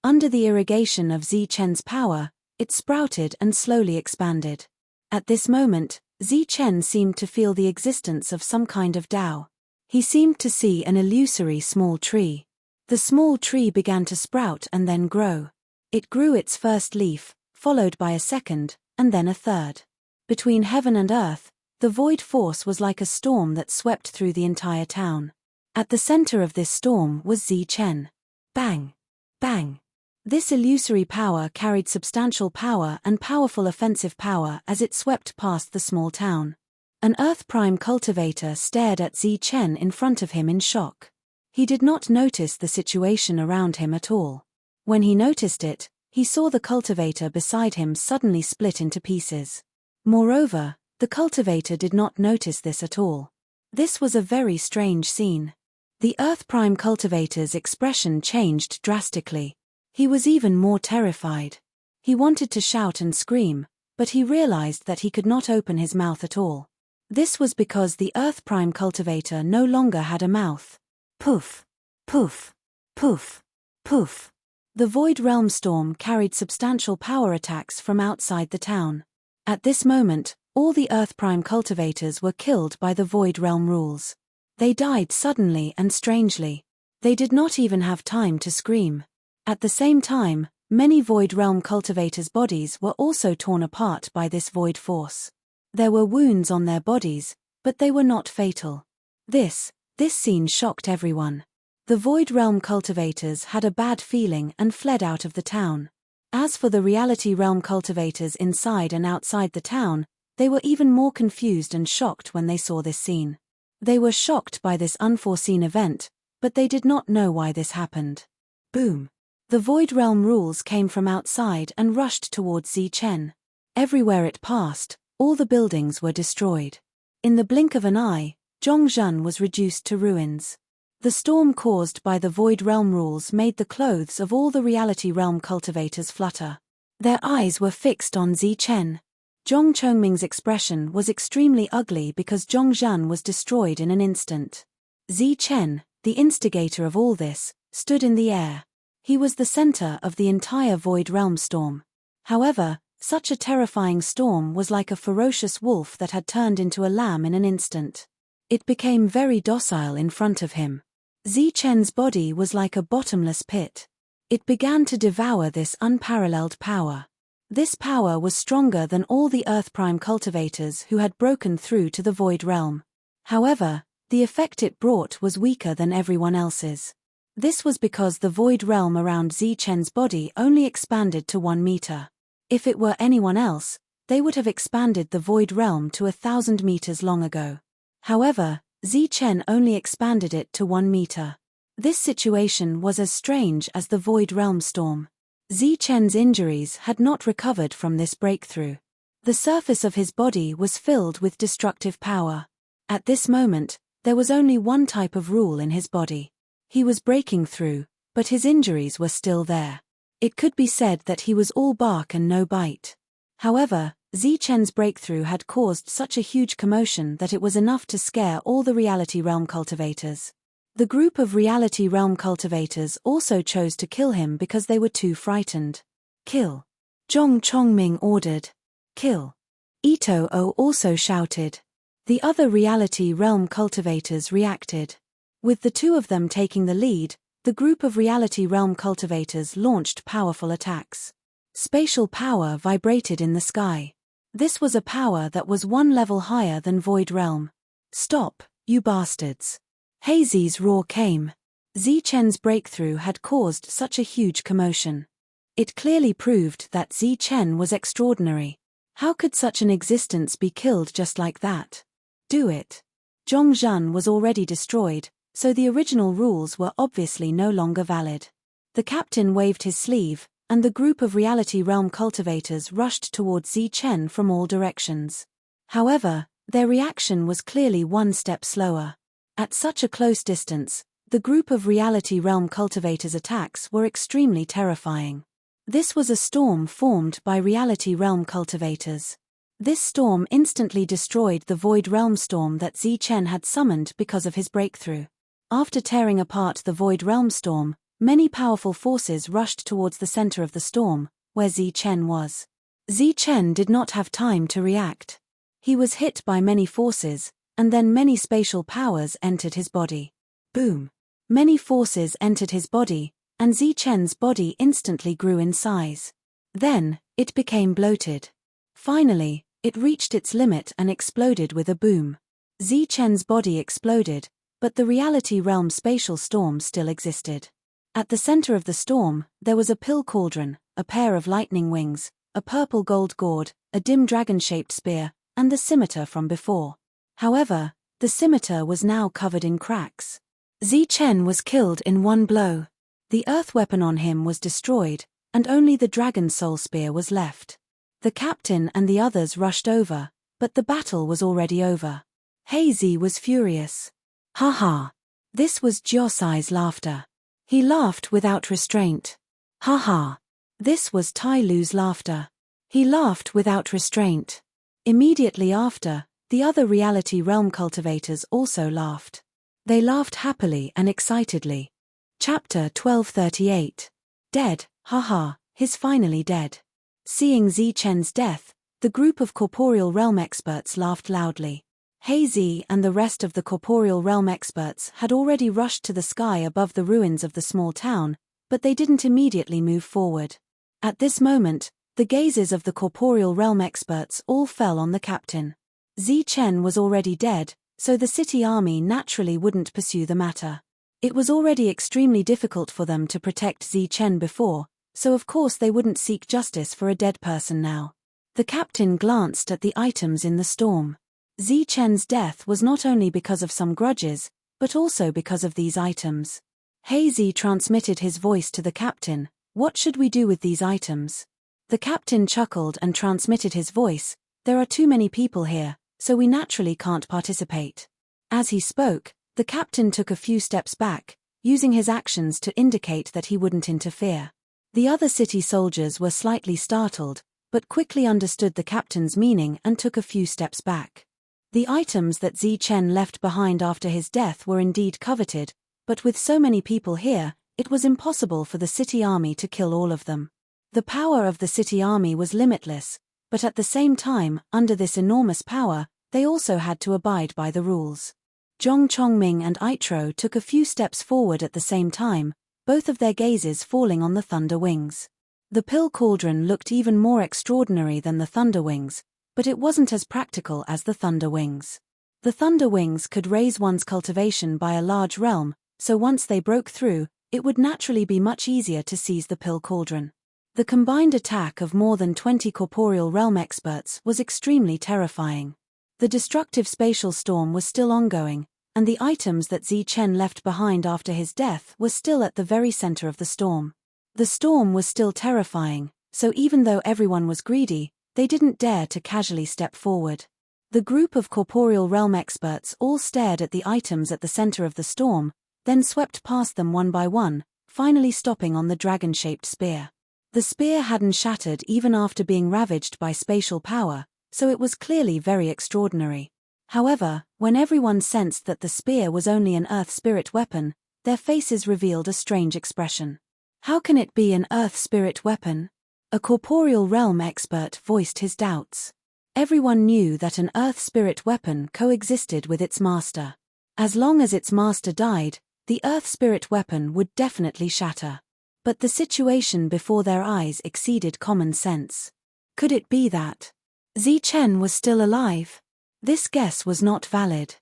Under the irrigation of Zichen's power, it sprouted and slowly expanded. At this moment, Zichen seemed to feel the existence of some kind of Tao. He seemed to see an illusory small tree. The small tree began to sprout and then grow. It grew its first leaf, followed by a second, and then a third. Between heaven and earth, the void force was like a storm that swept through the entire town. At the center of this storm was Zichen. Bang! Bang! This illusory power carried substantial power and powerful offensive power as it swept past the small town. An Earth Prime cultivator stared at Zichen in front of him in shock. He did not notice the situation around him at all. When he noticed it, he saw the cultivator beside him suddenly split into pieces. Moreover, The cultivator did not notice this at all. This was a very strange scene. The Earth Prime cultivator's expression changed drastically. He was even more terrified. He wanted to shout and scream, but he realized that he could not open his mouth at all. This was because the Earth Prime cultivator no longer had a mouth. Poof! Poof! Poof! Poof! The Void Realm storm carried substantial power attacks from outside the town. At this moment, all the Earth Prime cultivators were killed by the Void Realm rules. They died suddenly and strangely. They did not even have time to scream. At the same time, many Void Realm cultivators' bodies were also torn apart by this void force. There were wounds on their bodies, but they were not fatal. This scene shocked everyone. The Void Realm cultivators had a bad feeling and fled out of the town. As for the Reality Realm cultivators inside and outside the town, they were even more confused and shocked when they saw this scene. They were shocked by this unforeseen event, but they did not know why this happened. Boom! The Void Realm rules came from outside and rushed towards Zichen. Everywhere it passed, all the buildings were destroyed. In the blink of an eye, Zhongzhen was reduced to ruins. The storm caused by the Void Realm rules made the clothes of all the Reality Realm cultivators flutter. Their eyes were fixed on Zichen. Zhong Chongming's expression was extremely ugly because Zhongzhen was destroyed in an instant. Zichen, the instigator of all this, stood in the air. He was the center of the entire Void Realm storm. However, such a terrifying storm was like a ferocious wolf that had turned into a lamb in an instant. It became very docile in front of him. Zichen's body was like a bottomless pit. It began to devour this unparalleled power. This power was stronger than all the Earth Prime cultivators who had broken through to the Void Realm. However, the effect it brought was weaker than everyone else's. This was because the Void Realm around Zichen's body only expanded to 1 meter. If it were anyone else, they would have expanded the Void Realm to 1,000 meters long ago. However, Zichen only expanded it to 1 meter. This situation was as strange as the Void Realm storm. Zichen's injuries had not recovered from this breakthrough. The surface of his body was filled with destructive power. At this moment, there was only one type of rule in his body. He was breaking through, but his injuries were still there. It could be said that he was all bark and no bite. However, Zichen's breakthrough had caused such a huge commotion that it was enough to scare all the Reality Realm cultivators. The group of Reality Realm cultivators also chose to kill him because they were too frightened. Kill! Zhong Chongming ordered. Kill! Ito-O also shouted. The other Reality Realm cultivators reacted. With the two of them taking the lead, the group of Reality Realm cultivators launched powerful attacks. Spatial power vibrated in the sky. This was a power that was 1 level higher than Void Realm. Stop, you bastards! Hazy's roar came. Zichen's breakthrough had caused such a huge commotion. It clearly proved that Zichen was extraordinary. How could such an existence be killed just like that? Do it. Zhongzhen was already destroyed, so the original rules were obviously no longer valid. The captain waved his sleeve, and the group of Reality Realm cultivators rushed towards Zichen from all directions. However, their reaction was clearly 1 step slower. At such a close distance, the group of Reality Realm cultivators' attacks were extremely terrifying. This was a storm formed by Reality Realm cultivators. This storm instantly destroyed the Void Realm storm that Zichen had summoned because of his breakthrough. After tearing apart the Void Realm storm, many powerful forces rushed towards the center of the storm, where Zichen was. Zichen did not have time to react. He was hit by many forces, and then many spatial powers entered his body. Boom! Many forces entered his body, and Zichen's body instantly grew in size. Then, it became bloated. Finally, it reached its limit and exploded with a boom. Zichen's body exploded, but the Reality Realm spatial storm still existed. At the center of the storm, there was a pill cauldron, a pair of lightning wings, a purple gold gourd, a dim dragon-shaped spear, and the scimitar from before. However, the scimitar was now covered in cracks. Zichen was killed in 1 blow. The earth weapon on him was destroyed, and only the dragon soul spear was left. The captain and the others rushed over, But the battle was already over. Hazy was furious. Ha ha. This was Jiosai's laughter. He laughed without restraint. Ha ha. This was Tai Lu's laughter. He laughed without restraint. Immediately after, the other reality realm cultivators also laughed. They laughed happily and excitedly. Chapter 1238. Dead, haha, he's finally dead. Seeing Zichen's death, the group of corporeal realm experts laughed loudly. Hazy and the rest of the corporeal realm experts had already rushed to the sky above the ruins of the small town, but they didn't immediately move forward. At this moment, the gazes of the corporeal realm experts all fell on the captain. Zichen was already dead, so the city army naturally wouldn't pursue the matter. It was already extremely difficult for them to protect Zichen before, so of course they wouldn't seek justice for a dead person now. The captain glanced at the items in the storm. Zichen's death was not only because of some grudges, but also because of these items. Hazy transmitted his voice to the captain. What should we do with these items? The captain chuckled and transmitted his voice. There are too many people here, so we naturally can't participate. As he spoke, the captain took a few steps back, using his actions to indicate that he wouldn't interfere. The other city soldiers were slightly startled, but quickly understood the captain's meaning and took a few steps back. The items that Zichen left behind after his death were indeed coveted, but with so many people here, it was impossible for the city army to kill all of them. The power of the city army was limitless, but at the same time, under this enormous power, they also had to abide by the rules. Zhong Chongming and Aitro took a few steps forward at the same time, both of their gazes falling on the thunder wings. The pill cauldron looked even more extraordinary than the thunder wings, but it wasn't as practical as the thunder wings. The thunder wings could raise one's cultivation by a large realm, so once they broke through, it would naturally be much easier to seize the pill cauldron. The combined attack of more than 20 corporeal realm experts was extremely terrifying. The destructive spatial storm was still ongoing, and the items that Zichen left behind after his death were still at the very center of the storm. The storm was still terrifying, so even though everyone was greedy, they didn't dare to casually step forward. The group of corporeal realm experts all stared at the items at the center of the storm, then swept past them one by one, finally stopping on the dragon-shaped spear. The spear hadn't shattered even after being ravaged by spatial power, so it was clearly very extraordinary. However, when everyone sensed that the spear was only an earth spirit weapon, their faces revealed a strange expression. How can it be an earth spirit weapon? A corporeal realm expert voiced his doubts. Everyone knew that an earth spirit weapon coexisted with its master. As long as its master died, the earth spirit weapon would definitely shatter. But the situation before their eyes exceeded common sense. Could it be that Zichen was still alive? This guess was not valid.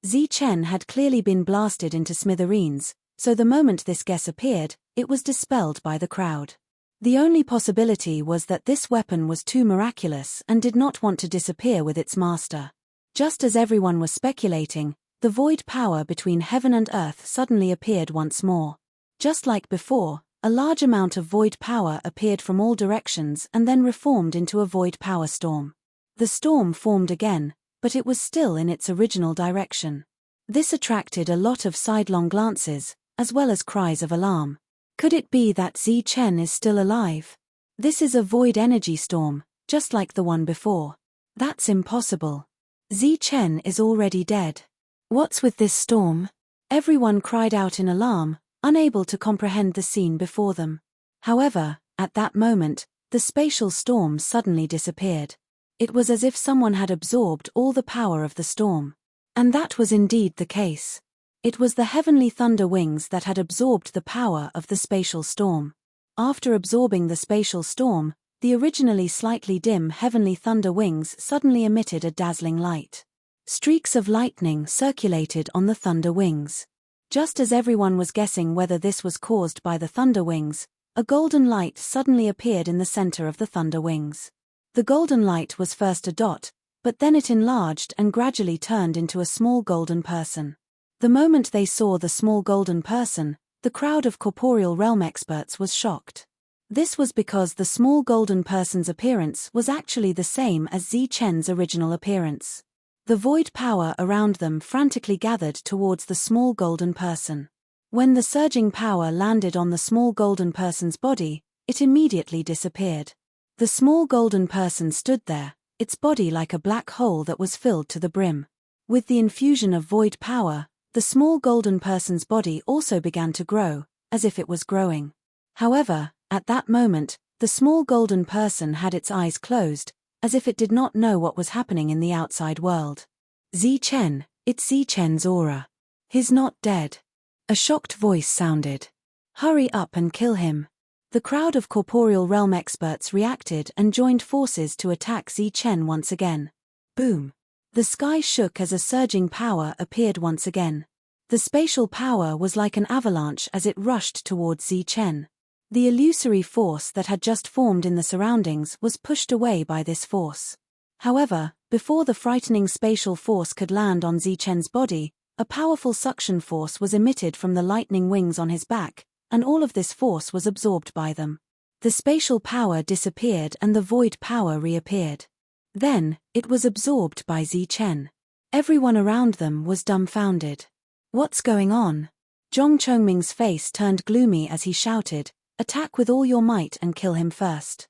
Zichen had clearly been blasted into smithereens, so the moment this guess appeared, it was dispelled by the crowd. The only possibility was that this weapon was too miraculous and did not want to disappear with its master. Just as everyone was speculating, the void power between heaven and earth suddenly appeared once more. Just like before, a large amount of void power appeared from all directions and then reformed into a void power storm. The storm formed again, but it was still in its original direction. This attracted a lot of sidelong glances, as well as cries of alarm. Could it be that Zichen is still alive? This is a void energy storm, just like the one before. That's impossible. Zichen is already dead. What's with this storm? Everyone cried out in alarm, unable to comprehend the scene before them. However, at that moment, the spatial storm suddenly disappeared. It was as if someone had absorbed all the power of the storm. And that was indeed the case. It was the heavenly thunder wings that had absorbed the power of the spatial storm. After absorbing the spatial storm, the originally slightly dim heavenly thunder wings suddenly emitted a dazzling light. Streaks of lightning circulated on the thunder wings. Just as everyone was guessing whether this was caused by the thunder wings, a golden light suddenly appeared in the center of the thunder wings. The golden light was first a dot, but then it enlarged and gradually turned into a small golden person. The moment they saw the small golden person, the crowd of corporeal realm experts was shocked. This was because the small golden person's appearance was actually the same as Zi Chen's original appearance. The void power around them frantically gathered towards the small golden person. When the surging power landed on the small golden person's body, it immediately disappeared. The small golden person stood there, its body like a black hole that was filled to the brim. With the infusion of void power, the small golden person's body also began to grow, as if it was growing. However, at that moment, the small golden person had its eyes closed, as if it did not know what was happening in the outside world. Zi Chen, it's Zi Chen's aura. He's not dead. A shocked voice sounded. Hurry up and kill him. The crowd of corporeal realm experts reacted and joined forces to attack Zi Chen once again. Boom. The sky shook as a surging power appeared once again. The spatial power was like an avalanche as it rushed towards Zi Chen. The illusory force that had just formed in the surroundings was pushed away by this force. However, before the frightening spatial force could land on Zi Chen's body, a powerful suction force was emitted from the lightning wings on his back, and all of this force was absorbed by them. The spatial power disappeared and the void power reappeared. Then, it was absorbed by Zi Chen. Everyone around them was dumbfounded. What's going on? Zhong Chongming's face turned gloomy as he shouted, "Attack with all your might and kill him first."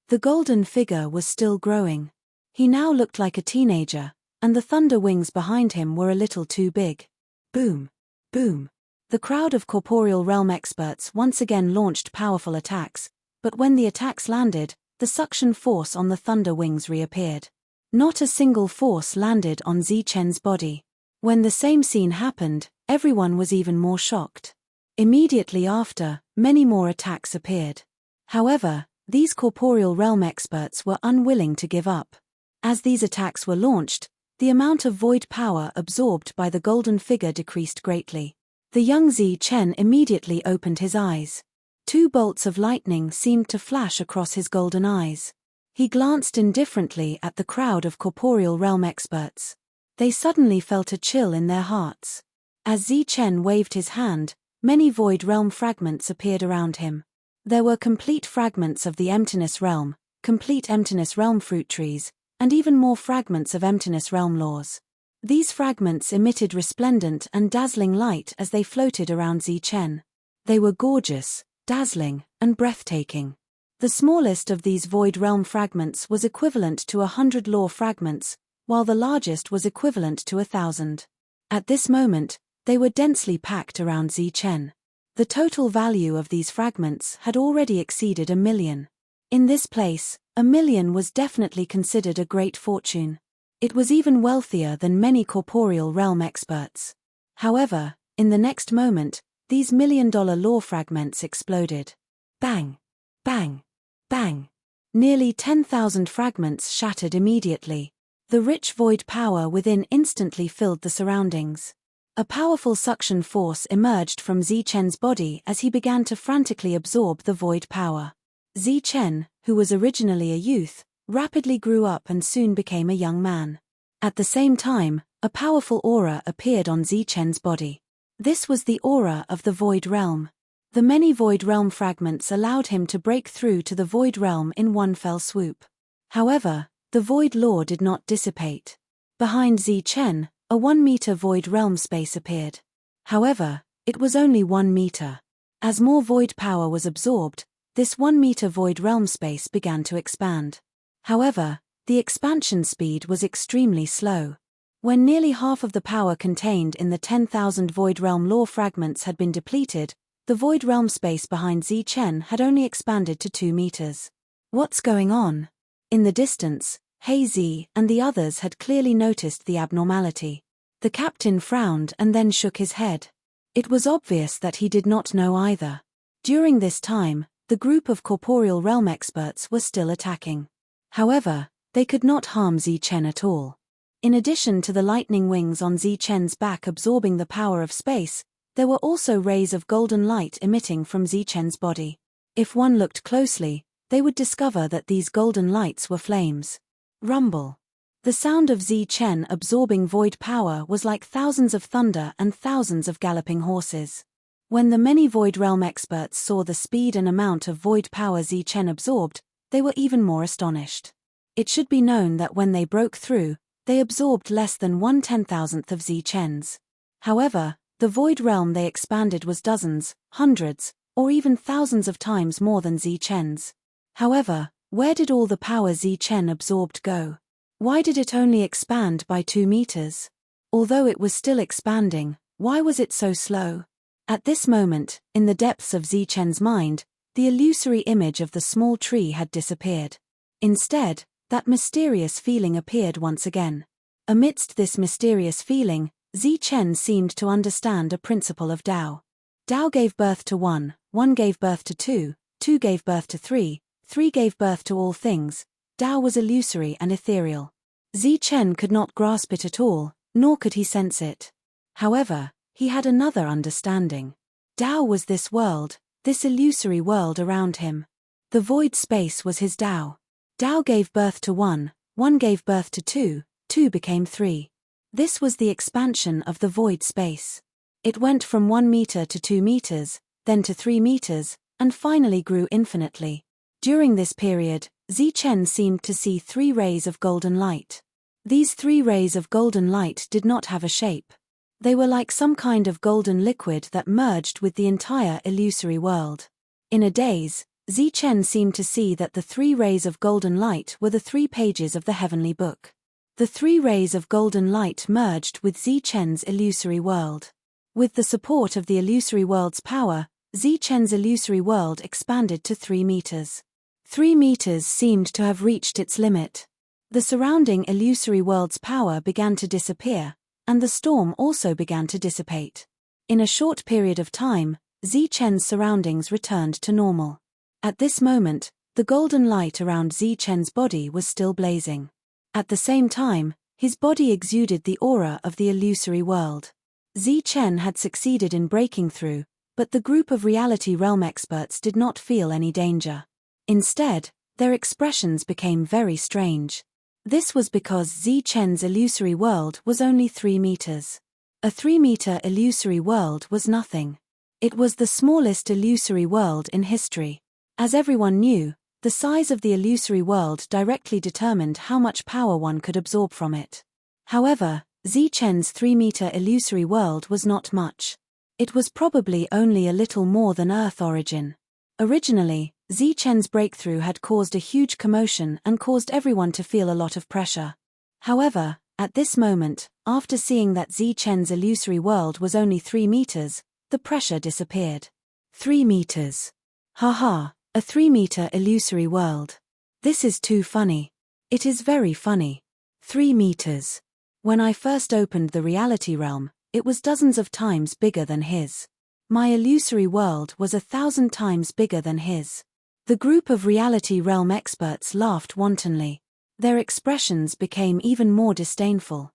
The golden figure was still growing. He now looked like a teenager, and the thunder wings behind him were a little too big. Boom! Boom! The crowd of corporeal realm experts once again launched powerful attacks, but when the attacks landed, the suction force on the thunder wings reappeared. Not a single force landed on Zi Chen's body. When the same scene happened, everyone was even more shocked. Immediately after, many more attacks appeared. However, these corporeal realm experts were unwilling to give up. As these attacks were launched, the amount of void power absorbed by the golden figure decreased greatly. The young Zi Chen immediately opened his eyes. 2 bolts of lightning seemed to flash across his golden eyes. He glanced indifferently at the crowd of corporeal realm experts. They suddenly felt a chill in their hearts. As Zi Chen waved his hand, many void realm fragments appeared around him. There were complete fragments of the emptiness realm, complete emptiness realm fruit trees, and even more fragments of emptiness realm laws. These fragments emitted resplendent and dazzling light as they floated around Zi Chen. They were gorgeous, dazzling, and breathtaking. The smallest of these void realm fragments was equivalent to 100 law fragments, while the largest was equivalent to 1,000. At this moment, they were densely packed around Zi Chen. The total value of these fragments had already exceeded 1 million. In this place, 1 million was definitely considered a great fortune. It was even wealthier than many corporeal realm experts. However, in the next moment, these million-dollar law fragments exploded. Bang! Bang! Bang! Nearly 10,000 fragments shattered immediately. The rich void power within instantly filled the surroundings. A powerful suction force emerged from Zi Chen's body as he began to frantically absorb the void power. Zi Chen, who was originally a youth, rapidly grew up and soon became a young man. At the same time, a powerful aura appeared on Zi Chen's body. This was the aura of the Void Realm. The many Void Realm fragments allowed him to break through to the Void Realm in one fell swoop. However, the Void Law did not dissipate. Behind Zi Chen, a 1-meter Void Realm space appeared. However, it was only 1 meter. As more void power was absorbed, this 1-meter Void Realm space began to expand. However, the expansion speed was extremely slow. When nearly half of the power contained in the 10,000 Void Realm Law fragments had been depleted, the Void Realm space behind Zi Chen had only expanded to 2 meters. What's going on? In the distance, Zi and the others had clearly noticed the abnormality. The captain frowned and then shook his head. It was obvious that he did not know either. During this time, the group of corporeal realm experts were still attacking. However, they could not harm Zi Chen at all. In addition to the lightning wings on Zi Chen's back absorbing the power of space, there were also rays of golden light emitting from Zi Chen's body. If one looked closely, they would discover that these golden lights were flames. Rumble. The sound of Zi Chen absorbing void power was like thousands of thunder and thousands of galloping horses. When the many Void Realm experts saw the speed and amount of void power Zichen absorbed, they were even more astonished. It should be known that when they broke through, they absorbed less than 1/10,000th of Zichen's. However, the Void Realm they expanded was dozens, hundreds, or even thousands of times more than Zichen's. However, where did all the power Zichen absorbed go? Why did it only expand by 2 meters? Although it was still expanding, why was it so slow? At this moment, in the depths of Zichen's mind, the illusory image of the small tree had disappeared. Instead, that mysterious feeling appeared once again. Amidst this mysterious feeling, Zichen seemed to understand a principle of Tao. Tao gave birth to 1, 1 gave birth to 2, 2 gave birth to 3, 3 gave birth to all things. Tao was illusory and ethereal. Zichen could not grasp it at all, nor could he sense it. However, he had another understanding. Tao was this world, this illusory world around him. The void space was his Tao. Tao gave birth to 1, 1 gave birth to 2, 2 became 3. This was the expansion of the void space. It went from 1 meter to 2 meters, then to 3 meters, and finally grew infinitely. During this period, Zichen seemed to see 3 rays of golden light. These 3 rays of golden light did not have a shape. They were like some kind of golden liquid that merged with the entire illusory world. In a daze, Zichen seemed to see that the 3 rays of golden light were the 3 pages of the heavenly book. The 3 rays of golden light merged with Zichen's illusory world. With the support of the illusory world's power, Zichen's illusory world expanded to 3 meters. 3 meters seemed to have reached its limit. The surrounding illusory world's power began to disappear, and the storm also began to dissipate. In a short period of time, Zichen's surroundings returned to normal. At this moment, the golden light around Zichen's body was still blazing. At the same time, his body exuded the aura of the illusory world. Zichen had succeeded in breaking through, but the group of reality realm experts did not feel any danger. Instead, their expressions became very strange. This was because Zichen's illusory world was only 3 meters. A 3-meter illusory world was nothing. It was the smallest illusory world in history. As everyone knew, the size of the illusory world directly determined how much power one could absorb from it. However, Zichen's 3-meter illusory world was not much. It was probably only a little more than Earth origin. Originally, Zichen's breakthrough had caused a huge commotion and caused everyone to feel a lot of pressure. However, at this moment, after seeing that Zichen's illusory world was only 3 meters, the pressure disappeared. 3 meters. Haha, a 3-meter illusory world. This is too funny. It is very funny. 3 meters. When I first opened the reality realm, it was dozens of times bigger than his. My illusory world was 1,000 times bigger than his. The group of reality realm experts laughed wantonly. Their expressions became even more disdainful.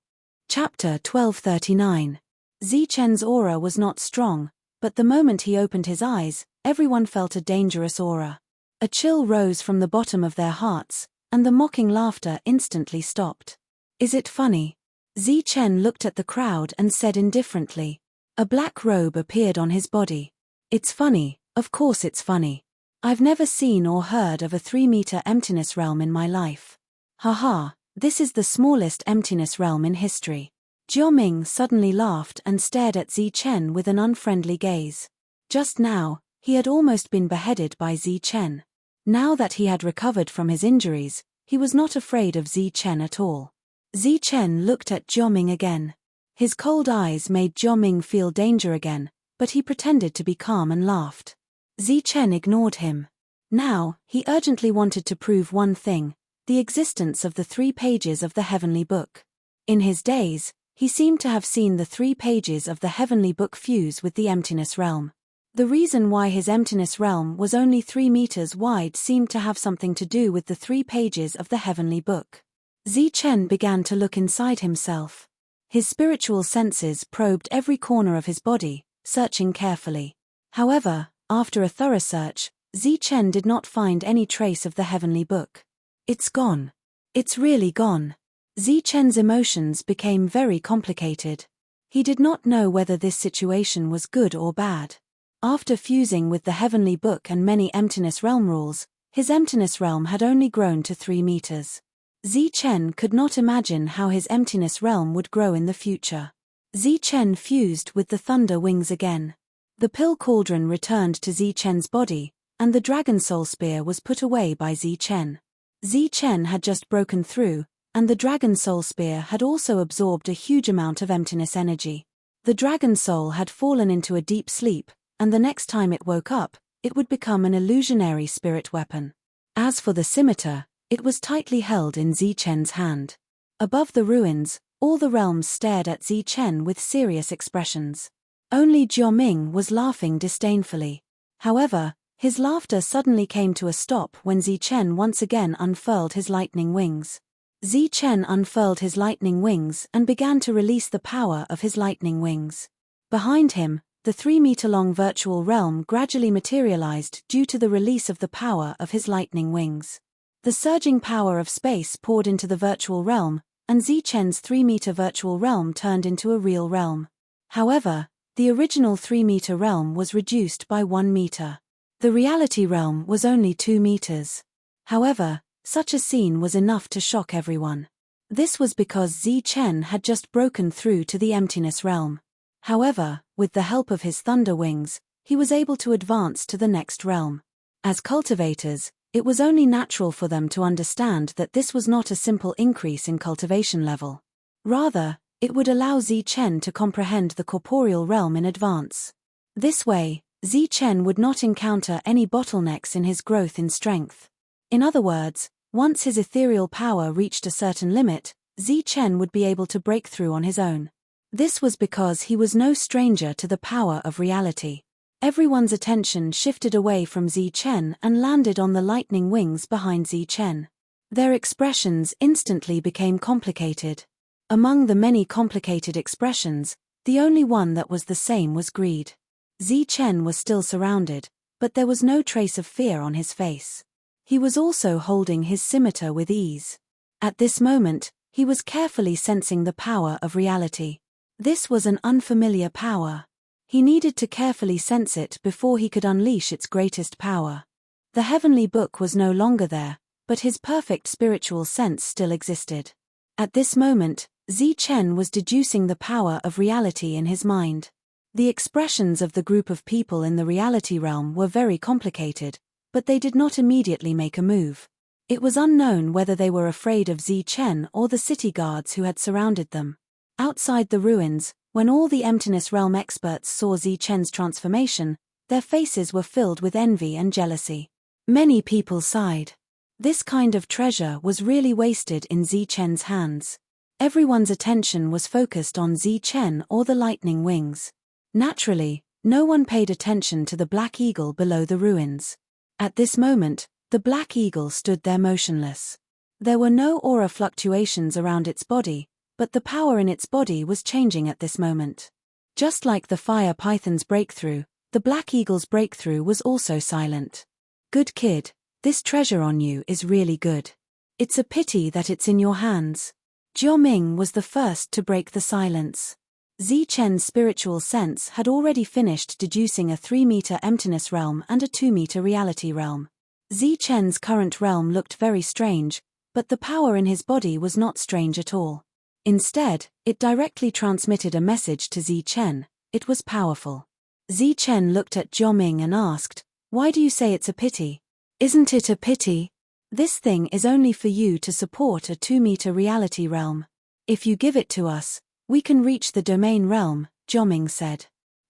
Chapter 1239. Zichen's aura was not strong, but the moment he opened his eyes, everyone felt a dangerous aura. A chill rose from the bottom of their hearts, and the mocking laughter instantly stopped. Is it funny? Zichen looked at the crowd and said indifferently. A black robe appeared on his body. It's funny, of course it's funny. I've never seen or heard of a 3-meter emptiness realm in my life. Haha, this is the smallest emptiness realm in history. Jioming suddenly laughed and stared at Zichen with an unfriendly gaze. Just now, he had almost been beheaded by Zichen. Now that he had recovered from his injuries, he was not afraid of Zichen at all. Zichen looked at Jioming again. His cold eyes made Jioming feel danger again, but he pretended to be calm and laughed. Zichen ignored him. Now, he urgently wanted to prove one thing, the existence of the 3 pages of the heavenly book. In his days, he seemed to have seen the 3 pages of the heavenly book fuse with the emptiness realm. The reason why his emptiness realm was only 3 meters wide seemed to have something to do with the 3 pages of the heavenly book. Zichen began to look inside himself. His spiritual senses probed every corner of his body, searching carefully. However, after a thorough search, Zichen did not find any trace of the heavenly book. It's gone. It's really gone. Zichen's emotions became very complicated. He did not know whether this situation was good or bad. After fusing with the Heavenly Book and many Emptiness Realm rules, his Emptiness Realm had only grown to 3 meters. Zichen could not imagine how his Emptiness Realm would grow in the future. Zichen fused with the Thunder Wings again. The pill cauldron returned to Zichen's body, and the Dragon Soul Spear was put away by Zichen. Zichen had just broken through, and the Dragon Soul Spear had also absorbed a huge amount of emptiness energy. The Dragon Soul had fallen into a deep sleep, and the next time it woke up, it would become an illusionary spirit weapon. As for the scimitar, it was tightly held in Zichen's hand. Above the ruins, all the realms stared at Zichen with serious expressions. Only Jioming was laughing disdainfully. However, his laughter suddenly came to a stop when Zichen once again unfurled his lightning wings. Zichen unfurled his lightning wings and began to release the power of his lightning wings. Behind him, the 3-meter-long virtual realm gradually materialized due to the release of the power of his lightning wings. The surging power of space poured into the virtual realm, and Zichen's 3-meter virtual realm turned into a real realm. However, the original 3-meter realm was reduced by 1 meter. The reality realm was only 2 meters. However, such a scene was enough to shock everyone. This was because Zichen had just broken through to the emptiness realm. However, with the help of his thunder wings, he was able to advance to the next realm. As cultivators, it was only natural for them to understand that this was not a simple increase in cultivation level. Rather, it would allow Zichen to comprehend the corporeal realm in advance. This way, Zichen would not encounter any bottlenecks in his growth in strength. In other words, once his ethereal power reached a certain limit, Zichen would be able to break through on his own. This was because he was no stranger to the power of reality. Everyone's attention shifted away from Zichen and landed on the lightning wings behind Zichen. Their expressions instantly became complicated. Among the many complicated expressions, the only one that was the same was greed. Zichen was still surrounded, but there was no trace of fear on his face. He was also holding his scimitar with ease. At this moment, he was carefully sensing the power of reality. This was an unfamiliar power. He needed to carefully sense it before he could unleash its greatest power. The Heavenly Book was no longer there, but his perfect spiritual sense still existed. At this moment, Zichen was deducing the power of reality in his mind. The expressions of the group of people in the reality realm were very complicated, but they did not immediately make a move. It was unknown whether they were afraid of Zichen or the city guards who had surrounded them. Outside the ruins, when all the Emptiness Realm experts saw Zichen's transformation, their faces were filled with envy and jealousy. Many people sighed. This kind of treasure was really wasted in Zichen's hands. Everyone's attention was focused on Zichen or the lightning wings. Naturally, no one paid attention to the black eagle below the ruins. At this moment, the black eagle stood there motionless. There were no aura fluctuations around its body, but the power in its body was changing at this moment. Just like the fire python's breakthrough, the black eagle's breakthrough was also silent. Good kid, this treasure on you is really good. It's a pity that it's in your hands. Jioming was the first to break the silence. Zichen's spiritual sense had already finished deducing a 3-meter emptiness realm and a 2-meter reality realm. Zichen's current realm looked very strange, but the power in his body was not strange at all. Instead, it directly transmitted a message to Zichen. It was powerful. Zichen looked at Jioming and asked, "Why do you say it's a pity? Isn't it a pity? This thing is only for you to support a 2-meter reality realm. If you give it to us, we can reach the domain realm," Jioming said.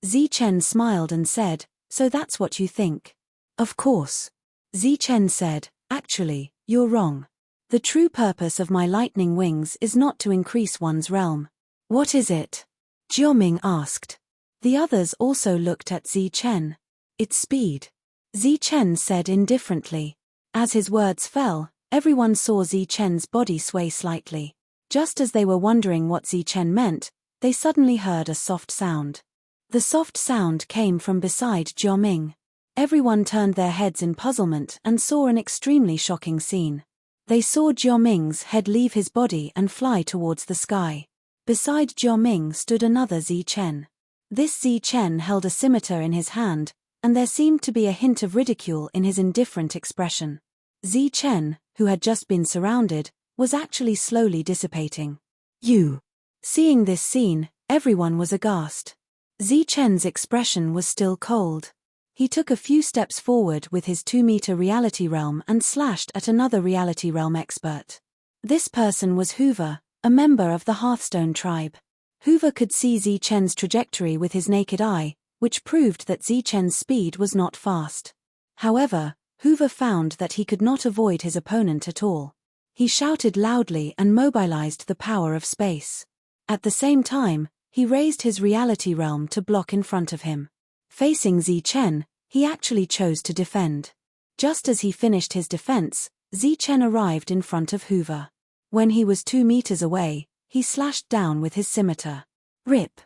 Zichen smiled and said, "So that's what you think?" "Of course." Zichen said, "Actually, you're wrong. The true purpose of my lightning wings is not to increase one's realm." "What is it?" Jioming asked. The others also looked at Zichen. "It's speed." Zichen said indifferently. As his words fell, everyone saw Zichen's body sway slightly. Just as they were wondering what Zichen meant, they suddenly heard a soft sound. The soft sound came from beside Jioming. Everyone turned their heads in puzzlement and saw an extremely shocking scene. They saw Jioming's head leave his body and fly towards the sky. Beside Jioming stood another Zichen. This Zichen held a scimitar in his hand, and there seemed to be a hint of ridicule in his indifferent expression. Zi Chen, who had just been surrounded, was actually slowly dissipating. You. Seeing this scene, everyone was aghast. Zi Chen's expression was still cold. He took a few steps forward with his 2-meter reality realm and slashed at another reality realm expert. This person was Hoover, a member of the Hearthstone tribe. Hoover could see Zi Chen's trajectory with his naked eye, which proved that Zi Chen's speed was not fast. However, Hoover found that he could not avoid his opponent at all. He shouted loudly and mobilized the power of space. At the same time, he raised his reality realm to block in front of him. Facing Zi Chen, he actually chose to defend. Just as he finished his defense, Zi Chen arrived in front of Hoover. When he was 2 meters away, he slashed down with his scimitar. Rip!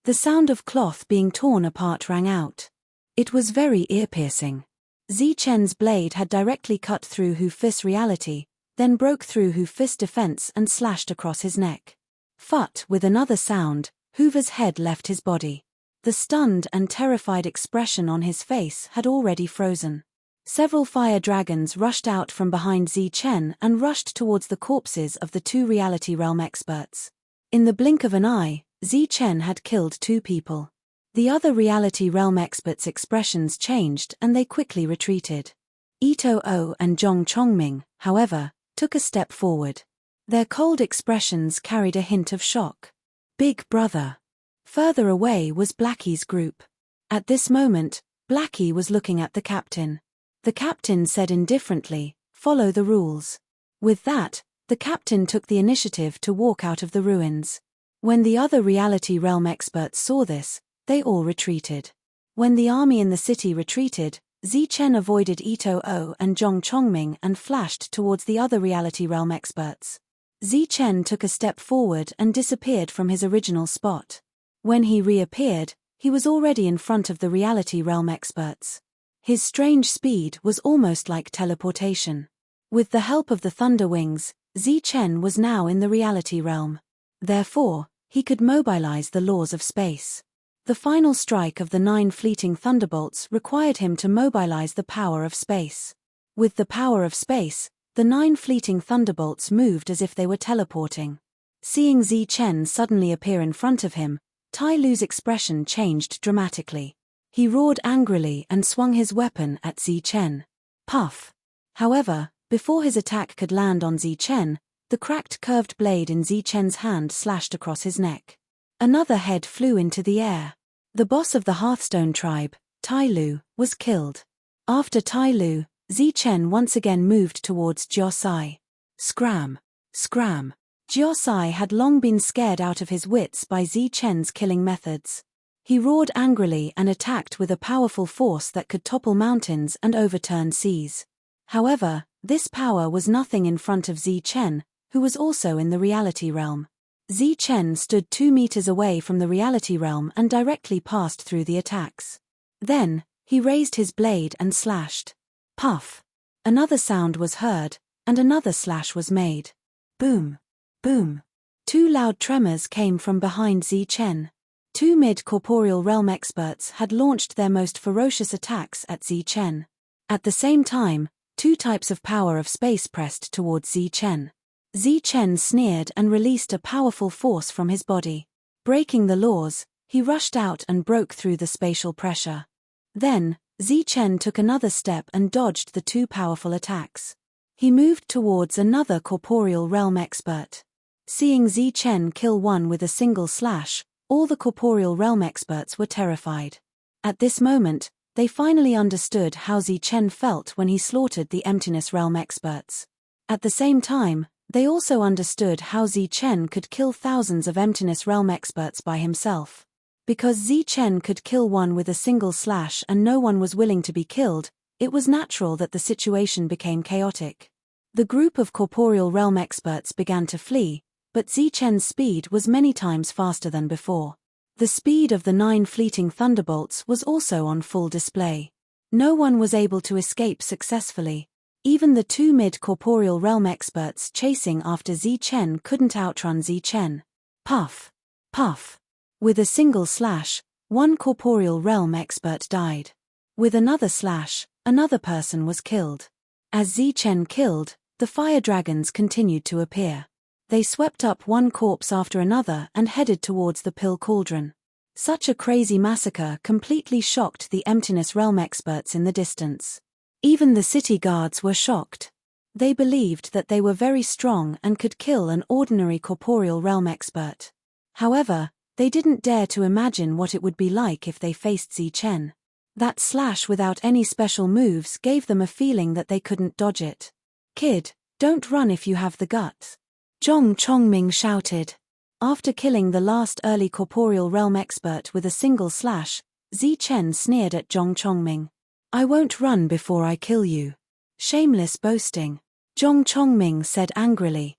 The sound of cloth being torn apart rang out. It was very ear-piercing. Zi Chen's blade had directly cut through Hoover's reality, then broke through Hoover's defense and slashed across his neck. Phut! With another sound, Hoover's head left his body. The stunned and terrified expression on his face had already frozen. Several fire dragons rushed out from behind Zi Chen and rushed towards the corpses of the 2 reality realm experts. In the blink of an eye, Zi Chen had killed 2 people. The other reality realm experts' expressions changed and they quickly retreated. Ito O and Zhong Chongming, however, took a step forward. Their cold expressions carried a hint of shock. Big brother. Further away was Blackie's group. At this moment, Blackie was looking at the captain. The captain said indifferently, "Follow the rules." With that, the captain took the initiative to walk out of the ruins. When the other reality realm experts saw this, they all retreated. When the army in the city retreated, Zi Chen avoided Ito O and Zhong Chongming and flashed towards the other reality realm experts. Zi Chen took a step forward and disappeared from his original spot. When he reappeared, he was already in front of the reality realm experts. His strange speed was almost like teleportation. With the help of the Thunder Wings, Zi Chen was now in the reality realm. Therefore, he could mobilize the laws of space. The final strike of the 9 fleeting thunderbolts required him to mobilize the power of space. With the power of space, the 9 fleeting thunderbolts moved as if they were teleporting. Seeing Zi Chen suddenly appear in front of him, Tai Lu's expression changed dramatically. He roared angrily and swung his weapon at Zi Chen. Puff! However, before his attack could land on Zi Chen, the cracked curved blade in Zi Chen's hand slashed across his neck. Another head flew into the air. The boss of the Hearthstone tribe, Tai Lu, was killed. After Tai Lu, Zi Chen once again moved towards Jiosai. Scram! Scram! Jiosai had long been scared out of his wits by Zi Chen's killing methods. He roared angrily and attacked with a powerful force that could topple mountains and overturn seas. However, this power was nothing in front of Zi Chen, who was also in the reality realm. Zi Chen stood 2 meters away from the reality realm and directly passed through the attacks. Then, he raised his blade and slashed. Puff! Another sound was heard, and another slash was made. Boom! Boom! 2 loud tremors came from behind Zi Chen. 2 mid-corporeal realm experts had launched their most ferocious attacks at Zi Chen. At the same time, 2 types of power of space pressed towards Zi Chen. Zi Chen sneered and released a powerful force from his body. Breaking the laws, he rushed out and broke through the spatial pressure. Then, Zi Chen took another step and dodged the 2 powerful attacks. He moved towards another corporeal realm expert. Seeing Zi Chen kill one with a single slash, all the corporeal realm experts were terrified. At this moment, they finally understood how Zi Chen felt when he slaughtered the emptiness realm experts. At the same time, they also understood how Zi Chen could kill thousands of emptiness realm experts by himself. Because Zi Chen could kill one with a single slash and no one was willing to be killed, it was natural that the situation became chaotic. The group of corporeal realm experts began to flee, but Zi Chen's speed was many times faster than before. The speed of the 9 fleeting thunderbolts was also on full display. No one was able to escape successfully. Even the 2 mid-corporeal realm experts chasing after Zi Chen couldn't outrun Zi Chen. Puff! Puff! With a single slash, 1 corporeal realm expert died. With another slash, another person was killed. As Zichen killed, the fire dragons continued to appear. They swept up one corpse after another and headed towards the pill cauldron. Such a crazy massacre completely shocked the Emptiness Realm experts in the distance. Even the city guards were shocked. They believed that they were very strong and could kill an ordinary corporeal realm expert. However, they didn't dare to imagine what it would be like if they faced Zichen. That slash without any special moves gave them a feeling that they couldn't dodge it. "Kid, don't run if you have the guts," Zhong Chongming shouted. After killing the last early corporeal realm expert with a single slash, Zichen sneered at Zhong Chongming. "I won't run before I kill you." "Shameless boasting," Zhong Chongming said angrily.